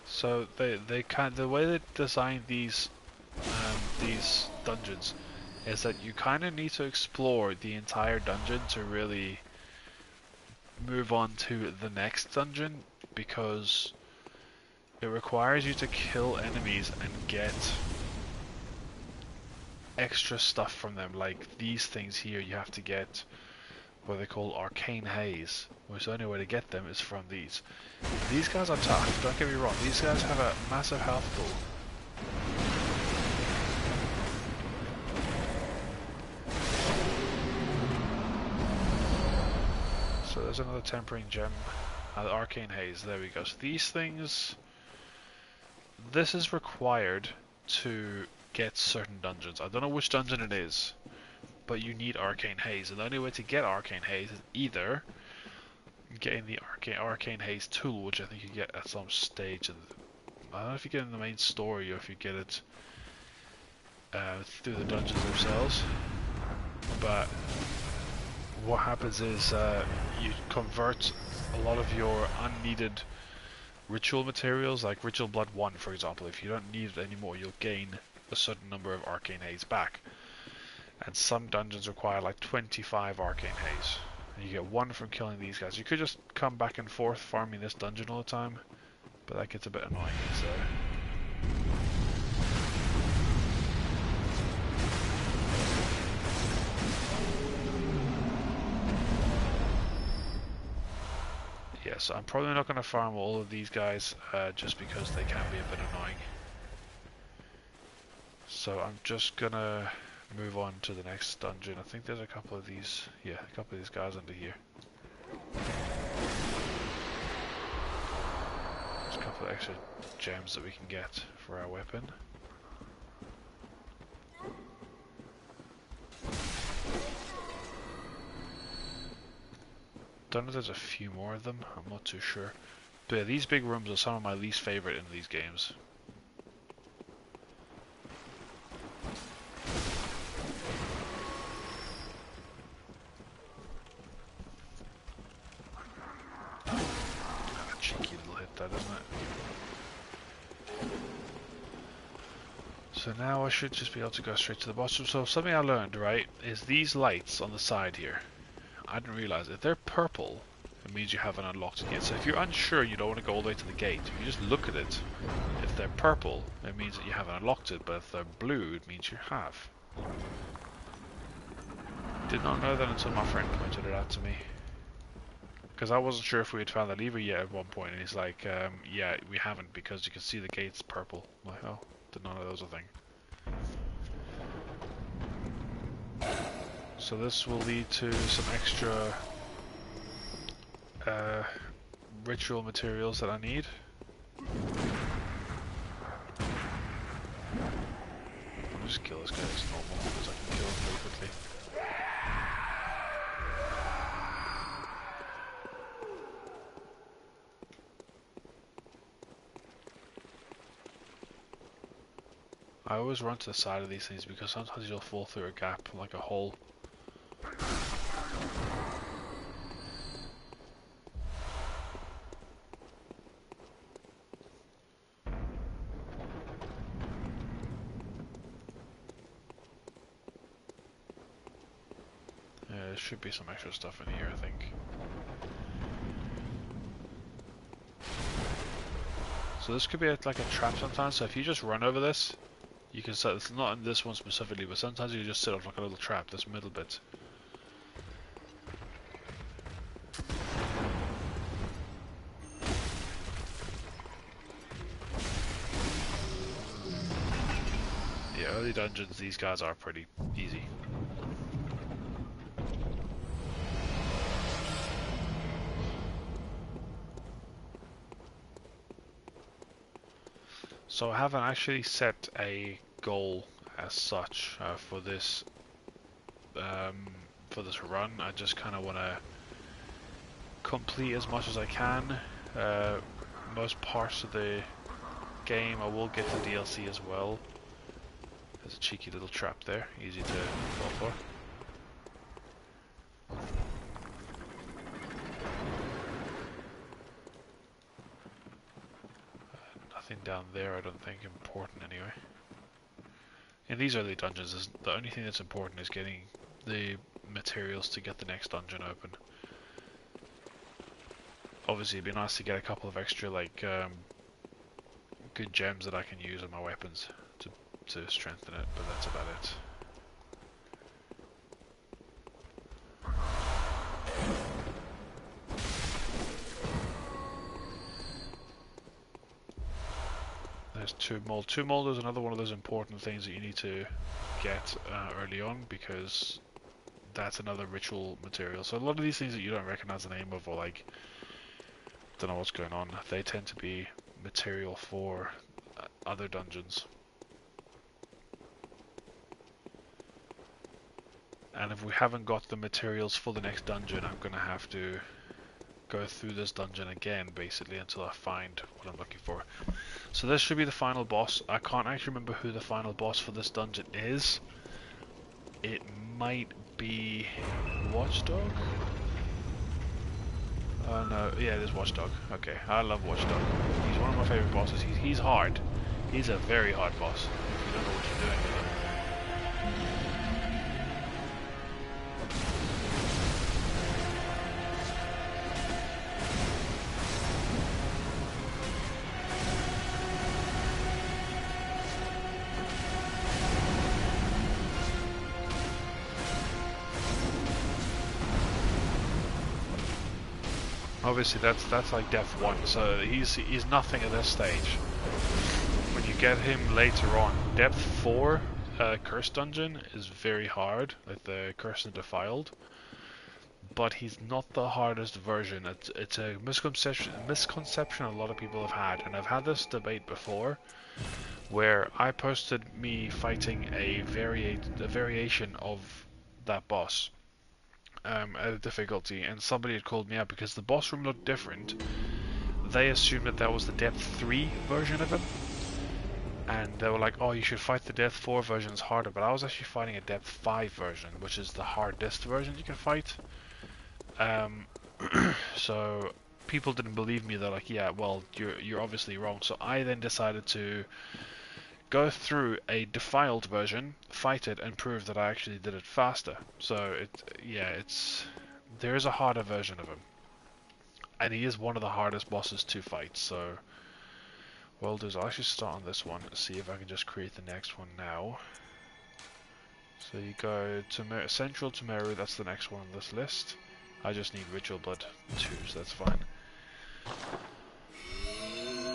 So the way they designed these dungeons is that you kind of need to explore the entire dungeon to really move on to the next dungeon, because it requires you to kill enemies and get extra stuff from them. Like these things here, you have to get what they call arcane haze, which the only way to get them is from these. These guys are tough, don't get me wrong, these guys have a massive health pool. So there's another tempering gem, the arcane haze, there we go. So these things, this is required to get certain dungeons. I don't know which dungeon it is, but you need arcane haze, and the only way to get arcane haze is either getting the arcane haze tool, which I think you get at some stage of I don't know if you get it in the main story or if you get it through the dungeons themselves. But what happens is you convert a lot of your unneeded ritual materials, like Ritual Blood 1 for example. If you don't need it anymore, you'll gain a certain number of arcane haze back. And some dungeons require like 25 arcane haze. And you get 1 from killing these guys. You could just come back and forth farming this dungeon all the time, but that gets a bit annoying, so... Yeah, so I'm probably not going to farm all of these guys, just because they can be a bit annoying. So I'm just going to move on to the next dungeon. I think there's a couple of these, yeah, a couple of these guys under here. There's a couple of extra gems that we can get for our weapon. Don't know if there's a few more of them, I'm not too sure. But yeah, these big rooms are some of my least favorite in these games. Cheeky little hit that, isn't it? So now I should just be able to go straight to the bottom. So something I learned, right, is these lights on the side here. I didn't realize if they're purple, it means you haven't unlocked it yet. So if you're unsure, you don't want to go all the way to the gate. If you just look at it, if they're purple, it means that you haven't unlocked it. But if they're blue, it means you have. Did not know that until my friend pointed it out to me. Because I wasn't sure if we had found the lever yet at one point, and he's like, yeah, we haven't, because you can see the gate's purple. I'm like, oh, did not know that was a thing. So this will lead to some extra ritual materials that I need. I'll just kill this guy as normal, because I can kill him pretty quickly. I always run to the side of these things because sometimes you'll fall through a gap, like a hole. Yeah, there should be some extra stuff in here, I think. So this could be like a trap sometimes, so if you just run over this, you can set, it's not in this one specifically, but sometimes you just set off like a little trap, this middle bit. Yeah, early dungeons, these guys are pretty easy. So I haven't actually set a goal as such for this run. I just kind of want to complete as much as I can. Most parts of the game I will get the DLC as well. There's a cheeky little trap there, easy to fall for. Nothing down there, I don't think important anyway. In these early dungeons, the only thing that's important is getting the materials to get the next dungeon open. Obviously, it'd be nice to get a couple of extra good gems that I can use on my weapons to strengthen it, but that's about it. There's Tomb Mold. Tomb Mold is another one of those important things that you need to get early on, because that's another ritual material. So a lot of these things that you don't recognize the name of, or like don't know what's going on, they tend to be material for other dungeons. And if we haven't got the materials for the next dungeon, I'm gonna have to go through this dungeon again, basically, until I find what I'm looking for. So this should be the final boss. I can't actually remember who the final boss for this dungeon is. It might be Watchdog? Oh no, yeah, it is Watchdog. Okay, I love Watchdog. He's one of my favorite bosses. He's hard. He's a very hard boss, if you don't know what you're doing with him. Obviously that's like depth 1, so he's nothing at this stage. When you get him later on, depth 4 Cursed Dungeon is very hard, like the Cursed and Defiled, but he's not the hardest version. It's a misconception a lot of people have had, and I've had this debate before, where I posted me fighting a variation of that boss. At a difficulty, and somebody had called me out because the boss room looked different. They assumed that was the depth 3 version of him, and they were like, oh, you should fight the depth 4 version, it's harder, but I was actually fighting a depth 5 version, which is the hardest version you can fight. So people didn't believe me. They're like, yeah, well, you're obviously wrong. So I then decided to go through a defiled version, fight it, and prove that I actually did it faster. So there is a harder version of him, and he is one of the hardest bosses to fight. So what I'll do is I'll actually start on this one, see if I can just create the next one now. So you go to Central to Meru, that's the next one on this list. I just need Ritual Blood 2, so that's fine.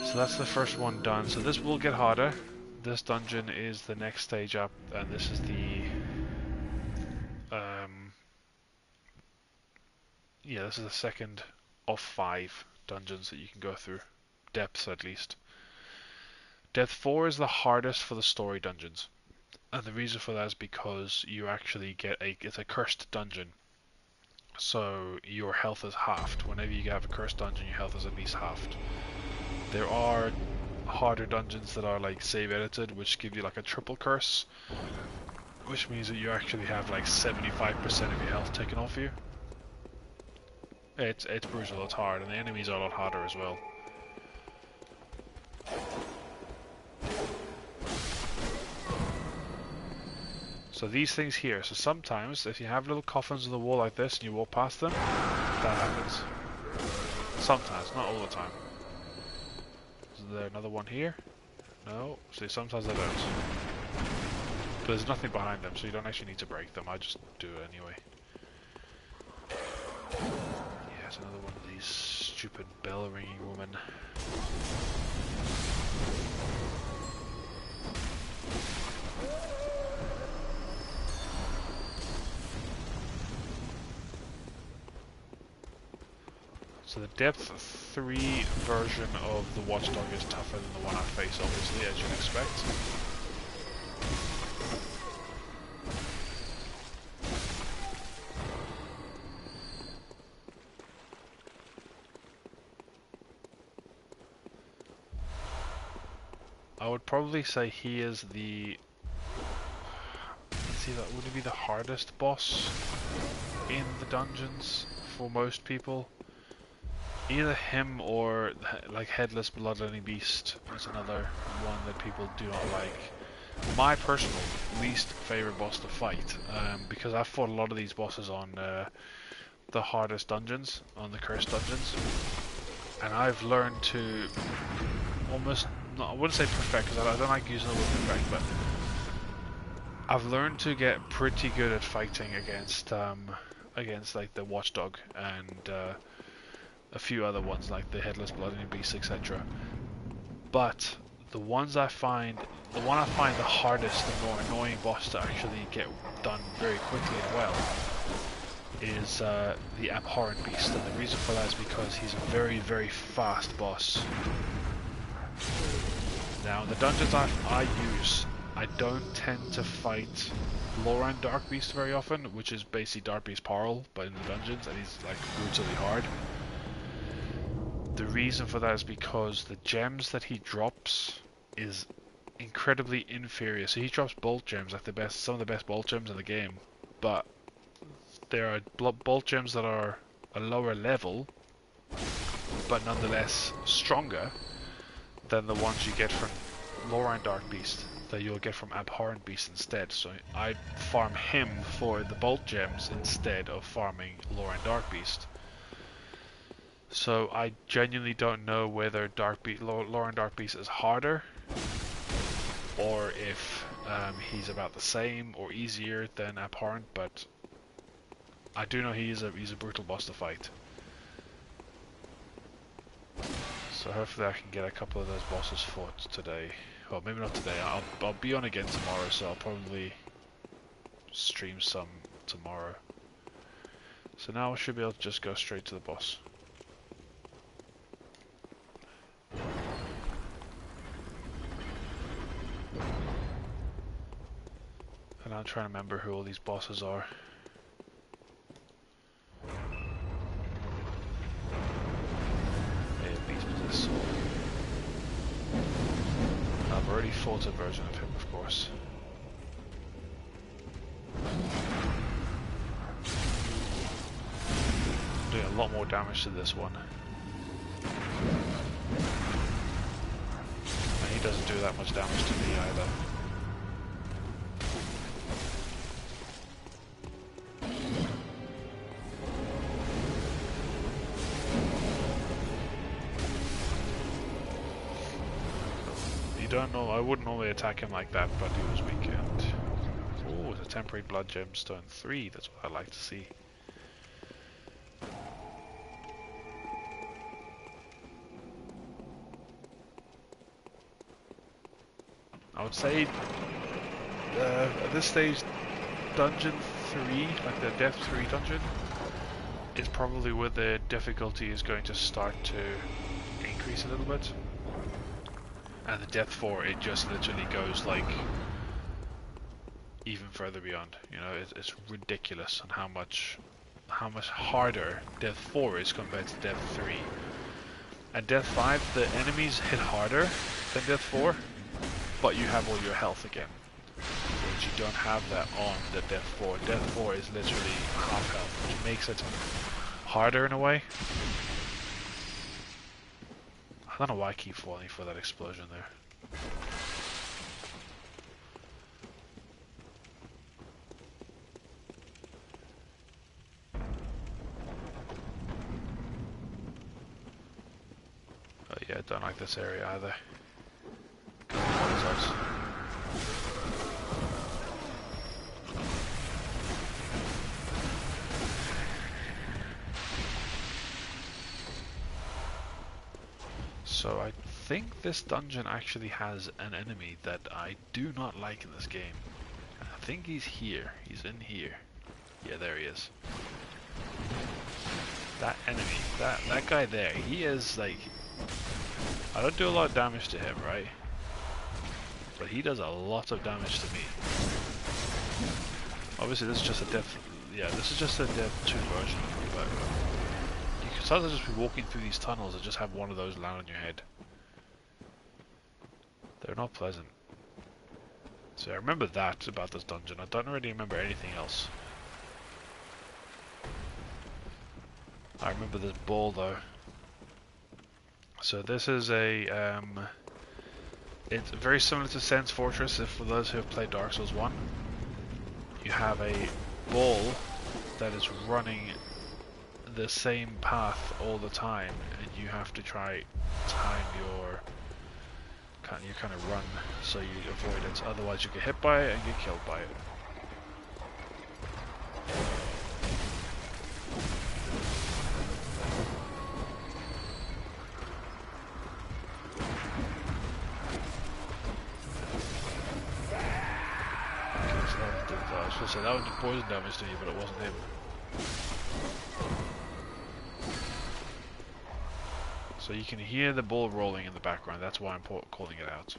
So that's the first one done. So this will get harder. This dungeon is the next stage up, and this is the this is the second of 5 dungeons that you can go through, depths at least. Depth 4 is the hardest for the story dungeons, and the reason for that is because you actually get it's a cursed dungeon, so your health is halved. Whenever you have a cursed dungeon, your health is at least halved. There are harder dungeons that are like save edited, which give you like a triple curse, which means that you actually have like 75% of your health taken off you. It's brutal, it's hard, and the enemies are a lot harder as well. So these things here, so sometimes if you have little coffins on the wall like this and you walk past them, that happens. Sometimes, not all the time. Is there another one here? No, see, sometimes they don't. But there's nothing behind them, so you don't actually need to break them, I just do it anyway. Yeah, it's another one of these stupid bell-ringing women. So the depth 3 version of the Watchdog is tougher than the one I face, obviously, as you'd expect. I would probably say he is the... would he be the hardest boss in the dungeons for most people? Either him or like Headless Bloodletting Beast is another one that people do not like. my personal least favorite boss to fight, because I've fought a lot of these bosses on the hardest dungeons, on the cursed dungeons, and I've learned to almost, I wouldn't say perfect, because I don't like using the word perfect, but I've learned to get pretty good at fighting against like the Watchdog and a few other ones like the Headless Bloodline Beast, etc. But the one I find the hardest, the more annoying boss to actually get done very quickly and well is the Abhorrent Beast, and the reason for that is because he's a very, very fast boss. Now, the dungeons I use, I don't tend to fight Loran Dark Beast very often, which is basically Dark Beast Parl, but in the dungeons, and he's like brutally hard. The reason for that is because the gems that he drops is incredibly inferior. So he drops bolt gems, like some of the best bolt gems in the game, but there are bolt gems that are a lower level, but nonetheless stronger than the ones you get from Loran Dark Beast, that you'll get from Abhorrent Beast instead. So I farm him for the bolt gems instead of farming Loran Dark Beast. So I genuinely don't know whether Loran Dark Beast is harder, or if he's about the same or easier than Abhorrent, but I do know he's a brutal boss to fight. So hopefully I can get a couple of those bosses fought today. Well, maybe not today. I'll be on again tomorrow, so I'll probably stream some tomorrow. So now I should be able to just go straight to the boss. And I'm trying to remember who all these bosses are. Beast Possessed Soul. I've already fought a version of him, of course. I'm doing a lot more damage to this one. And he doesn't do that much damage to me either. I wouldn't normally attack him like that, but he was weakened. Oh, it's a temporary blood gemstone 3, that's what I like to see. I would say at this stage, dungeon 3, like the Death 3 dungeon, is probably where the difficulty is going to start to increase a little bit. And the Death 4, it just literally goes like even further beyond. You know, it's ridiculous on how much harder Death 4 is compared to Death 3. At Death 5, the enemies hit harder than Death 4, but you have all your health again. Whereas you don't have that on the Death 4. Death 4 is literally half health, which makes it harder in a way. I don't know why I keep falling for that explosion there. Oh yeah, I don't like this area either. So I think this dungeon actually has an enemy that I do not like in this game. I think he's here. He's in here. Yeah, there he is. That enemy, that guy there, he is like... I don't do a lot of damage to him, right? But he does a lot of damage to me. Obviously this is just a Death... Yeah, this is just a Death 2 version, but... You can sometimes just be walking through these tunnels and just have one of those land on your head. They're not pleasant. So I remember that about this dungeon. I don't really remember anything else. I remember this ball though. So this is a It's very similar to Sen's Fortress. If for those who have played Dark Souls 1, you have a ball that is running the same path all the time, and you have to try time your kind of run so you avoid it. Otherwise, you get hit by it and get killed by it. So that would do poison damage to you, but it wasn't him. So you can hear the ball rolling in the background, that's why I'm calling it out.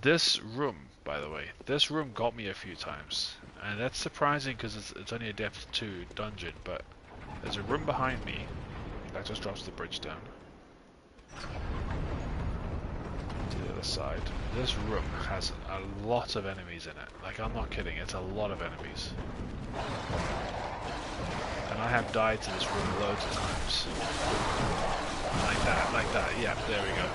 This room, by the way, this room got me a few times. And that's surprising because it's only a depth 2 dungeon, but there's a room behind me that just drops the bridge down. To the other side. This room has a lot of enemies in it. Like, I'm not kidding, it's a lot of enemies. And I have died to this room loads of times. Like that, yeah, there we go.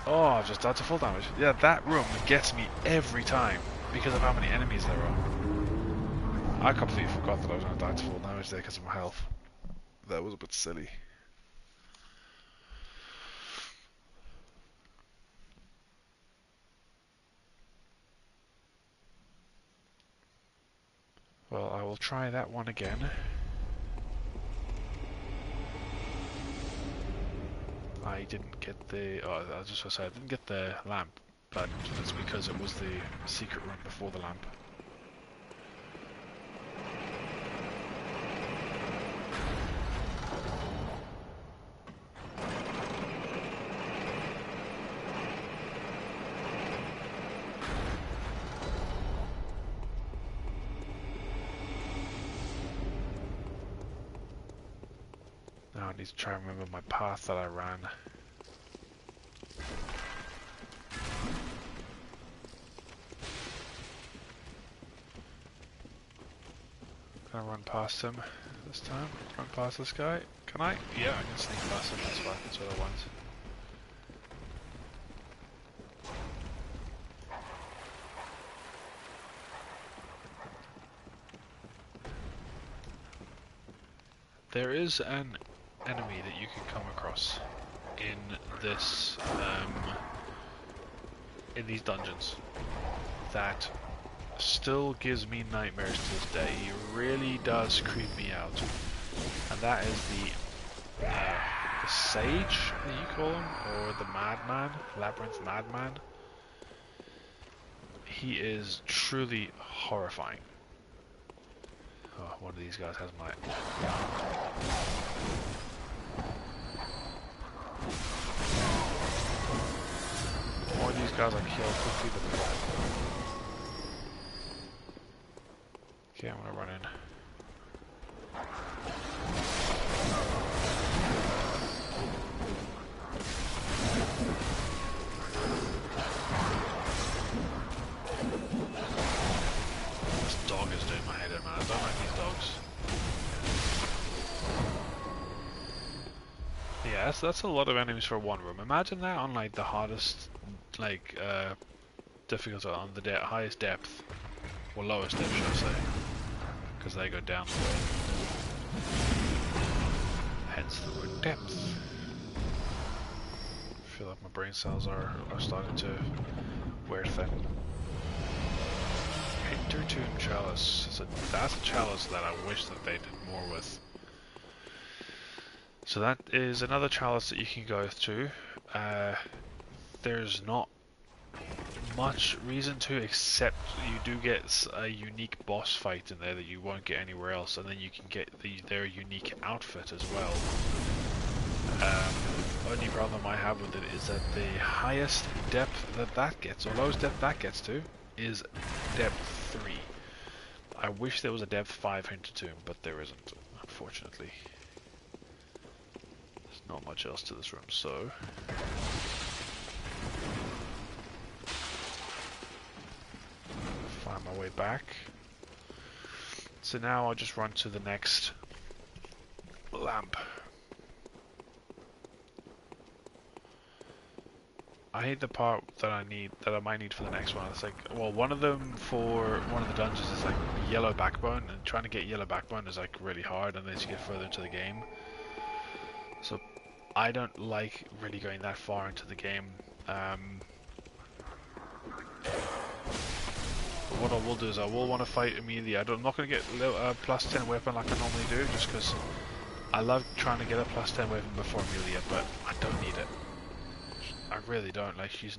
Oh, I've just died to full damage. Yeah, that room gets me every time because of how many enemies there are. I completely forgot that I was going to die to full damage there because of my health. That was a bit silly. Well, I will try that one again. I didn't get the... Oh, I was just going to say, I didn't get the lamp, but it's because it was the secret room before the lamp. Now I need to try and remember my path that I ran. Can I run past him this time? Run past this guy? Can I? Yeah, I can sneak past him, that's fine, that's what I want. There is an enemy that you can come across in this, in these dungeons that still gives me nightmares to this day. He really does creep me out, and that is the sage that you call him, or the madman, labyrinth madman. He is truly horrifying. Oh, one of these guys has my... The more of these guys I kill, quickly the better. Okay, I'm gonna run in. This dog is doing my head in, man. I don't like these dogs. Yeah, that's a lot of enemies for one room. Imagine that on like the hardest, like, difficulty, on the highest depth, or lowest depth, should I say, because they go down the way. Hence the word depth. I feel like my brain cells are starting to wear thin. Intertomb chalice. So that's a chalice that I wish that they did more with. So that is another chalice that you can go to. There's not much reason to, except you do get a unique boss fight in there that you won't get anywhere else, and then you can get their unique outfit as well. Only problem I have with it is that the highest depth that gets, or lowest depth that gets to, is depth 3. I wish there was a depth 5 Hintertomb, but there isn't, unfortunately. There's not much else to this room, so... find my way back. So now I'll just run to the next lamp. I hate the part that I might need for the next one. It's like, well, one of them for one of the dungeons is like yellow backbone, and trying to get yellow backbone is like really hard unless you get further into the game. So I don't like really going that far into the game. But what I will do is I will want to fight immediately. I'm not going to get a plus 10 weapon like I normally do, just because I love trying to get a plus 10 weapon before Amelia, but I don't need it. I really don't. Like, she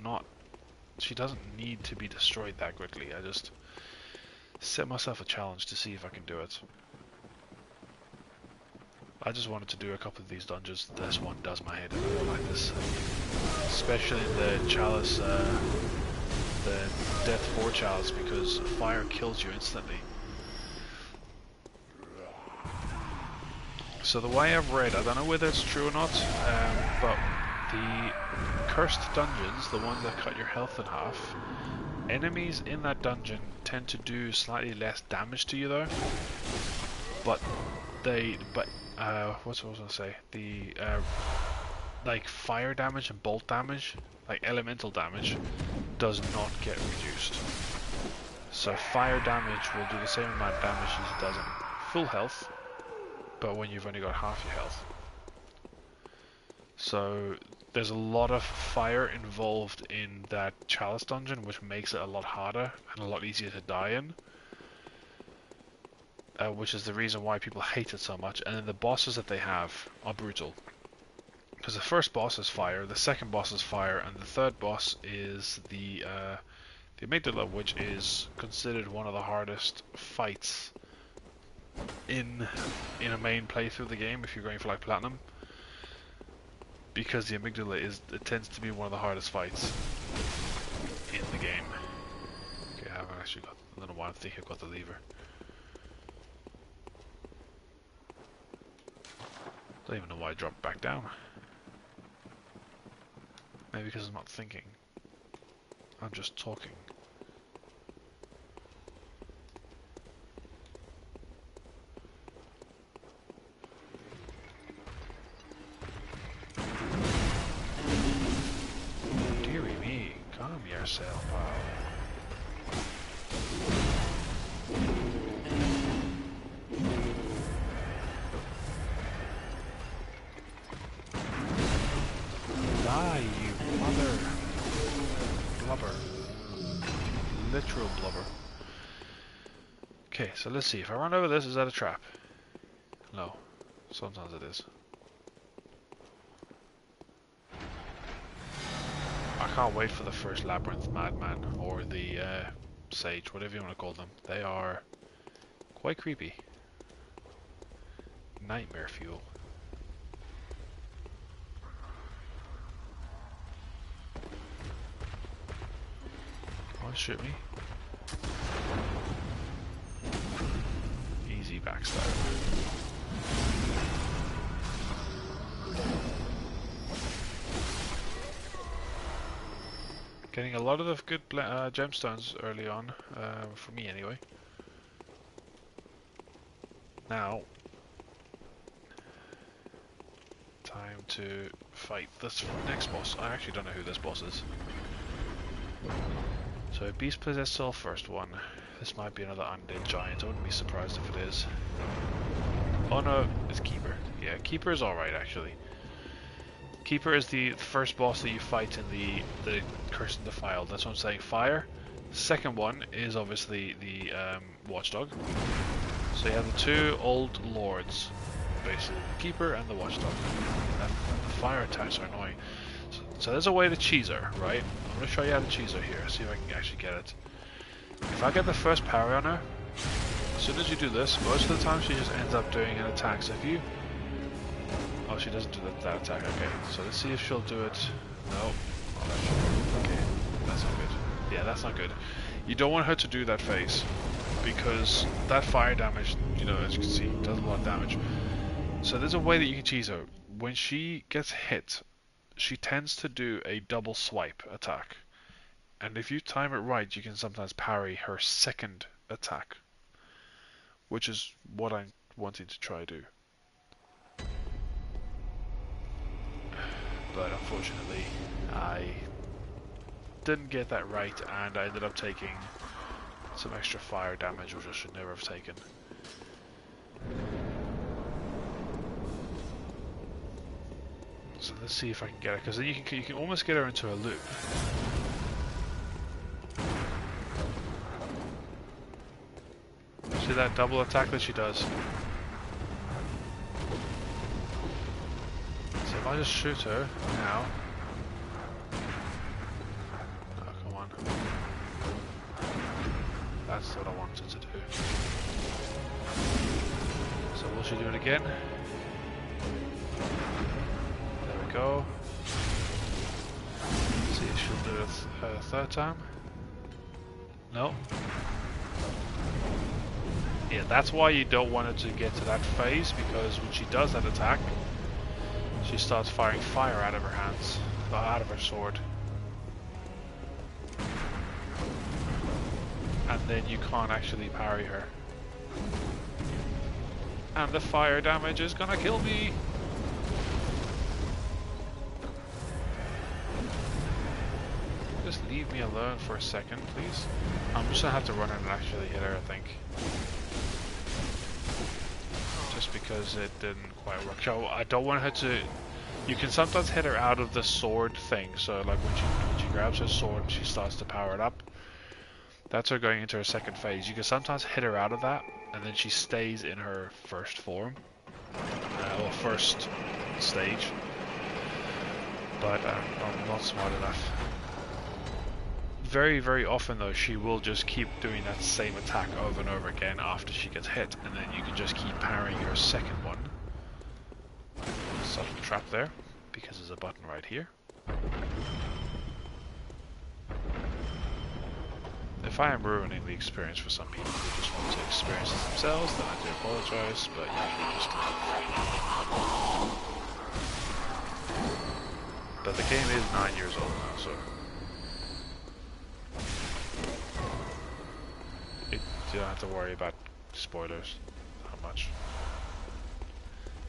doesn't need to be destroyed that quickly. I just set myself a challenge to see if I can do it. I just wanted to do a couple of these dungeons. This one does my head in. I don't like this. Especially the Chalice, the Death 4 Chalice, because fire kills you instantly. So the way I've read, I don't know whether it's true or not, but the cursed dungeons, the ones that cut your health in half, enemies in that dungeon tend to do slightly less damage to you though. But what's I was gonna say? The like fire damage and bolt damage, like elemental damage, does not get reduced. So fire damage will do the same amount of damage as it does in full health, but when you've only got half your health. So there's a lot of fire involved in that Chalice dungeon, which makes it a lot harder and a lot easier to die in. Which is the reason why people hate it so much. And then the bosses that they have are brutal. Because the first boss is fire, the second boss is fire, and the third boss is the Amygdala, which is considered one of the hardest fights in a main playthrough of the game if you're going for like platinum. Because the Amygdala it tends to be one of the hardest fights in the game. Okay, I haven't actually got, I don't know why I think I've got the lever. Don't even know why I dropped back down. Maybe because I'm not thinking. I'm just talking. Dearie me, calm yourself, pal. Die, you mother blubber. Literal blubber. Okay, so let's see. If I run over this, is that a trap? No. Sometimes it is. I can't wait for the first Labyrinth Madman, or the Sage, whatever you want to call them. They are quite creepy. Nightmare fuel. Oh, shoot me. Easy backstab. Getting a lot of the good gemstones early on, for me anyway. Now, time to fight this next boss. I actually don't know who this boss is. So Beast Possessed Soul, first one. This might be another undead giant. I wouldn't be surprised if it is. Oh no, it's Keeper. Yeah, Keeper is alright actually. Keeper is the first boss that you fight in the Curse and Defiled. That's what I'm saying. Fire. Second one is obviously the Watchdog. So you have the two old lords, basically, the Keeper and the Watchdog. And the fire attacks are annoying. So there's a way to cheese her, right? I'm going to show you how to cheese her here, see if I can actually get it. If I get the first parry on her, as soon as you do this, most of the time she just ends up doing an attack. So if you... Oh, she doesn't do that attack, okay. So let's see if she'll do it. No. Oh, that should... Okay, that's not good. Yeah, that's not good. You don't want her to do that phase, because that fire damage, you know, as you can see, does a lot of damage. So there's a way that you can cheese her. When she gets hit, she tends to do a double swipe attack. And if you time it right, you can sometimes parry her second attack. Which is what I'm wanting to try to do. But unfortunately, I didn't get that right, and I ended up taking some extra fire damage, which I should never have taken. So let's see if I can get it, because then you can almost get her into a loop. See that double attack that she does? So if I just shoot her now. Oh, come on. That's what I wanted to do. So will she do it again? There we go. Let's see if she'll do it a third time. No. Yeah, that's why you don't want her to get to that phase, because when she does that attack, she starts firing fire out of her hands, out of her sword. And then you can't actually parry her. And the fire damage is gonna kill me! Just leave me alone for a second, please. I'm just gonna have to run in and actually hit her, I think. Just because it didn't quite work. So I don't want her to... You can sometimes hit her out of the sword thing, so like when she grabs her sword and she starts to power it up, that's her going into her second phase. You can sometimes hit her out of that, and then she stays in her first form, or first stage, but I'm not smart enough. Very, very often though, she will just keep doing that same attack over and over again after she gets hit, and then you can just keep parrying her second one. Subtle trap there, because there's a button right here. If I am ruining the experience for some people who just want to experience it themselves, then I do apologize, but usually just leave. But the game is 9 years old now, so you don't have to worry about spoilers that much.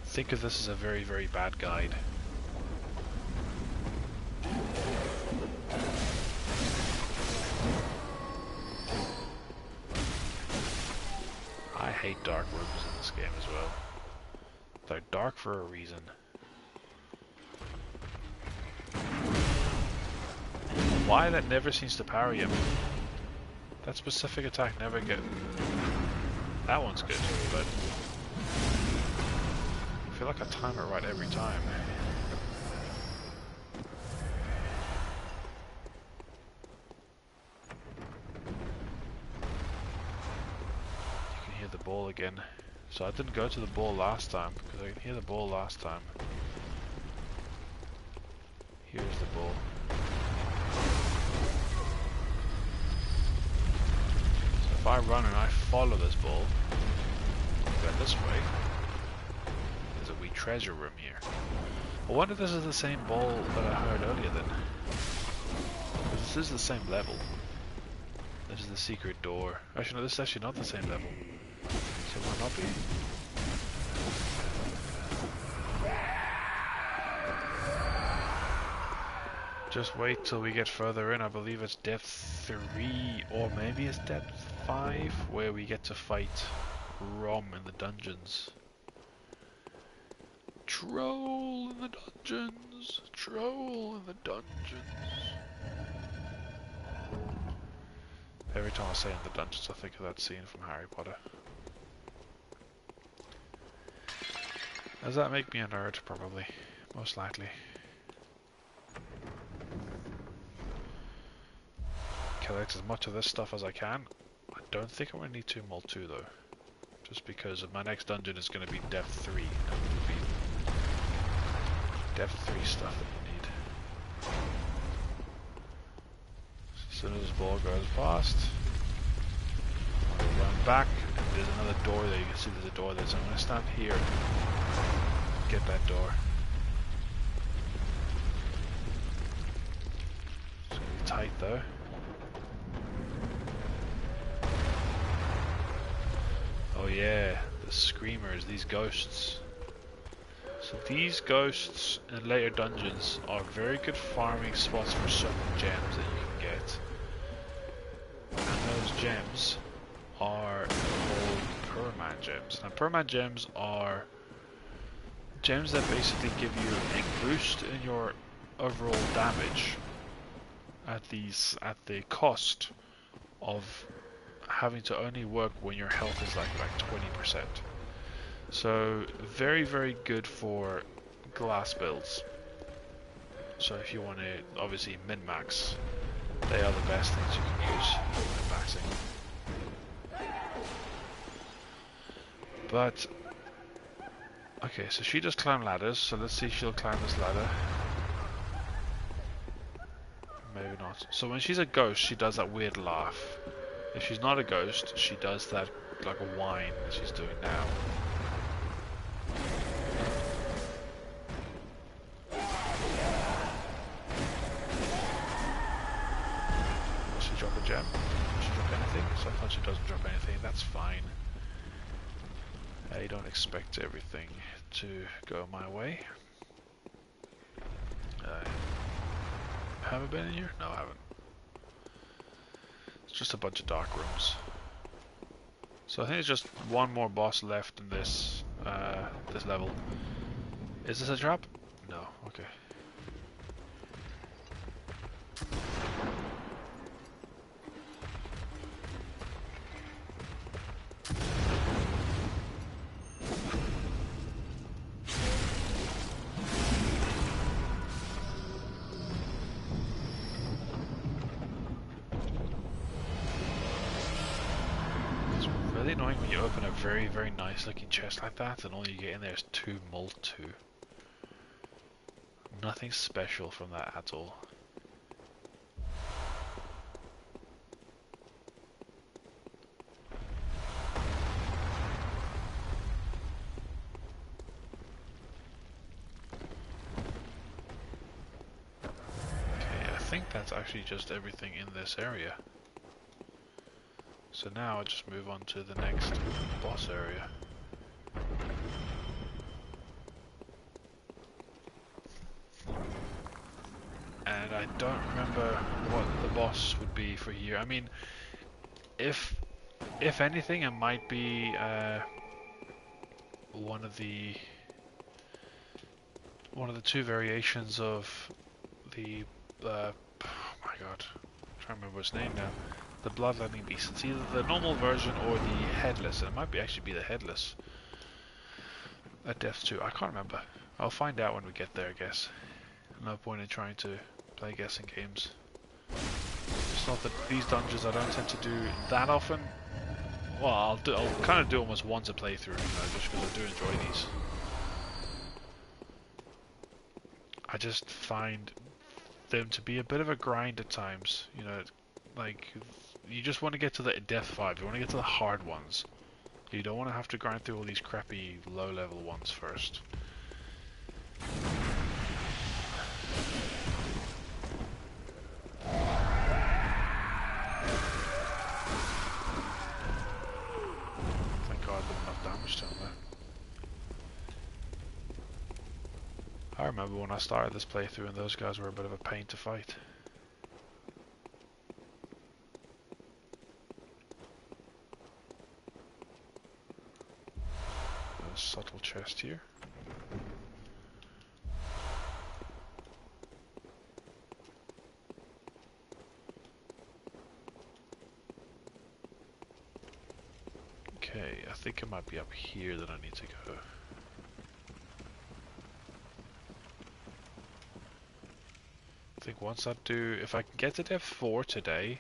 Think of this as a very, very bad guide. I hate dark rooms in this game as well. They're dark for a reason. Why that never seems to parry him? That specific attack never get... That one's good, but... I feel like I time it right every time. You can hear the ball again. So I didn't go to the ball last time, because I can hear the ball last time. Here's the ball. If I run and I follow this ball, go this way, there's a wee treasure room here. I wonder if this is the same ball that I heard earlier then. This is the same level. This is the secret door. Actually no, this is actually not the same level. So it might not be. Just wait till we get further in. I believe it's depth 3 or maybe it's depth 5 where we get to fight Rom in the dungeons. Troll in the dungeons. Troll in the dungeons. Every time I say in the dungeons I think of that scene from Harry Potter. Does that make me a nerd? Probably. Most likely. Collect as much of this stuff as I can. I don't think I'm going to need to Mult 2 though. Just because my next dungeon is going to be depth 3. And it will be depth 3 stuff that you need. As soon as this ball goes past, I'll run back. And there's another door there. You can see there's a door there. So I'm going to stand here. Get that door. It's going to be tight though. Oh yeah, the screamers, these ghosts. So these ghosts in later dungeons are very good farming spots for certain gems that you can gems are called perma gems. Now perma gems are gems that basically give you a boost in your overall damage at the cost of having to only work when your health is like 20%. So very, very good for glass builds. So if you want to obviously min-max, they are the best things you can use for min-maxing. But okay, so she does climb ladders, so let's see if she'll climb this ladder. Maybe not. So when she's a ghost, she does that weird laugh. If she's not a ghost, she does that like a whine that she's doing now. Will she drop a gem? Will she drop anything? Sometimes she doesn't drop anything, that's fine. I don't expect everything to go my way. Haven't been in here? No, I haven't. It's just a bunch of dark rooms. So I think it's just one more boss left in this this level. Is this a trap? No. Okay. Annoying when you open a very, very nice looking chest like that and all you get in there is 2 Molt 2. Nothing special from that at all. Okay, I think that's actually just everything in this area. So now I just move on to the next boss area. And I don't remember what the boss would be for here. I mean, if anything, it might be one of the 2 variations of the oh my god, I'm trying to remember his name now. The bloodletting beast. It's either the normal version or the headless, and it might actually be the headless at Death 2. I can't remember. I'll find out when we get there, I guess. No point in trying to play guessing games. It's not that these dungeons I don't tend to do that often. Well, I'll kind of do almost once a playthrough, you know, just because I do enjoy these. I just find them to be a bit of a grind at times, you know, like you just want to get to the Death 5, you want to get to the hard ones. You don't want to have to grind through all these crappy low level ones first. Thank God I did enough damage to him there. I remember when I started this playthrough and those guys were a bit of a pain to fight. A subtle chest here. Okay, I think it might be up here that I need to go. I think once I do, if I can get to Death 4 today,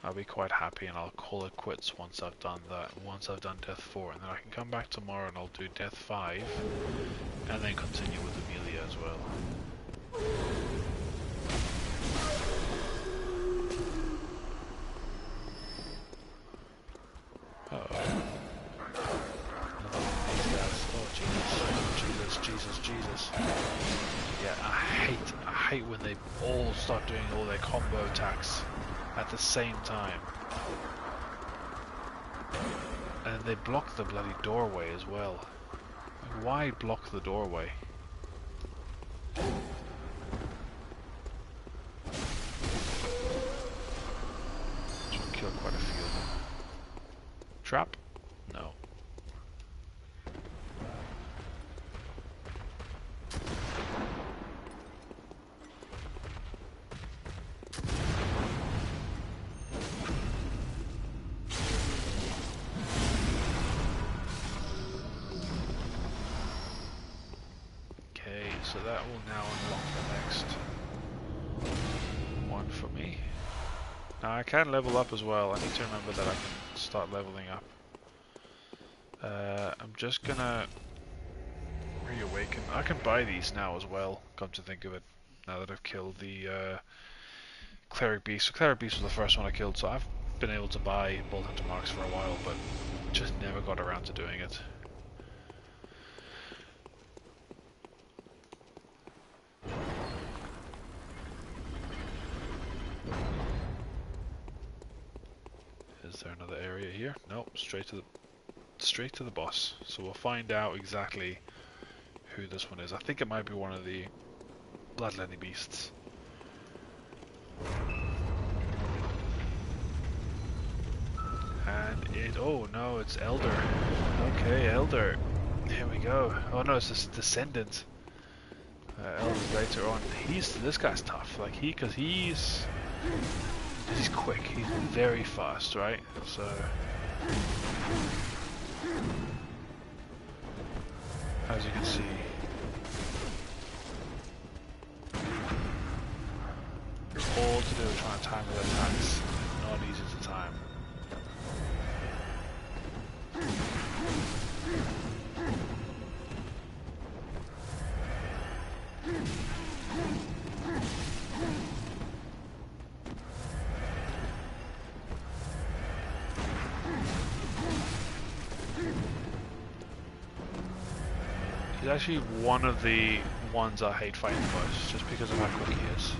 I'll be quite happy and I'll call it quits once I've done that, once I've done Death 4, and then I can come back tomorrow and I'll do Death 5, and then continue with Amelia as well. Uh-oh. Oh, Jesus. Yeah, I hate when they all start doing all their combo attacks at the same time. And they block the bloody doorway as well. Like, why block the doorway? killed quite a few of them. Trap? No. Okay, so that will now unlock the next one for me. Now I can level up as well. I need to remember that I can start leveling up. I'm just gonna reawaken. I can buy these now as well, come to think of it, now that I've killed the Cleric Beast. So Cleric Beast was the first one I killed, so I've been able to buy Bolt Hunter Marks for a while, but just never got around to doing it. Is there another area here? Nope, straight to the boss. So we'll find out exactly who this one is. I think it might be one of the Bloodletting beasts. And it, oh no, it's Elder. Okay, Elder. Here we go. Oh no, it's this Descendant. Elder's later on. This guy's tough. Like cause he's quick. He's very fast, right? So as you can see, all to do with trying to time his attacks. Not easy to time. He's actually one of the ones I hate fighting the most, just because of how quick he is.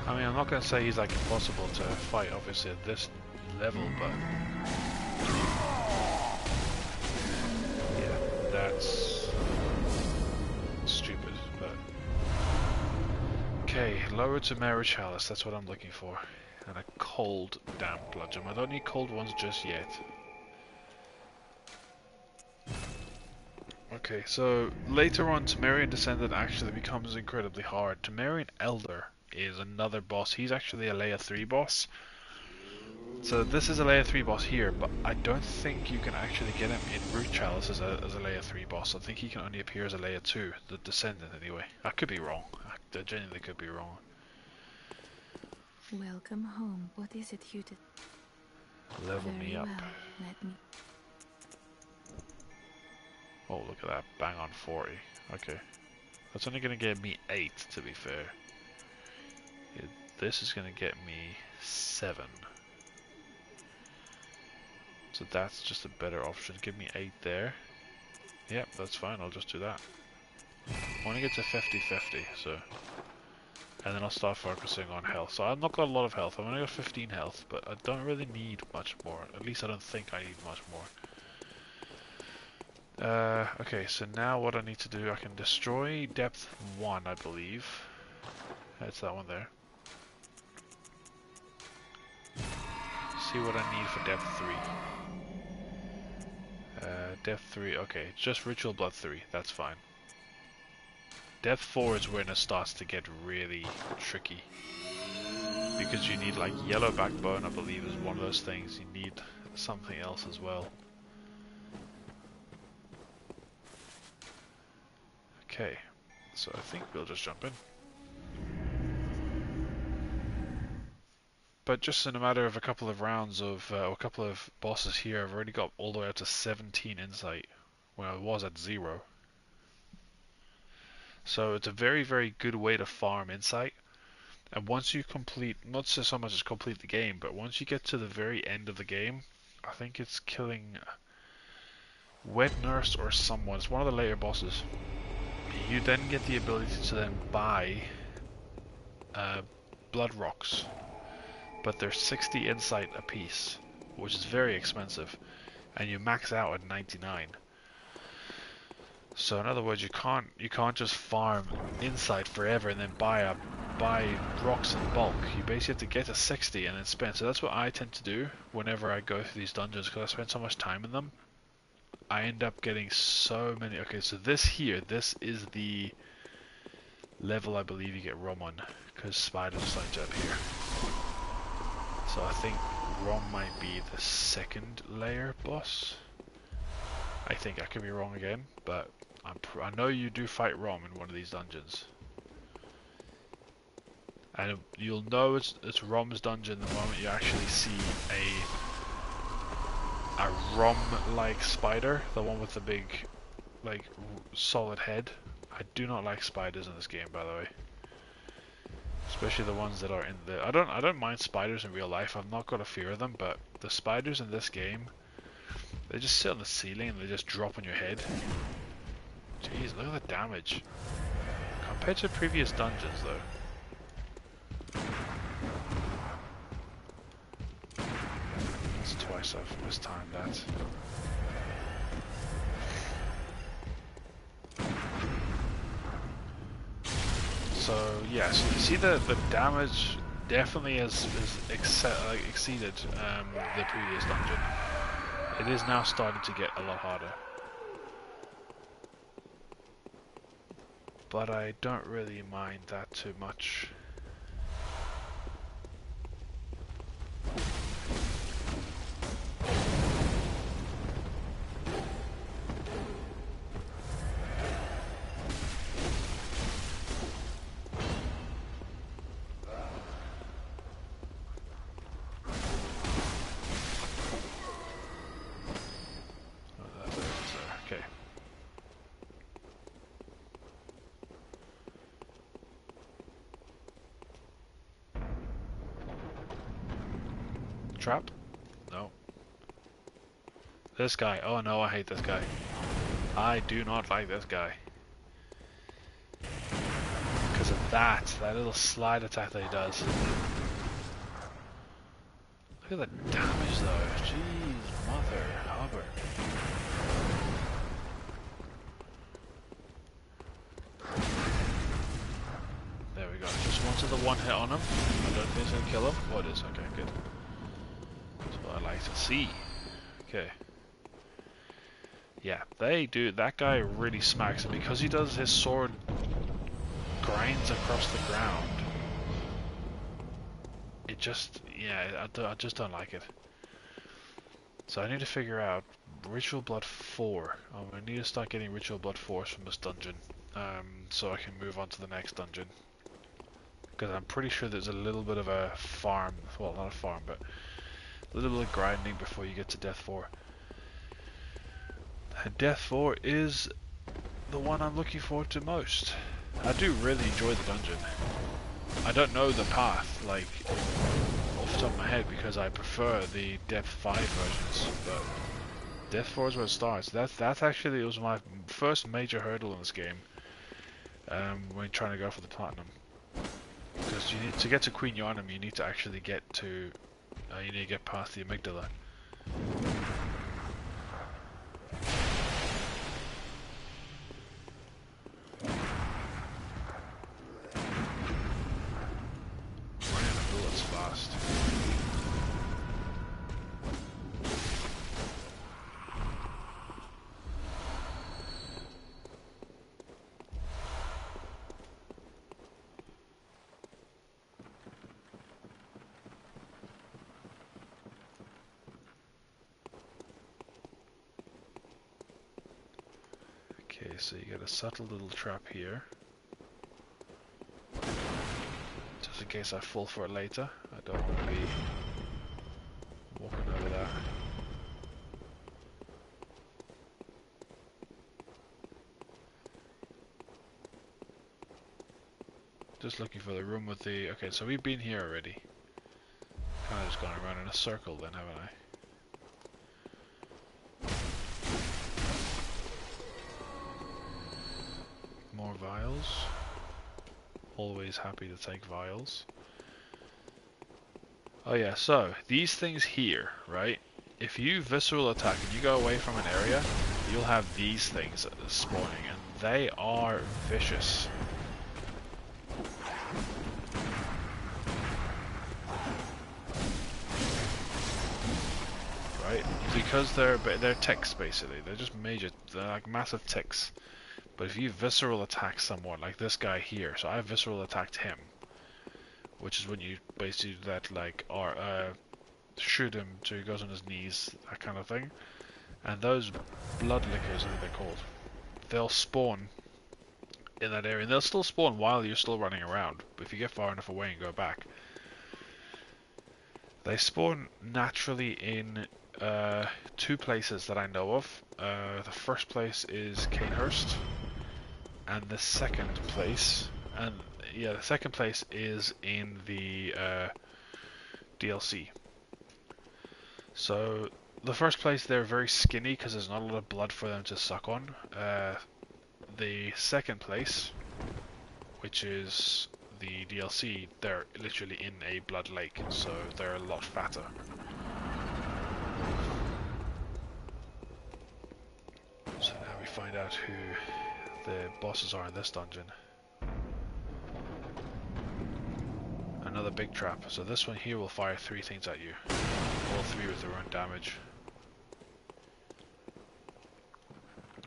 I mean, I'm not going to say he's like impossible to fight, obviously, at this level, but yeah, that's stupid, but okay, lower to Mary Chalice, that's what I'm looking for, and a cold damp bludgeon. I don't need cold ones just yet. Okay, so later on, Temerian Descendant actually becomes incredibly hard. Temerian Elder is another boss. He's actually a layer 3 boss. So this is a layer 3 boss here, but I don't think you can actually get him in Root Chalice as a layer 3 boss. I think he can only appear as a layer 2, the Descendant anyway. I could be wrong. I genuinely could be wrong. Welcome home. What is it you did? Level me up. Well, let me. Oh, look at that. Bang on 40. Okay. That's only going to get me 8, to be fair. This is going to get me 7. So that's just a better option. Give me 8 there. Yep, that's fine. I'll just do that. I want to get to 50-50, so... And then I'll start focusing on health. So I've not got a lot of health. I've only got 15 health, but I don't really need much more. At least I don't think I need much more. Okay, so now what I need to do, I can destroy depth 1, I believe. That's that one there. See what I need for depth 3. Depth 3, okay, just Ritual Blood 3, that's fine. Depth 4 is when it starts to get really tricky. Because you need like Yellow Backbone, I believe is one of those things. You need something else as well. Okay, so I think we'll just jump in. But just in a matter of a couple of rounds of, or a couple of bosses here, I've already got all the way up to 17 insight, when I was at 0. So it's a very, very good way to farm insight. And once you complete, not so much as complete the game, but once you get to the very end of the game, I think it's killing Wet Nurse or someone, it's one of the later bosses. You then get the ability to then buy blood rocks, but they're 60 insight a piece, which is very expensive, and you max out at 99. So in other words, you can't just farm insight forever and then buy a buy rocks in bulk. You basically have to get to 60 and then spend. So that's what I tend to do whenever I go through these dungeons, because I spend so much time in them. I end up getting so many. Okay, so this is the level I believe you get rum on, because spiders are starting to appear. So I think rum might be the second layer boss. I think I could be wrong again, but I know you do fight rum in one of these dungeons. And you'll know it's Rom's dungeon the moment you actually see a Rom-like spider, the one with the big, like, solid head. I do not like spiders in this game, by the way. Especially the ones that are in the... I don't mind spiders in real life, I've not got a fear of them, but the spiders in this game, they just sit on the ceiling and they just drop on your head. Jeez, look at the damage. Compared to previous dungeons, though. That's twice I've mistimed that. So yeah, so you see the damage definitely has exceeded the previous dungeon. It is now starting to get a lot harder. But I don't really mind that too much. Trap? No. This guy. Oh no, I hate this guy. I do not like this guy. Because of that little slide attack that he does. Look at the damage though. Jeez, mother Hubbard. There we go. Just wanted the one hit on him. I don't think it's gonna kill him. Oh, it is. Okay, good. That's what I like to see. Okay. Yeah, they do. That guy really smacks, and because he does his sword grinds across the ground, it just, yeah, I just don't like it. So I need to figure out Ritual Blood 4. I need to start getting Ritual Blood 4s from this dungeon, so I can move on to the next dungeon. Because I'm pretty sure there's a little bit of a farm, well, not a farm, but a little bit of grinding before you get to Death 4. And Death 4 is the one I'm looking forward to most. I do really enjoy the dungeon. I don't know the path, like, off the top of my head, because I prefer the Death 5 versions, but Death 4 is where it starts. That's actually, it was my first major hurdle in this game, when trying to go for the Platinum. Because you need to get to Queen Yharnam, you need to actually get to, you need to get past the amygdala. Okay, so you get a subtle little trap here. Just in case I fall for it later. I don't want to be walking over that. Just looking for the room with the... Okay, so we've been here already. Kind of just gone around in a circle then, haven't I? More vials. Always happy to take vials. Oh yeah, so these things here, right? If you visceral attack and you go away from an area, you'll have these things spawning, and they are vicious. because they're ticks basically. They're just major. They're like massive ticks. But if you visceral attack someone like this guy here, so I visceral attacked him, which is when you basically do that like or shoot him so he goes on his knees, that kind of thing. And those blood lickers, I think they're called, they'll spawn in that area, and they'll still spawn while you're still running around. But if you get far enough away and go back, they spawn naturally in two places that I know of. The first place is Canehurst, and the second place, is in the DLC. So the first place, they're very skinny because there's not a lot of blood for them to suck on. The second place, which is the DLC, they're literally in a blood lake, so they're a lot fatter. So now we find out who the bosses are in this dungeon. Another big trap. So this one here will fire 3 things at you. All 3 with their own damage.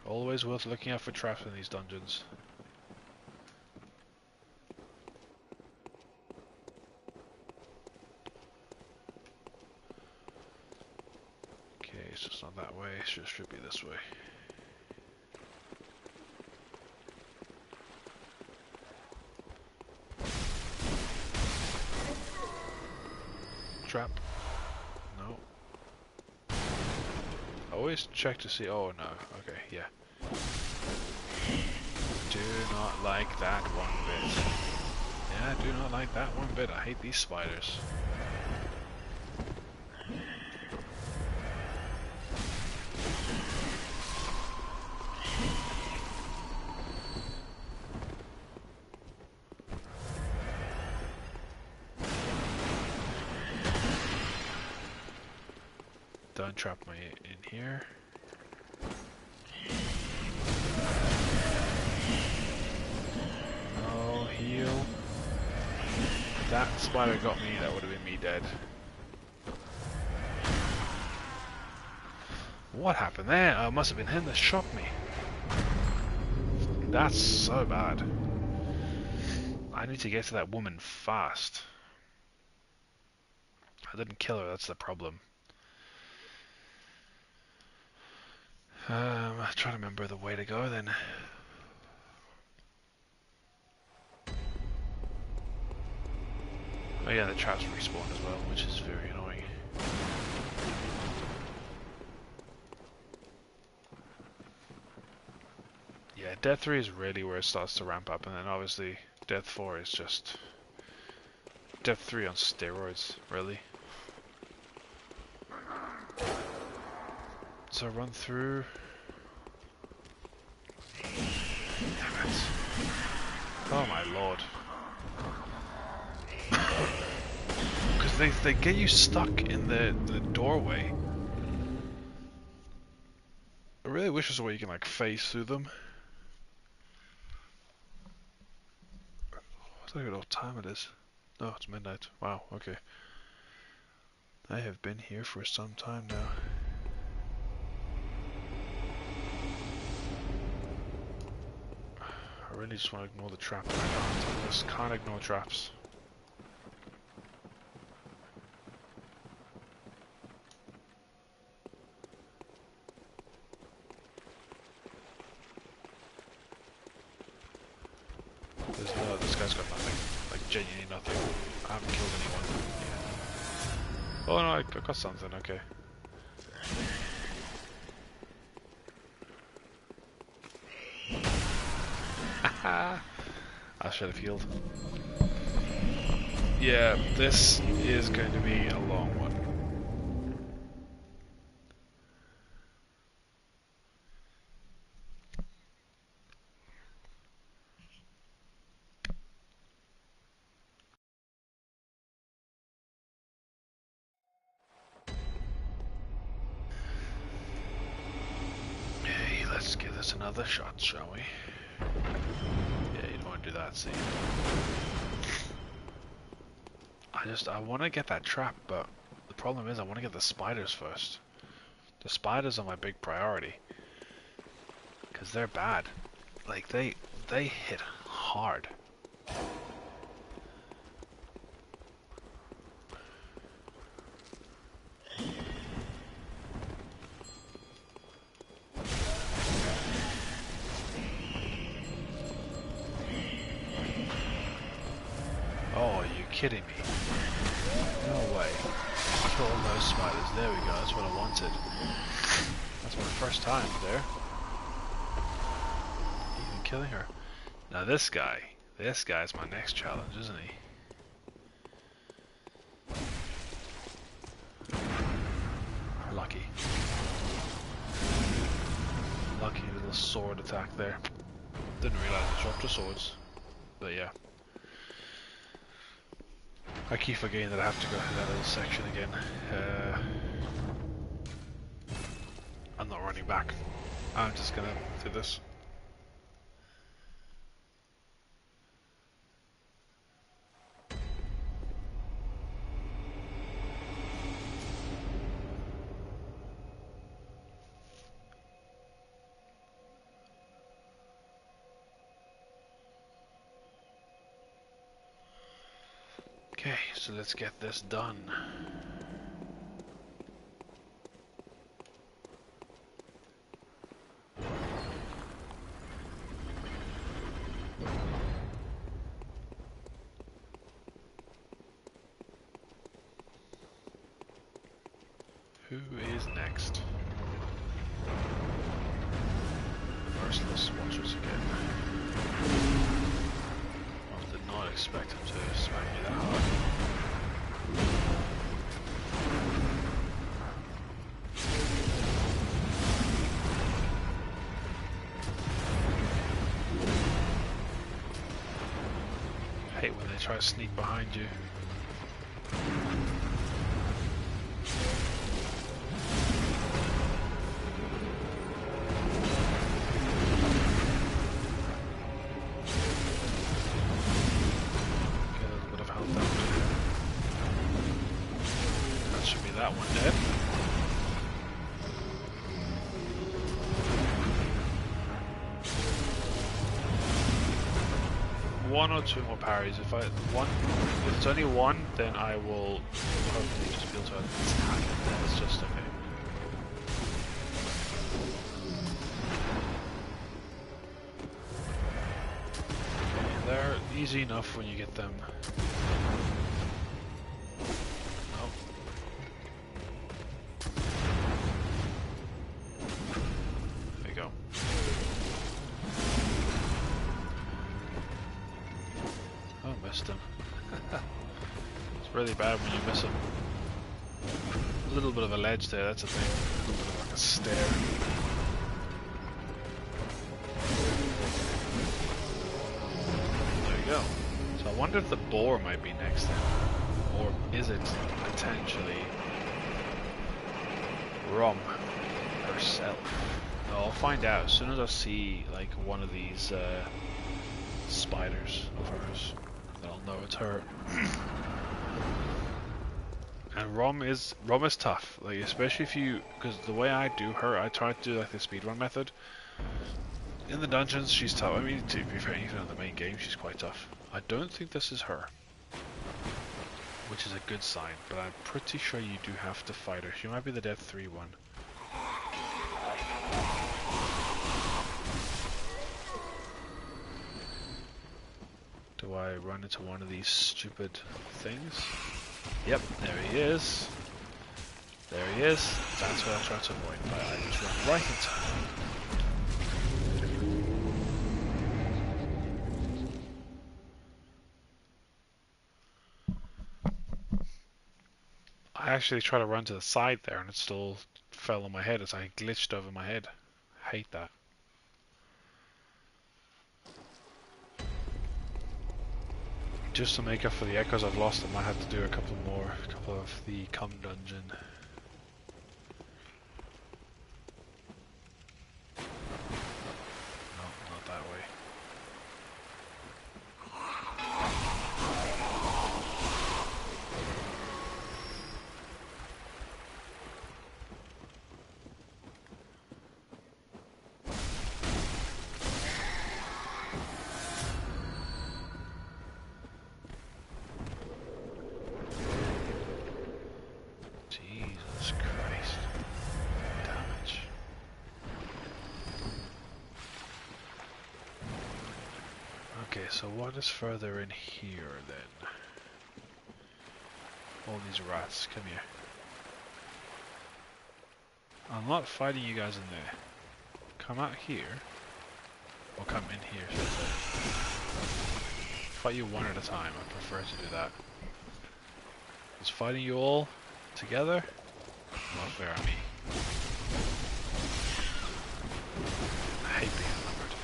Always worth looking out for traps in these dungeons. Okay, so it's not that way, it should be this way. Trap. No. Always check to see. Oh no. Okay, yeah. Do not like that one bit. Yeah, I do not like that one bit. I hate these spiders. Don't trap me in here. No, heal. If that spider got me, that would have been me dead. What happened there? Oh, it must have been him that shot me. That's so bad. I need to get to that woman fast. I didn't kill her, that's the problem. I'm trying to remember the way to go then. Oh yeah, the traps respawn as well, which is very annoying. Yeah, Death 3 is really where it starts to ramp up, and then obviously Death 4 is just Death 3 on steroids, really. So run through. Damn it. Oh my lord. Because they get you stuck in the doorway. I really wish there's a way you can like phase through them. I don't even know what time it is. No, it's midnight. Wow, okay. I have been here for some time now. I really just want to ignore the trap. I just can't ignore traps. This guy's got nothing. Like, genuinely nothing. I haven't killed anyone yet. Oh no, I got something, okay. I should have healed. Yeah, this is going to be a long one. Hey, let's give this another shot, shall we? Yeah, you don't want to do that, see? I want to get that trap, but the problem is I want to get the spiders first. The spiders are my big priority. Because they're bad. Like, they hit hard. Oh, are you kidding me? No way. Kill those spiders. There we go, that's what I wanted. That's my first time there. Even killing her. Now this guy's my next challenge, isn't he? Lucky. Lucky little sword attack there. Didn't realise I dropped the swords. But yeah. I keep forgetting that I have to go through that little section again. I'm not running back. I'm just gonna do this. Okay, so let's get this done. Who is next? Merciless Watchers again. I did not expect him to smack me that hard. I hate when they try to sneak behind you. That one dead. One or two more parries. If it's only one, then I will hopefully just be able to attack it. Then it's just okay. They're easy enough when you get them. Really bad when you miss him. A little bit of a ledge there, that's a thing. A little bit of like a stair. There you go. So I wonder if the boar might be next then. Or is it potentially Rom herself? No, I'll find out as soon as I see like one of these spiders of hers. Then I'll know it's her. And Rom is tough, like especially if you, because the way I do her, I try to do like the speedrun method. In the dungeons, she's tough. I mean, to be fair, even in the main game, she's quite tough. I don't think this is her, which is a good sign. But I'm pretty sure you do have to fight her. She might be the Death 3 one. Do I run into one of these stupid things? Yep, there he is. There he is. That's what I tried to avoid, but I just ran right into him. I actually tried to run to the side there and it still fell on my head as I glitched over my head. I hate that. Just to make up for the echoes I've lost, I might have to do a couple of the cum dungeon. No, not that way. so what is further in here then? All these rats, come here. I'm not fighting you guys in there. Come out here. Or come in here, should I say. Fight you one at a time, I prefer to do that. Because fighting you all together, not fair on me. I hate being outnumbered.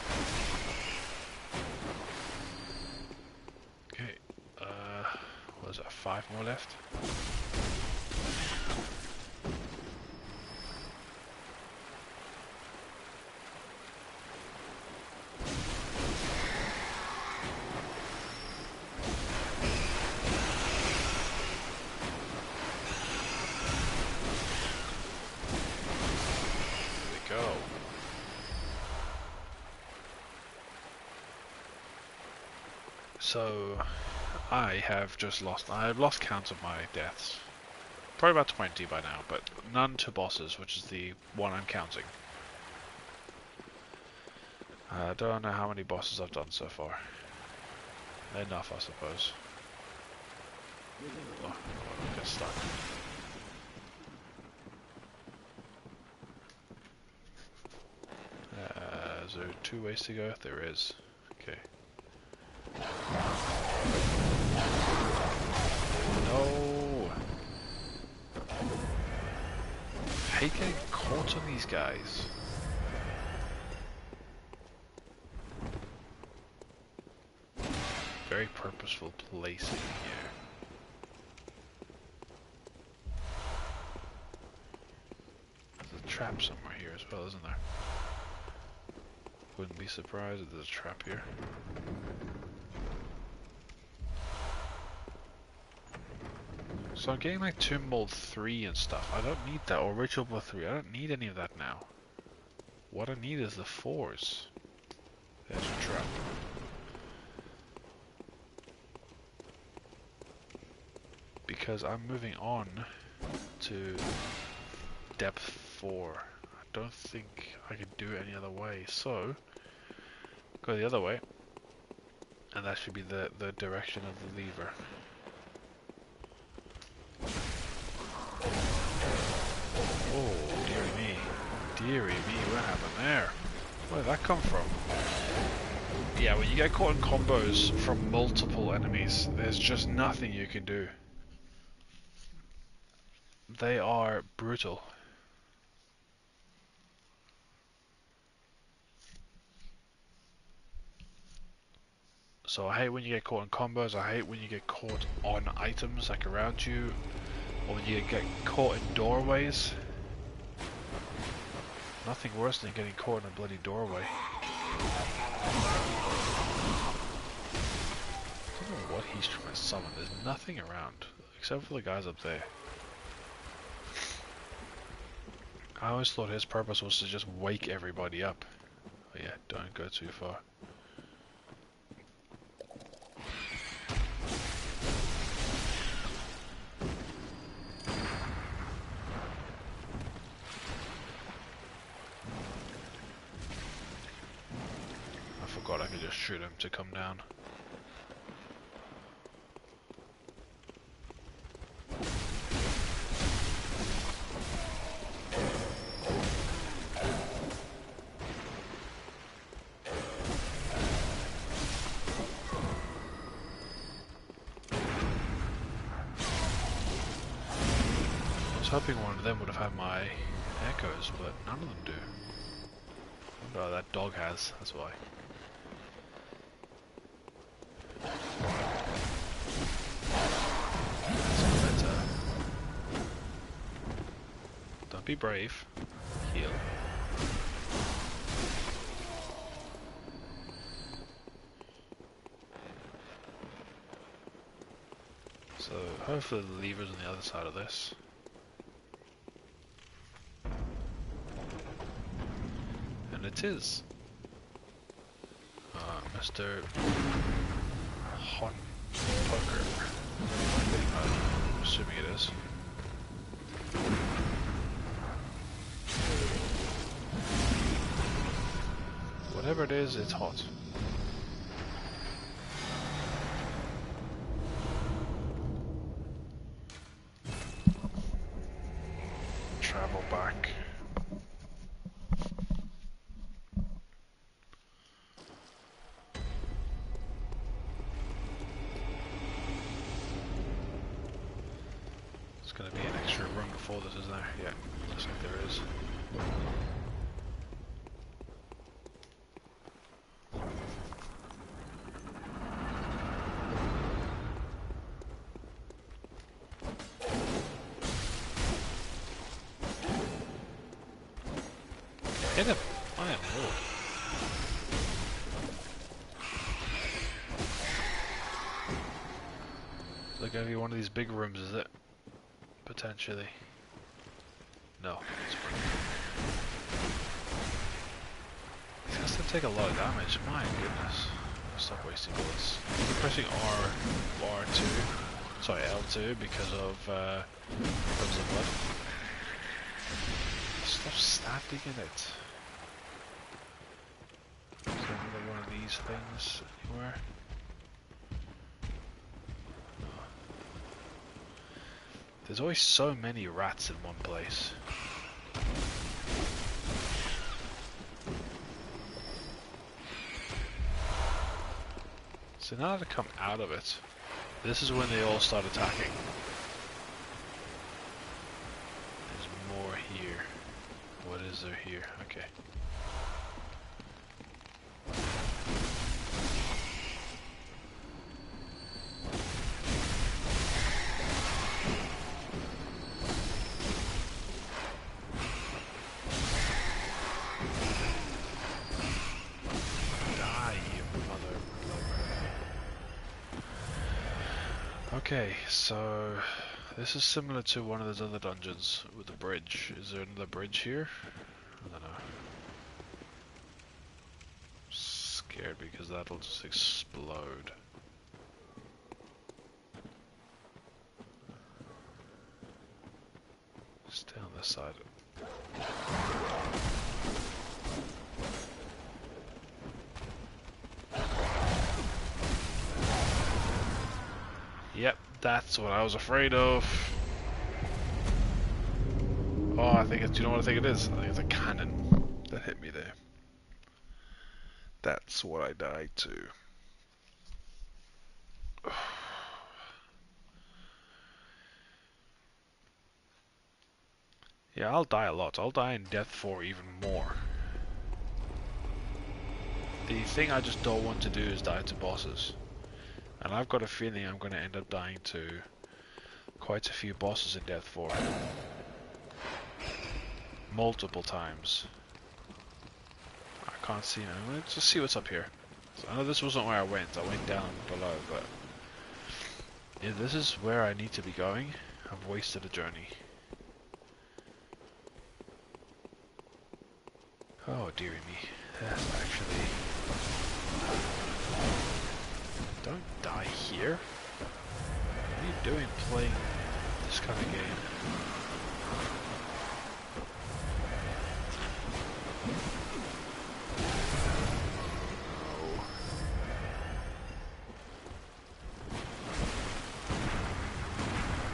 Okay, what is that, 5 more left? So, I have lost count of my deaths. Probably about 20 by now, but none to bosses, which is the one I'm counting. I don't know how many bosses I've done so far. Enough, I suppose. Oh, I get stuck. Is there 2 ways to go? There is. Okay. No! I hate getting caught on these guys. Very purposeful placing here. There's a trap somewhere here as well, isn't there? Wouldn't be surprised if there's a trap here. So I'm getting like Tomb Mold 3 and stuff. I don't need that, or Ritual Blood 3. I don't need any of that now. What I need is the 4s. There's a trap. Because I'm moving on to depth 4. I don't think I can do it any other way, so go the other way, and that should be the direction of the lever. Oh, dearie me. Dearie me, what happened there? Where did that come from? Yeah, when you get caught in combos from multiple enemies, there's just nothing you can do. They are brutal. So I hate when you get caught in combos, I hate when you get caught on items like around you, or when you get caught in doorways. Nothing worse than getting caught in a bloody doorway. I don't know what he's trying to summon, there's nothing around, except for the guys up there. I always thought his purpose was to just wake everybody up. Oh yeah, don't go too far. I forgot I could just shoot him to come down. I was hoping one of them would have had my echoes, but none of them do. Oh, that dog has, that's why. That's better. Don't be brave. Heal. So, hopefully the lever's on the other side of this. And it is. Mr. Hot Poker. I'm assuming it is. Whatever it is, it's hot. before this, isn't there? Yeah, looks like there is. Hit him! My lord. It's like gonna be one of these big rooms, is it? Potentially. No. These guys don't take a lot of damage. My goodness. Stop wasting bullets. I'm pressing R2. Sorry, L2 because of blood. Stop standing in it. Is there another one of these things anywhere? No. There's always so many rats in one place. So now to come out of it, this is when they all start attacking. There's more here. What is there here? Okay. Okay, so this is similar to one of those other dungeons with the bridge. Is there another bridge here? I don't know. Scared because that'll just explode. Stay on this side. Yep, that's what I was afraid of. Oh, I think it's, do you know what I think it is? I think it's a cannon that hit me there. That's what I died to. Yeah, I'll die a lot. I'll die in Death 4 even more. The thing I just don't want to do is die to bosses. And I've got a feeling I'm going to end up dying to quite a few bosses in Death 4. Multiple times. I can't see now. Let's just see what's up here. So I know this wasn't where I went down below, but if this is where I need to be going, I've wasted a journey. Oh dearie me, that's actually... Don't die here. What are you doing playing this kind of game?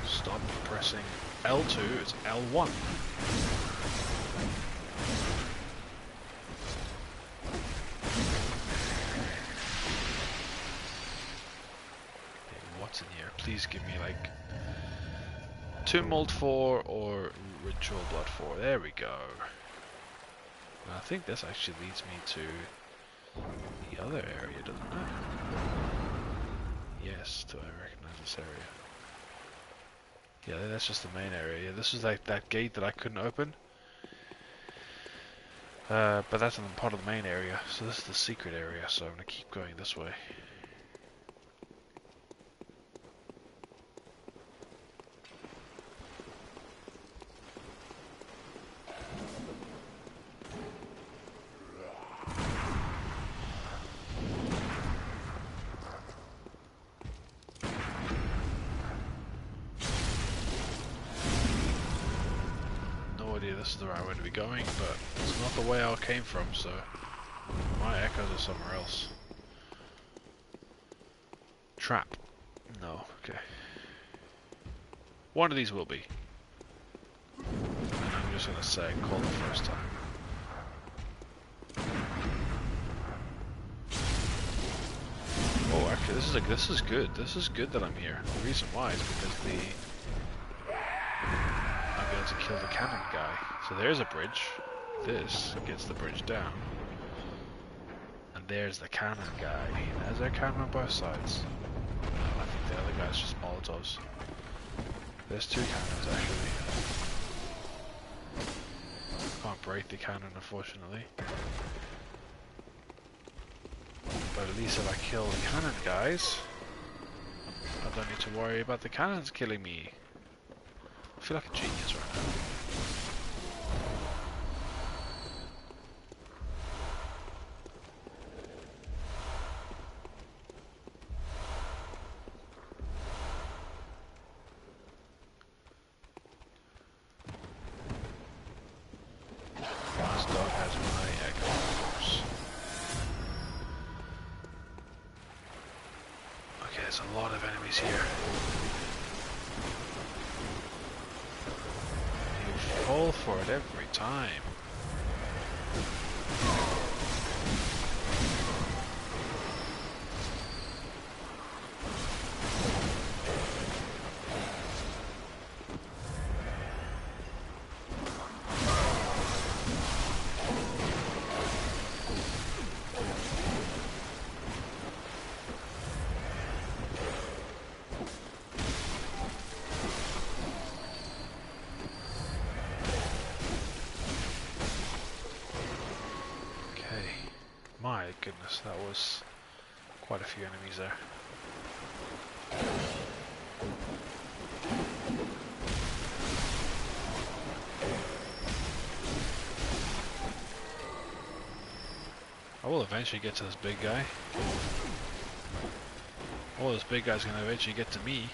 Stop pressing L2, it's L1. What's in here? Please give me like Tumult 4 or Ritual Blood 4. There we go. And I think this actually leads me to the other area, doesn't it? Yes, do I recognize this area? Yeah, that's just the main area. Yeah, this is like that gate that I couldn't open. But that's in part of the main area, so this is the secret area, so I'm gonna keep going this way. This is the right way to be going, but it's not the way I came from, so my echoes are somewhere else. Trap. No, okay. One of these will be. And I'm just gonna say call the first time. Oh, actually, this is good. This is good that I'm here. The reason why is because the... Okay, able to kill the cannon guy. So there's a bridge. This gets the bridge down. And there's the cannon guy. Is there a cannon on both sides? No, I think the other guy's just Molotovs. There's two cannons actually. Can't break the cannon unfortunately. But at least if I kill the cannon guys, I don't need to worry about the cannons killing me. I feel like a genius right now. This dog has my echoes. Okay, there's a lot of enemies here. You fall for it every time. My goodness, that was quite a few enemies there. I will eventually get to this big guy. Oh, this big guy's gonna eventually get to me.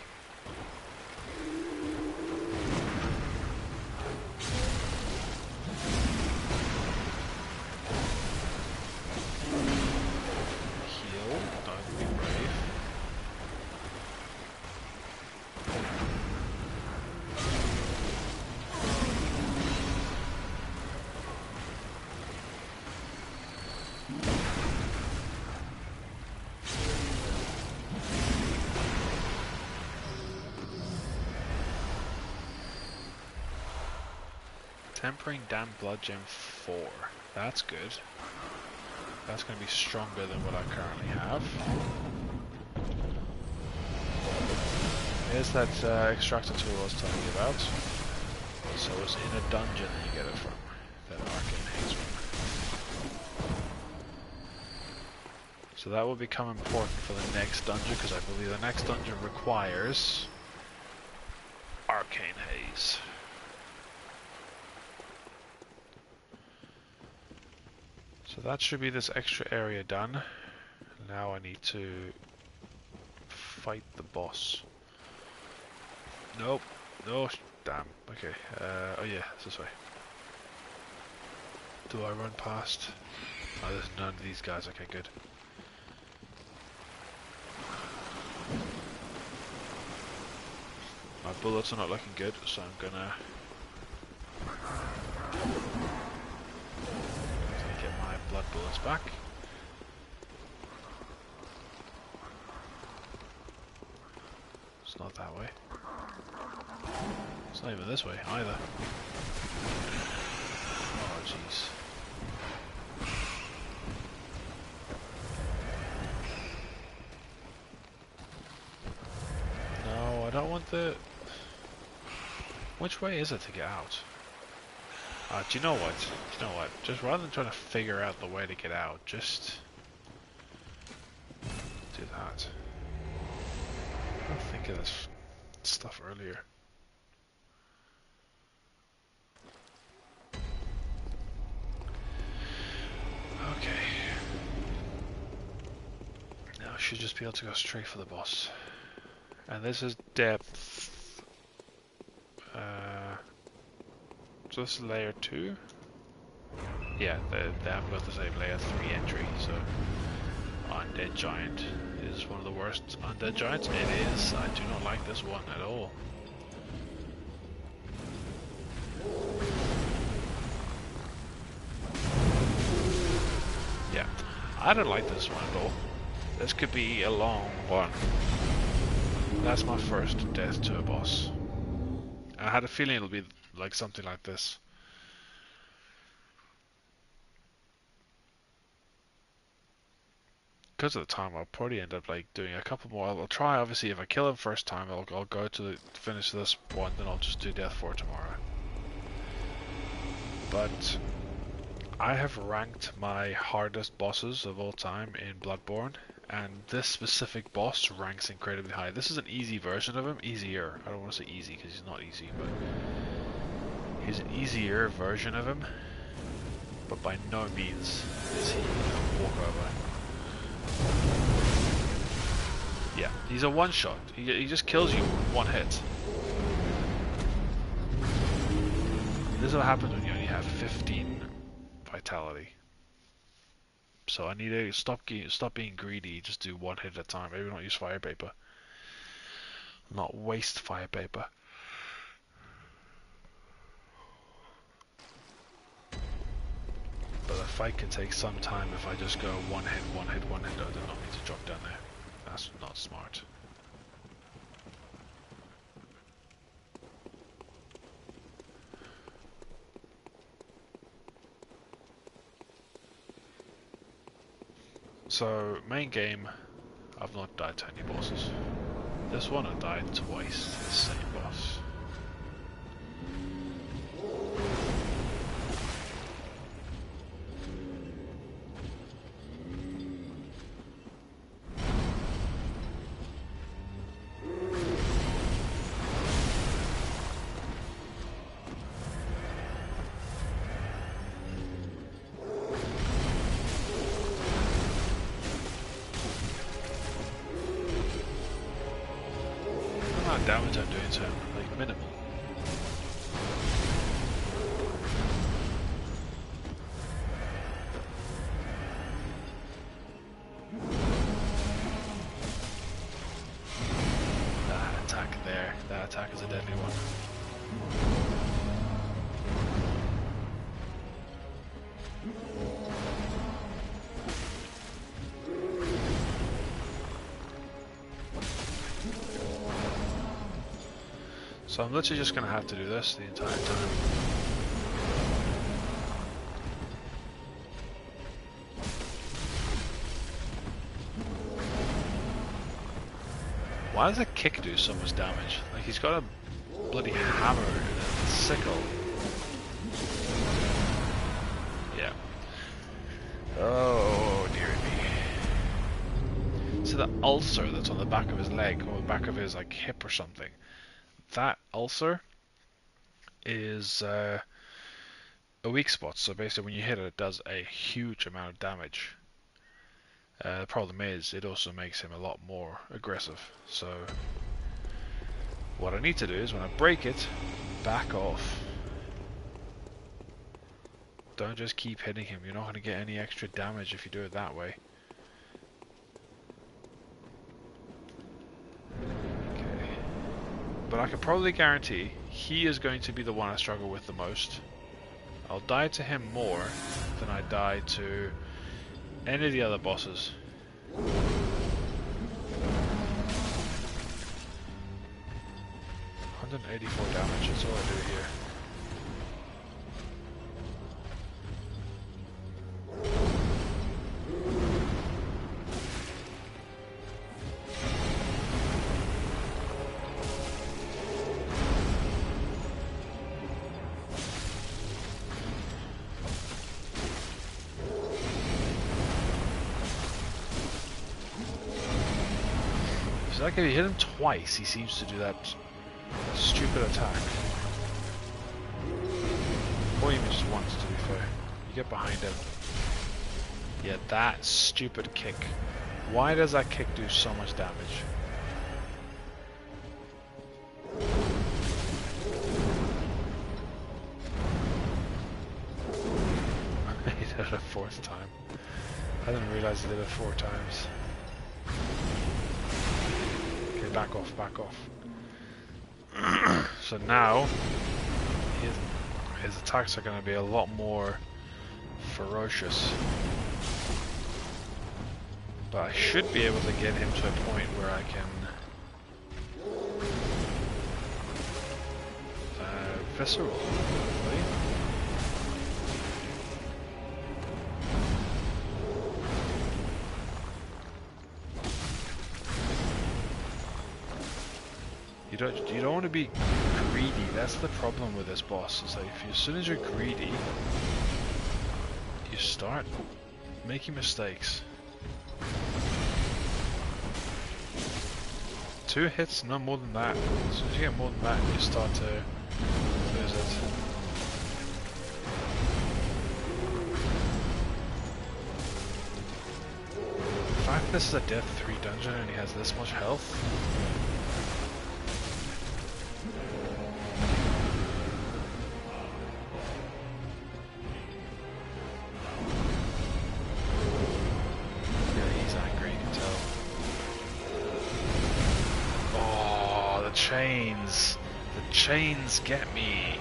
Tempering Damn Blood Gem 4. That's good. That's going to be stronger than what I currently have. Here's that extractor tool I was telling you about. So it's in a dungeon that you get it from. That arcane haze one. So that will become important for the next dungeon, because I believe the next dungeon requires arcane haze. So that should be this extra area done. Now I need to fight the boss. Nope. No, damn. Okay. Oh yeah, it's this way. Do I run past? Oh, there's none of these guys. Okay, good. My bullets are not looking good, so I'm gonna get my blood bullets back. It's not that way. It's not even this way either. Oh jeez. No, I don't want the... Which way is it to get out? Do you know what? Do you know what? Just rather than trying to figure out the way to get out, just do that. I didn't think of this stuff earlier. Okay. Now I should just be able to go straight for the boss. And this is depth. So this is layer 2. Yeah, they haven't got the same layer 3 entry, so Undead Giant is one of the worst Undead Giants. It is. I do not like this one at all. Yeah, I don't like this one at all. This could be a long one. That's my first death to a boss. I had a feeling it'll be like something like this. Because of the time, I'll probably end up like doing a couple more. I'll try, obviously, if I kill him first time, I'll go to finish this one, then I'll just do Death 4 tomorrow. But I have ranked my hardest bosses of all time in Bloodborne, and this specific boss ranks incredibly high. This is an easy version of him, easier. I don't want to say easy because he's not easy, but he's an easier version of him. But by no means is he a walkover. Yeah, he's a one-shot. He just kills you with one hit. This is what happens when you only have 15 vitality. So I need to stop being greedy. Just do one hit at a time. Maybe not use fire paper. Not waste fire paper. But the fight can take some time if I just go one hit. Oh, I did not need to drop down there. That's not smart. So, main game, I've not died to any bosses. This one I died twice to the same boss. Damage I'm doing to him, like minimal. That attack there, that attack is a deadly one. So I'm literally just going to have to do this the entire time. Why does a kick do so much damage? Like, he's got a bloody hammer and a sickle. Yeah. Oh, dear me. So the ulcer that's on the back of his leg, or the back of his like hip or something, that ulcer is a weak spot, so basically when you hit it, it does a huge amount of damage. The problem is, it also makes him a lot more aggressive, so what I need to do is, when I break it, back off. Don't just keep hitting him, you're not going to get any extra damage if you do it that way. But I can probably guarantee he is going to be the one I struggle with the most. I'll die to him more than I die to any of the other bosses. 184 damage, that's all I do here. Like if you hit him twice, he seems to do that stupid attack. Or even just once, to be fair. You get behind him. Yeah, that stupid kick. Why does that kick do so much damage? He did it a fourth time. I didn't realize he did it 4 times. Back off, back off. So now, his attacks are going to be a lot more ferocious. But I should be able to get him to a point where I can visceral. Right? You don't want to be greedy. That's the problem with this boss. Is like as soon as you're greedy, you start making mistakes. 2 hits, no more than that. As soon as you get more than that, you start to lose it. The fact this is a Death 3 dungeon and he has this much health. Chains get me.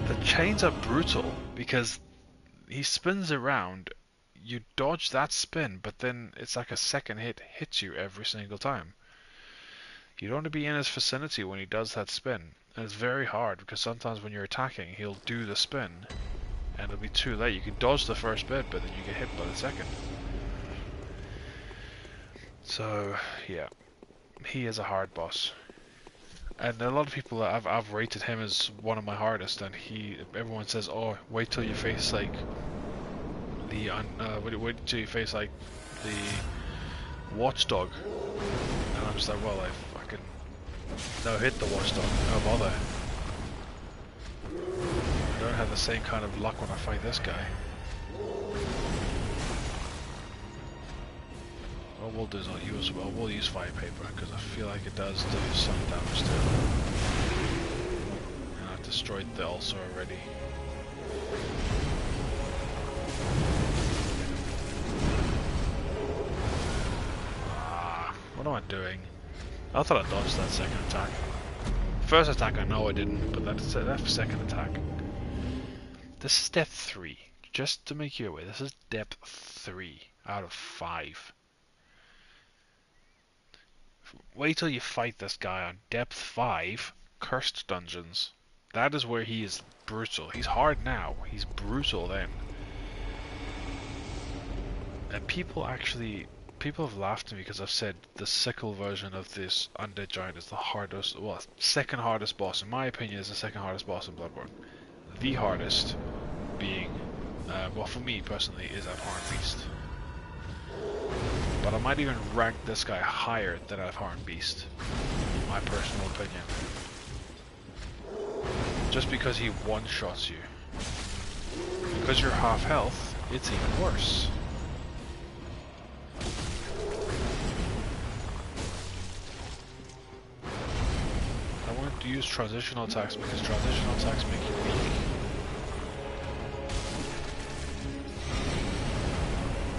The chains are brutal because he spins around, you dodge that spin, but then it's like a second hit hits you every single time. You don't want to be in his vicinity when he does that spin, and it's very hard because sometimes when you're attacking he'll do the spin and it'll be too late. You can dodge the first bit, but then you get hit by the second. So yeah, he is a hard boss. And a lot of people, I've rated him as one of my hardest, and everyone says, "Oh, wait till you face like the wait till you face like the Watchdog," and I'm just like, "Well, I fucking no hit the Watchdog, no bother. I don't have the same kind of luck when I fight this guy." What we'll do is we'll use fire paper because I feel like it does do some damage to it. And I've destroyed the ulcer already. What am I doing? I thought I dodged that second attack. First attack I know I didn't, but that second attack. This is depth 3. Just to make you aware, this is depth 3 out of 5. Wait till you fight this guy on depth 5, cursed dungeons. That is where he is brutal. He's hard now, he's brutal then. And people have laughed at me because I've said the sickle version of this undead giant is the hardest, well, second hardest boss. In my opinion, is the second hardest boss in Bloodborne. The hardest being, well for me personally, is Abhorrent Beast. But I might even rank this guy higher than Abhorrent Beast, in my personal opinion. Just because he one-shots you. Because you're half health, it's even worse. I want to use transitional attacks because transitional attacks make you weak.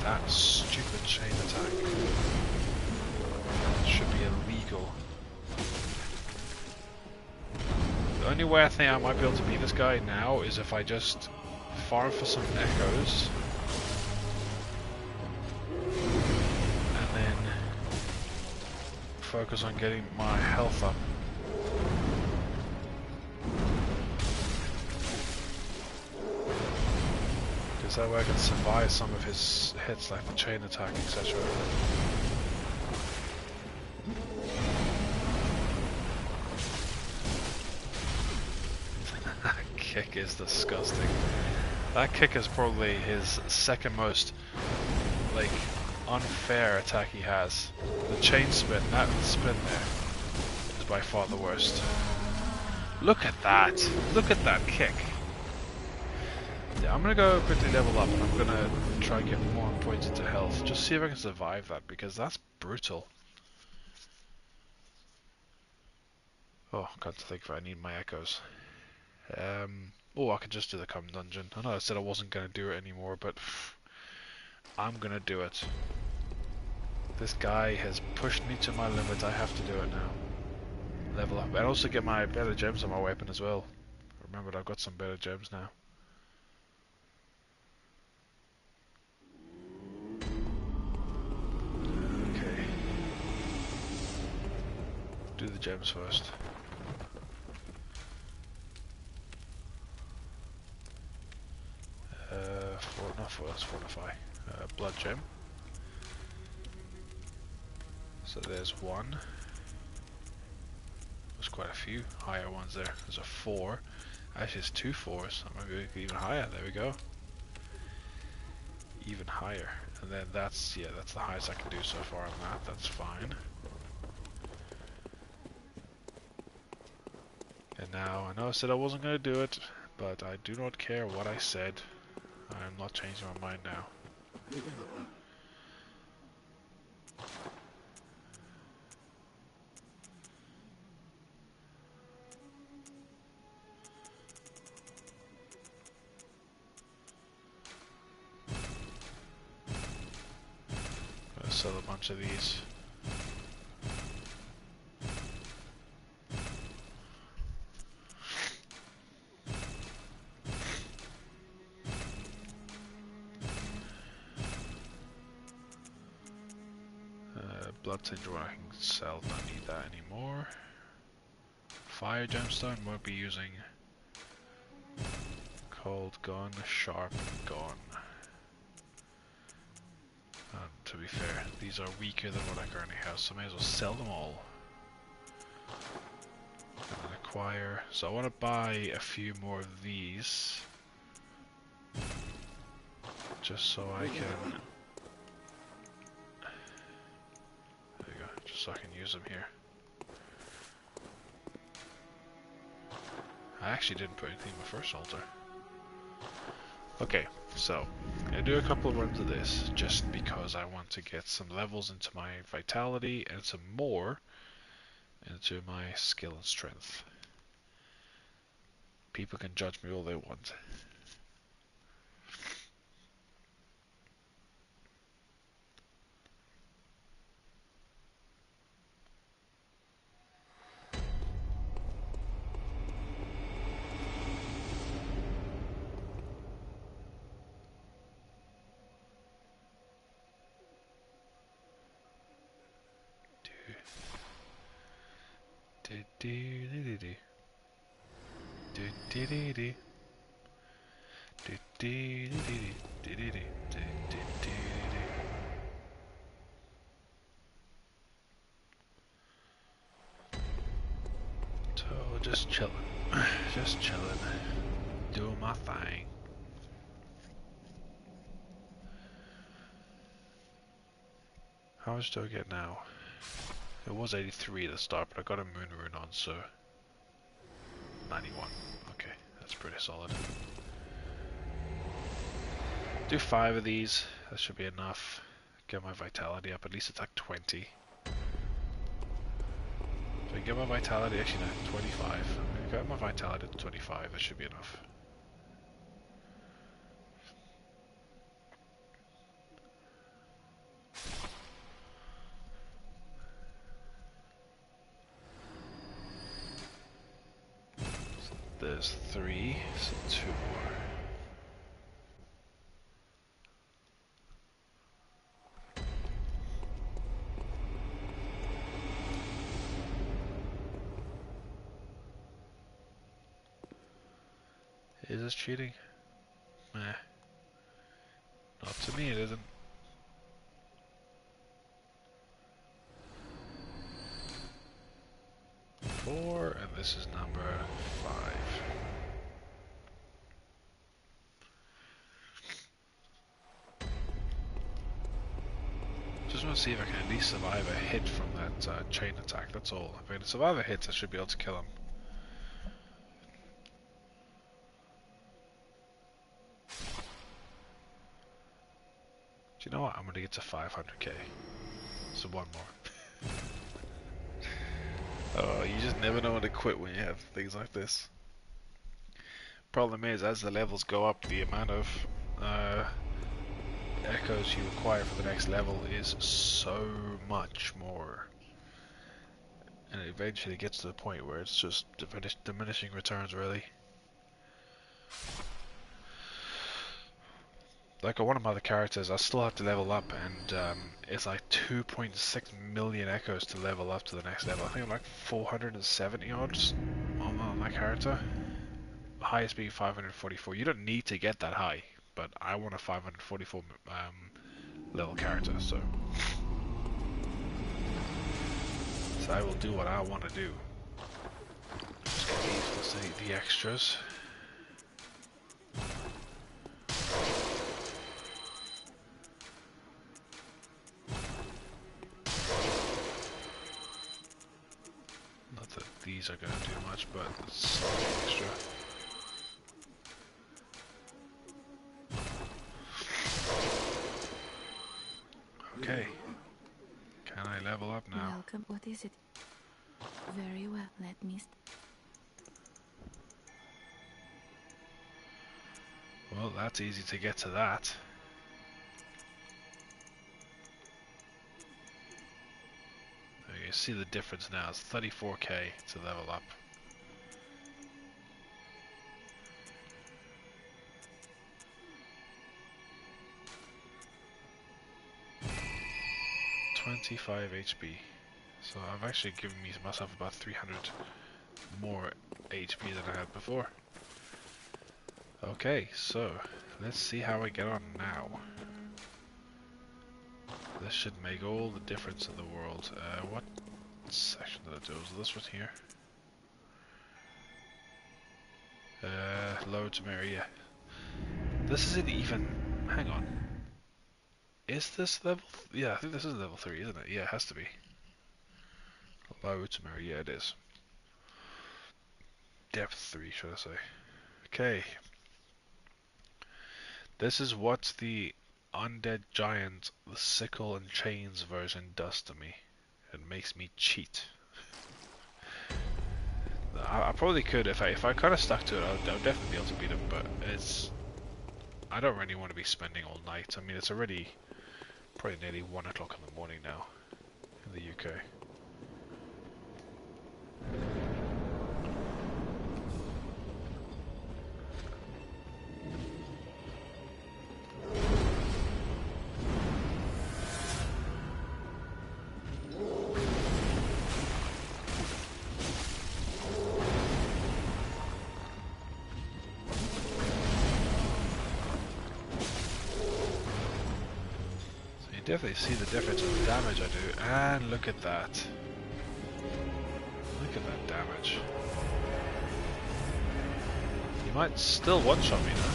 That stupid chain attack should be illegal. The only way I think I might be able to beat this guy now is if I just farm for some echoes and then focus on getting my health up. That way I can survive some of his hits like the chain attack, etc. That kick is disgusting. That kick is probably his second most like unfair attack he has. The chain spin, that spin there, is by far the worst. Look at that! Look at that kick! Yeah, I'm gonna go quickly level up and I'm gonna try and get more points into health. Just see if I can survive that because that's brutal. Oh, can't think if I need my echoes. Oh, I could just do the common dungeon. I know I said I wasn't gonna do it anymore, but I'm gonna do it. This guy has pushed me to my limit. I have to do it now. Level up and also get my better gems on my weapon as well. Remember, I've got some better gems now. Do the gems first. let's fortify. Blood gem. So there's one. There's quite a few higher ones there. There's a 4. Actually, it's 2 4s. I'm gonna go even higher. There we go. Even higher. And then that's the highest I can do so far on that. That's fine. And now, I know I said I wasn't going to do it, but I do not care what I said. I'm not changing my mind now. I'm going to sell a bunch of these. Blood tinder I can sell, don't need that anymore. Fire gemstone, won't be using. Cold gun, sharp gun. And to be fair, these are weaker than what I currently have, so I may as well sell them all. And then acquire. So I want to buy a few more of these. Just so I can... There you go, just so I can use them here. I actually didn't put anything in my first altar. Okay, so I'm gonna do a couple of runs of this just because I want to get some levels into my vitality and some more into my skill and strength. People can judge me all they want. So just chilling, just chilling, doing my thing. How much do I get now? It was 83 at the start, but I got a moon rune on, so 91. Okay, that's pretty solid. Do 5 of these, that should be enough. Get my vitality up, at least it's like 20. If I get my vitality, actually no, 25. If I get my vitality to 25, that should be enough. So there's 3, so 2 more. Is this cheating? Meh. Not to me, it isn't. Four, and this is number 5. Just want to see if I can at least survive a hit from that chain attack, that's all. If I can survive a hit, I should be able to kill him. Do you know what? I'm going to get to 500k. So one more. Oh, you just never know when to quit when you have things like this. Problem is, as the levels go up, the amount of echoes you require for the next level is so much more. And it eventually gets to the point where it's just diminishing returns, really. Like one of my other characters, I still have to level up, and it's like 2.6 million echoes to level up to the next level. I think I'm like 470 odds on that character. The highest being 544. You don't need to get that high, but I want a 544 level character, so I will do what I want to do. Just get these for the extras. Not that these are going to do much, but it's something extra. Okay. Can I level up now? Welcome. What is it? Very well. Let me. Well, that's easy to get to that. There you see the difference now. It's 34k to level up. $25 HP. So I've actually given myself about 300 more HP than I had before. Okay, so let's see how I get on now. This should make all the difference in the world. What section did I do? Was this one here? Load to mirror, yeah. This isn't even... Hang on. Is this level... Yeah, I think this is level 3, isn't it? Yeah, it has to be. Load to mirror, yeah it is. Depth 3, should I say. Okay. This is what the undead giant, the sickle and chains version does to me. It makes me cheat. I probably could, if I kind of stuck to it, I would definitely be able to beat him, but it's... I don't really want to be spending all night. I mean, it's already probably nearly 1 o'clock in the morning now in the UK. Definitely see the difference in the damage I do, and look at that. Look at that damage. He might still one-shot me now.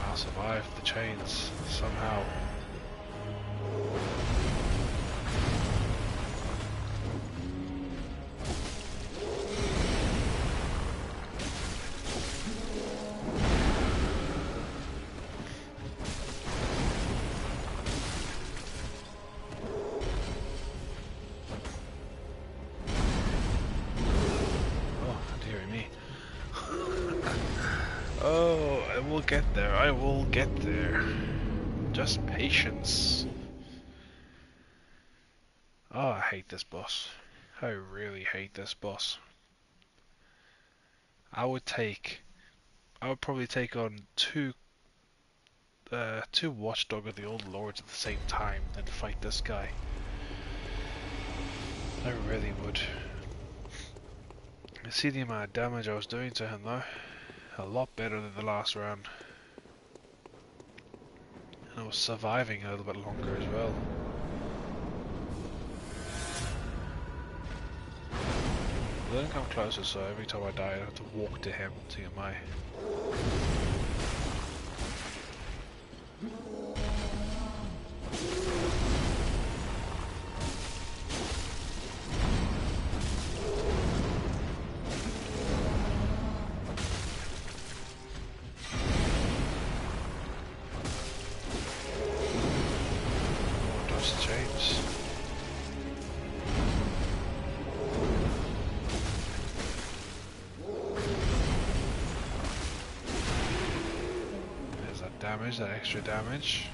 I'll survive the chains somehow. I will get there. Just patience. Oh, I hate this boss. I really hate this boss. I would probably take on two Watchdog of the Old Lords at the same time than fight this guy. I really would. I see the amount of damage I was doing to him though. A lot better than the last round. And I was surviving a little bit longer as well. I didn't come closer, so every time I die I have to walk to him to get my... that extra damage.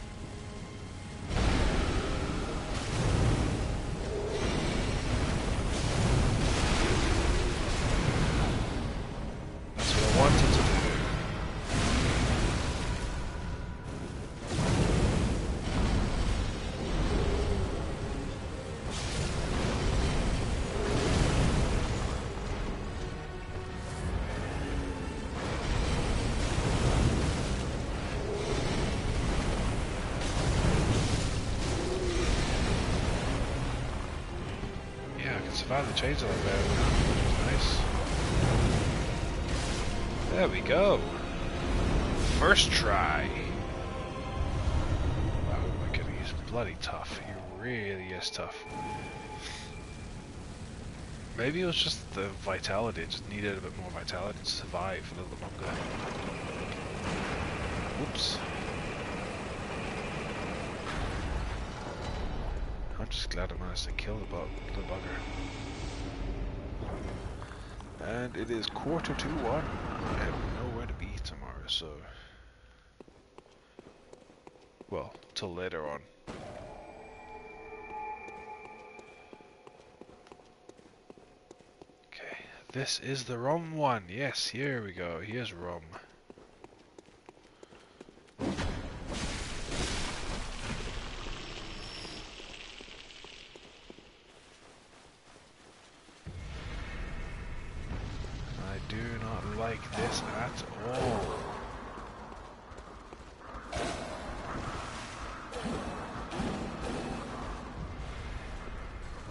That's what I wanted to do. survived the chains a little better than that, which is nice. There we go. First try. Wow, oh my goodness, he's bloody tough. He really is tough. Maybe it was just the vitality. It just needed a bit more vitality to survive a little bit longer. Whoops. I'm just glad I managed to kill the bugger. And it is 1:45. I have nowhere to be tomorrow, so... Well, till later on. Okay, this is the rum one. Yes, here we go. Here's rum. I do not like this at all.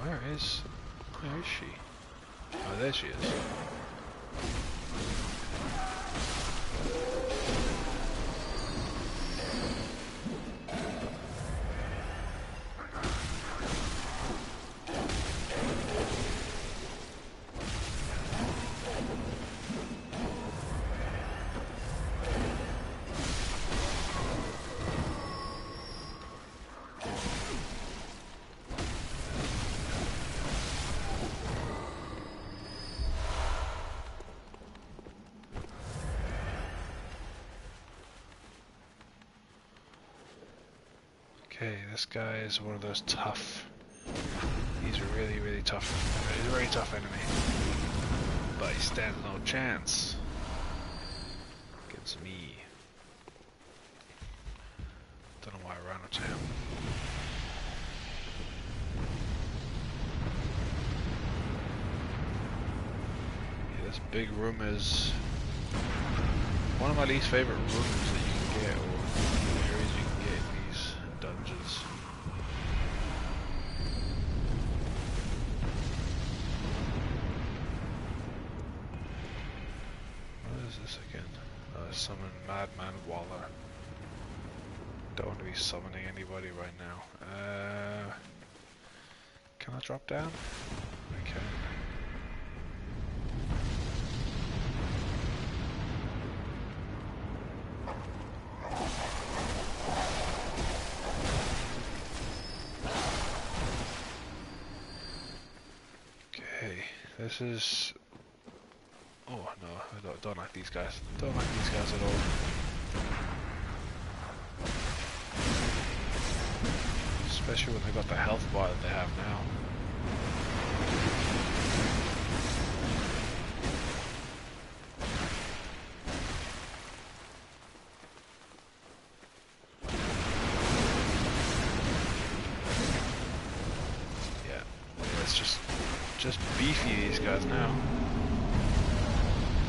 Where is she? Oh, there she is. Okay, this guy is one of those tough. He's a really, really tough. He's a very tough enemy. But he stands no chance against me. Don't know why I ran up to him. Yeah, this big room is one of my least favorite rooms that you can get, or areas you can get in these dungeons. What is this again? Summon Madman Waller. Don't want to be summoning anybody right now. Can I drop down? I can. This is... Oh no, I don't like these guys. Don't like these guys at all. Especially when they got the health bar that they have now. Just beefy, these guys now.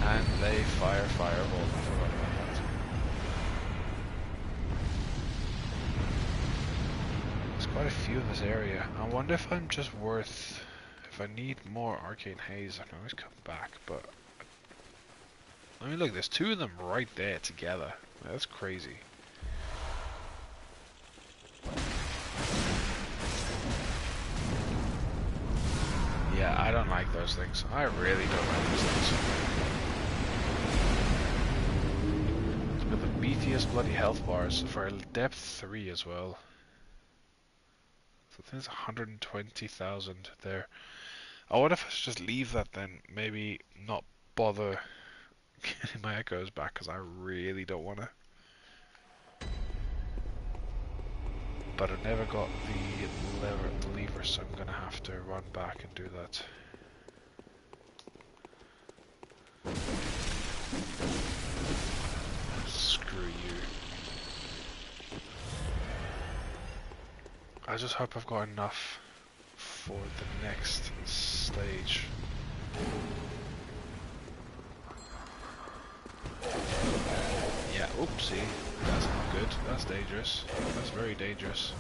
And they fire fireball. I forgot about that. There's quite a few in this area. I wonder if I'm just worth... If I need more arcane haze, I can always come back, but... I mean, look, there's two of them right there together. That's crazy. Yeah, I don't like those things. I really don't like those things. It's got the beefiest bloody health bars for depth 3 as well. So I think it's 120,000 there. Oh, what if I just leave that then? Maybe not bother getting my echoes back, because I really don't want to. But I never got the lever, so I'm gonna have to run back and do that. Screw you. I just hope I've got enough for the next stage. Yeah, oopsie. That's not good. That's dangerous. That's very dangerous.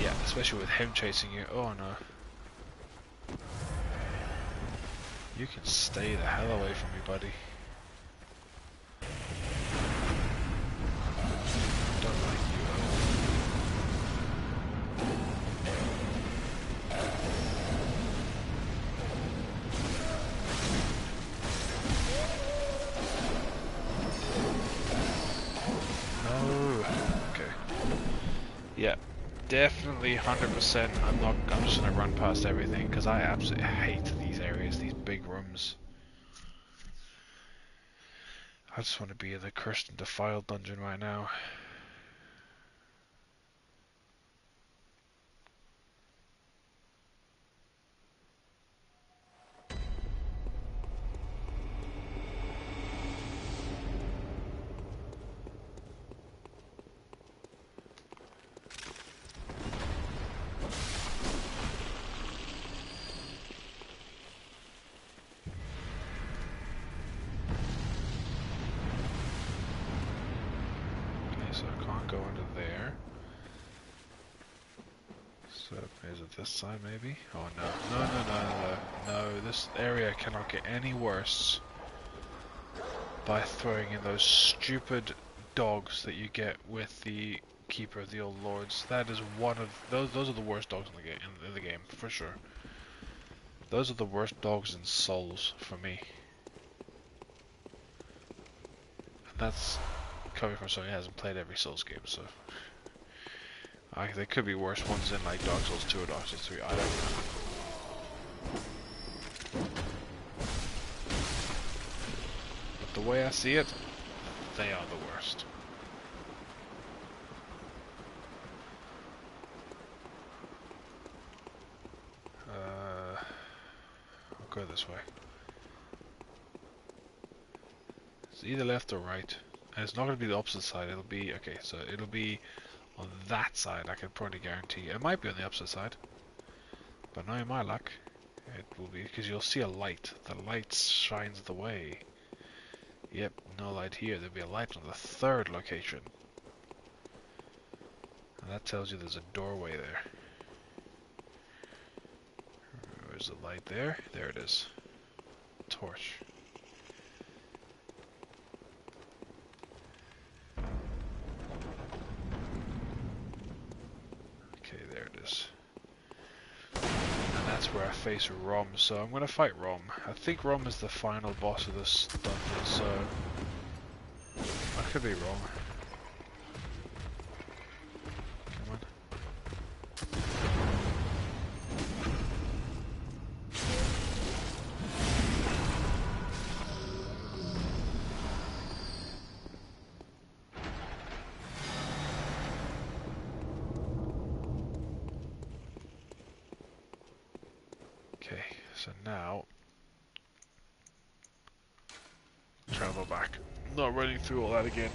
Yeah, especially with him chasing you. Oh no. You can stay the hell away from me, buddy. Don't like you at all. No. Okay. Yeah. Definitely 100%. I'm just gonna run past everything because I absolutely hate these areas, these big rooms. I just want to be in the Cursed and Defiled dungeon right now. So I can't go into there. So is it this side maybe? Oh no. No, this area cannot get any worse by throwing in those stupid dogs that you get with the Keeper of the Old Lords. That is one of those are the worst dogs in the game, for sure. Those are the worst dogs in Souls for me. And that's coming from someone who hasn't played every Souls game, so there could be worse ones in like Dark Souls 2 or Dark Souls 3, I don't know. But the way I see it, they are the worst. I'll go this way. It's either left or right. And it's not going to be the opposite side, it'll be, okay, so it'll be on that side, I can probably guarantee. It might be on the opposite side. But knowing my luck, it will be, because you'll see a light. The light shines the way. Yep, no light here. There'll be a light on the third location. And that tells you there's a doorway there. Where's the light there? There it is. Torch. Okay, there it is. And that's where I face Rom, so I'm gonna fight Rom. I think Rom is the final boss of this dungeon, so I could be wrong. Come on. Okay, so now travel back. Not running through all that again.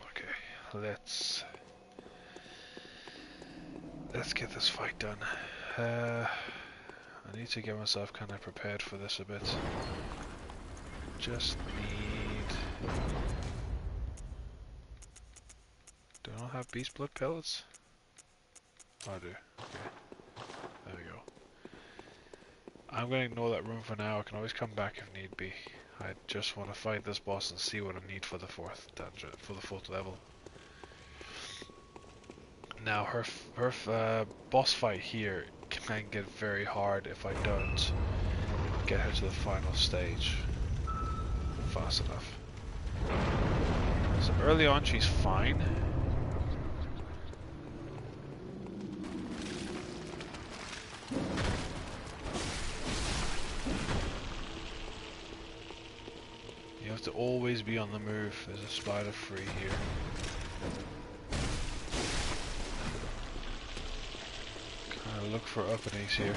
Okay, let's get this fight done. I need to get myself kind of prepared for this a bit. Just need... Do I not have beast blood pellets? Oh, I do. Okay. There we go. I'm going to ignore that room for now. I can always come back if need be. I just want to fight this boss and see what I need for the fourth dungeon, for the fourth level. Now, her boss fight here can get very hard if I don't get her to the final stage fast enough. So early on she's fine. You have to always be on the move. There's a spider free here. Kind of look for openings here.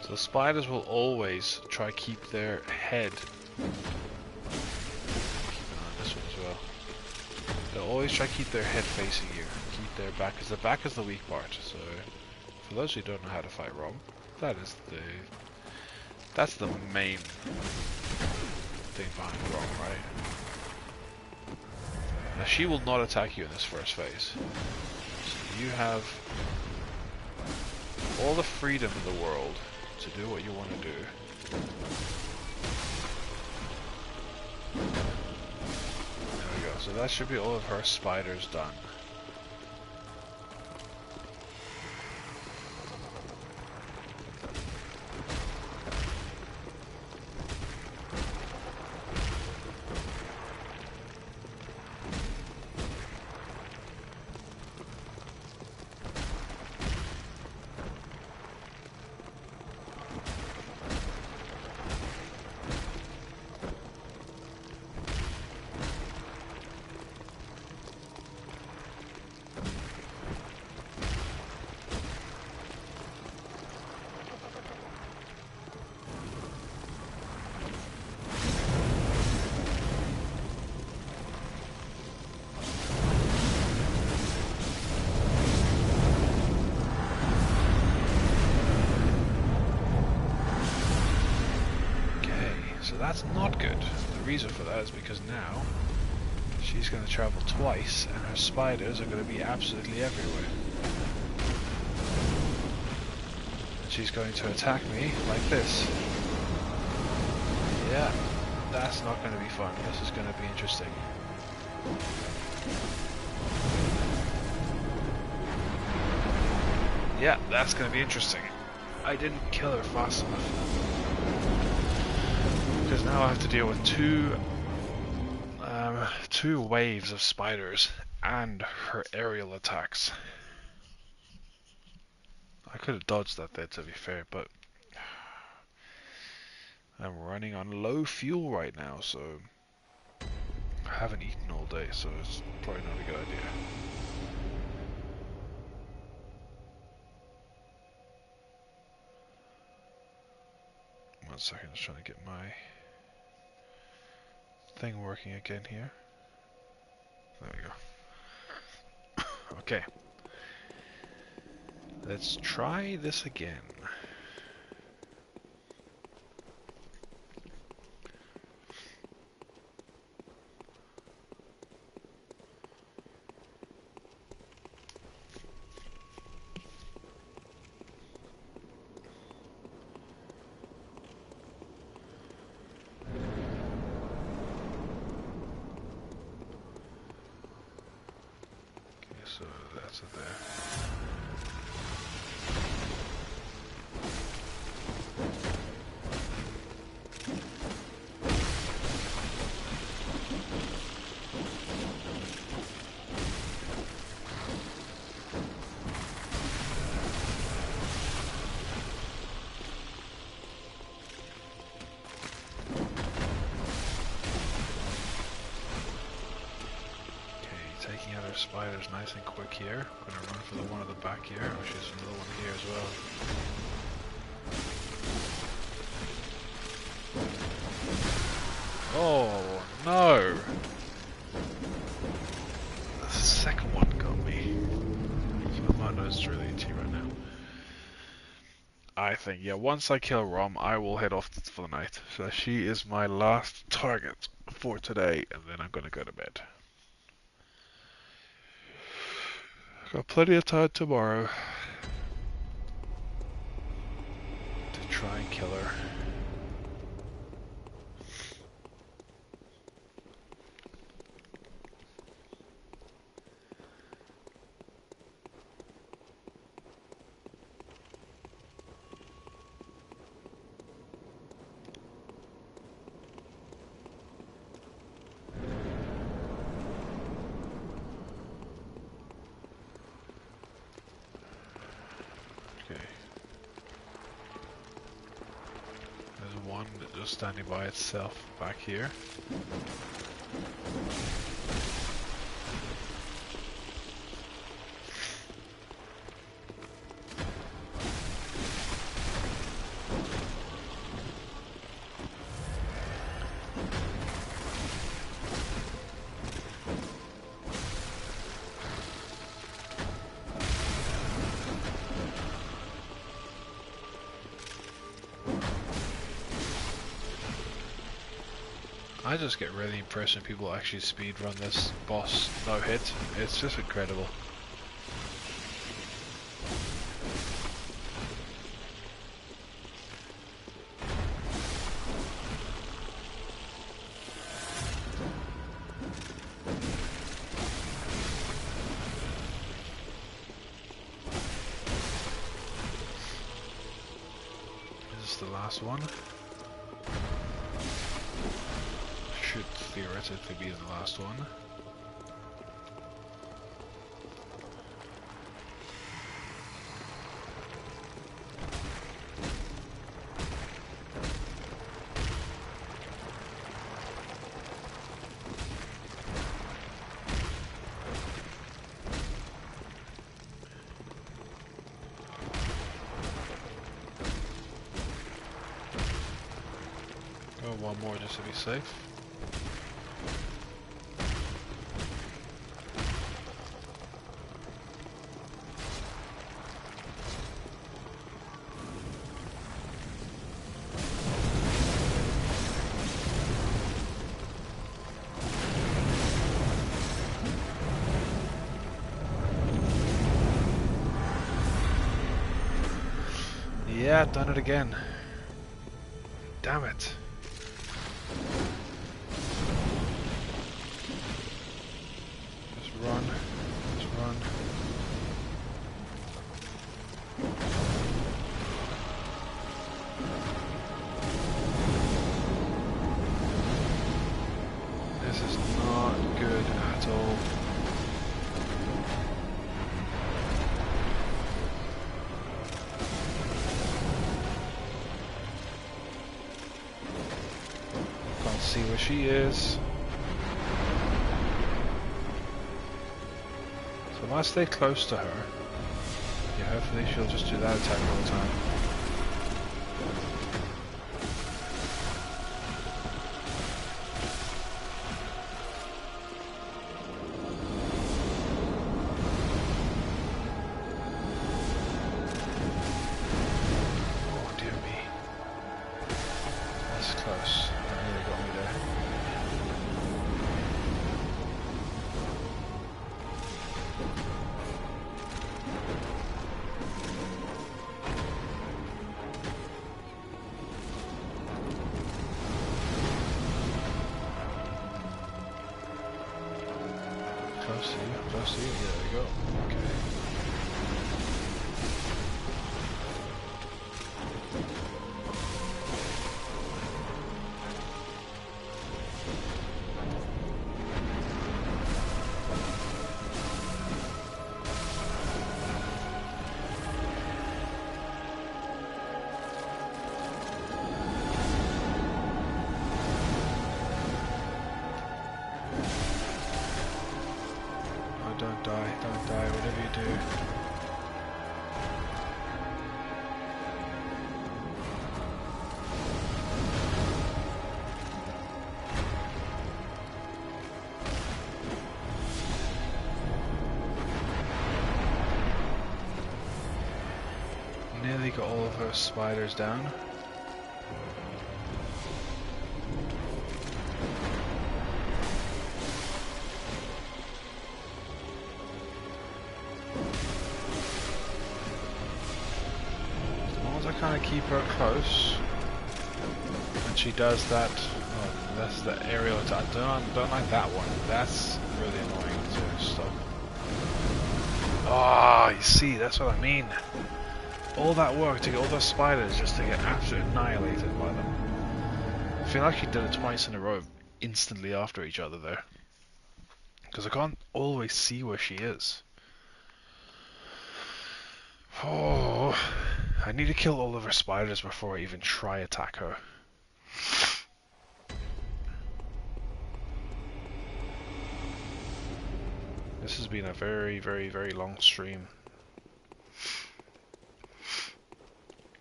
So spiders will always try keep their head. Keep an eye on this one as well. They'll always try keep their head facing you. Keep their back, because the back is the weak part. So, for those who don't know how to fight Rom, that's the main thing behind Rom, right? Now she will not attack you in this first phase. So you have all the freedom in the world to do what you want to do. There we go. So that should be all of her spiders done. That's not good. The reason for that is because now she's going to travel twice and her spiders are going to be absolutely everywhere. And she's going to attack me like this. Yeah, that's not going to be fun. This is going to be interesting. Yeah, that's going to be interesting. I didn't kill her fast enough. Because now I have to deal with two waves of spiders and her aerial attacks. I could have dodged that there, to be fair, but I'm running on low fuel right now, so I haven't eaten all day, so it's probably not a good idea. One second, just trying to get my thing working again here. There we go. Okay. Let's try this again. So that's it there. Taking out our spiders nice and quick here. I'm going to run for the one at the back here, which is another one here as well. Oh no! The second one got me. So my nose is really itchy right now. I think, yeah, once I kill Rom, I will head off for the night. So she is my last target for today, and then I'm going to go to bed. Got plenty of time tomorrow to try and kill her. One just standing by itself back here. I just get really impressed when people actually speedrun this boss no hit. It's just incredible. Is this the last one? Should theoretically be the last one. Go one more just to be safe. Yeah, done it again. Damn it. Just run. Just run. This is not good at all. See where she is. So if I stay close to her, yeah, hopefully she'll just do that attack all the time. Oh dear me. That's close. That really got me there. Close to you, close to you. There we go. Okay. Don't die, whatever you do. Nearly got all of her spiders down. Kind of keep her close, and she does that. Oh, that's the aerial attack. Don't like that one. That's really annoying to stop. Ah, you see, that's what I mean. All that work to get all those spiders just to get absolutely annihilated by them. I feel like she did it twice in a row, instantly after each other there, because I can't always see where she is. Oh. I need to kill all of her spiders before I even try attack her. This has been a very, very, very long stream.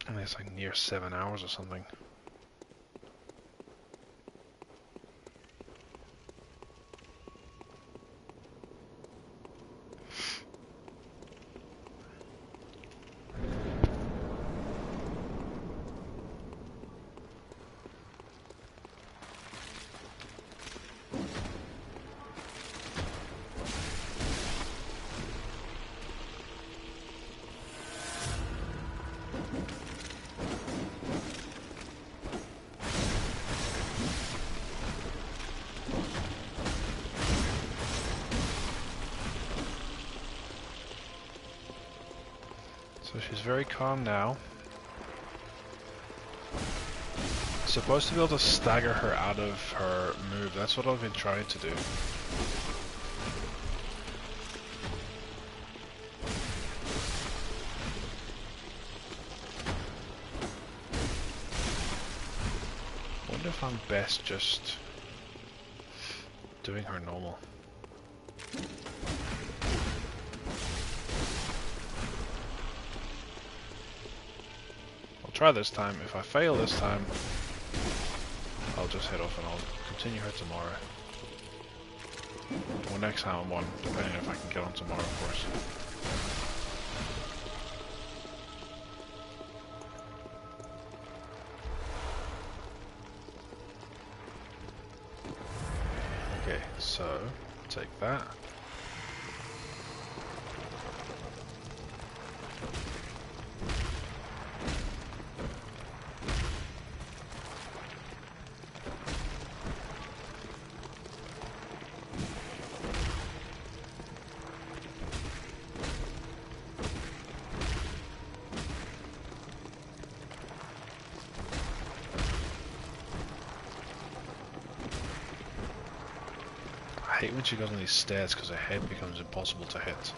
And it's like near 7 hours or something. So she's very calm now. Supposed to be able to stagger her out of her move. That's what I've been trying to do. Wonder if I'm best just doing her normal. I'll try this time. If I fail this time, I'll just head off and I'll continue her tomorrow. Or next time I'm on, depending if I can get on tomorrow, of course. Okay, so take that. I hate when she goes on these stairs because her head becomes impossible to hit.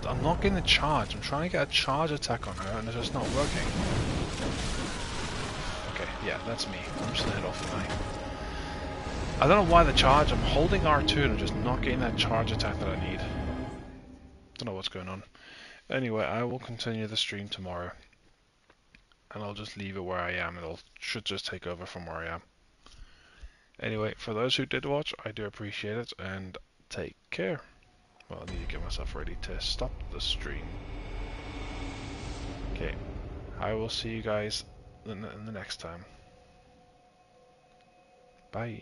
I'm not getting the charge. I'm trying to get a charge attack on her and it's just not working. Okay, yeah, that's me. I'm just gonna head off tonight. I don't know why the charge. I'm holding R2 and I'm just not getting that charge attack that I need. Don't know what's going on. Anyway, I will continue the stream tomorrow. And I'll just leave it where I am. It should just take over from where I am. Anyway, for those who did watch, I do appreciate it and take care. Well, I need to get myself ready to stop the stream. Okay, I will see you guys in the next time. Bye.